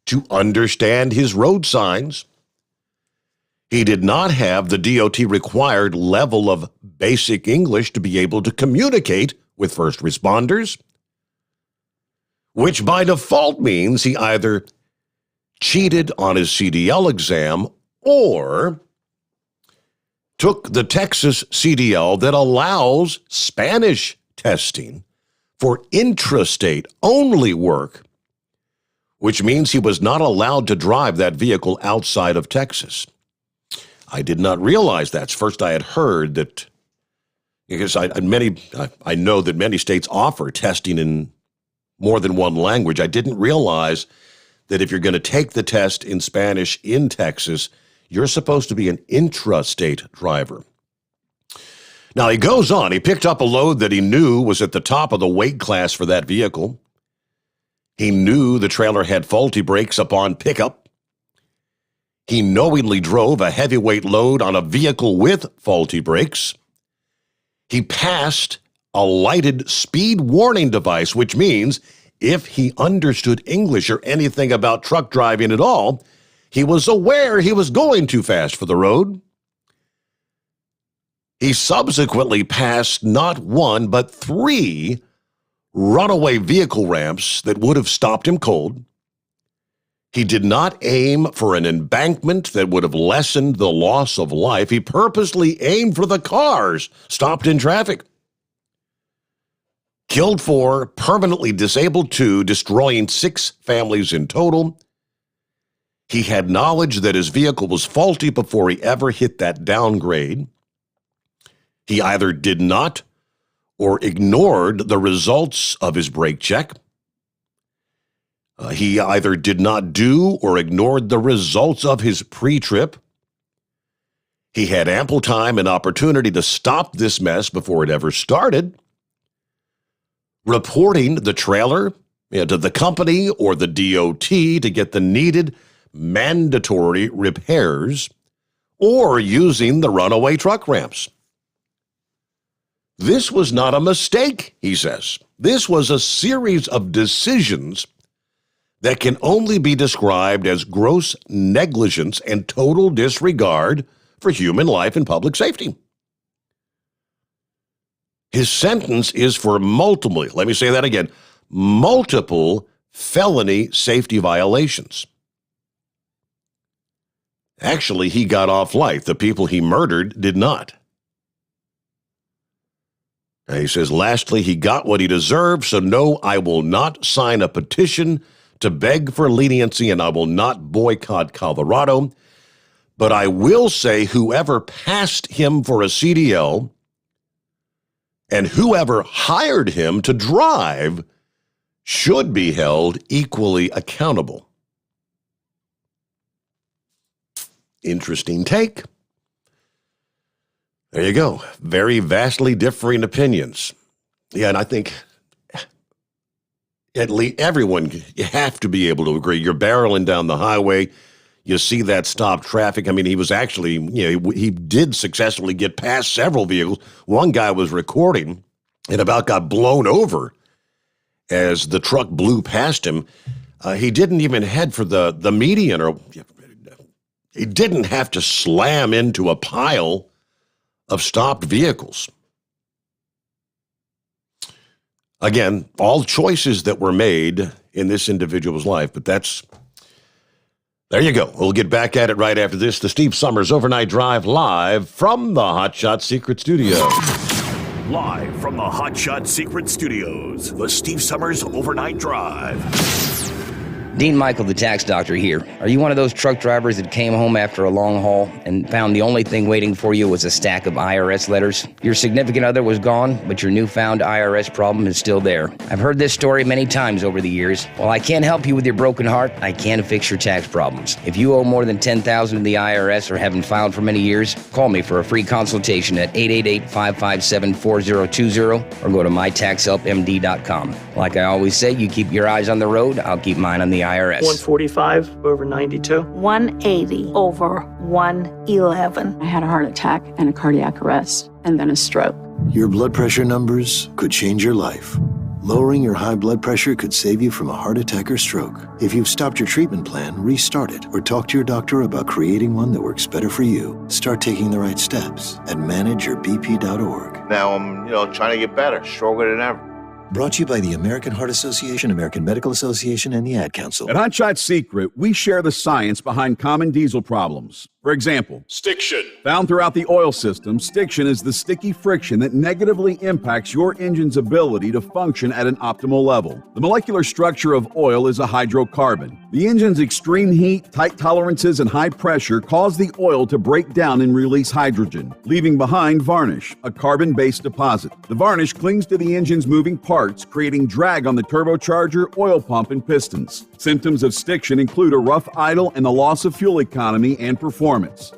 Speaker 1: to understand his road signs. He did not have the DOT required level of basic English to be able to communicate with first responders, which by default means he either cheated on his CDL exam or took the Texas CDL that allows Spanish testing for intrastate only work, which means he was not allowed to drive that vehicle outside of Texas. I did not realize that. First, I had heard that, because I know that many states offer testing in more than one language. I didn't realize that if you're going to take the test in Spanish in Texas, you're supposed to be an intrastate driver. Now, he goes on. He picked up a load that he knew was at the top of the weight class for that vehicle. He knew the trailer had faulty brakes upon pickup. He knowingly drove a heavyweight load on a vehicle with faulty brakes. He passed a lighted speed warning device, which means if he understood English or anything about truck driving at all, he was aware he was going too fast for the road. He subsequently passed not one, but 3 runaway vehicle ramps that would have stopped him cold. He did not aim for an embankment that would have lessened the loss of life. He purposely aimed for the cars stopped in traffic. Killed 4, permanently disabled 2, destroying 6 families in total. He had knowledge that his vehicle was faulty before he ever hit that downgrade. He either did not or ignored the results of his brake check. He either did not do or ignored the results of his pre-trip. He had ample time and opportunity to stop this mess before it ever started. Reporting the trailer to the company or the DOT to get the needed mandatory repairs, or using the runaway truck ramps. This was not a mistake, he says. This was a series of decisions that can only be described as gross negligence and total disregard for human life and public safety. His sentence is for multiple felony safety violations. Actually, he got off light. The people he murdered did not. And he says, lastly, he got what he deserved, so no, I will not sign a petition to beg for leniency, and I will not boycott Colorado. But I will say whoever passed him for a CDL and whoever hired him to drive should be held equally accountable. Interesting take. There you go. Very vastly differing opinions. Yeah, and I think at least everyone, you have to be able to agree. You're barreling down the highway. You see that stopped traffic. I mean, he was actually, he did successfully get past several vehicles. One guy was recording and about got blown over as the truck blew past him. He didn't even head for the median, or he didn't have to slam into a pile of stopped vehicles. Again, all choices that were made in this individual's life, but there you go. We'll get back at it right after this. The Steve Sommers Overnight Drive, live from the Hot Shot Secret Studio.
Speaker 10: Live from the Hot Shot Secret Studios, the Steve Sommers Overnight Drive.
Speaker 5: Dean Michael, the tax doctor here. Are you one of those truck drivers that came home after a long haul and found the only thing waiting for you was a stack of IRS letters? Your significant other was gone, but your newfound IRS problem is still there. I've heard this story many times over the years. While I can't help you with your broken heart, I can fix your tax problems. If you owe more than $10,000 to the IRS or haven't filed for many years, call me for a free consultation at 888-557-4020 or go to mytaxhelpmd.com. Like I always say, you keep your eyes on the road, I'll keep mine on the IRS.
Speaker 3: 145 over 92.
Speaker 7: 180 over 111. I had a heart attack and a cardiac arrest and then a stroke.
Speaker 14: Your blood pressure numbers could change your life. Lowering your high blood pressure could save you from a heart attack or stroke. If you've stopped your treatment plan, restart it or talk to your doctor about creating one that works better for you. Start taking the right steps at manageyourbp.org.
Speaker 23: Now I'm, trying to get better, stronger than ever.
Speaker 14: Brought to you by the American Heart Association, American Medical Association, and the Ad Council.
Speaker 24: At Hot Shot Secret, we share the science behind common diesel problems. For example,
Speaker 10: stiction.
Speaker 24: Found throughout the oil system, stiction is the sticky friction that negatively impacts your engine's ability to function at an optimal level. The molecular structure of oil is a hydrocarbon. The engine's extreme heat, tight tolerances, and high pressure cause the oil to break down and release hydrogen, leaving behind varnish, a carbon-based deposit. The varnish clings to the engine's moving parts, creating drag on the turbocharger, oil pump, and pistons. Symptoms of stiction include a rough idle and the loss of fuel economy and performance.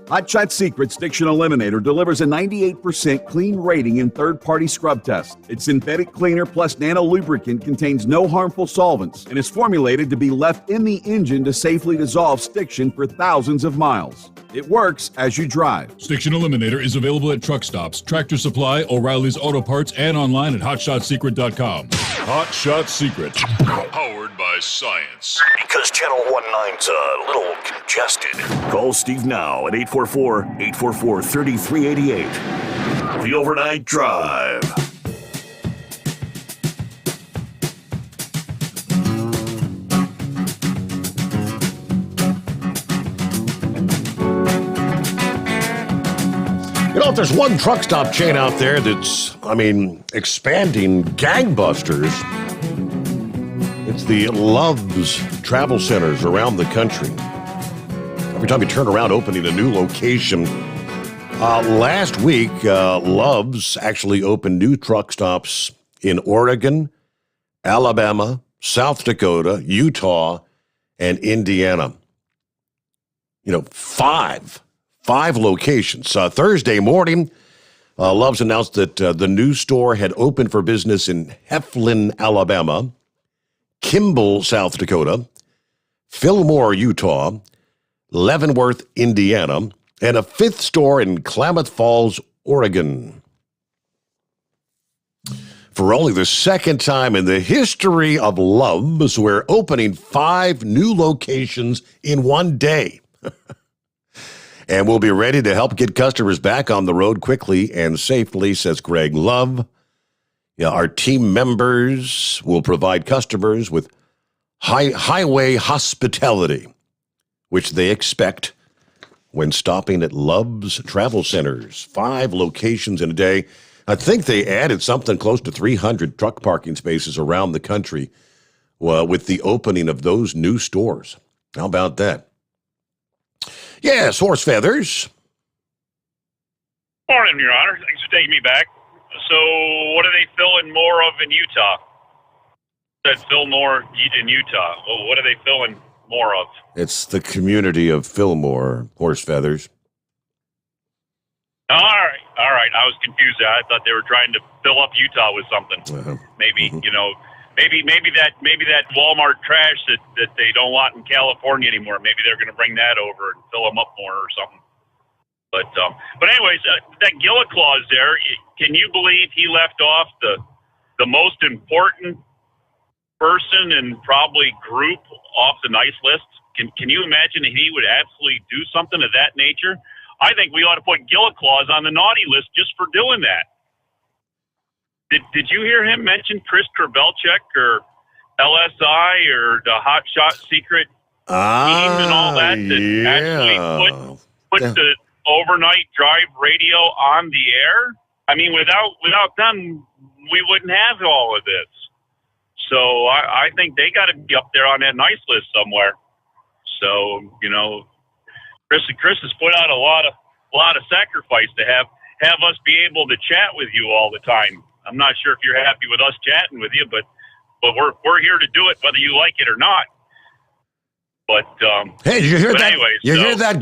Speaker 24: Hot Shot Secret Stiction Eliminator delivers a 98% clean rating in third-party scrub tests. Its synthetic cleaner plus nano lubricant contains no harmful solvents and is formulated to be left in the engine to safely dissolve stiction for thousands of miles. It works as you drive.
Speaker 2: Stiction Eliminator is available at truck stops, Tractor Supply, O'Reilly's Auto Parts, and online at hotshotsecret.com. Hot Shot Secret. Powered by science.
Speaker 10: Because Channel 19's a little congested. Call Steve now at 844-844-3388. The Overnight Drive.
Speaker 1: If there's one truck stop chain out there that's, expanding gangbusters, it's the Love's Travel Centers around the country. Every time you turn around opening a new location. Last week, Love's actually opened new truck stops in Oregon, Alabama, South Dakota, Utah, and Indiana. Five locations. Thursday morning, Love's announced that the new store had opened for business in Heflin, Alabama, Kimball, South Dakota, Fillmore, Utah, Leavenworth, Indiana, and a fifth store in Klamath Falls, Oregon. For only the second time in the history of Love's, we're opening 5 new locations in one day. And we'll be ready to help get customers back on the road quickly and safely, says Greg Love. Our team members will provide customers with highway hospitality, which they expect when stopping at Love's Travel Centers. 5 locations in a day. I think they added something close to 300 truck parking spaces around the country with the opening of those new stores. How about that? Yes, horse feathers.
Speaker 26: Morning, Your Honor. Thanks for taking me back. So, what are they filling more of in Utah? Said Fillmore in Utah. Well, what are they filling more of?
Speaker 1: It's the community of Fillmore, horse feathers.
Speaker 26: All right. I was confused. I thought they were trying to fill up Utah with something. Maybe maybe that Walmart trash that they don't want in California anymore. Maybe they're going to bring that over and fill them up more or something. But anyways, that Gilla clause there. Can you believe he left off the most important person and probably group off the nice list? Can you imagine that he would absolutely do something of that nature? I think we ought to put Gilla clause on the naughty list just for doing that. Did you hear him mention Chris Kerbelchek or LSI or the Hot Shot Secret team and all that actually put the overnight drive radio on the air? I mean, without them, we wouldn't have all of this. So I think they got to be up there on that nice list somewhere. So, Chris has put out a lot of sacrifice to have us be able to chat with you all the time. I'm not sure if you're happy with us chatting with you, but we're here to do it whether you like it or not. But
Speaker 1: hey, did you hear that?
Speaker 26: Anyways,
Speaker 1: you hear that,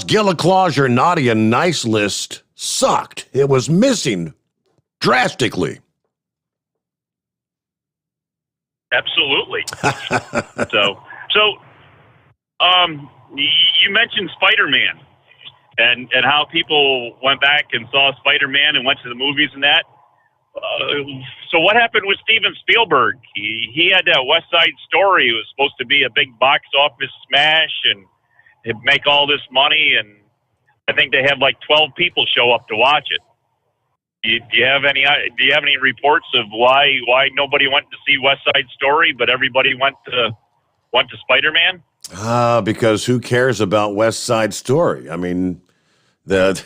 Speaker 1: Gilla Claus? Your naughty and nice list sucked. It was missing drastically.
Speaker 26: Absolutely. You mentioned Spider-Man and how people went back and saw Spider-Man and went to the movies and that. So what happened with Steven Spielberg? He had that West Side Story. It was supposed to be a big box office smash and it'd make all this money. And I think they had like 12 people show up to watch it. Do you have any reports of why nobody went to see West Side Story, but everybody went to Spider-Man?
Speaker 1: Because who cares about West Side Story? I mean, the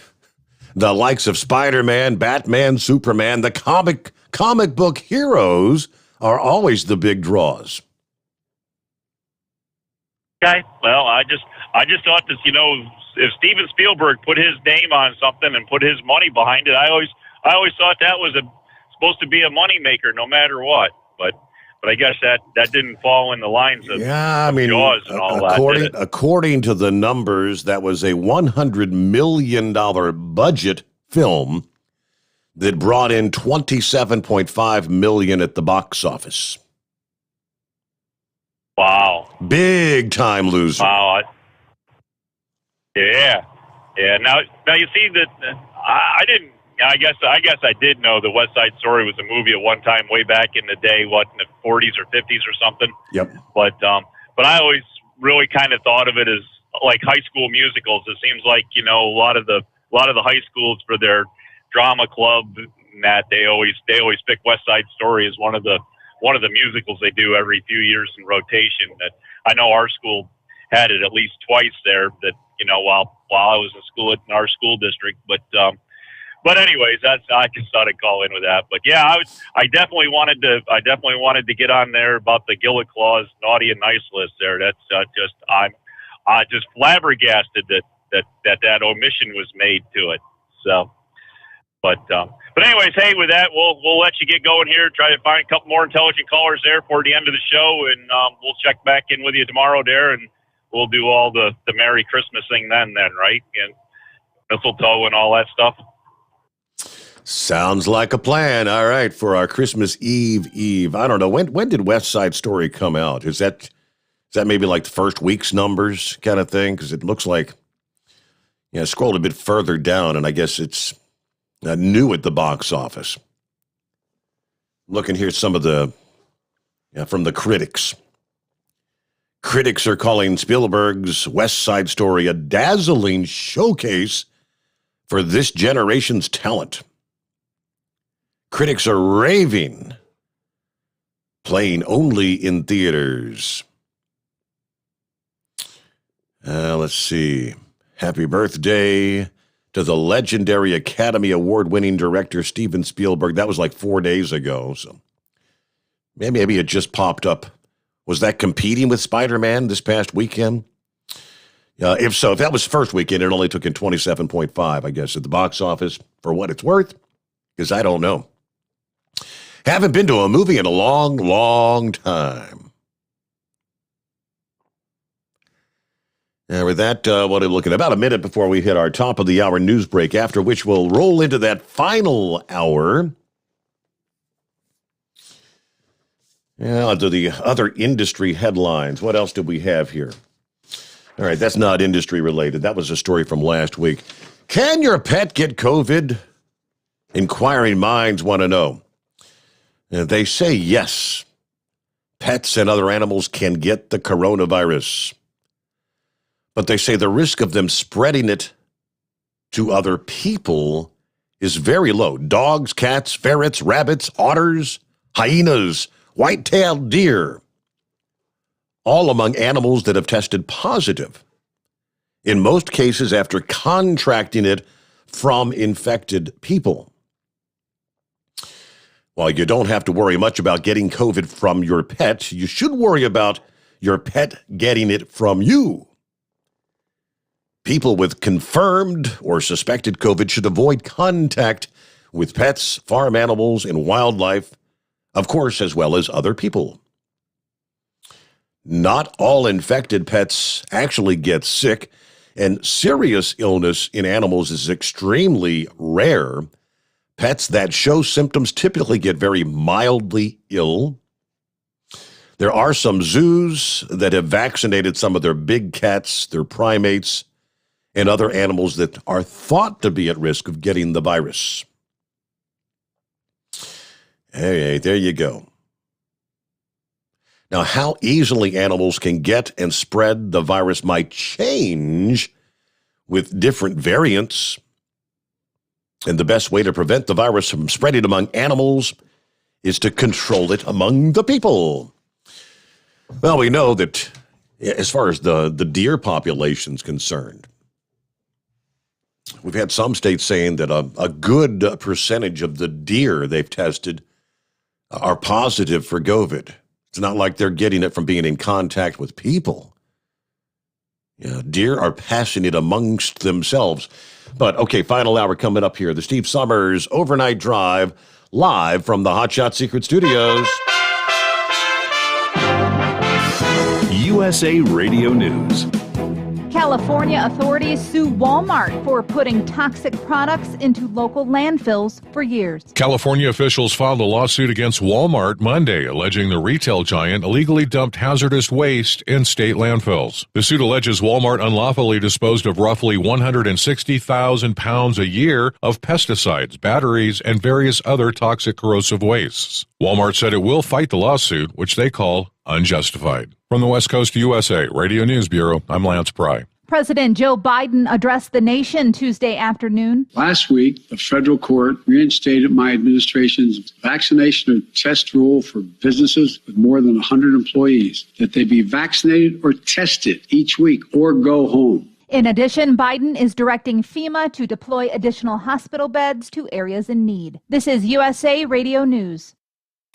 Speaker 1: likes of Spider-Man, Batman, Superman, the comic book heroes are always the big draws.
Speaker 26: Okay. Well, I just thought that, if Steven Spielberg put his name on something and put his money behind it, I always thought that was supposed to be a moneymaker no matter what. But I guess that didn't fall in the lines of Jaws and all that.
Speaker 1: According to the numbers, that was a $100 million budget film that brought in $27.5 million at the box office.
Speaker 26: Wow.
Speaker 1: Big time loser.
Speaker 26: Wow. Yeah. Now you see that I didn't. I guess I did know the West Side Story was a movie at one time, way back in the day, in the 40s or 50s or something.
Speaker 1: Yep.
Speaker 26: But I always really kind of thought of it as like high school musicals. It seems like a lot of the high schools for their drama club and that they always pick West Side Story as one of the musicals they do every few years in rotation. That I know our school had it at least twice there. That while I was in school in our school district, But anyways, I just thought I'd call in with that. But yeah, I definitely wanted to get on there about the Gilla Claus naughty and nice list there. That's I'm just flabbergasted that omission was made to it. So, but anyways, hey, with that, we'll let you get going here. Try to find a couple more intelligent callers there for the end of the show, and we'll check back in with you tomorrow there, and we'll do all the Merry Christmas thing then, right? And mistletoe and all that stuff.
Speaker 1: Sounds like a plan. All right, for our Christmas Eve. I don't know, when did West Side Story come out? Is that maybe like the first week's numbers kind of thing? Because it looks like, scrolled a bit further down, and I guess it's new at the box office. Looking here, some of the from the critics. Critics are calling Spielberg's West Side Story a dazzling showcase for this generation's talent. Critics are raving, playing only in theaters. Let's see. Happy birthday to the legendary Academy Award-winning director Steven Spielberg. That was like 4 days ago, so maybe it just popped up. Was that competing with Spider-Man this past weekend? If so, if that was first weekend, it only took in 27.5, I guess, at the box office, for what it's worth, because I don't know. Haven't been to a movie in a long, long time. And with that, what are we looking at? About a minute before we hit our top of the hour news break, after which we'll roll into that final hour. Yeah, to the other industry headlines. What else do we have here? All right, that's not industry related. That was a story from last week. Can your pet get COVID? Inquiring minds want to know. They say yes. Pets and other animals can get the coronavirus. But they say the risk of them spreading it to other people is very low. Dogs, cats, ferrets, rabbits, otters, hyenas, white-tailed deer, all among animals that have tested positive, in most cases after contracting it from infected people. While you don't have to worry much about getting COVID from your pet, you should worry about your pet getting it from you. People with confirmed or suspected COVID should avoid contact with pets, farm animals, and wildlife, of course, as well as other people. Not all infected pets actually get sick, and serious illness in animals is extremely rare. Pets that show symptoms typically get very mildly ill. There are some zoos that have vaccinated some of their big cats, their primates, and other animals that are thought to be at risk of getting the virus. Hey, there you go. Now, how easily animals can get and spread the virus might change with different variants. And the best way to prevent the virus from spreading among animals is to control it among the people. Well, we know that as far as the deer population is concerned, we've had some states saying that a good percentage of the deer they've tested are positive for COVID. It's not like they're getting it from being in contact with people. Yeah, deer are passing it amongst themselves. But, okay, final hour coming up here. The Steve Sommers Overnight Drive, live from the Hot Shot Secret Studios.
Speaker 4: USA Radio News.
Speaker 12: California authorities sue Walmart for putting toxic products into local landfills for years.
Speaker 6: California officials filed a lawsuit against Walmart Monday, alleging the retail giant illegally dumped hazardous waste in state landfills. The suit alleges Walmart unlawfully disposed of roughly 160,000 pounds a year of pesticides, batteries, and various other toxic corrosive wastes. Walmart said it will fight the lawsuit, which they call unjustified. From the West Coast USA Radio News Bureau, I'm Lance Pry.
Speaker 12: President Joe Biden addressed the nation Tuesday afternoon.
Speaker 8: Last week, the federal court reinstated my administration's vaccination or test rule for businesses with more than 100 employees, that they be vaccinated or tested each week or go home.
Speaker 12: In addition, Biden is directing FEMA to deploy additional hospital beds to areas in need. This is USA Radio News.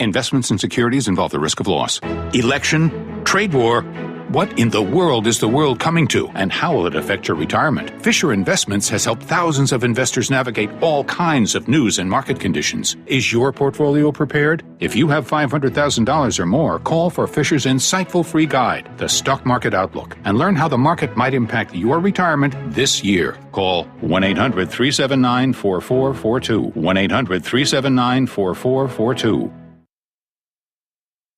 Speaker 11: Investments in securities involve the risk of loss. Election, trade war. What in the world is the world coming to, and how will it affect your retirement? Fisher Investments has helped thousands of investors navigate all kinds of news and market conditions. Is your portfolio prepared? If you have $500,000 or more, call for Fisher's insightful free guide, The Stock Market Outlook, and learn how the market might impact your retirement this year. Call 1-800-379-4442. 1-800-379-4442.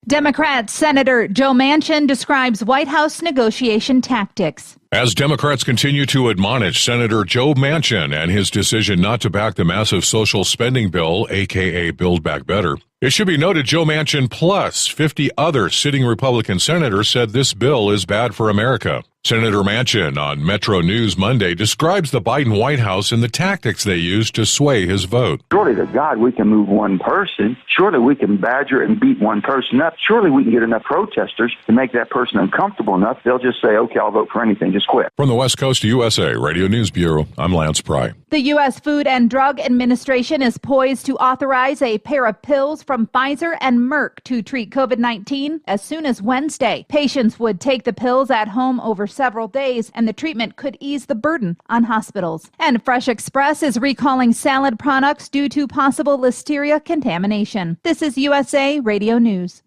Speaker 12: Democrat Senator Joe Manchin describes White House negotiation tactics.
Speaker 6: As Democrats continue to admonish Senator Joe Manchin and his decision not to back the massive social spending bill, a.k.a. Build Back Better, it should be noted Joe Manchin plus 50 other sitting Republican senators said this bill is bad for America. Senator Manchin on Metro News Monday describes the Biden White House and the tactics they used to sway his vote.
Speaker 13: Surely to God we can move one person. Surely we can badger and beat one person up. Surely we can get enough protesters to make that person uncomfortable enough. They'll just say, okay, I'll vote for anything. Just quit.
Speaker 6: From the West Coast USA Radio News Bureau, I'm Lance Pry.
Speaker 12: The U.S. Food and Drug Administration is poised to authorize a pair of pills from Pfizer and Merck to treat COVID-19 as soon as Wednesday. Patients would take the pills at home over several days, and the treatment could ease the burden on hospitals. And Fresh Express is recalling salad products due to possible listeria contamination. This is USA Radio News.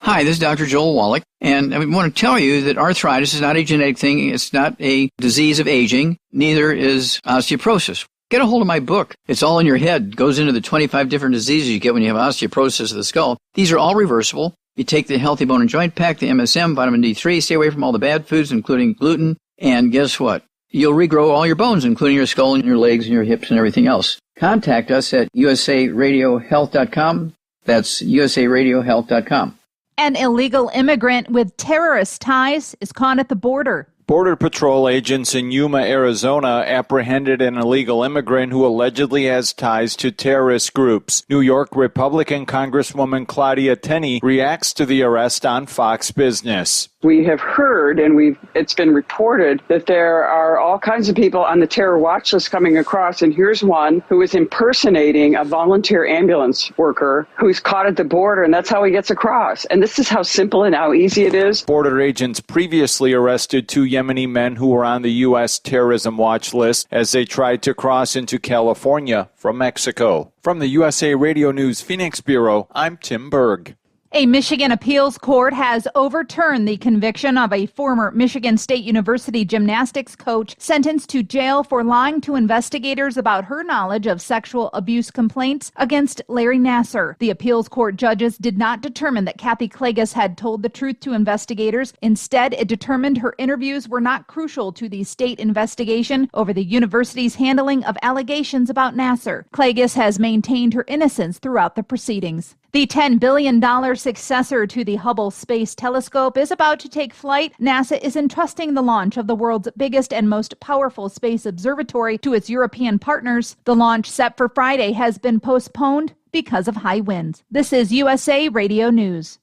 Speaker 21: Hi, this is Dr. Joel Wallach, and I want to tell you that arthritis is not a genetic thing. It's not a disease of aging. Neither is osteoporosis. Get a hold of my book. It's all in your head. It goes into the 25 different diseases you get when you have osteoporosis of the skull. These are all reversible. You take the Healthy Bone and Joint Pack, the MSM, vitamin D3, stay away from all the bad foods, including gluten, and guess what? You'll regrow all your bones, including your skull and your legs and your hips and everything else. Contact us at usaradiohealth.com. That's usaradiohealth.com.
Speaker 12: An illegal immigrant with terrorist ties is caught at the border.
Speaker 27: Border Patrol agents in Yuma, Arizona apprehended an illegal immigrant who allegedly has ties to terrorist groups. New York Republican Congresswoman Claudia Tenney reacts to the arrest on Fox Business.
Speaker 4: We have heard, and it's been reported, that there are all kinds of people on the terror watch list coming across, and here's one who is impersonating a volunteer ambulance worker who's caught at the border, and that's how he gets across. And this is how simple and how easy it is.
Speaker 27: Border agents previously arrested 2 Yemeni men who were on the U.S. terrorism watch list as they tried to cross into California from Mexico. From the USA Radio News Phoenix Bureau, I'm Tim Berg.
Speaker 12: A Michigan appeals court has overturned the conviction of a former Michigan State University gymnastics coach sentenced to jail for lying to investigators about her knowledge of sexual abuse complaints against Larry Nassar. The appeals court judges did not determine that Kathy Klages had told the truth to investigators. Instead, it determined her interviews were not crucial to the state investigation over the university's handling of allegations about Nassar. Klages has maintained her innocence throughout the proceedings. The $10 billion successor to the Hubble Space Telescope is about to take flight. NASA is entrusting the launch of the world's biggest and most powerful space observatory to its European partners. The launch set for Friday has been postponed because of high winds. This is USA Radio News.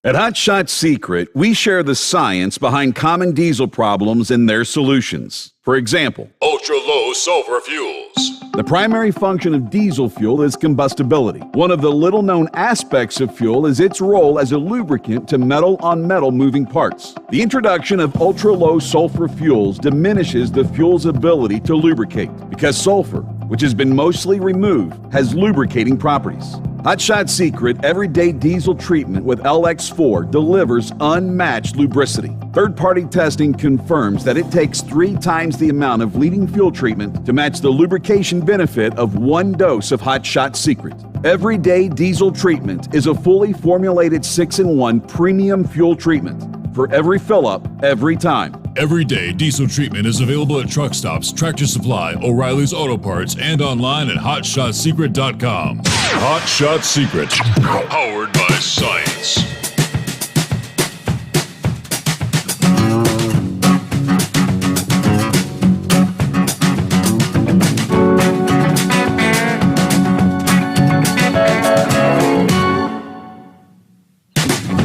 Speaker 24: At Hot Shot Secret, we share the science behind common diesel problems and their solutions. For example,
Speaker 2: ultra-low sulfur fuels.
Speaker 24: The primary function of diesel fuel is combustibility. One of the little-known aspects of fuel is its role as a lubricant to metal-on-metal moving parts. The introduction of ultra-low sulfur fuels diminishes the fuel's ability to lubricate because sulfur, which has been mostly removed, has lubricating properties. Hot Shot Secret Everyday Diesel Treatment with LX4 delivers unmatched lubricity. Third-party testing confirms that it takes 3 times the amount of leading fuel treatment to match the lubrication benefit of 1 dose of Hot Shot Secret. Everyday Diesel Treatment is a fully formulated 6-in-1 premium fuel treatment for every fill-up, every time.
Speaker 2: Everyday Diesel Treatment is available at truck stops, Tractor Supply, O'Reilly's Auto Parts, and online at HotShotSecret.com. Hot Shot Secret, powered by science.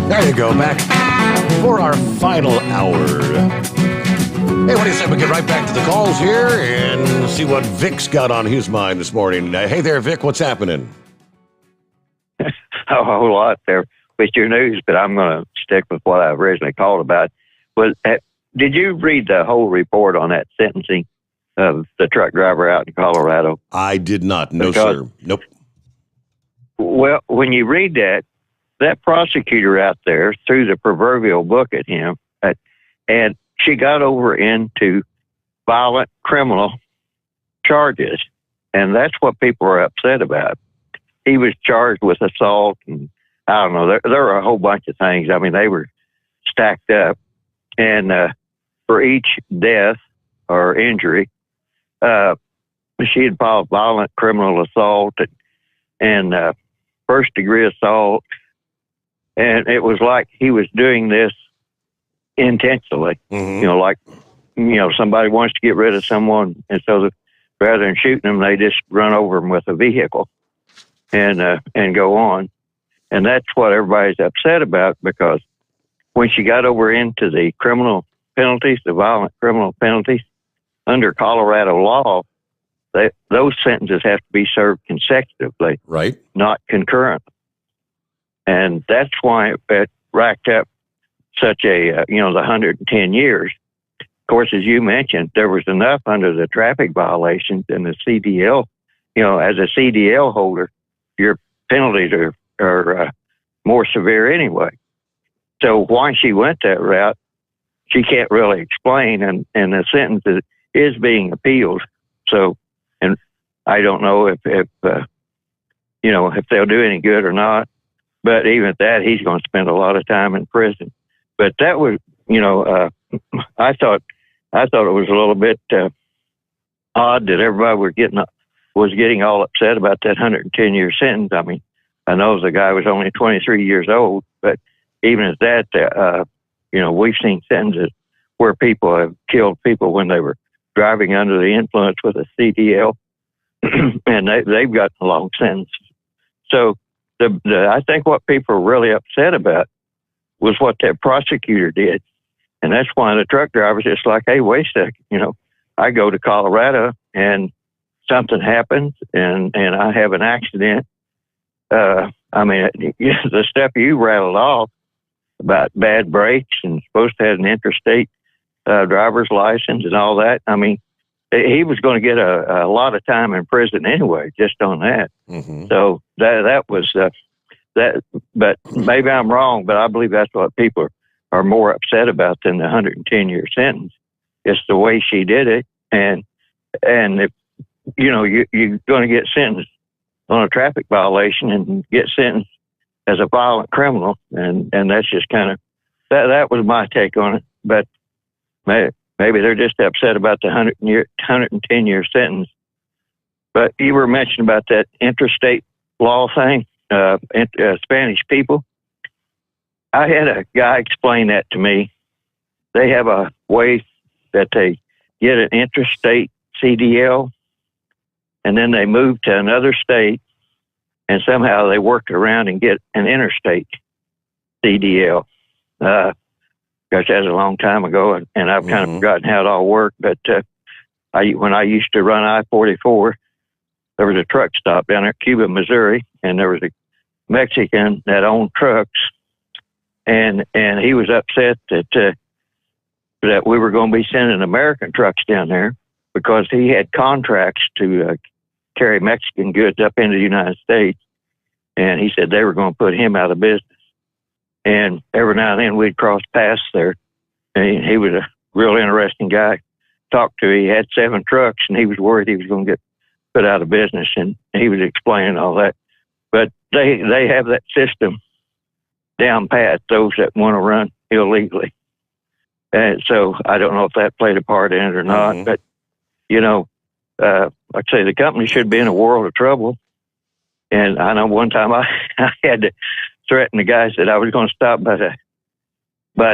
Speaker 1: There you go, back for our final hour. Hey, what do you say? We get right back to the calls here and see what Vic's got on his mind this morning. Hey there, Vic, what's happening?
Speaker 9: A whole lot there with your news, but I'm going to stick with what I originally called about. Did you read the whole report on that sentencing of the truck driver out in Colorado?
Speaker 1: I did not. No, sir. Nope.
Speaker 9: Well, when you read that prosecutor out there threw the proverbial book at him, and she got over into violent criminal charges, and that's what people are upset about. He was charged with assault, and I don't know, there were a whole bunch of things. I mean, they were stacked up, and for each death or injury, she had filed violent criminal assault and first-degree assault, and it was like he was doing this intentionally. Mm-hmm. Somebody wants to get rid of someone, and so rather than shooting them, they just run over them with a vehicle and go on. And that's what everybody's upset about, because when she got over into the criminal penalties, the violent criminal penalties, under Colorado law, those sentences have to be served consecutively,
Speaker 1: right? Not
Speaker 9: concurrently. And that's why it racked up such the 110 years. Of course, as you mentioned, there was enough under the traffic violations and the CDL. As a CDL holder, your penalties are more severe anyway. So why she went that route, she can't really explain, and the sentence is being appealed. So, and I don't know if they'll do any good or not. But even at that, he's going to spend a lot of time in prison. But that was, I thought it was a little bit odd that everybody was getting all upset about that 110-year sentence. I mean, I know the guy was only 23 years old, but even at that, we've seen sentences where people have killed people when they were driving under the influence with a CDL, and they've gotten long sentences. So I think what people are really upset about was what that prosecutor did. And that's why the truck drivers, it's like, hey, wait a second, you know, I go to Colorado and something happens and I have an accident. I mean, the stuff you rattled off about bad brakes and supposed to have an interstate driver's license and all that. I mean, he was going to get a lot of time in prison anyway, just on that.
Speaker 1: Mm-hmm.
Speaker 9: So that was that. But maybe I'm wrong, but I believe that's what people are more upset about than the 110-year sentence. It's the way she did it, and if you know you're going to get sentenced on a traffic violation and get sentenced as a violent criminal, and that's just kind of that was my take on it. But maybe they're just upset about the 110-year sentence. But you were mentioning about that interstate law thing, Spanish people. I had a guy explain that to me. They have a way that they get an interstate CDL, and then they move to another state, and somehow they work around and get an interstate CDL. Gosh, that's a long time ago, and I've kind of forgotten how it all worked. But when I used to run I-44, there was a truck stop down there at Cuba, Missouri, and there was a Mexican that owned trucks, and he was upset that we were going to be sending American trucks down there because he had contracts to carry Mexican goods up into the United States, and he said they were going to put him out of business. And every now and then we'd cross paths there, and he was a real interesting guy to talk to. He had 7 trucks, and he was worried he was going to get put out of business, and he was explaining all that. But they have that system down pat, those that want to run illegally. And so I don't know if that played a part in it or not, but, you know, like I say, the company should be in a world of trouble. And I know one time I had to threaten the guys that I was going to stop by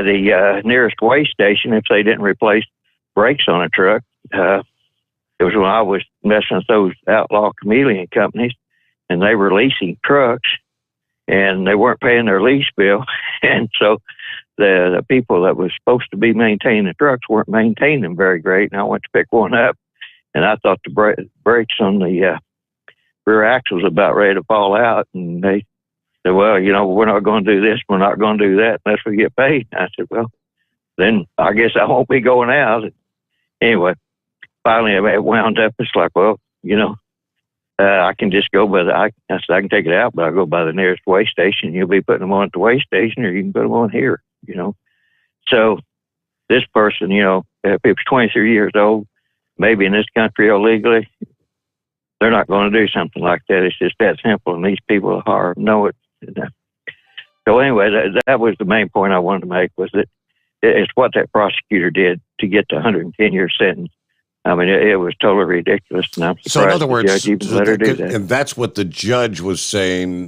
Speaker 9: the nearest weigh station if they didn't replace brakes on a truck. It was when I was messing with those outlaw chameleon companies, and they were leasing trucks, and they weren't paying their lease bill. And so the people that was supposed to be maintaining the trucks weren't maintaining them very great. And I went to pick one up, and I thought the brakes on the rear axle was about ready to fall out. And they said, well, you know, we're not going to do this. We're not going to do that unless we get paid. And I said, well, then I guess I won't be going out. And anyway, finally it wound up. It's like, well, you know, I can just go by I said, I can take it out, but I'll go by the nearest weigh station. You'll be putting them on at the weigh station, or you can put them on here, you know. So this person, you know, if he was 23 years old, maybe in this country illegally, they're not going to do something like that. It's just that simple, and these people know it. So anyway, that was the main point I wanted to make, was that it's what that prosecutor did to get the 110-year sentence. I mean, it was totally ridiculous, and I'm surprised
Speaker 1: so in other words,
Speaker 9: the judge even let her do that.
Speaker 1: And that's what the judge was saying,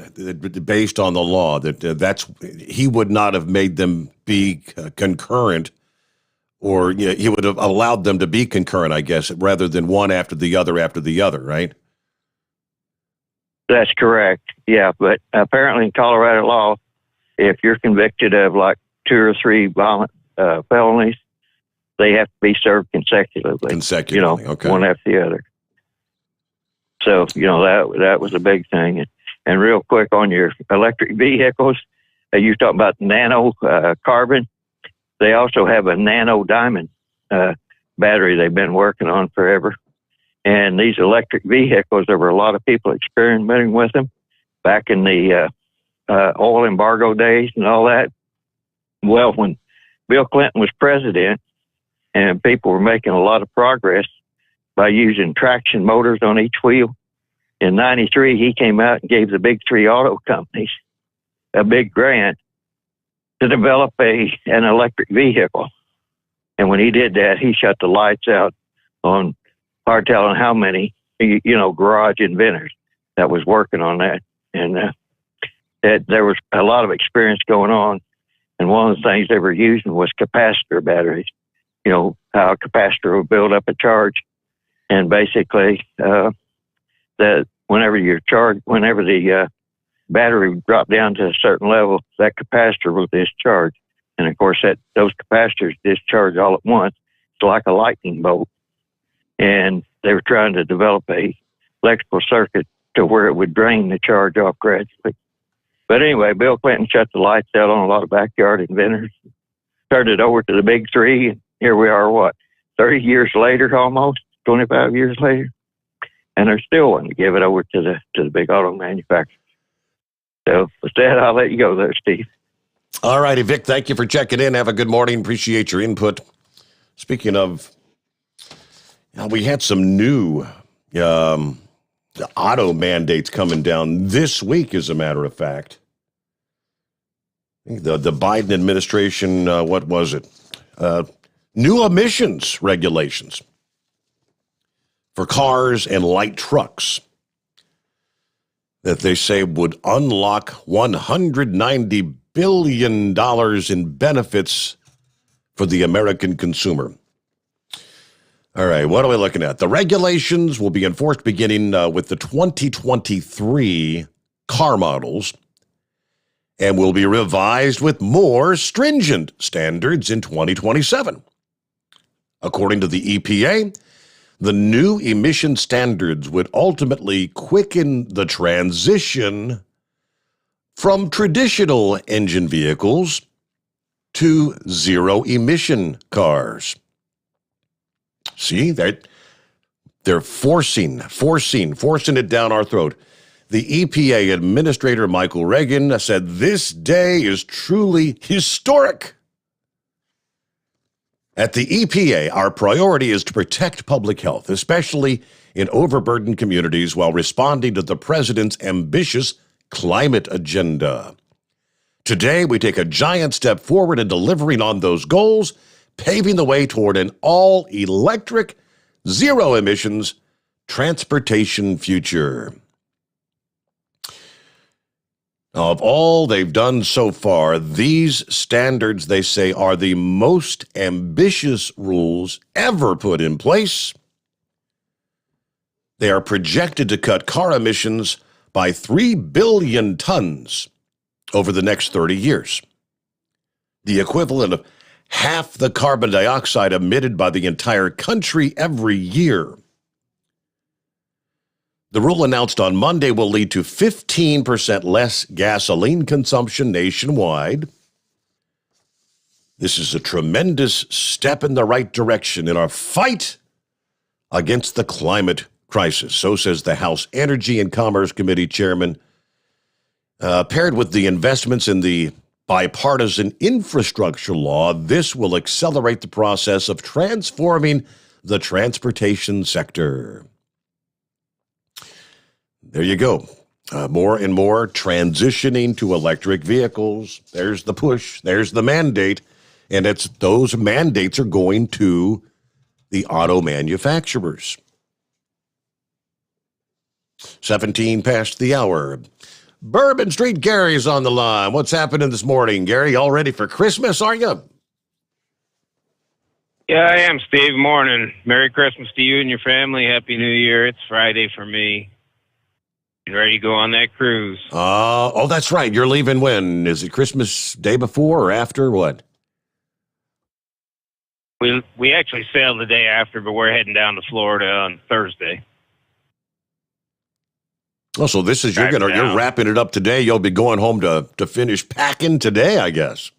Speaker 1: based on the law, that he would not have made them be concurrent, or he would have allowed them to be concurrent, I guess, rather than one after the other, right?
Speaker 9: That's correct. Yeah, but apparently in Colorado law, if you're convicted of like 2 or 3 violent felonies, they have to be served consecutively. You know,
Speaker 1: okay.
Speaker 9: One after the other. So, you know, that was a big thing. And real quick on your electric vehicles, you talk about nano carbon. They also have a nano diamond battery they've been working on forever. And these electric vehicles, there were a lot of people experimenting with them back in the oil embargo days and all that. Well, when Bill Clinton was president, and people were making a lot of progress by using traction motors on each wheel, in '93, he came out and gave the big 3 auto companies a big grant to develop an electric vehicle. And when he did that, he shut the lights out on hard telling how many, you know, garage inventors that was working on that. And there was a lot of experience going on. And one of the things they were using was capacitor batteries. You know, how a capacitor will build up a charge. And basically, that whenever the battery would drop down to a certain level, that capacitor will discharge. And of course, those capacitors discharge all at once. It's like a lightning bolt. And they were trying to develop a electrical circuit to where it would drain the charge off gradually. But anyway, Bill Clinton shut the lights out on a lot of backyard inventors, turned it over to the big three, and here we are, 30 years later almost, 25 years later, and they're still wanting to give it over to the big auto manufacturers. So with that, I'll let you go there, Steve.
Speaker 1: All righty, Vic, thank you for checking in. Have a good morning. Appreciate your input. Speaking of, we had some new auto mandates coming down this week, as a matter of fact. The Biden administration, what was it? New emissions regulations for cars and light trucks that they say would unlock $190 billion in benefits for the American consumer. All right, what are we looking at? The regulations will be enforced beginning with the 2023 car models and will be revised with more stringent standards in 2027. According to the EPA, the new emission standards would ultimately quicken the transition from traditional engine vehicles to zero-emission cars. See, they're forcing it down our throat. The EPA Administrator Michael Regan said this day is truly historic. At the EPA, our priority is to protect public health, especially in overburdened communities, while responding to the president's ambitious climate agenda. Today, we take a giant step forward in delivering on those goals, paving the way toward an all-electric, zero-emissions transportation future. Of all they've done so far, these standards, they say, are the most ambitious rules ever put in place. They are projected to cut car emissions by 3 billion tons over the next 30 years, the equivalent of half the carbon dioxide emitted by the entire country every year. The rule announced on Monday will lead to 15% less gasoline consumption nationwide. This is a tremendous step in the right direction in our fight against the climate crisis. So says the House Energy and Commerce Committee Chairman. Paired with the investments in the bipartisan infrastructure law, this will accelerate the process of transforming the transportation sector. There you go. More and more transitioning to electric vehicles. There's the push. There's the mandate. And those mandates are going to the auto manufacturers. 17 past the hour. Bourbon Street Gary's on the line. What's happening this morning? Gary, all ready for Christmas, are you?
Speaker 15: Yeah, I am, Steve. Morning. Merry Christmas to you and your family. Happy New Year. It's Friday for me. Ready to go on that cruise.
Speaker 1: Oh, that's right. You're leaving when? Is it Christmas day before or after? What?
Speaker 15: We actually sailed the day after, but we're heading down to Florida on Thursday.
Speaker 1: Oh, so this is you're wrapping it up today. You'll be going home to finish packing today, I guess.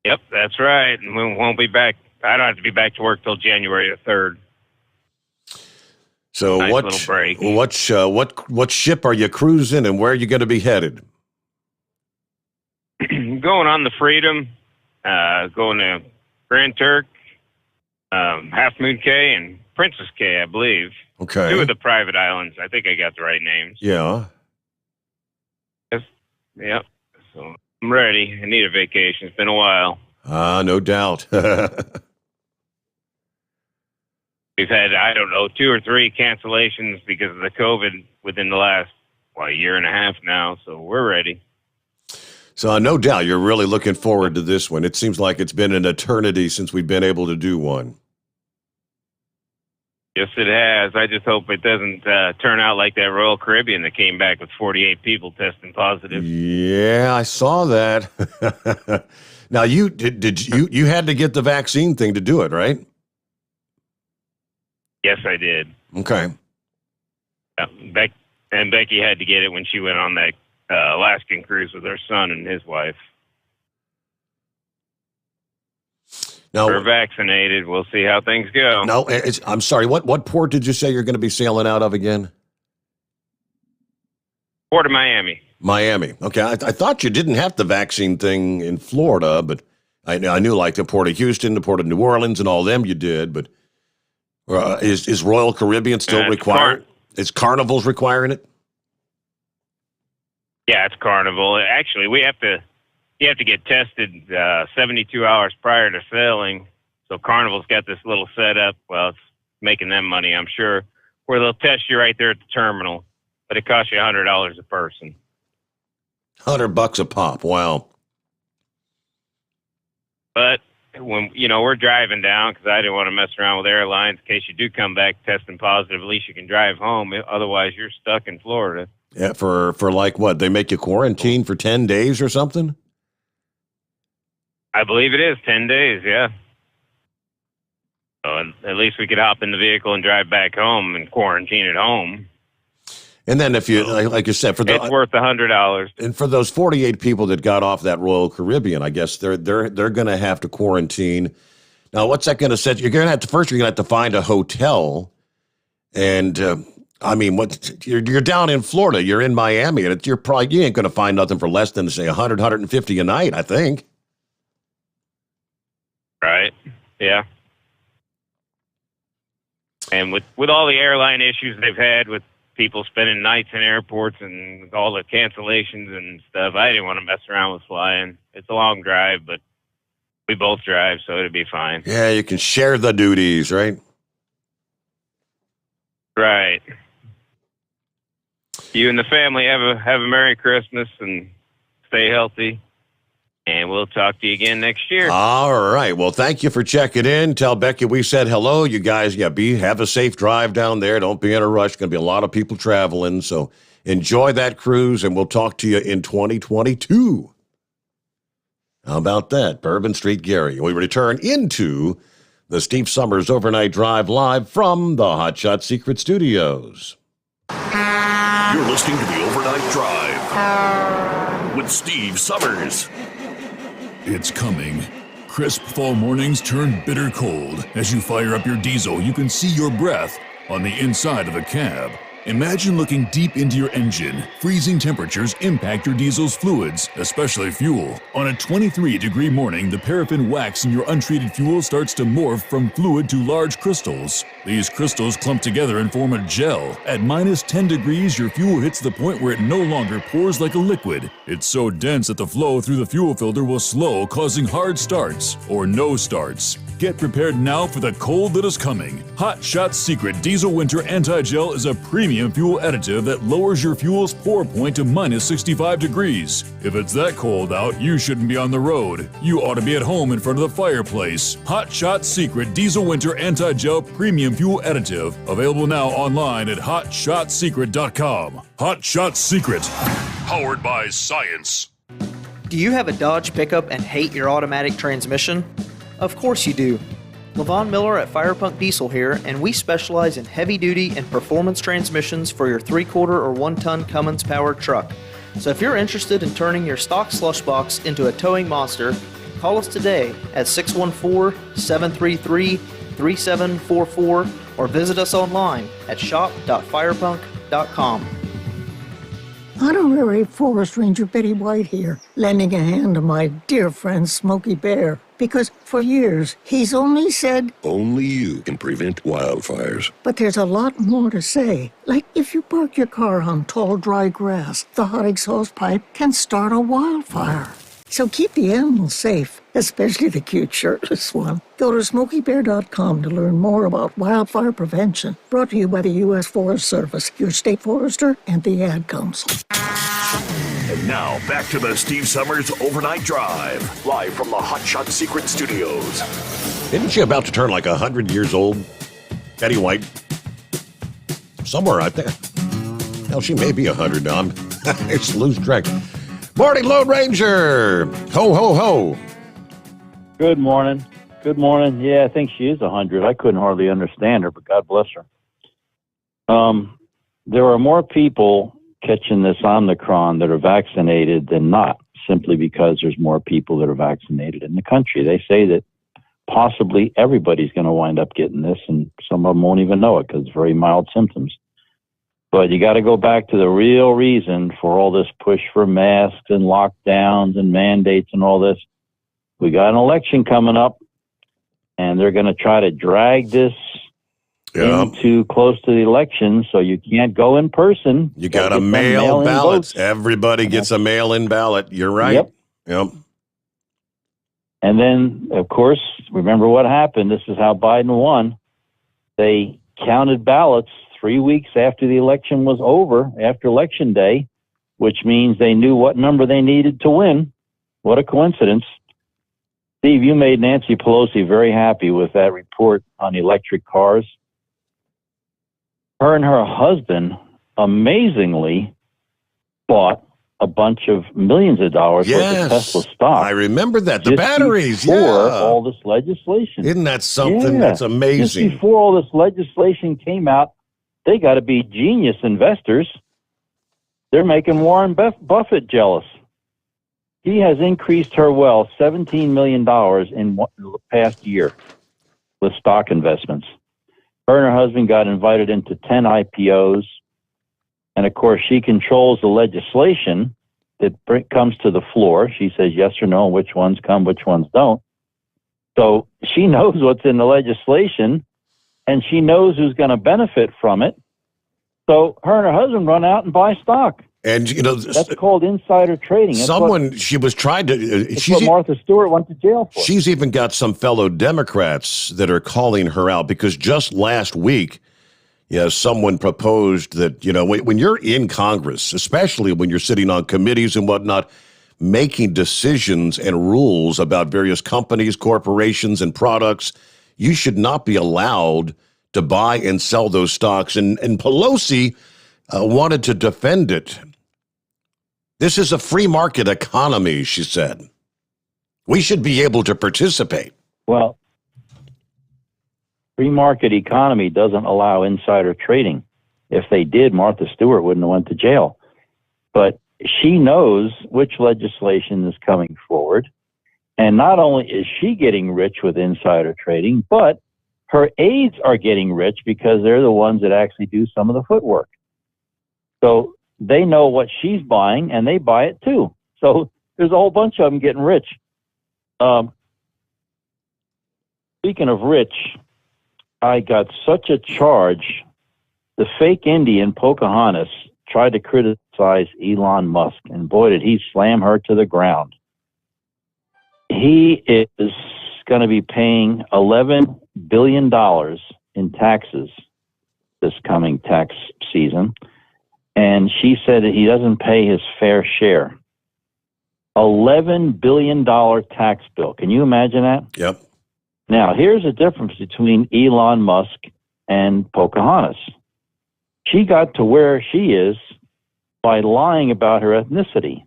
Speaker 15: Yep, that's right. And we won't be back. I don't have to be back to work till January the 3rd.
Speaker 1: So
Speaker 15: nice
Speaker 1: what?
Speaker 15: Little break.
Speaker 1: What ship are you cruising, and where are you going to be headed?
Speaker 15: Going on the Freedom, going to Grand Turk, Half Moon Cay, and Princess Cay, I believe.
Speaker 1: Okay.
Speaker 15: 2 of the private islands. I think I got the right names.
Speaker 1: Yeah.
Speaker 15: Yep. So I'm ready. I need a vacation. It's been a while.
Speaker 1: No doubt.
Speaker 15: We've had, 2 or 3 cancellations because of the COVID within the last, year and a half now. So we're ready.
Speaker 1: So no doubt you're really looking forward to this one. It seems like it's been an eternity since we've been able to do one.
Speaker 15: Yes, it has. I just hope it doesn't turn out like that Royal Caribbean that came back with 48 people testing positive.
Speaker 1: Yeah, I saw that. Now, you had to get the vaccine thing to do it, right?
Speaker 15: Yes, I did.
Speaker 1: Okay.
Speaker 15: Becky had to get it when she went on that Alaskan cruise with her son and his wife.
Speaker 1: Now,
Speaker 15: we're vaccinated. We'll see how things go.
Speaker 1: No, I'm sorry. What port did you say you're going to be sailing out of again?
Speaker 15: Port of Miami.
Speaker 1: Miami. Okay, I thought you didn't have the vaccine thing in Florida, but I knew like the Port of Houston, the Port of New Orleans, and all them you did. But is Royal Caribbean still required? Is Carnival's requiring it?
Speaker 15: Yeah, it's Carnival. Actually, you have to get tested 72 hours prior to sailing. So Carnival's got this little setup. Well, it's making them money, I'm sure, where they'll test you right there at the terminal, but it costs you $100 a person.
Speaker 1: $100 a pop. Wow.
Speaker 15: But when we're driving down, because I didn't want to mess around with airlines in case you do come back testing positive. At least you can drive home. Otherwise, you're stuck in Florida.
Speaker 1: Yeah, for like what? They make you quarantine for 10 days or something?
Speaker 15: I believe it is 10 days, yeah. So at least we could hop in the vehicle and drive back home and quarantine at home.
Speaker 1: And then if you, like you said,
Speaker 15: it's worth $100.
Speaker 1: And for those 48 people that got off that Royal Caribbean, I guess they're going to have to quarantine. Now, what's that going to set? You're going to have to find a hotel. And you're down in Florida, you're in Miami, and you ain't going to find nothing for less than say 100, 150 a night, I think.
Speaker 15: Right. Yeah. And with all the airline issues they've had with people spending nights in airports and all the cancellations and stuff, I didn't want to mess around with flying. It's a long drive, but we both drive, so it'll be fine.
Speaker 1: Yeah, you can share the duties, right?
Speaker 15: Right. You and the family have a Merry Christmas and stay healthy. And we'll talk to you again next year.
Speaker 1: All right. Well, thank you for checking in. Tell Becky we said hello. You guys, have a safe drive down there. Don't be in a rush. Going to be a lot of people traveling. So enjoy that cruise, and we'll talk to you in 2022. How about that? Bourbon Street Gary. We return into the Steve Sommers Overnight Drive live from the Hot Shot Secret Studios.
Speaker 10: You're listening to the Overnight Drive with Steve Sommers.
Speaker 2: It's coming. Crisp fall mornings turn bitter cold. As you fire up your diesel, you can see your breath on the inside of the cab. Imagine looking deep into your engine. Freezing temperatures impact your diesel's fluids, especially fuel. On a 23-degree morning, the paraffin wax in your untreated fuel starts to morph from fluid to large crystals. These crystals clump together and form a gel. At minus 10 degrees, your fuel hits the point where it no longer pours like a liquid. It's so dense that the flow through the fuel filter will slow, causing hard starts or no starts. Get prepared now for the cold that is coming. Hot Shot Secret Diesel Winter Anti-Gel is a premium fuel additive that lowers your fuel's pour point to minus 65 degrees. If it's that cold out, you shouldn't be on the road. You ought to be at home in front of the fireplace. Hot Shot Secret Diesel Winter Anti-Gel Premium Fuel Additive. Available now online at hotshotsecret.com. Hot Shot Secret.
Speaker 10: Powered by science.
Speaker 16: Do you have a Dodge pickup and hate your automatic transmission? Of course you do. LaVon Miller at Firepunk Diesel here, and we specialize in heavy-duty and performance transmissions for your 3-quarter or 1-ton Cummins-powered truck. So if you're interested in turning your stock slush box into a towing monster, call us today at 614-733-3744 or visit us online at shop.firepunk.com.
Speaker 17: Honorary Forest Ranger Betty White here, lending a hand to my dear friend Smokey Bear. Because for years, he's only said,
Speaker 18: only you can prevent wildfires.
Speaker 17: But there's a lot more to say. Like if you park your car on tall, dry grass, the hot exhaust pipe can start a wildfire. So keep the animals safe, especially the cute shirtless one. Go to SmokeyBear.com to learn more about wildfire prevention. Brought to you by the U.S. Forest Service, your state forester, and the Ad Council.
Speaker 10: And now, back to the Steve Sommers Overnight Drive, live from the Hot Shot Secret Studios.
Speaker 1: Isn't she about to turn like 100 years old? Betty White. somewhere out there. Hell, she may be 100 now. I just lose track. Morning, Lone Ranger. Ho, ho, ho.
Speaker 3: Good morning. Good morning. Yeah, I think she is 100. I couldn't hardly understand her, but God bless her. There are more people catching this Omicron that are vaccinated than not, simply because there's more people that are vaccinated in the country. They say that possibly everybody's going to wind up getting this, and some of them won't even know it because it's very mild symptoms. But you got to go back to the real reason for all this push for masks and lockdowns and mandates and all this. We got an election coming up, and they're going to try to drag this into close to the election, so you can't go in person.
Speaker 1: You got to mail ballots. Everybody gets a mail-in ballot. You're right. Yep.
Speaker 3: And then, of course, remember what happened. This is how Biden won. They counted ballots 3 weeks after the election was over, after Election Day, which means they knew what number they needed to win. What a coincidence. Steve, you made Nancy Pelosi very happy with that report on electric cars. Her and her husband amazingly bought a bunch of millions of dollars worth of Tesla stock.
Speaker 1: I remember that. The batteries,
Speaker 3: before all this legislation.
Speaker 1: Isn't that something? That's amazing.
Speaker 3: Just before all this legislation came out, they got to be genius investors. They're making Warren Buffett jealous. He has increased her wealth $17 million in the past year with stock investments. Her and her husband got invited into 10 IPOs. And, of course, she controls the legislation that comes to the floor. She says yes or no, which ones come, which ones don't. So she knows what's in the legislation, and she knows who's going to benefit from it. So her and her husband run out and buy stock.
Speaker 1: And,
Speaker 3: that's called insider trading. That's
Speaker 1: she was trying to.
Speaker 3: That's what Martha Stewart went to jail for.
Speaker 1: She's even got some fellow Democrats that are calling her out because just last week, someone proposed that, when you're in Congress, especially when you're sitting on committees and whatnot, making decisions and rules about various companies, corporations, and products, you should not be allowed to buy and sell those stocks. And Pelosi wanted to defend it. This is a free market economy, she said. We should be able to participate.
Speaker 3: Well, free market economy doesn't allow insider trading. If they did, Martha Stewart wouldn't have went to jail. But she knows which legislation is coming forward. And not only is she getting rich with insider trading, but her aides are getting rich because they're the ones that actually do some of the footwork. So they know what she's buying, and they buy it too. So there's a whole bunch of them getting rich. Speaking of rich, I got such a charge. The fake Indian Pocahontas tried to criticize Elon Musk, and boy, did he slam her to the ground. He is going to be paying $11 billion in taxes this coming tax season. And she said that he doesn't pay his fair share. $11 billion tax bill. Can you imagine that?
Speaker 1: Yep.
Speaker 3: Now, here's the difference between Elon Musk and Pocahontas. She got to where she is by lying about her ethnicity.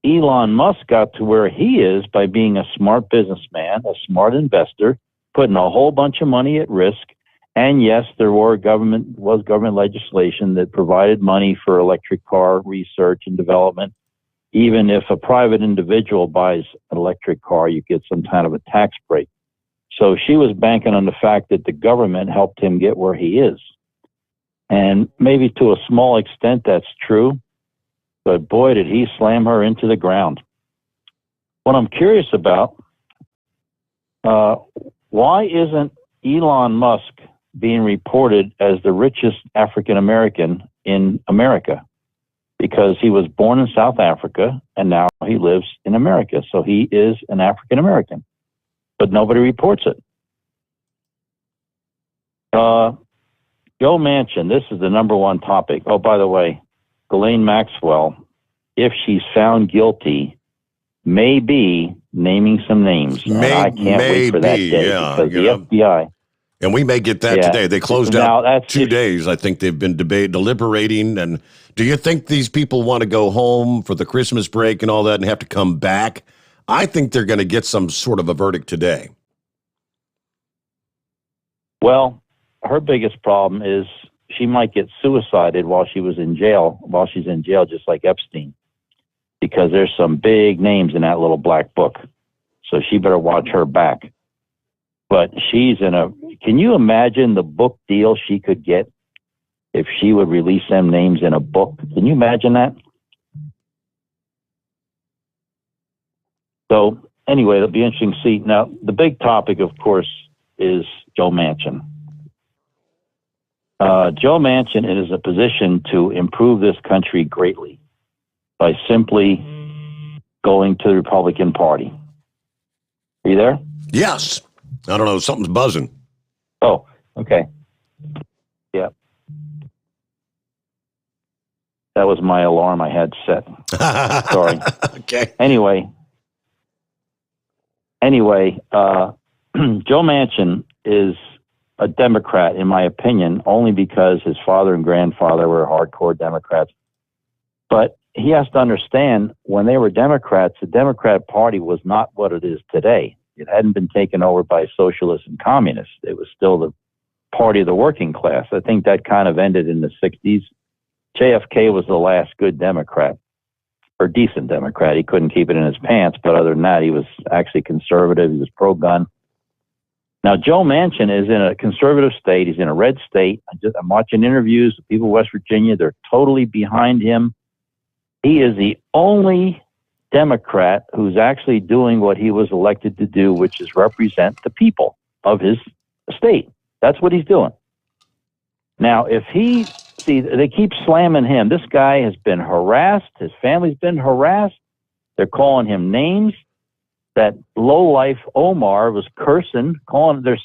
Speaker 3: Elon Musk got to where he is by being a smart businessman, a smart investor, putting a whole bunch of money at risk. And yes, there was government legislation that provided money for electric car research and development. Even if a private individual buys an electric car, you get some kind of a tax break. So she was banking on the fact that the government helped him get where he is. And maybe to a small extent that's true, but boy, did he slam her into the ground. What I'm curious about, why isn't Elon Musk being reported as the richest African American in America? Because he was born in South Africa and now he lives in America. So he is an African American, but nobody reports it. Joe Manchin, this is the number one topic. Oh, by the way, Ghislaine Maxwell, if she's found guilty, may be naming some names. I can't wait for that day because the FBI
Speaker 1: And we may get that today. They closed out 2 days. I think they've been deliberating. And do you think these people want to go home for the Christmas break and all that and have to come back? I think they're going to get some sort of a verdict today.
Speaker 3: Well, her biggest problem is she might get suicided while she's in jail, just like Epstein, because there's some big names in that little black book. So she better watch her back. But can you imagine the book deal she could get if she would release them names in a book? Can you imagine that? So anyway, it'll be interesting to see. Now, the big topic, of course, is Joe Manchin. Joe Manchin is in a position to improve this country greatly by simply going to the Republican Party. Are you there?
Speaker 1: Yes. I don't know. Something's buzzing.
Speaker 3: Oh, okay. Yeah. That was my alarm I had set. Sorry.
Speaker 1: Okay.
Speaker 3: Anyway, Joe Manchin is a Democrat, in my opinion, only because his father and grandfather were hardcore Democrats. But he has to understand, when they were Democrats, the Democrat Party was not what it is today. It hadn't been taken over by socialists and communists. It was still the party of the working class. I think that kind of ended in the 60s. JFK was the last good Democrat, or decent Democrat. He couldn't keep it in his pants, but other than that, he was actually conservative. He was pro-gun. Now, Joe Manchin is in a conservative state. He's in a red state. I'm watching interviews with people in West Virginia. They're totally behind him. He is the only Democrat who's actually doing what he was elected to do, which is represent the people of his state. That's what he's doing. Now, they keep slamming him. This guy has been harassed. His family's been harassed. They're calling him names. That lowlife Omar was cursing, the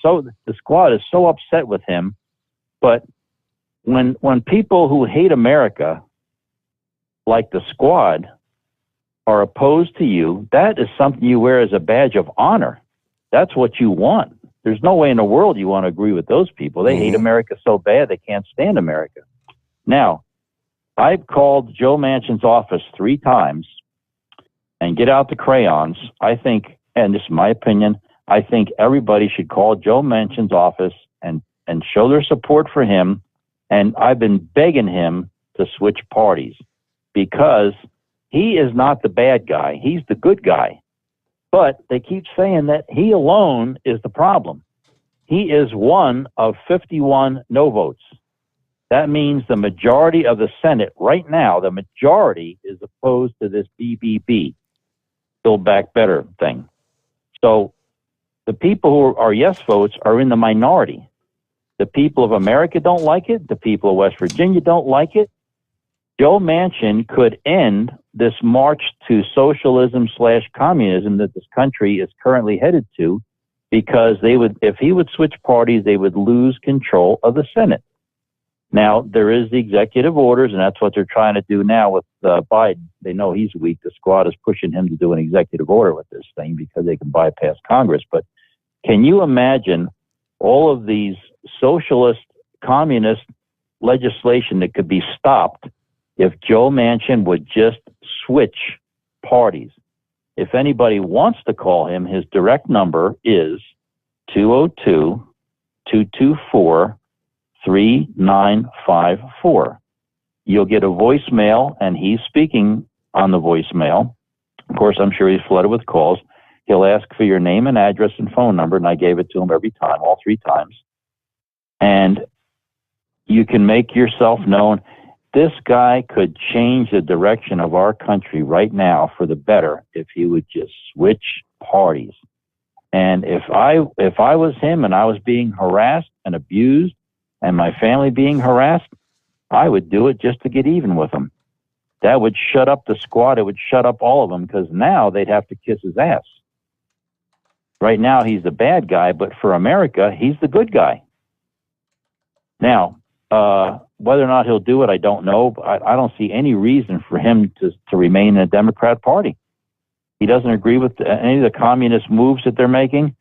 Speaker 3: squad is so upset with him. But when people who hate America, like the squad, are opposed to you, that is something you wear as a badge of honor. That's what you want. There's no way in the world you want to agree with those people. They hate America so bad they can't stand America. Now, I've called Joe Manchin's office 3 times, and get out the crayons. I think, and this is my opinion, I think everybody should call Joe Manchin's office and show their support for him. And I've been begging him to switch parties, because he is not the bad guy. He's the good guy. But they keep saying that he alone is the problem. He is one of 51 no votes. That means the majority of the Senate right now, the majority is opposed to this BBB, Build Back Better thing. So the people who are yes votes are in the minority. The people of America don't like it. The people of West Virginia don't like it. Joe Manchin could end this march to socialism/communism that this country is currently headed to, because if he would switch parties, they would lose control of the Senate. Now, there is the executive orders, and that's what they're trying to do now with Biden. They know he's weak. The squad is pushing him to do an executive order with this thing because they can bypass Congress. But can you imagine all of these socialist, communist legislation that could be stopped if Joe Manchin would just switch parties? If anybody wants to call him, his direct number is 202-224-3954. You'll get a voicemail, and he's speaking on the voicemail. Of course, I'm sure he's flooded with calls. He'll ask for your name and address and phone number, and I gave it to him every time, all 3 times. And you can make yourself known. This guy could change the direction of our country right now for the better if he would just switch parties. And if I was him and I was being harassed and abused and my family being harassed, I would do it just to get even with him. That would shut up the squad. It would shut up all of them, because now they'd have to kiss his ass. Right now, he's the bad guy, but for America, he's the good guy. Now, whether or not he'll do it, I don't know. I don't see any reason for him to remain in the Democrat Party. He doesn't agree with any of the communist moves that they're making.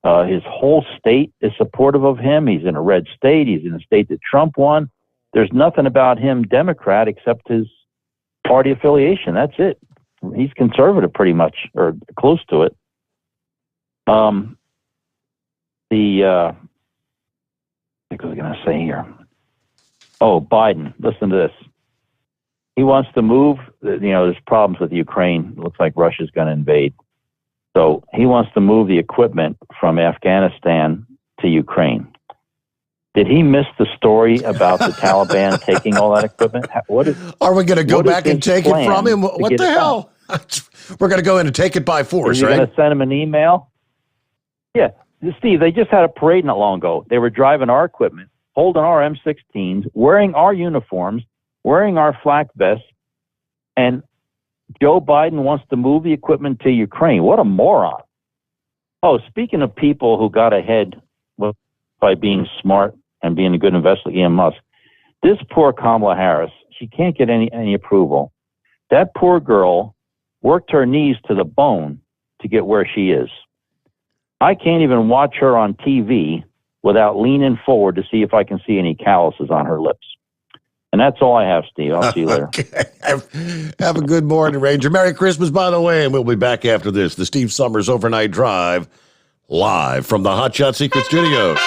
Speaker 3: His whole state is supportive of him. He's in a red state. He's in a state that Trump won. There's nothing about him Democrat except his party affiliation. That's it. He's conservative pretty much, or close to it. I think I was going to say here. Oh, Biden. Listen to this. He wants to move. There's problems with Ukraine. It looks like Russia's going to invade. So he wants to move the equipment from Afghanistan to Ukraine. Did he miss the story about the Taliban taking all that equipment?
Speaker 1: Are we going to go back and take it from him? What the hell? We're going to go in and take it by force, right?
Speaker 3: Are you going to send him an email? Yeah. Steve, they just had a parade not long ago. They were driving our equipment, holding our M16s, wearing our uniforms, wearing our flak vests, and Joe Biden wants to move the equipment to Ukraine. What a moron. Oh, speaking of people who got ahead by being smart and being a good investor, Elon Musk, this poor Kamala Harris, she can't get any approval. That poor girl worked her knees to the bone to get where she is. I can't even watch her on TV without leaning forward to see if I can see any calluses on her lips. And that's all I have, Steve. I'll see you later.
Speaker 1: Okay. Have a good morning, Ranger. Merry Christmas, by the way, and we'll be back after this. The Steve Sommers Overnight Drive, live from the Hot Shot Secret Studios.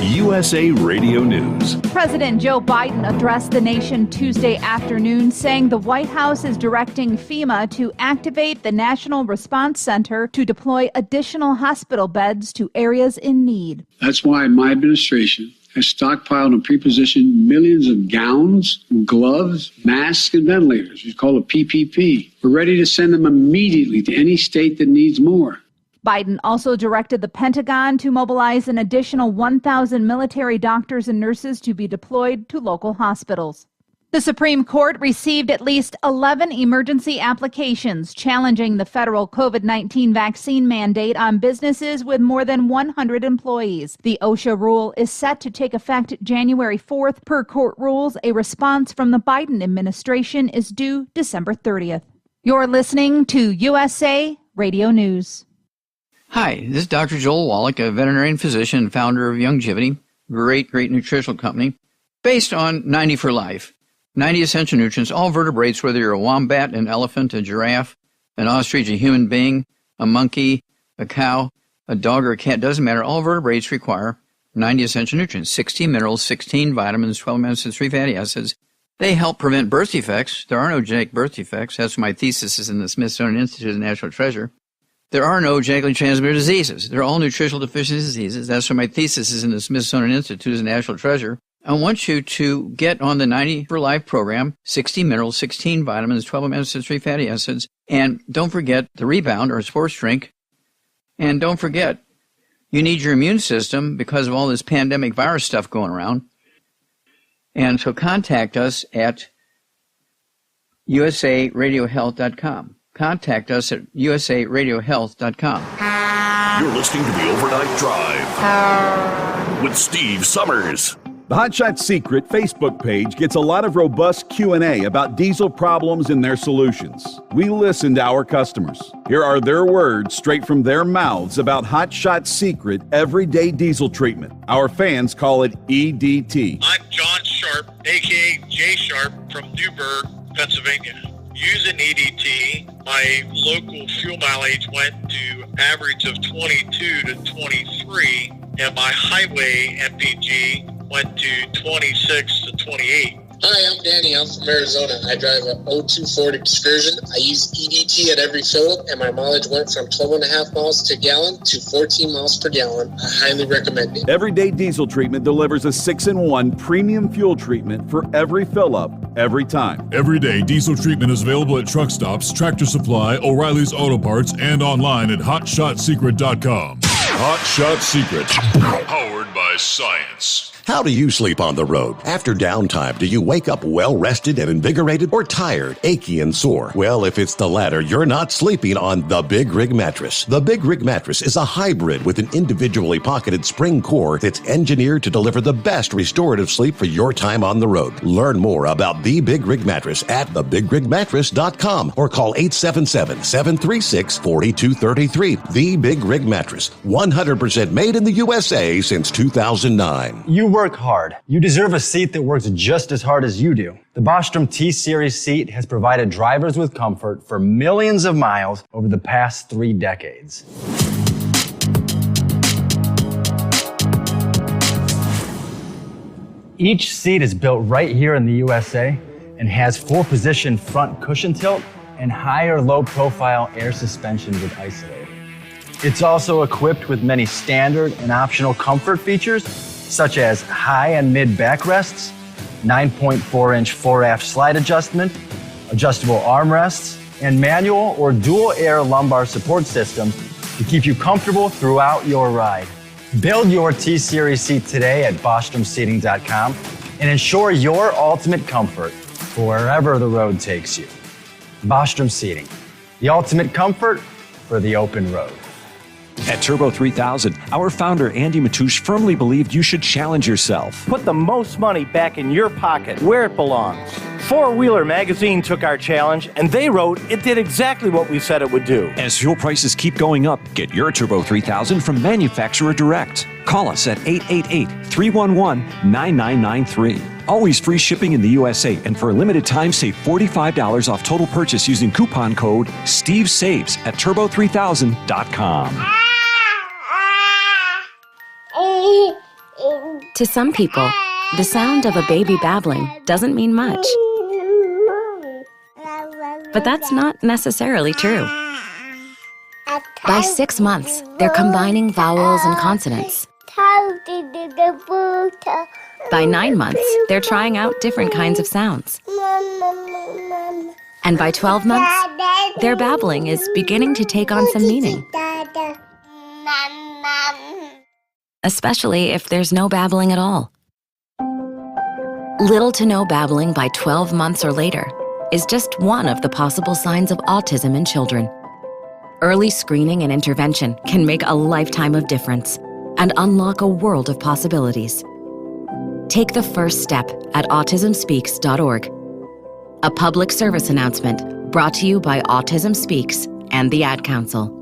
Speaker 10: USA Radio News.
Speaker 12: President Joe Biden addressed the nation Tuesday afternoon, saying the White House is directing FEMA to activate the National Response Center to deploy additional hospital beds to areas in need.
Speaker 8: That's why my administration has stockpiled and pre-positioned millions of gowns, gloves, masks, and ventilators. We call it PPP. We're ready to send them immediately to any state that needs more.
Speaker 12: Biden also directed the Pentagon to mobilize an additional 1,000 military doctors and nurses to be deployed to local hospitals. The Supreme Court received at least 11 emergency applications challenging the federal COVID-19 vaccine mandate on businesses with more than 100 employees. The OSHA rule is set to take effect January 4th. Per court rules, a response from the Biden administration is due December 30th. You're listening to USA Radio News.
Speaker 21: Hi, this is Dr. Joel Wallach, a veterinarian physician and founder of Youngevity, great nutritional company, based on 90 for Life. 90 essential nutrients, all vertebrates, whether you're a wombat, an elephant, a giraffe, an ostrich, a human being, a monkey, a cow, a dog, or a cat, doesn't matter. All vertebrates require 90 essential nutrients, 16 minerals, 16 vitamins, 12 amino acids, 3 fatty acids. They help prevent birth defects. There are no genetic birth defects. That's my thesis is in the Smithsonian Institute of Natural Treasure. There are no genetically transmitted diseases. They're all nutritional deficiency diseases. That's why my thesis is in the Smithsonian Institute of Natural Treasure. I want you to get on the 90 for Life program, 60 minerals, 16 vitamins, 12 amino acids, 3 fatty acids. And don't forget the Rebound or a sports drink. And don't forget, you need your immune system because of all this pandemic virus stuff going around. And so contact us at usaradiohealth.com. Contact us at usaradiohealth.com.
Speaker 10: You're listening to the Overnight Drive with Steve Sommers.
Speaker 24: The Hot Shot Secret Facebook page gets a lot of robust Q&A about diesel problems and their solutions. We listen to our customers. Here are their words straight from their mouths about Hot Shot Secret everyday diesel treatment. Our fans call it EDT.
Speaker 5: I'm John Sharp, a.k.a. Jay Sharp from Newburgh, Pennsylvania. Using EDT, my local fuel mileage went to average of 22 to 23, and my highway MPG went to 26 to 28.
Speaker 7: Hi, I'm Danny. I'm from Arizona. I drive an 02 Ford Excursion. I use EDT at every fill-up, and my mileage went from 12.5 miles per gallon to 14 miles per gallon. I highly recommend it.
Speaker 24: Everyday diesel treatment delivers a 6-in-1 premium fuel treatment for every fill-up, every time.
Speaker 2: Everyday diesel treatment is available at truck stops, Tractor Supply, O'Reilly's Auto Parts, and online at HotShotSecret.com. Hot Shot Secret, powered by science.
Speaker 1: How do you sleep on the road? After downtime, do you wake up well-rested and invigorated or tired, achy, and sore? Well, if it's the latter, you're not sleeping on the Big Rig Mattress. The Big Rig Mattress is a hybrid with an individually pocketed spring core that's engineered to deliver the best restorative sleep for your time on the road. Learn more about the Big Rig Mattress at thebigrigmattress.com or call 877-736-4233. The Big Rig Mattress, 100% made in the USA since 2009.
Speaker 14: You work hard. You deserve a seat that works just as hard as you do. The Bostrom T-Series seat has provided drivers with comfort for millions of miles over the past 3 decades. Each seat is built right here in the USA and has 4-position front cushion tilt and higher low-profile air suspension with Isolate. It's also equipped with many standard and optional comfort features, such as high and mid backrests, 9.4-inch 4-aft slide adjustment, adjustable armrests, and manual or dual air lumbar support systems to keep you comfortable throughout your ride. Build your T-Series seat today at BostromSeating.com and ensure your ultimate comfort for wherever the road takes you. Bostrom Seating, the ultimate comfort for the open road.
Speaker 19: At Turbo 3000, our founder Andy Matouche firmly believed you should challenge yourself.
Speaker 20: Put the most money back in your pocket where it belongs. Four Wheeler magazine took our challenge and they wrote it did exactly what we said it would do.
Speaker 19: As fuel prices keep going up, get your Turbo 3000 from manufacturer direct. Call us at 888-311-9993. Always free shipping in the USA, and for a limited time, save $45 off total purchase using coupon code SteveSaves at turbo3000.com.
Speaker 22: To some people, the sound of a baby babbling doesn't mean much. But that's not necessarily true. By 6 months, they're combining vowels and consonants. By 9 months, they're trying out different kinds of sounds. And by 12 months, their babbling is beginning to take on some meaning. Especially if there's no babbling at all. Little to no babbling by 12 months or later is just one of the possible signs of autism in children. Early screening and intervention can make a lifetime of difference and unlock a world of possibilities. Take the first step at autismspeaks.org. A public service announcement brought to you by Autism Speaks and the Ad Council.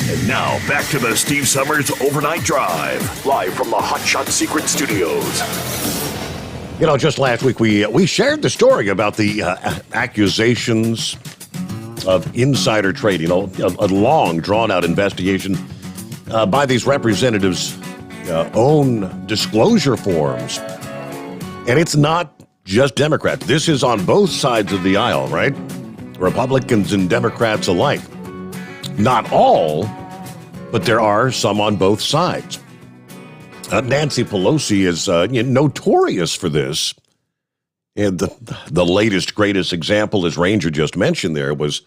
Speaker 10: And now, back to the Steve Sommers Overnight Drive, live from the Hot Shot Secret Studios.
Speaker 1: You know, just last week we shared the story about the accusations of insider trading, a long, drawn-out investigation by these representatives' own disclosure forms. And it's not just Democrats. This is on both sides of the aisle, right? Republicans and Democrats alike. Not all, but there are some on both sides. Nancy Pelosi is notorious for this. And the latest, greatest example, as Ranger just mentioned there, was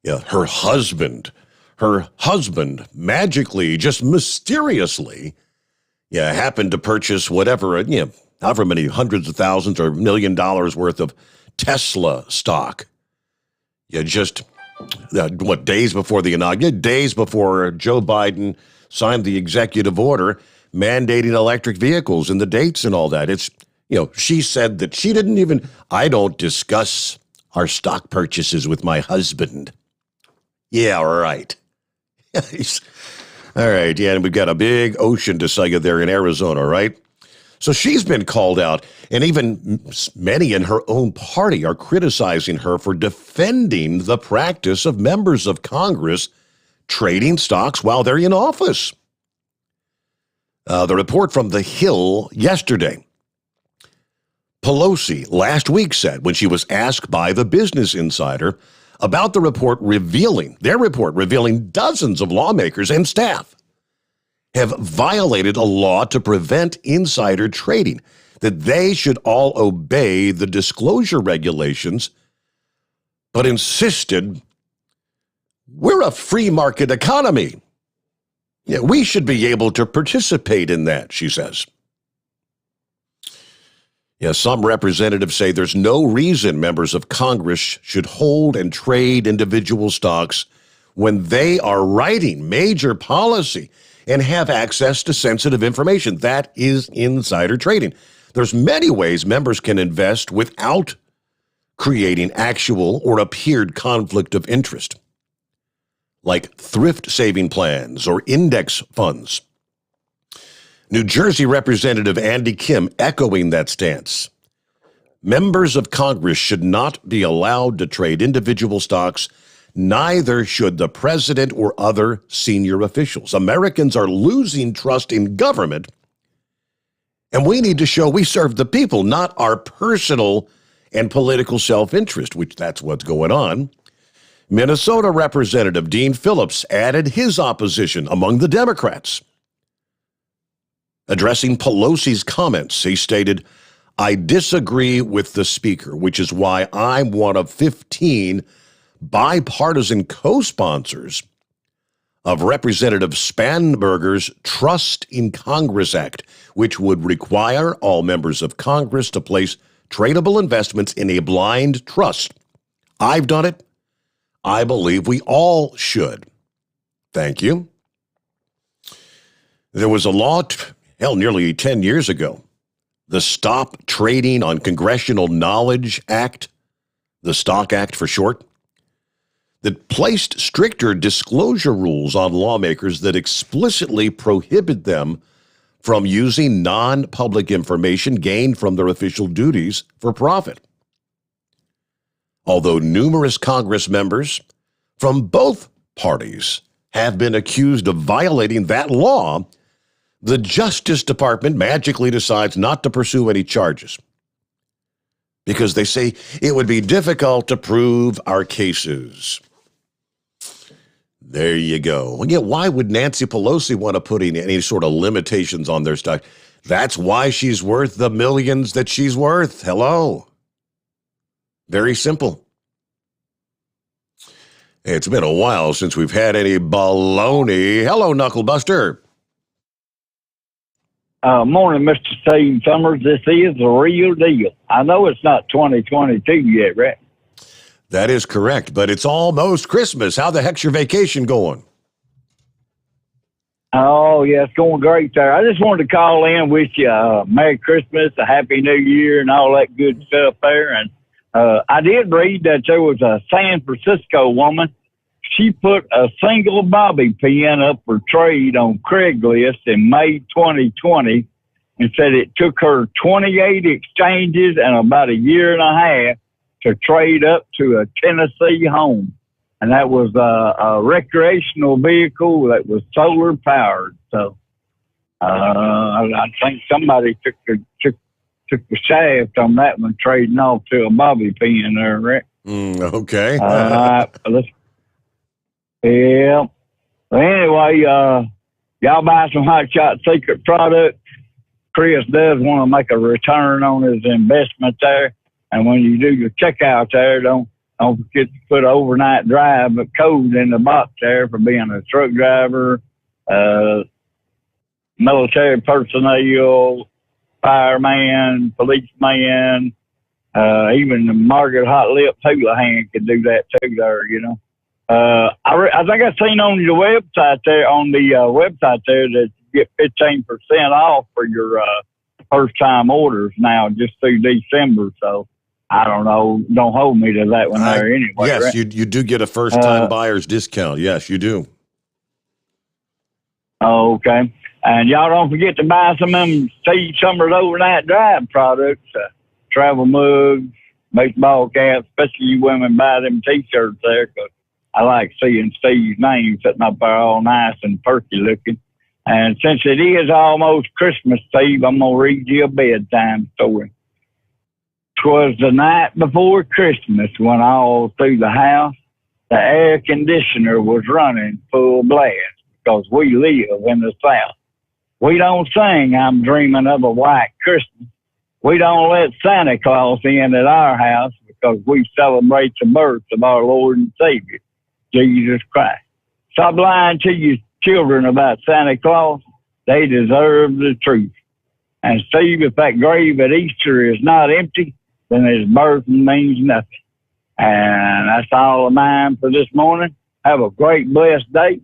Speaker 1: her husband. Her husband magically, just mysteriously, happened to purchase whatever, however many hundreds of thousands or $1 million worth of Tesla stock. Days before the inauguration, days before Joe Biden signed the executive order mandating electric vehicles and the dates and all that. It's, she said that she didn't even, I don't discuss our stock purchases with my husband. Yeah, right. All right, and we've got a big ocean to Saga there in Arizona, right? So she's been called out, and even many in her own party are criticizing her for defending the practice of members of Congress trading stocks while they're in office. The report from The Hill yesterday. Pelosi last week said, when she was asked by the Business Insider about the report revealing dozens of lawmakers and staff have violated a law to prevent insider trading, that they should all obey the disclosure regulations, but insisted, we're a free market economy. Yeah, we should be able to participate in that, she says. Yeah, some representatives say there's no reason members of Congress should hold and trade individual stocks when they are writing major policy and have access to sensitive information. That is insider trading. There's many ways members can invest without creating actual or appeared conflict of interest, like thrift saving plans or index funds. New Jersey Representative Andy Kim echoing that stance. Members of Congress should not be allowed to trade individual stocks. Neither should the president or other senior officials. Americans are losing trust in government, and we need to show we serve the people, not our personal and political self-interest, which that's what's going on. Minnesota Representative Dean Phillips added his opposition among the Democrats. Addressing Pelosi's comments, he stated, "I disagree with the speaker, which is why I'm one of 15 bipartisan co-sponsors of Representative Spanberger's Trust in Congress Act, which would require all members of Congress to place tradable investments in a blind trust. I've done it. I believe we all should." Thank you. There was a law, nearly 10 years ago, the Stop Trading on Congressional Knowledge Act, the STOCK Act for short, that placed stricter disclosure rules on lawmakers that explicitly prohibit them from using non-public information gained from their official duties for profit. Although numerous Congress members from both parties have been accused of violating that law, the Justice Department magically decides not to pursue any charges because they say it would be difficult to prove our cases. There you go. Well, yeah, why would Nancy Pelosi want to put in any sort of limitations on their stock? That's why she's worth the millions that she's worth. Hello. Very simple. It's been a while since we've had any baloney. Hello, Knucklebuster.
Speaker 4: Morning, Mr. Steve Sommers. This is the real deal. I know it's not 2022 yet, right?
Speaker 1: That is correct, but it's almost Christmas. How the heck's your vacation going?
Speaker 4: Oh, yeah, it's going great there. I just wanted to call in, wish you a Merry Christmas, a Happy New Year, and all that good stuff there. And I did read that there was a San Francisco woman. She put a single bobby pin up for trade on Craigslist in May 2020 and said it took her 28 exchanges and about a year and a half to trade up to a Tennessee home. And that was a recreational vehicle that was solar powered. So I think somebody took the shaft on that one, trading off to a bobby pin there, Rick.
Speaker 1: Okay.
Speaker 4: Yeah. Well, anyway, y'all buy some Hot Shot Secret products. Chris does want to make a return on his investment there. And when you do your checkout there, don't forget to put overnight drive code in the box there for being a truck driver, military personnel, fireman, policeman, even the Margaret Hot Lip Houlihan could do that too there, you know. I think I seen on the website there, that you get 15% off for your first time orders now just through December. So I don't know. Don't hold me to that one there anyway.
Speaker 1: Yes,
Speaker 4: right?
Speaker 1: you do get a first-time buyer's discount. Yes, you do.
Speaker 4: Okay. And y'all don't forget to buy some of them Steve Sommers overnight drive products, travel mugs, baseball caps, especially you women buy them T-shirts there, because I like seeing Steve's name sitting up there all nice and perky looking. And since it is almost Christmas, Steve, I'm going to read you a bedtime story. 'Twas the night before Christmas when all through the house the air conditioner was running full blast because we live in the South. We don't sing I'm Dreaming of a White Christmas. We don't let Santa Claus in at our house because we celebrate the birth of our Lord and Savior, Jesus Christ. Stop lying to children about Santa Claus, they deserve the truth. And Steve, if that grave at Easter is not empty, then his birth means nothing. And that's all of mine for this morning. Have a great, blessed day.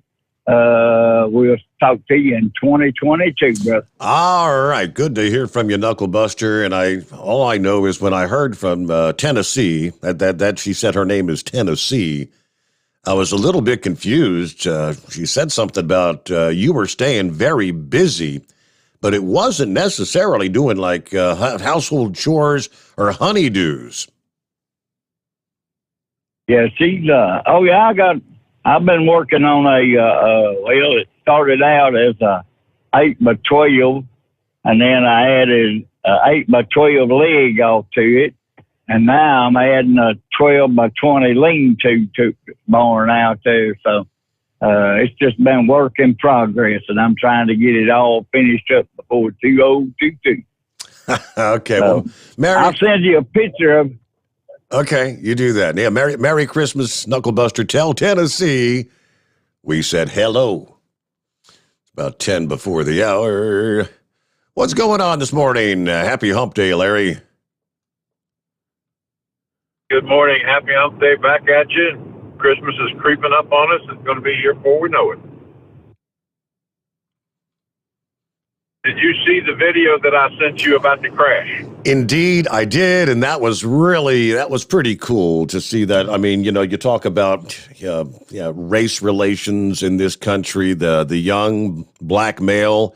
Speaker 4: We'll talk to you in 2022, brother.
Speaker 1: All right. Good to hear from you, Knucklebuster. And all I know is when I heard from Tennessee, that she said her name is Tennessee, I was a little bit confused. She said something about you were staying very busy, but it wasn't necessarily doing like household chores or honeydews.
Speaker 4: Yeah, she's, I've been working on well, it started out as a 8x12, and then I added a 8x12 leg off to it, and now I'm adding a 12x20 lean-to barn out there. So it's just been work in progress, and I'm trying to get it all finished up before 2022.
Speaker 1: Okay, well,
Speaker 4: I'll send you a picture of.
Speaker 1: Okay, you do that. Yeah, Merry Christmas, Knucklebuster. Tell Tennessee we said hello. It's about 10 before the hour. What's going on this morning? Happy Hump Day, Larry.
Speaker 6: Good morning. Happy Hump Day back at you. Christmas is creeping up on us. It's going to be here before we know it. Did you see the video that I sent you about the crash?
Speaker 1: Indeed, I did, and that was pretty cool to see that. I mean, you know, you talk about race relations in this country, the young black male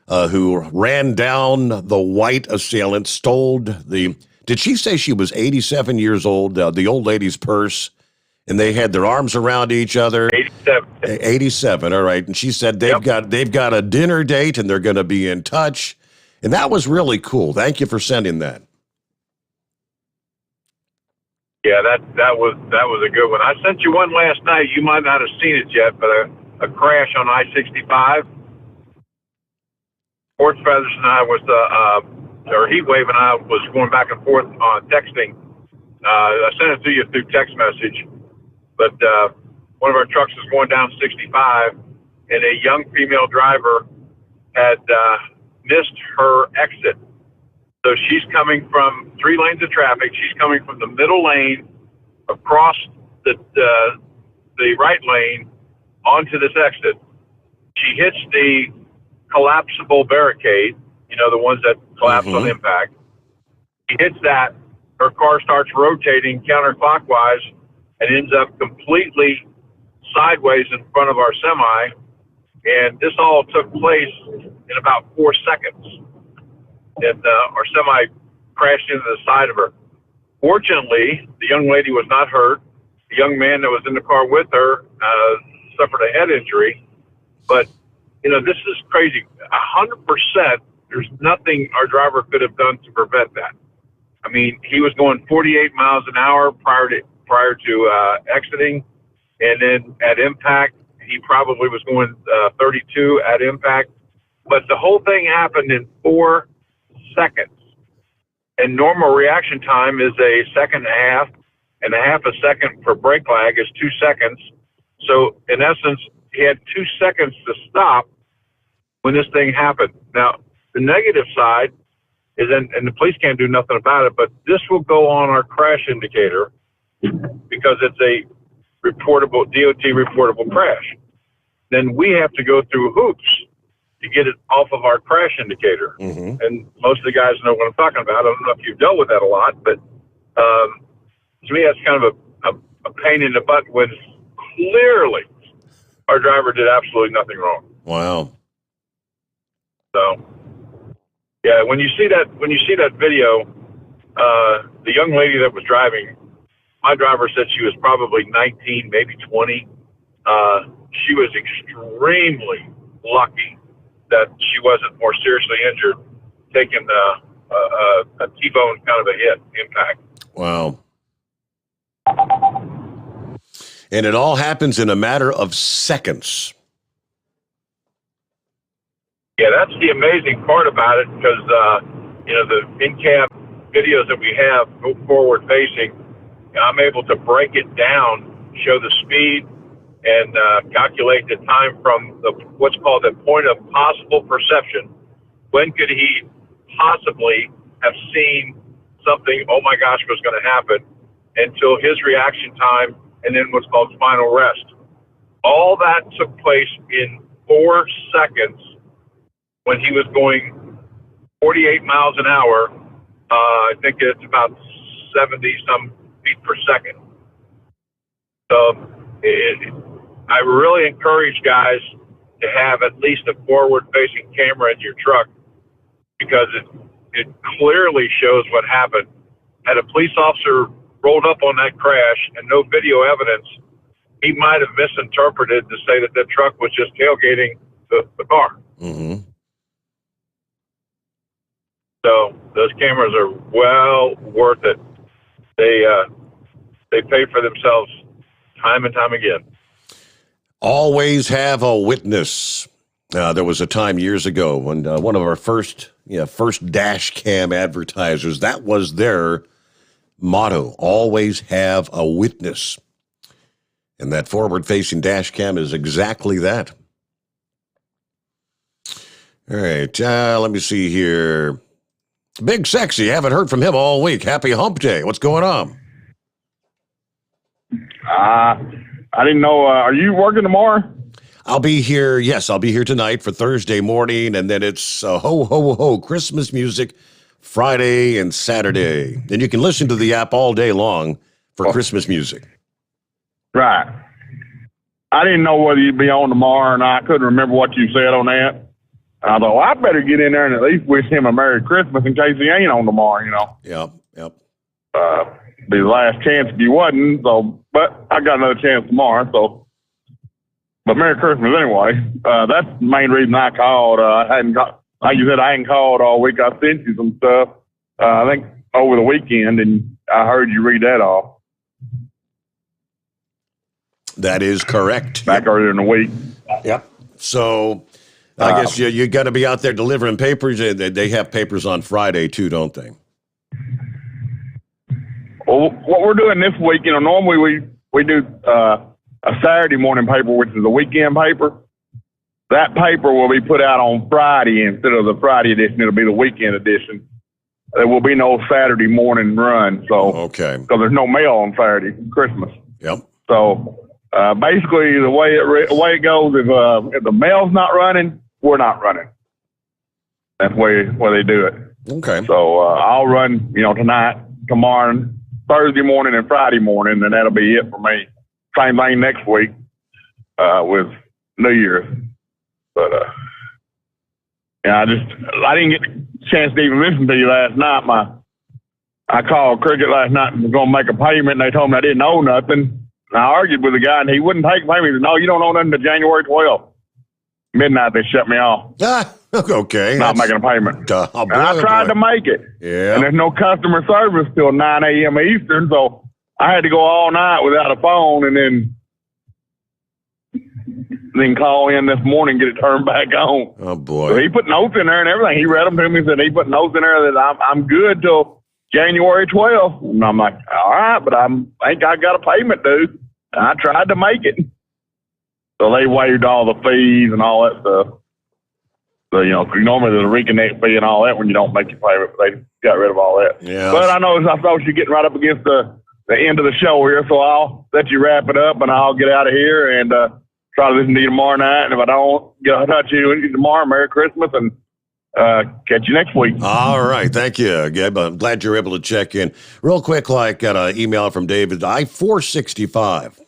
Speaker 1: who ran down the white assailant, stole did she say she was 87 years old, the old lady's purse? And they had their arms around each other.
Speaker 6: 87.
Speaker 1: 87, all right. And she said they've got a dinner date and they're going to be in touch. And that was really cool. Thank you for sending that.
Speaker 6: Yeah, that was a good one. I sent you one last night. You might not have seen it yet, but a crash on I-65. Sports Feathers and I or Heatwave and I was going back and forth on texting. I sent it to you through text message. But one of our trucks was going down 65, and a young female driver had missed her exit. So she's coming from 3 lanes of traffic. She's coming from the middle lane across the right lane onto this exit. She hits the collapsible barricade, you know, the ones that collapse on impact. She hits that. Her car starts rotating counterclockwise and ends up completely sideways in front of our semi. And this all took place in about 4 seconds. And our semi crashed into the side of her. Fortunately, the young lady was not hurt. The young man that was in the car with her suffered a head injury. But, you know, this is crazy. 100%, there's nothing our driver could have done to prevent that. I mean, he was going 48 miles an hour prior to exiting, and then at impact, he probably was going 32 at impact. But the whole thing happened in 4 seconds. And normal reaction time is a second and a half, and a half a second for brake lag is 2 seconds. So in essence, he had 2 seconds to stop when this thing happened. Now, the negative side is, and the police can't do nothing about it, but this will go on our crash indicator because it's a reportable, DOT reportable crash. Then we have to go through hoops to get it off of our crash indicator. And most of the guys know what I'm talking about. I don't know if you've dealt with that a lot, but to me, that's kind of a pain in the butt when clearly our driver did absolutely nothing wrong.
Speaker 1: Wow.
Speaker 6: So, yeah, when you see that video, the young lady that was driving, my driver said she was probably 19, maybe 20. She was extremely lucky that she wasn't more seriously injured, taking a T-bone kind of a hit, impact.
Speaker 1: Wow. And it all happens in a matter of seconds.
Speaker 6: Yeah, that's the amazing part about it because, you know, the in-cab videos that we have go forward facing, I'm able to break it down, show the speed, and calculate the time from what's called the point of possible perception. When could he possibly have seen something, oh my gosh, was going to happen, until his reaction time, and then what's called final rest. All that took place in 4 seconds when he was going 48 miles an hour. I think it's about 70-some feet per second. So I really encourage guys to have at least a forward-facing camera in your truck, because it clearly shows what happened. Had a police officer rolled up on that crash and no video evidence, he might have misinterpreted to say that the truck was just tailgating the car.
Speaker 1: Mm-hmm.
Speaker 6: So those cameras are well worth it. They pay for themselves time and time again.
Speaker 1: Always have a witness. There was a time years ago when one of our first dash cam advertisers, that was their motto, always have a witness. And that forward-facing dash cam is exactly that. All right, let me see here. Big Sexy, haven't heard from him all week. Happy Hump Day. What's going on?
Speaker 9: I didn't know. Are you working tomorrow?
Speaker 1: I'll be here. Yes, I'll be here tonight for Thursday morning, and then it's ho, ho, ho, Christmas music Friday and Saturday. And you can listen to the app all day long for Christmas music.
Speaker 9: Right. I didn't know whether you'd be on tomorrow or not. I couldn't remember what you said on that. And I thought, well, I better get in there and at least wish him a Merry Christmas in case he ain't on tomorrow, you know.
Speaker 1: Yep.
Speaker 9: Be the last chance if you wasn't. So, but I got another chance tomorrow. So, but Merry Christmas anyway. That's the main reason I called. Like you said, I hadn't called all week. I sent you some stuff, I think over the weekend, and I heard you read that off.
Speaker 1: That is correct.
Speaker 9: Back earlier in the week.
Speaker 1: Yep. So I guess you got to be out there delivering papers. They have papers on Friday too, don't they?
Speaker 9: Well, what we're doing this week, normally we do a Saturday morning paper, which is a weekend paper. That paper will be put out on Friday instead of the Friday edition. It'll be the weekend edition. There will be no Saturday morning run. So
Speaker 1: okay,
Speaker 9: because there's no mail on Saturday, Christmas.
Speaker 1: Yep.
Speaker 9: So basically, the way it goes is if the mail's not running, we're not running. That's the way they do it.
Speaker 1: Okay.
Speaker 9: So I'll run, tonight, tomorrow, Thursday morning, and Friday morning, and that'll be it for me. Same thing next week with New Year's. But I didn't get a chance to even listen to you last night. I called Cricket last night and was going to make a payment, and they told me I didn't owe nothing. And I argued with the guy, and he wouldn't take the payment. He said, no, you don't owe nothing to January 12th. Midnight, they shut me off.
Speaker 1: Okay.
Speaker 9: Not making a payment. And I tried to make it.
Speaker 1: Yeah.
Speaker 9: And there's no customer service till 9 a.m. Eastern, so I had to go all night without a phone and then call in this morning, get it turned back on.
Speaker 1: Oh, boy.
Speaker 9: So he put notes in there and everything. He read them to me and said he put notes in there that I'm good till January 12th. And I'm like, all right, but I think I got a payment due. And I tried to make it. So they waived all the fees and all that stuff. So, normally there's a reconnect fee and all that when you don't make your payment, but they got rid of all that.
Speaker 1: Yeah.
Speaker 9: But I thought you're getting right up against the end of the show here, so I'll let you wrap it up and I'll get out of here and try to listen to you tomorrow night. And if I don't get in touch with you tomorrow, Merry Christmas and catch you next week.
Speaker 1: All right. Thank you, Gabe. I'm glad you're able to check in. Real quick, got an email from David. I-465.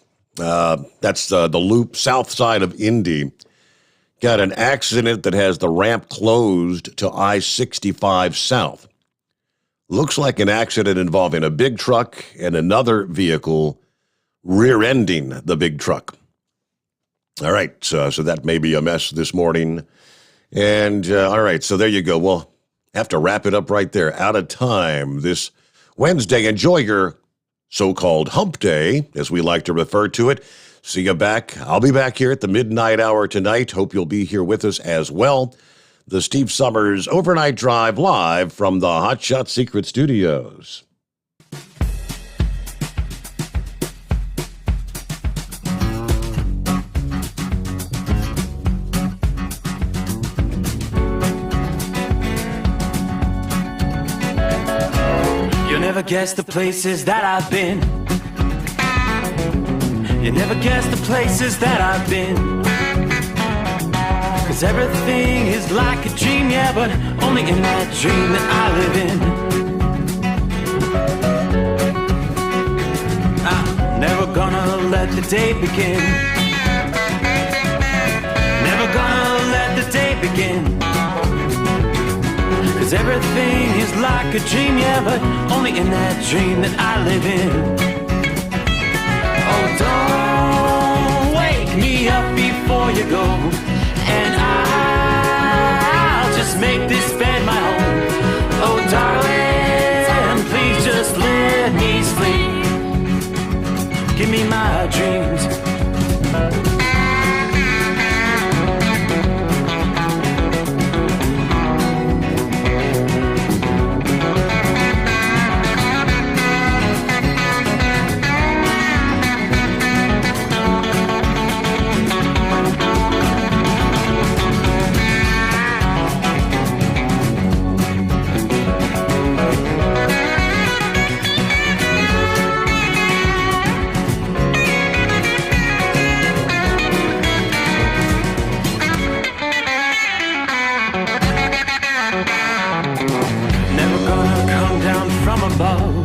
Speaker 1: That's the loop south side of Indy. Got an accident that has the ramp closed to I-65 south. Looks like an accident involving a big truck and another vehicle rear-ending the big truck. All right, so that may be a mess this morning. And, all right, so there you go. We'll have to wrap it up right there. Out of time this Wednesday. Enjoy your so-called hump day, as we like to refer to it. See you back. I'll be back here at the midnight hour tonight. Hope you'll be here with us as well. The Steve Sommers Overnight Drive live from the Hot Shot Secret Studios.
Speaker 11: never guess the places that I've been. You never guess the places that I've been. 'Cause everything is like a dream, yeah, but only in that dream that I live in. I'm never gonna let the day begin. Never gonna let the day begin. 'Cause everything is like a dream, yeah, but only in that dream that I live in. Oh, don't wake me up before you go, and I'll just make this bed my home. Oh, darling, please just let me sleep. Give me my dreams. Above,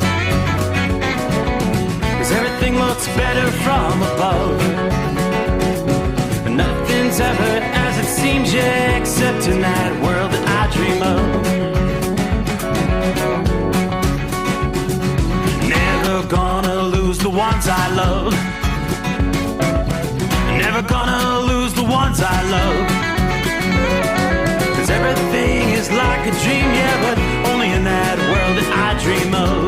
Speaker 11: 'cause everything looks better from above. But nothing's ever as it seems, yeah, except in that world that I dream of. Never gonna lose the ones I love. Never gonna lose the ones I love. 'Cause everything is like a dream, yeah, but only in that world that I dream of.